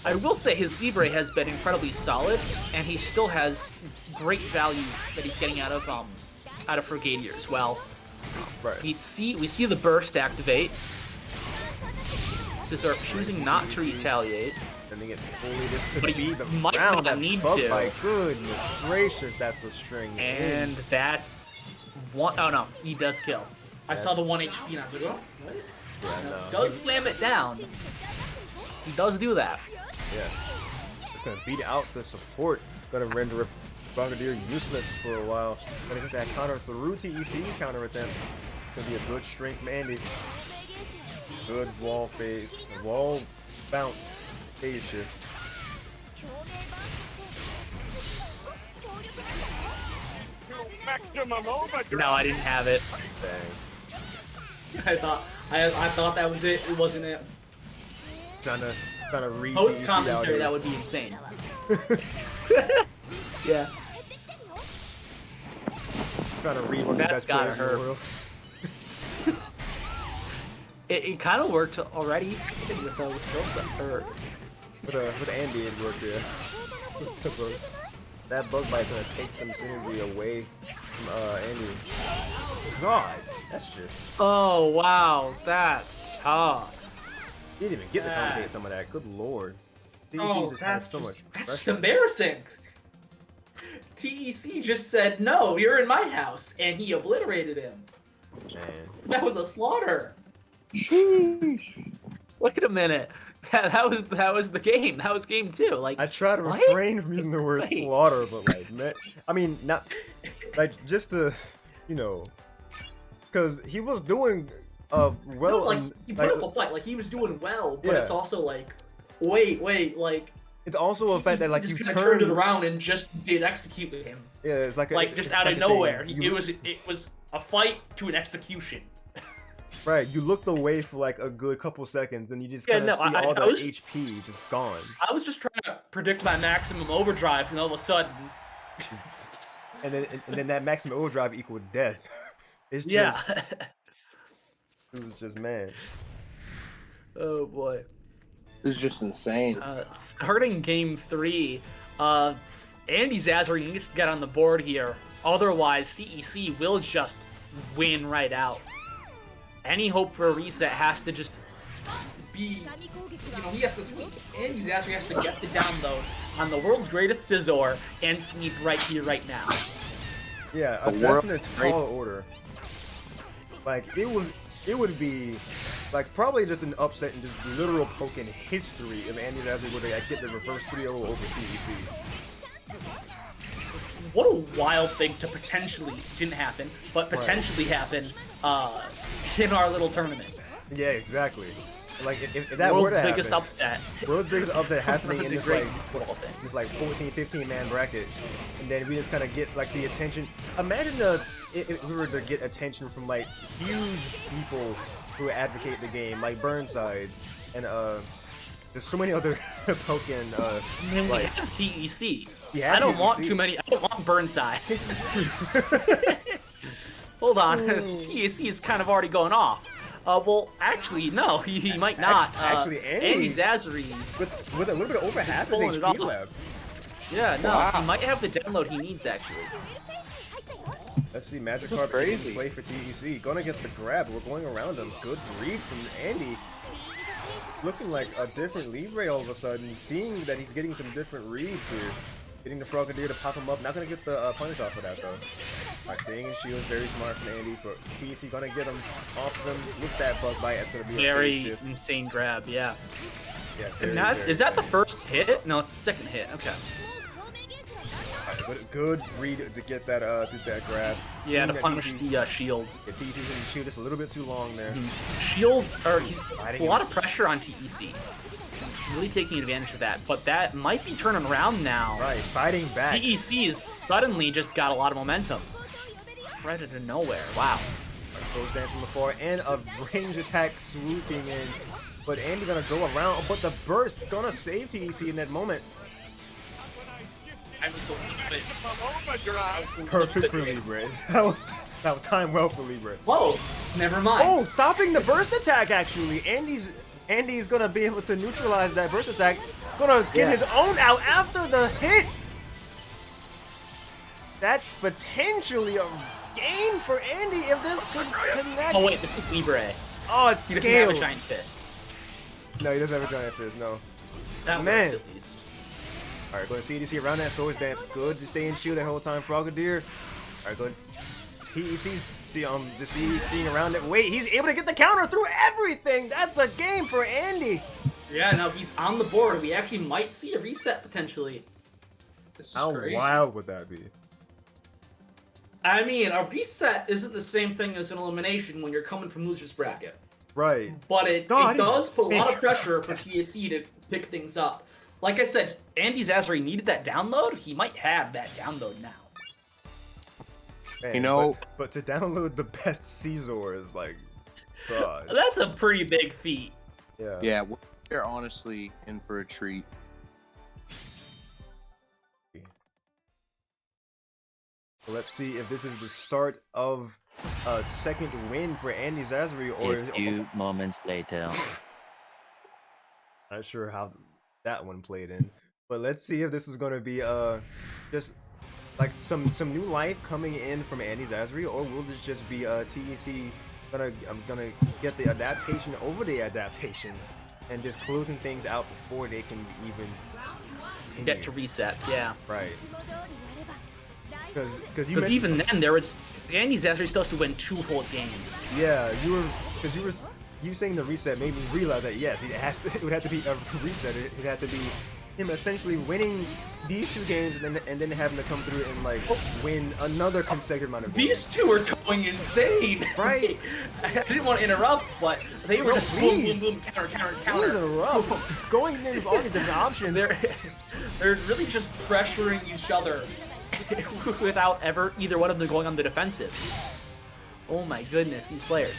I will say his Libre has been incredibly solid, and he still has great value that he's getting out of Frigadier as well. Right. We see the burst activate. To start choosing not to retaliate. Sending it fully. This could But be he the might round. not That need bug to. bite. Goodness gracious, that's a string. And that's one. Oh no, he does kill. I saw the 1 HP and I was like, oh, what? Yeah, no. Does slam it down. He does do that. Yes. It's gonna beat out the support. Gonna render Frogadier useless for a while. Gonna get that counter through TEC's counter attempt. It's gonna be a good string from Andy. Good wall bounce phase shift. Maximum overdrive. No, I didn't have it. Bang. I thought that was it. It wasn't it. Trying to read Post TEC out commentary, here. that would be insane. Yeah. Trying to read one of the That's best gotta players in the hurt. world. It kind of worked already with those that hurt. With Andy it worked, yeah. With the bug. That bug bite's gonna take some synergy away from Andy. God, that's just. Oh wow, that's tough. He didn't even get to commentate some of that. Good lord. TEC Oh, just had that's so much just pressure. embarrassing. TEC just said, no, you're in my house, and he obliterated him. Man. That was a slaughter. Sheesh. Wait a minute. That was the game. That was game 2. Like I try to what? refrain from using the word Wait. slaughter, but like, man, I mean, not like just to, you know, because he was doing well. No, like in- he put up a fight. Like he was doing well, but Yeah. it's also like, wait, like it's also a fact that like you just kinda turned it turn. around and just did execute him. Yeah, it's like Just it's out like of a thing. nowhere. You- It was a fight to an execution. right. You looked away for like a good couple seconds, and you just Yeah, kind of no, see I all the was- HP just gone. I was just trying to predict my maximum overdrive, and all of a sudden, And then that maximum overdrive equaled death. It's just yeah. it was just man. Oh boy. This is just insane. Starting game 3, Andy Zazari needs to get on the board here. Otherwise, CEC will just win right out. Any hope for a reset has to just be, he has to sweep. Andy Zazari has to get the download on the world's greatest Scizor and sweep right here, right now. Yeah, a The world- definite tall order. Like it would be like probably just an upset in just literal Pokkén history if Andy Zazari would get the reverse 3-0 over TEC. What a wild thing to potentially, didn't happen, but potentially happen in our little tournament. Yeah, exactly. Like if that were World's to biggest happen, upset. world's biggest upset happening in The this like greatest of all things. this like 14, 15 man bracket, and then we just kind of get like the attention. Imagine if we were to get attention from like huge people who advocate the game, like Burnside, and there's so many other Pokkén. I mean, we like have TEC. We have I don't want TEC. too many. I don't want Burnside. Hold on, TEC is kind of already going off. Well, actually, no, he might not. Actually, Andy Zazari. with a little bit over half his pulling it HP off. left. Yeah, no, Wow. he might have the download he needs actually. Let's see, Magic Carp Crazy. play for TEC. Gonna get the grab. We're going around him. Good read from Andy. Looking like a different Libre all of a sudden. Seeing that he's getting some different reads here. Getting the Frogadier to pop him up. Not gonna get the punish off of that though. Alright, staying in shield. Very smart from Andy. But TEC gonna get him off of him with that bug bite. That's gonna be a Very phase shift. insane grab, yeah. Yeah, And very, is that the insane. first hit? No, it's the second hit. Okay. Alright, good read to get that grab. Yeah, Seeing to that punish TEC the shield. Yeah, TEC's gonna shoot just a little bit too long there. Shield, or Fighting a lot him. of pressure on TEC. Really taking advantage of that, but that might be turning around now. Right, fighting back. TEC's suddenly just got a lot of momentum. Right out of nowhere. Wow. Soul's Dance from afar and a range attack swooping in. But Andy gonna go around, but the burst gonna save TEC in that moment. I was so Overdrive. Perfect for Libre. That was timed well for Libre. Whoa! Never mind. Oh, stopping the burst attack actually. Andy's gonna be able to neutralize that burst attack. Gonna get his own out after the hit. That's potentially a game for Andy if this could connect. Oh wait, this is Libre. Oh, it's He doesn't have a scaled. giant fist. No, he doesn't have a giant fist, no. That Man. works at least. Alright, going to CDC around that Swords Dance. Good to stay in shield that whole time. Frogadier. Alright, going to seeing around it. Wait, he's able to get the counter through everything. That's a game for Andy. Yeah, no, he's on the board. We actually might see a reset potentially. This is How crazy. wild would that be? I mean, a reset isn't the same thing as an elimination when you're coming from loser's bracket. Right. But it God, does put a lot of think- pressure for TSC to pick things up. Like I said, Andy Zazari needed that download. He might have that download now. Man, You know- but to download the best Caesar is like, God. That's a pretty big feat. Yeah. Yeah, we're honestly in for a treat. So let's see if this is the start of a second win for Andy Zazari, or A few moments later. not sure how that one played in. But let's see if this is gonna be just like some new life coming in from Andy Zazari, or will this just be TEC gonna get the adaptation over the adaptation and just closing things out before they can even continue. Get to reset, yeah. Right. Because you Because mentioned, even then, Andy Zazari still has to win 2 whole games. yeah, you were you saying the reset made me realize that yes, it would have to be a reset. It had to be him essentially winning these 2 games and then having to come through and like win another consecutive amount of games. These two are going insane. Right. I didn't want to interrupt, but they were just boom, boom, boom, counter, counter, Please counter. interrupt. Going in with all these different options. They're really just pressuring each other without either one of them going on the defensive. Oh my goodness, these players.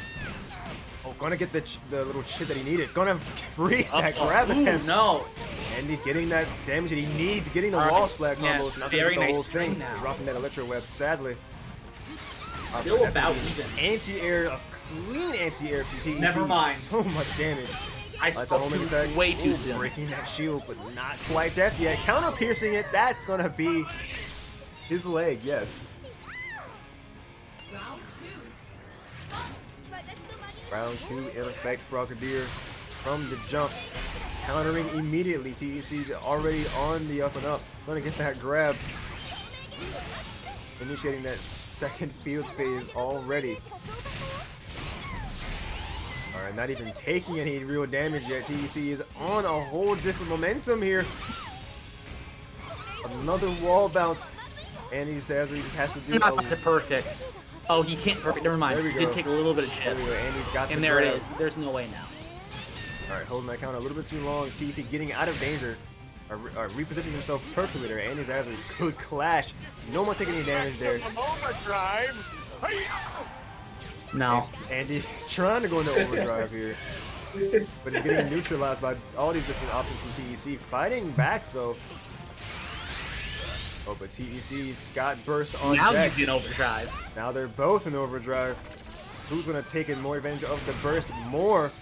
Oh, gonna get the little chip that he needed. Gonna read that grab attempt. No. Andy getting that damage that he needs, getting the wall splat combos. Yeah, Not gonna very get the nice whole thing. string now. Dropping that electro web, sadly. Still about even. Anti-air, a clean anti-air from TEC. Never mind. So much damage. I That's a spoke homing too, attack. way too Ooh, soon. breaking that shield, but not quite death yet. Counter piercing it. That's gonna be his leg. Yes. Round 2 in effect for Alcadir from the jump. Countering immediately. TEC already on the up and up. Gonna get that grab. Initiating that second field phase already. Alright, not even taking any real damage yet. TEC is on a whole different momentum here. Another wall bounce. And he says he just has to do Not about to perfect. Oh, he can't perfect. Never mind. There we He did go. take a little bit of There chip. we go. And he's got And the there it grab. is. There's no way now. Alright, holding that counter a little bit too long. TEC getting out of danger. Repositioning himself perfectly there. Andy's having a good clash. No one taking any damage there. Overdrive. No. Andy's trying to go into overdrive here. But he's getting neutralized by all these different options from TEC. Fighting back though. Oh, but TEC's got burst on Now deck. he's in overdrive. Now they're both in overdrive. Who's gonna take in more advantage of the burst more?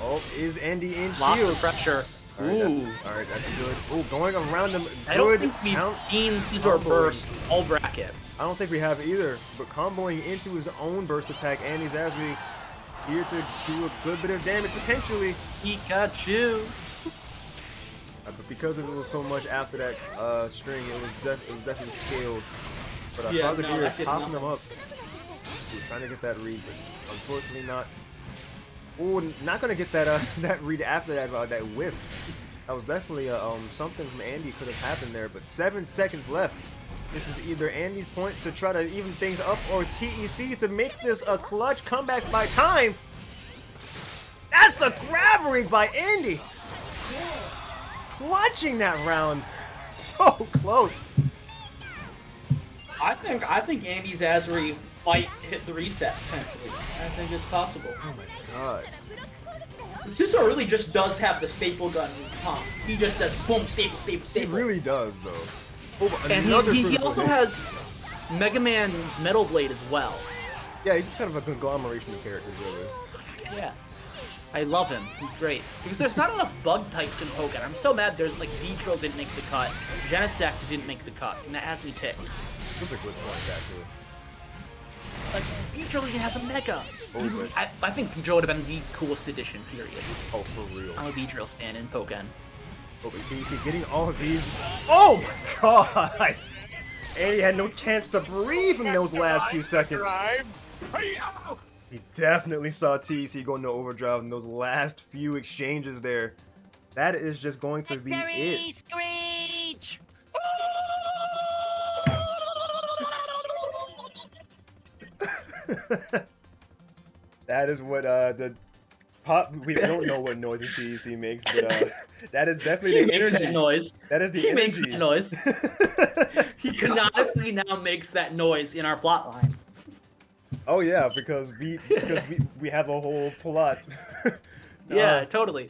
Oh, is Andy in shield? Lots of pressure. Alright, Ooh. that's good. Ooh, going around them. I don't Good think we've count. seen Caesar comboing. burst all bracket. I don't think we have either. But comboing into his own burst attack, Andy's Asri here to do a good bit of damage potentially. Pikachu. But because it was so much after that string, it was definitely scaled. But I Yeah, thought the no, deer that did popping not- him up. Ooh, trying to get that read, but unfortunately not. Ooh, not gonna get that that read after that whiff. That was definitely something from Andy could have happened there. But 7 seconds left. This is either Andy's point to try to even things up, or TEC to make this a clutch comeback by time. That's a grab read by Andy. Clutching that round. So close. I think Andy's Azri might hit the reset potentially. I think it's possible. Oh my god. Cesar really just does have the staple gun pump. He just says boom, staple, staple, He staple. really does, though. Oh, And another he critical also hit. has Mega Man's Metal Blade as well. Yeah, he's just kind of a conglomeration of characters, really. Yeah. I love him. He's great. Because there's not enough bug types in Pokkén. I'm so mad there's like V-Drill didn't make the cut. Genesect didn't make the cut. And that has me ticked. Those are good points, actually. Like, V-Drill even has a Mega. Oh, but- I think V-Drill would have been the coolest addition, period. Oh, for real. I'm a V-Drill stan in Pokkén. Oh, but TEC getting all of these. Oh my god! Andy had no chance to breathe in those last few seconds. Drive. He definitely saw TEC go into overdrive in those last few exchanges there. That is just going to be it. Screech! That is what the pop. We don't know what noises TEC makes, but that is definitely He the makes energy. that noise. That is the He energy. makes that noise. He canonically now makes that noise in our plotline. Oh yeah, because we have a whole plot. Yeah, totally.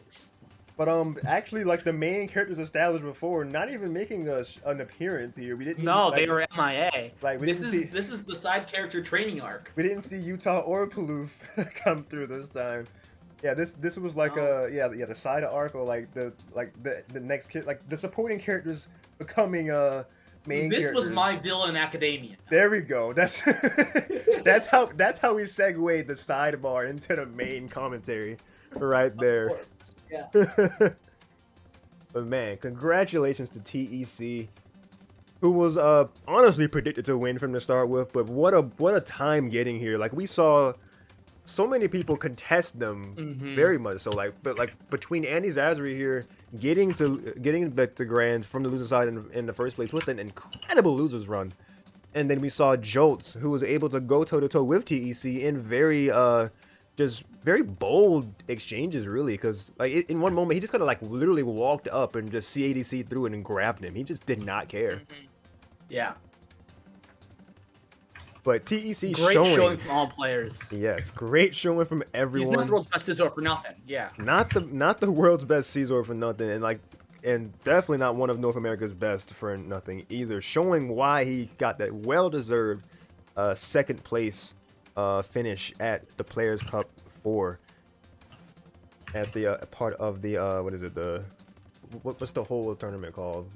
But actually, like the main characters established before, not even making an appearance here. We didn't. No, even, they were MIA. Like we This didn't is see. this is the side character training arc. We didn't see Utah or Palouf come through this time. Yeah, this was like the side arc, or like the next kid, like the supporting characters becoming main This characters. was my villain academia. There we go. That's that's how we segued the sidebar into the main commentary, right there. Yeah. But man, congratulations to TEC, who was honestly predicted to win from the start with. But what a time getting here! Like we saw so many people contest them very much. So but between Andy Zazri here getting back to Grands from the loser side in the first place with an incredible losers run, and then we saw Jolts, who was able to go toe to toe with TEC in very just very bold exchanges, really, because like in one moment he just kind of like literally walked up and just CADC through it and grabbed him. He just did not care. Yeah. But TEC Great showing from all players. Yes, great showing from everyone. He's not the world's best Scizor for nothing. Yeah. Not the world's best Scizor for nothing, and definitely not one of North America's best for nothing either. Showing why he got that well-deserved second place finish at the Players Cup 4 at the part of the what's the whole tournament called?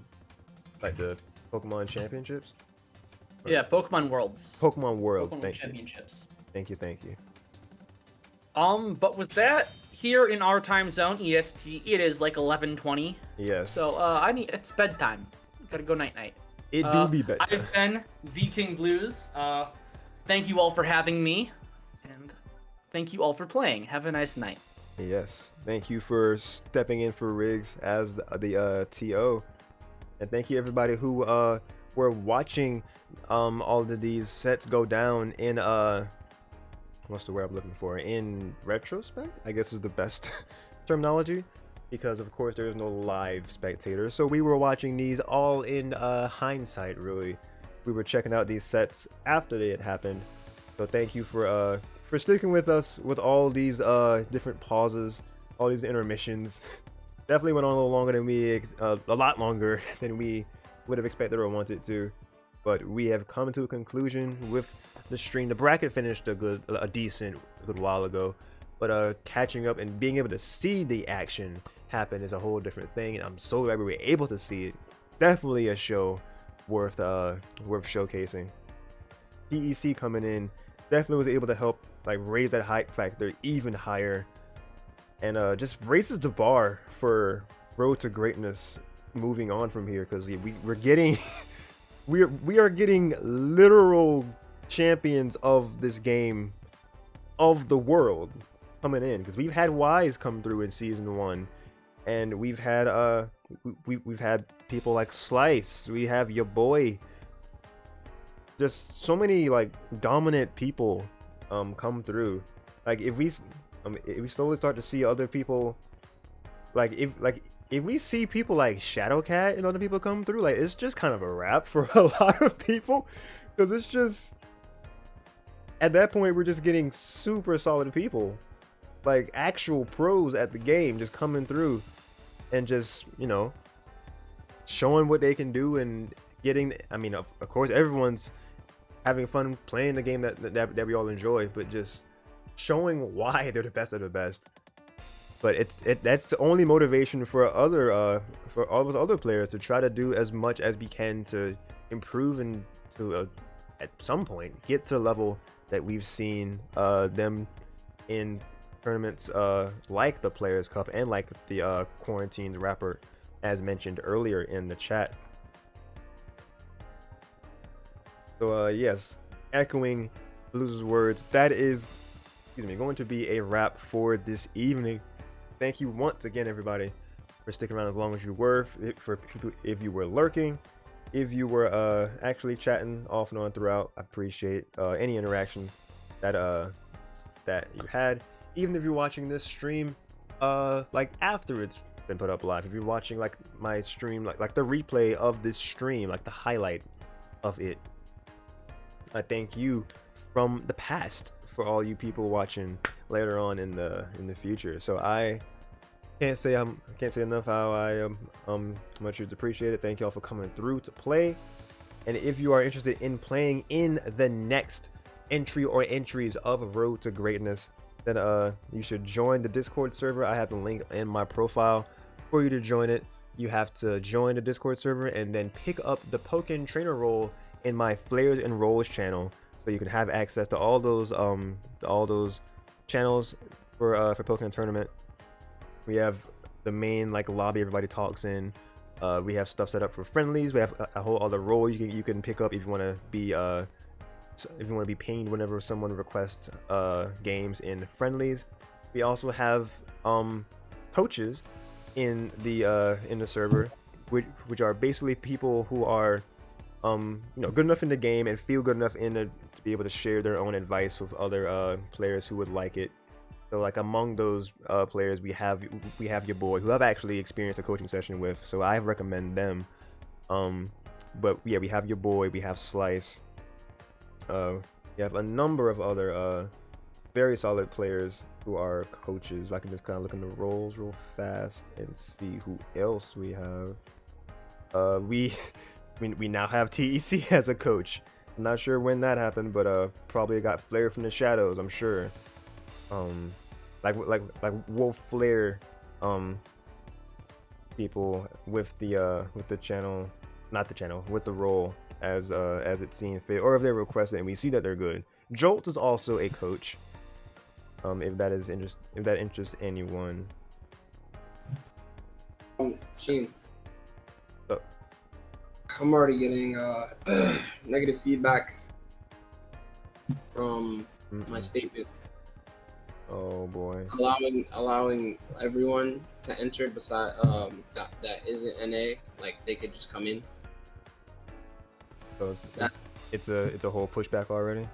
Like the Pokemon Championships? Yeah, Pokemon Worlds. Pokemon Worlds. Pokemon Thank Championships. You. Thank you. But with that, here in our time zone, EST, it is like 11:20. Yes. So it's bedtime. Gotta go night night. It do be bedtime. I've been Viking Blues. Thank you all for having me, and thank you all for playing. Have a nice night. Yes. Thank you for stepping in for Riggs as the TO, and thank you everybody who were watching all of these sets go down in what's the word I'm looking for, in retrospect, I guess is the best terminology, because of course there is no live spectators, so we were watching these all in hindsight. Really, we were checking out these sets after they had happened. So thank you for sticking with us with all these different pauses, all these intermissions. Definitely went on a little longer than a lot longer than we would have expected or wanted to, but we have come to a conclusion with the stream. The bracket finished a decent good while ago, but catching up and being able to see the action happen is a whole different thing, and I'm so glad we were able to see it. Definitely a show worth showcasing. DEC coming in definitely was able to help like raise that hype factor even higher, and just raises the bar for Road to Greatness moving on from here, because we're getting we are getting literal champions of this game, of the world, coming in, because we've had Wise come through in season 1, and we've had we've had people like Slice, we have your boy, just so many like dominant people come through. Like if we slowly start to see other people, if we see people like Shadowcat and other people come through, like it's just kind of a wrap for a lot of people, because it's just, at that point we're just getting super solid people, like actual pros at the game, just coming through and just, you know, showing what they can do and getting, I mean, of course everyone's having fun playing the game that we all enjoy, but just showing why they're the best of the best. But that's the only motivation for all those other players to try to do as much as we can to improve and to at some point get to the level that we've seen them in tournaments like the Players Cup and like the Quarantined Rapper, as mentioned earlier in the chat. So yes, echoing Blues' words, that is, going to be a wrap for this evening. Thank you once again, everybody, for sticking around as long as you were. For people, if you were lurking, if you were actually chatting off and on throughout, I appreciate any interaction that you had. Even if you're watching this stream, like after it's been put up live, if you're watching like my stream, like the replay of this stream, like the highlight of it, I thank you from the past for all you people watching later on in the future. So I can't say enough how much it's appreciated. Thank y'all for coming through to play. And if you are interested in playing in the next entry or entries of Road to Greatness, then you should join the Discord server. I have the link in my profile for you to join it. You have to join the Discord server and then pick up the Pokkén trainer role in my Flares and Rolls channel, so you can have access to all those channels for Pokkén Tournament. We have the main like lobby everybody talks in. We have stuff set up for friendlies. We have a whole other role you can pick up if you want to be if you want to be pinged whenever someone requests games in friendlies. We also have coaches in the server, which are basically people who are good enough in the game and feel good enough in it to be able to share their own advice with other players who would like it. So like among those players, we have your boy, who I've actually experienced a coaching session with, so I recommend them. But yeah, we have your boy, we have Slice. We have a number of other very solid players who are coaches. I can just kind of look in the roles real fast and see who else we have. We now have TEC as a coach. I'm not sure when that happened, but probably got Flair from the shadows, I'm sure. Like Wolf Flair people with the channel, not the channel, with the role as it's seen fit, or if they're requested and we see that they're good. Jolt is also a coach. If that interests anyone. Sheen. So, I'm already getting negative feedback from my statement. oh boy. Allowing everyone to enter beside that isn't NA, like they could just come in. So it's a whole pushback already.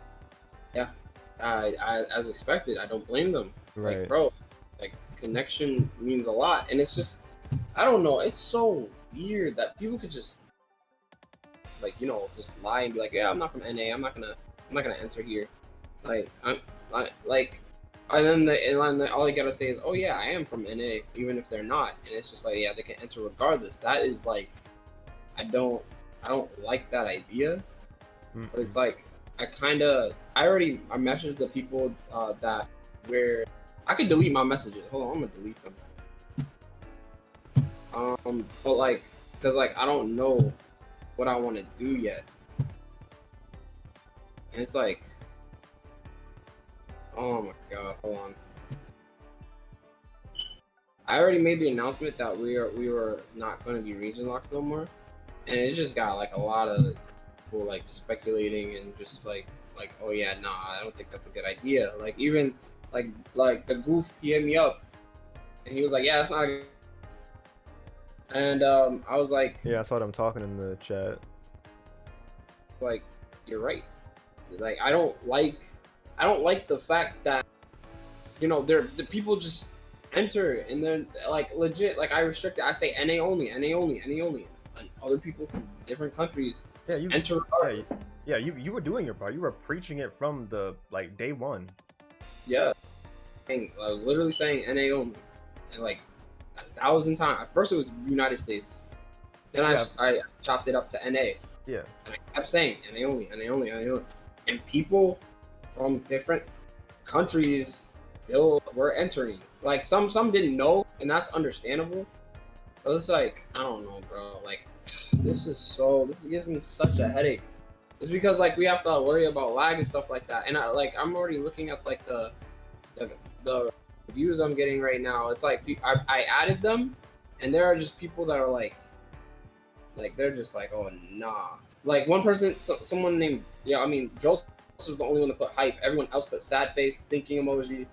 Yeah, I as expected. I don't blame them. Right. Like, bro, like connection means a lot, and it's just, I don't know. It's so weird that people could just just lie and be like, yeah, I'm not from NA. I'm not gonna enter here. Like and then all they gotta say is, oh yeah, I am from NA, even if they're not. And it's just like, yeah, they can enter regardless. That is like, I don't like that idea. But it's like, I messaged the people that where I could delete my messages. Hold on, I'm gonna delete them. But like, cause like I don't know what I want to do yet, and it's like, oh my god, hold on. I already made the announcement that we were not going to be region locked no more, and it just got like a lot of people like speculating and just like oh yeah, nah, I don't think that's a good idea. Like even like the goof, he hit me up and he was like, yeah, that's not good. And I was like, yeah, I saw them talking in the chat. Like, you're right. Like I don't like the fact that the people just enter and then like legit, like I restrict it. I say NA only, NA only, NA only, and other people from different countries enter. Yeah, you were doing your part. You were preaching it from the day one. Yeah, I was literally saying NA only, and like 1,000 times. At first it was United States, then I chopped it up to NA. Yeah, and I kept saying NA only, NA only, NA only, and people from different countries still were entering. Like some didn't know, and that's understandable. But it's like, I don't know, bro. Like this gives me such a headache. It's because like we have to worry about lag and stuff like that. And I'm already looking at like the views I'm getting right now. It's like I added them, and there are just people that are like they're just like, oh nah. Like one person, someone named Joel was the only one to put hype. Everyone else put sad face, thinking emoji,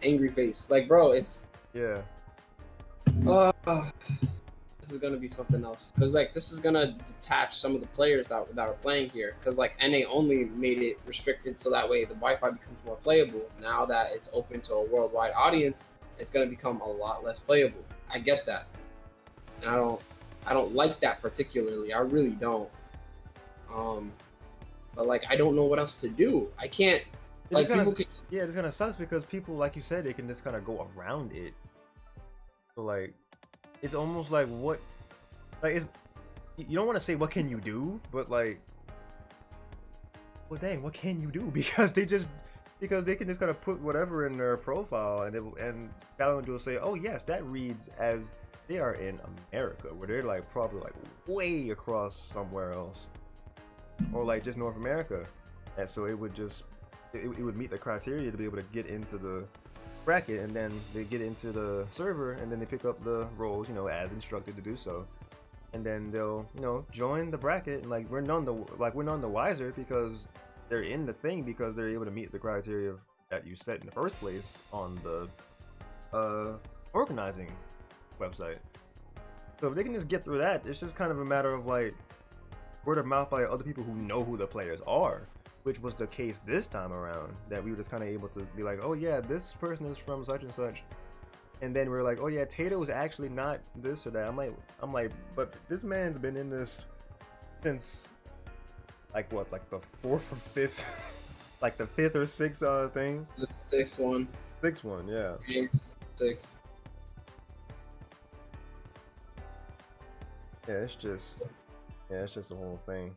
angry face. Like, bro, it's this is gonna be something else. Cause like this is gonna detach some of the players that are playing here. Cause like NA only made it restricted so that way the Wi-Fi becomes more playable. Now that it's open to a worldwide audience, it's gonna become a lot less playable. I get that, and I don't like that particularly. I really don't. But like I don't know what else to do. I can't. Like it's gonna suck because people, like you said, they can just kind of go around it. So like, it's almost like what, like it's, you don't want to say what can you do, but like, well dang, what can you do? Because they can just kind of put whatever in their profile, and Challenge will say, oh yes, that reads as they are in America, where they're like probably like way across somewhere else, or like just North America, and so it would just it would meet the criteria to be able to get into the bracket, and then they get into the server, and then they pick up the roles, as instructed to do so, and then they'll join the bracket, and like we're none the wiser because they're in the thing because they're able to meet the criteria that you set in the first place on the organizing website. So if they can just get through that, it's just kind of a matter of like word of mouth by other people who know who the players are, which was the case this time around, that we were just kind of able to be like, oh yeah, this person is from such and such, and then we're like, oh yeah, Tato is actually not this or that. I'm like, but this man's been in this since like what, like the 4th or 5th, like the 5th or 6th thing. The 6th one. 6th one, yeah. Games 6. Yeah, it's just the whole thing.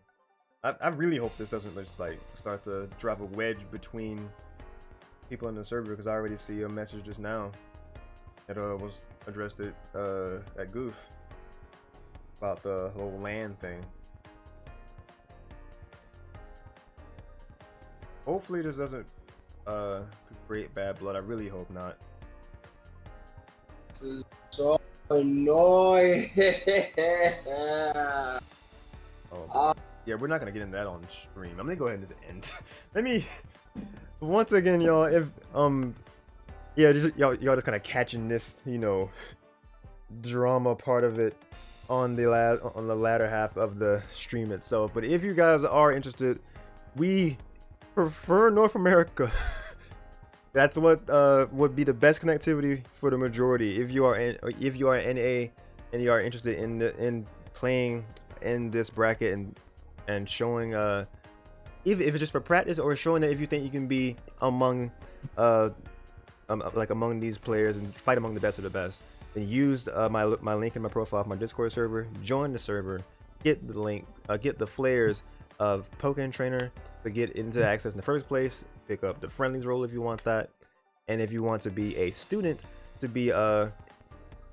I really hope this doesn't just like start to drive a wedge between people in the server, because I already see a message just now that was addressed at Goof about the whole land thing. Hopefully this doesn't create bad blood. I really hope not. This is so annoying. Oh, yeah, we're not gonna get into that on stream. I'm gonna go ahead and just end. Let me once again, y'all. If yeah, just, y'all just kind of catching this, you know, drama part of it on the latter half of the stream itself. But if you guys are interested, we prefer North America. That's what would be the best connectivity for the majority. If you are NA and you are interested in playing in this bracket and showing if it's just for practice, or showing that if you think you can be among like among these players and fight among the best of the best, then use my link in my profile of my Discord server. Join the server, get the link, get the flares of Pokkén Trainer to get into access in the first place. Pick up the friendlies role if you want that, and if you want to be a student to be helped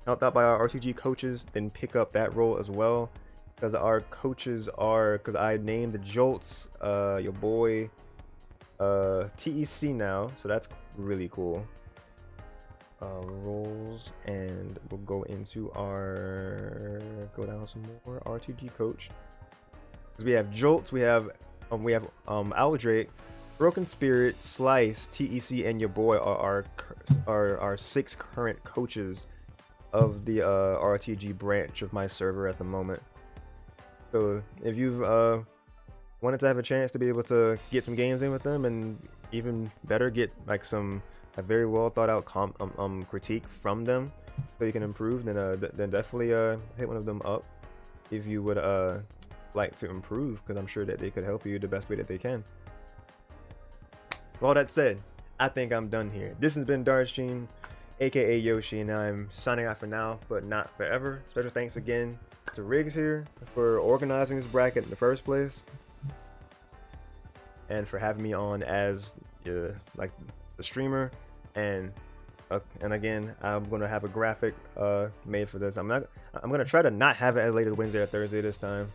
out by our RTG coaches, then pick up that role as well, because our coaches are, because I named the Jolts your boy TEC now, so that's really cool. Roles, and we'll go into go down some more RTG coach, because we have Jolts, we have Aldrake, Broken Spirit, Slice, TEC, and your boy are our 6 current coaches of the RTG branch of my server at the moment. So if you've wanted to have a chance to be able to get some games in with them, and even better, get like a very well thought out critique from them so you can improve, then definitely hit one of them up if you would like to improve, because I'm sure that they could help you the best way that they can. With all that said, I think I'm done here. This has been Darsheen, aka Yoshi, and I'm signing out for now, but not forever. Special thanks again to Riggs here for organizing this bracket in the first place, and for having me on as like the streamer. And again, I'm gonna have a graphic made for this. I'm gonna try to not have it as late as Wednesday or Thursday this time.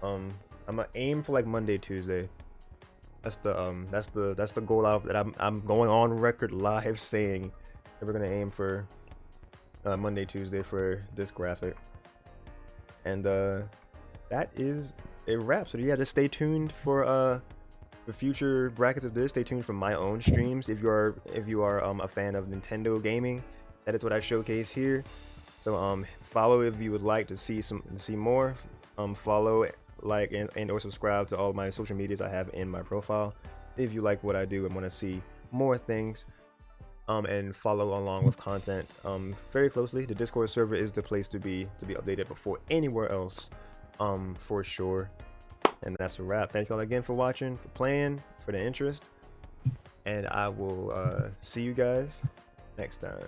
I'm gonna aim for like Monday, Tuesday. That's the goal out that I'm going on record live saying that we're gonna aim for Monday, Tuesday for this graphic. And that is a wrap. So yeah, just stay tuned for the future brackets of this. Stay tuned for my own streams. If you are a fan of Nintendo gaming, that is what I showcase here. So follow if you would like to see more. Follow, like, and or subscribe to all my social medias I have in my profile if you like what I do and want to see more things, and follow along with content very closely. The Discord server is the place to be updated before anywhere else, for sure. And that's a wrap. Thank you all again for watching, for playing, for the interest, and I will see you guys next time.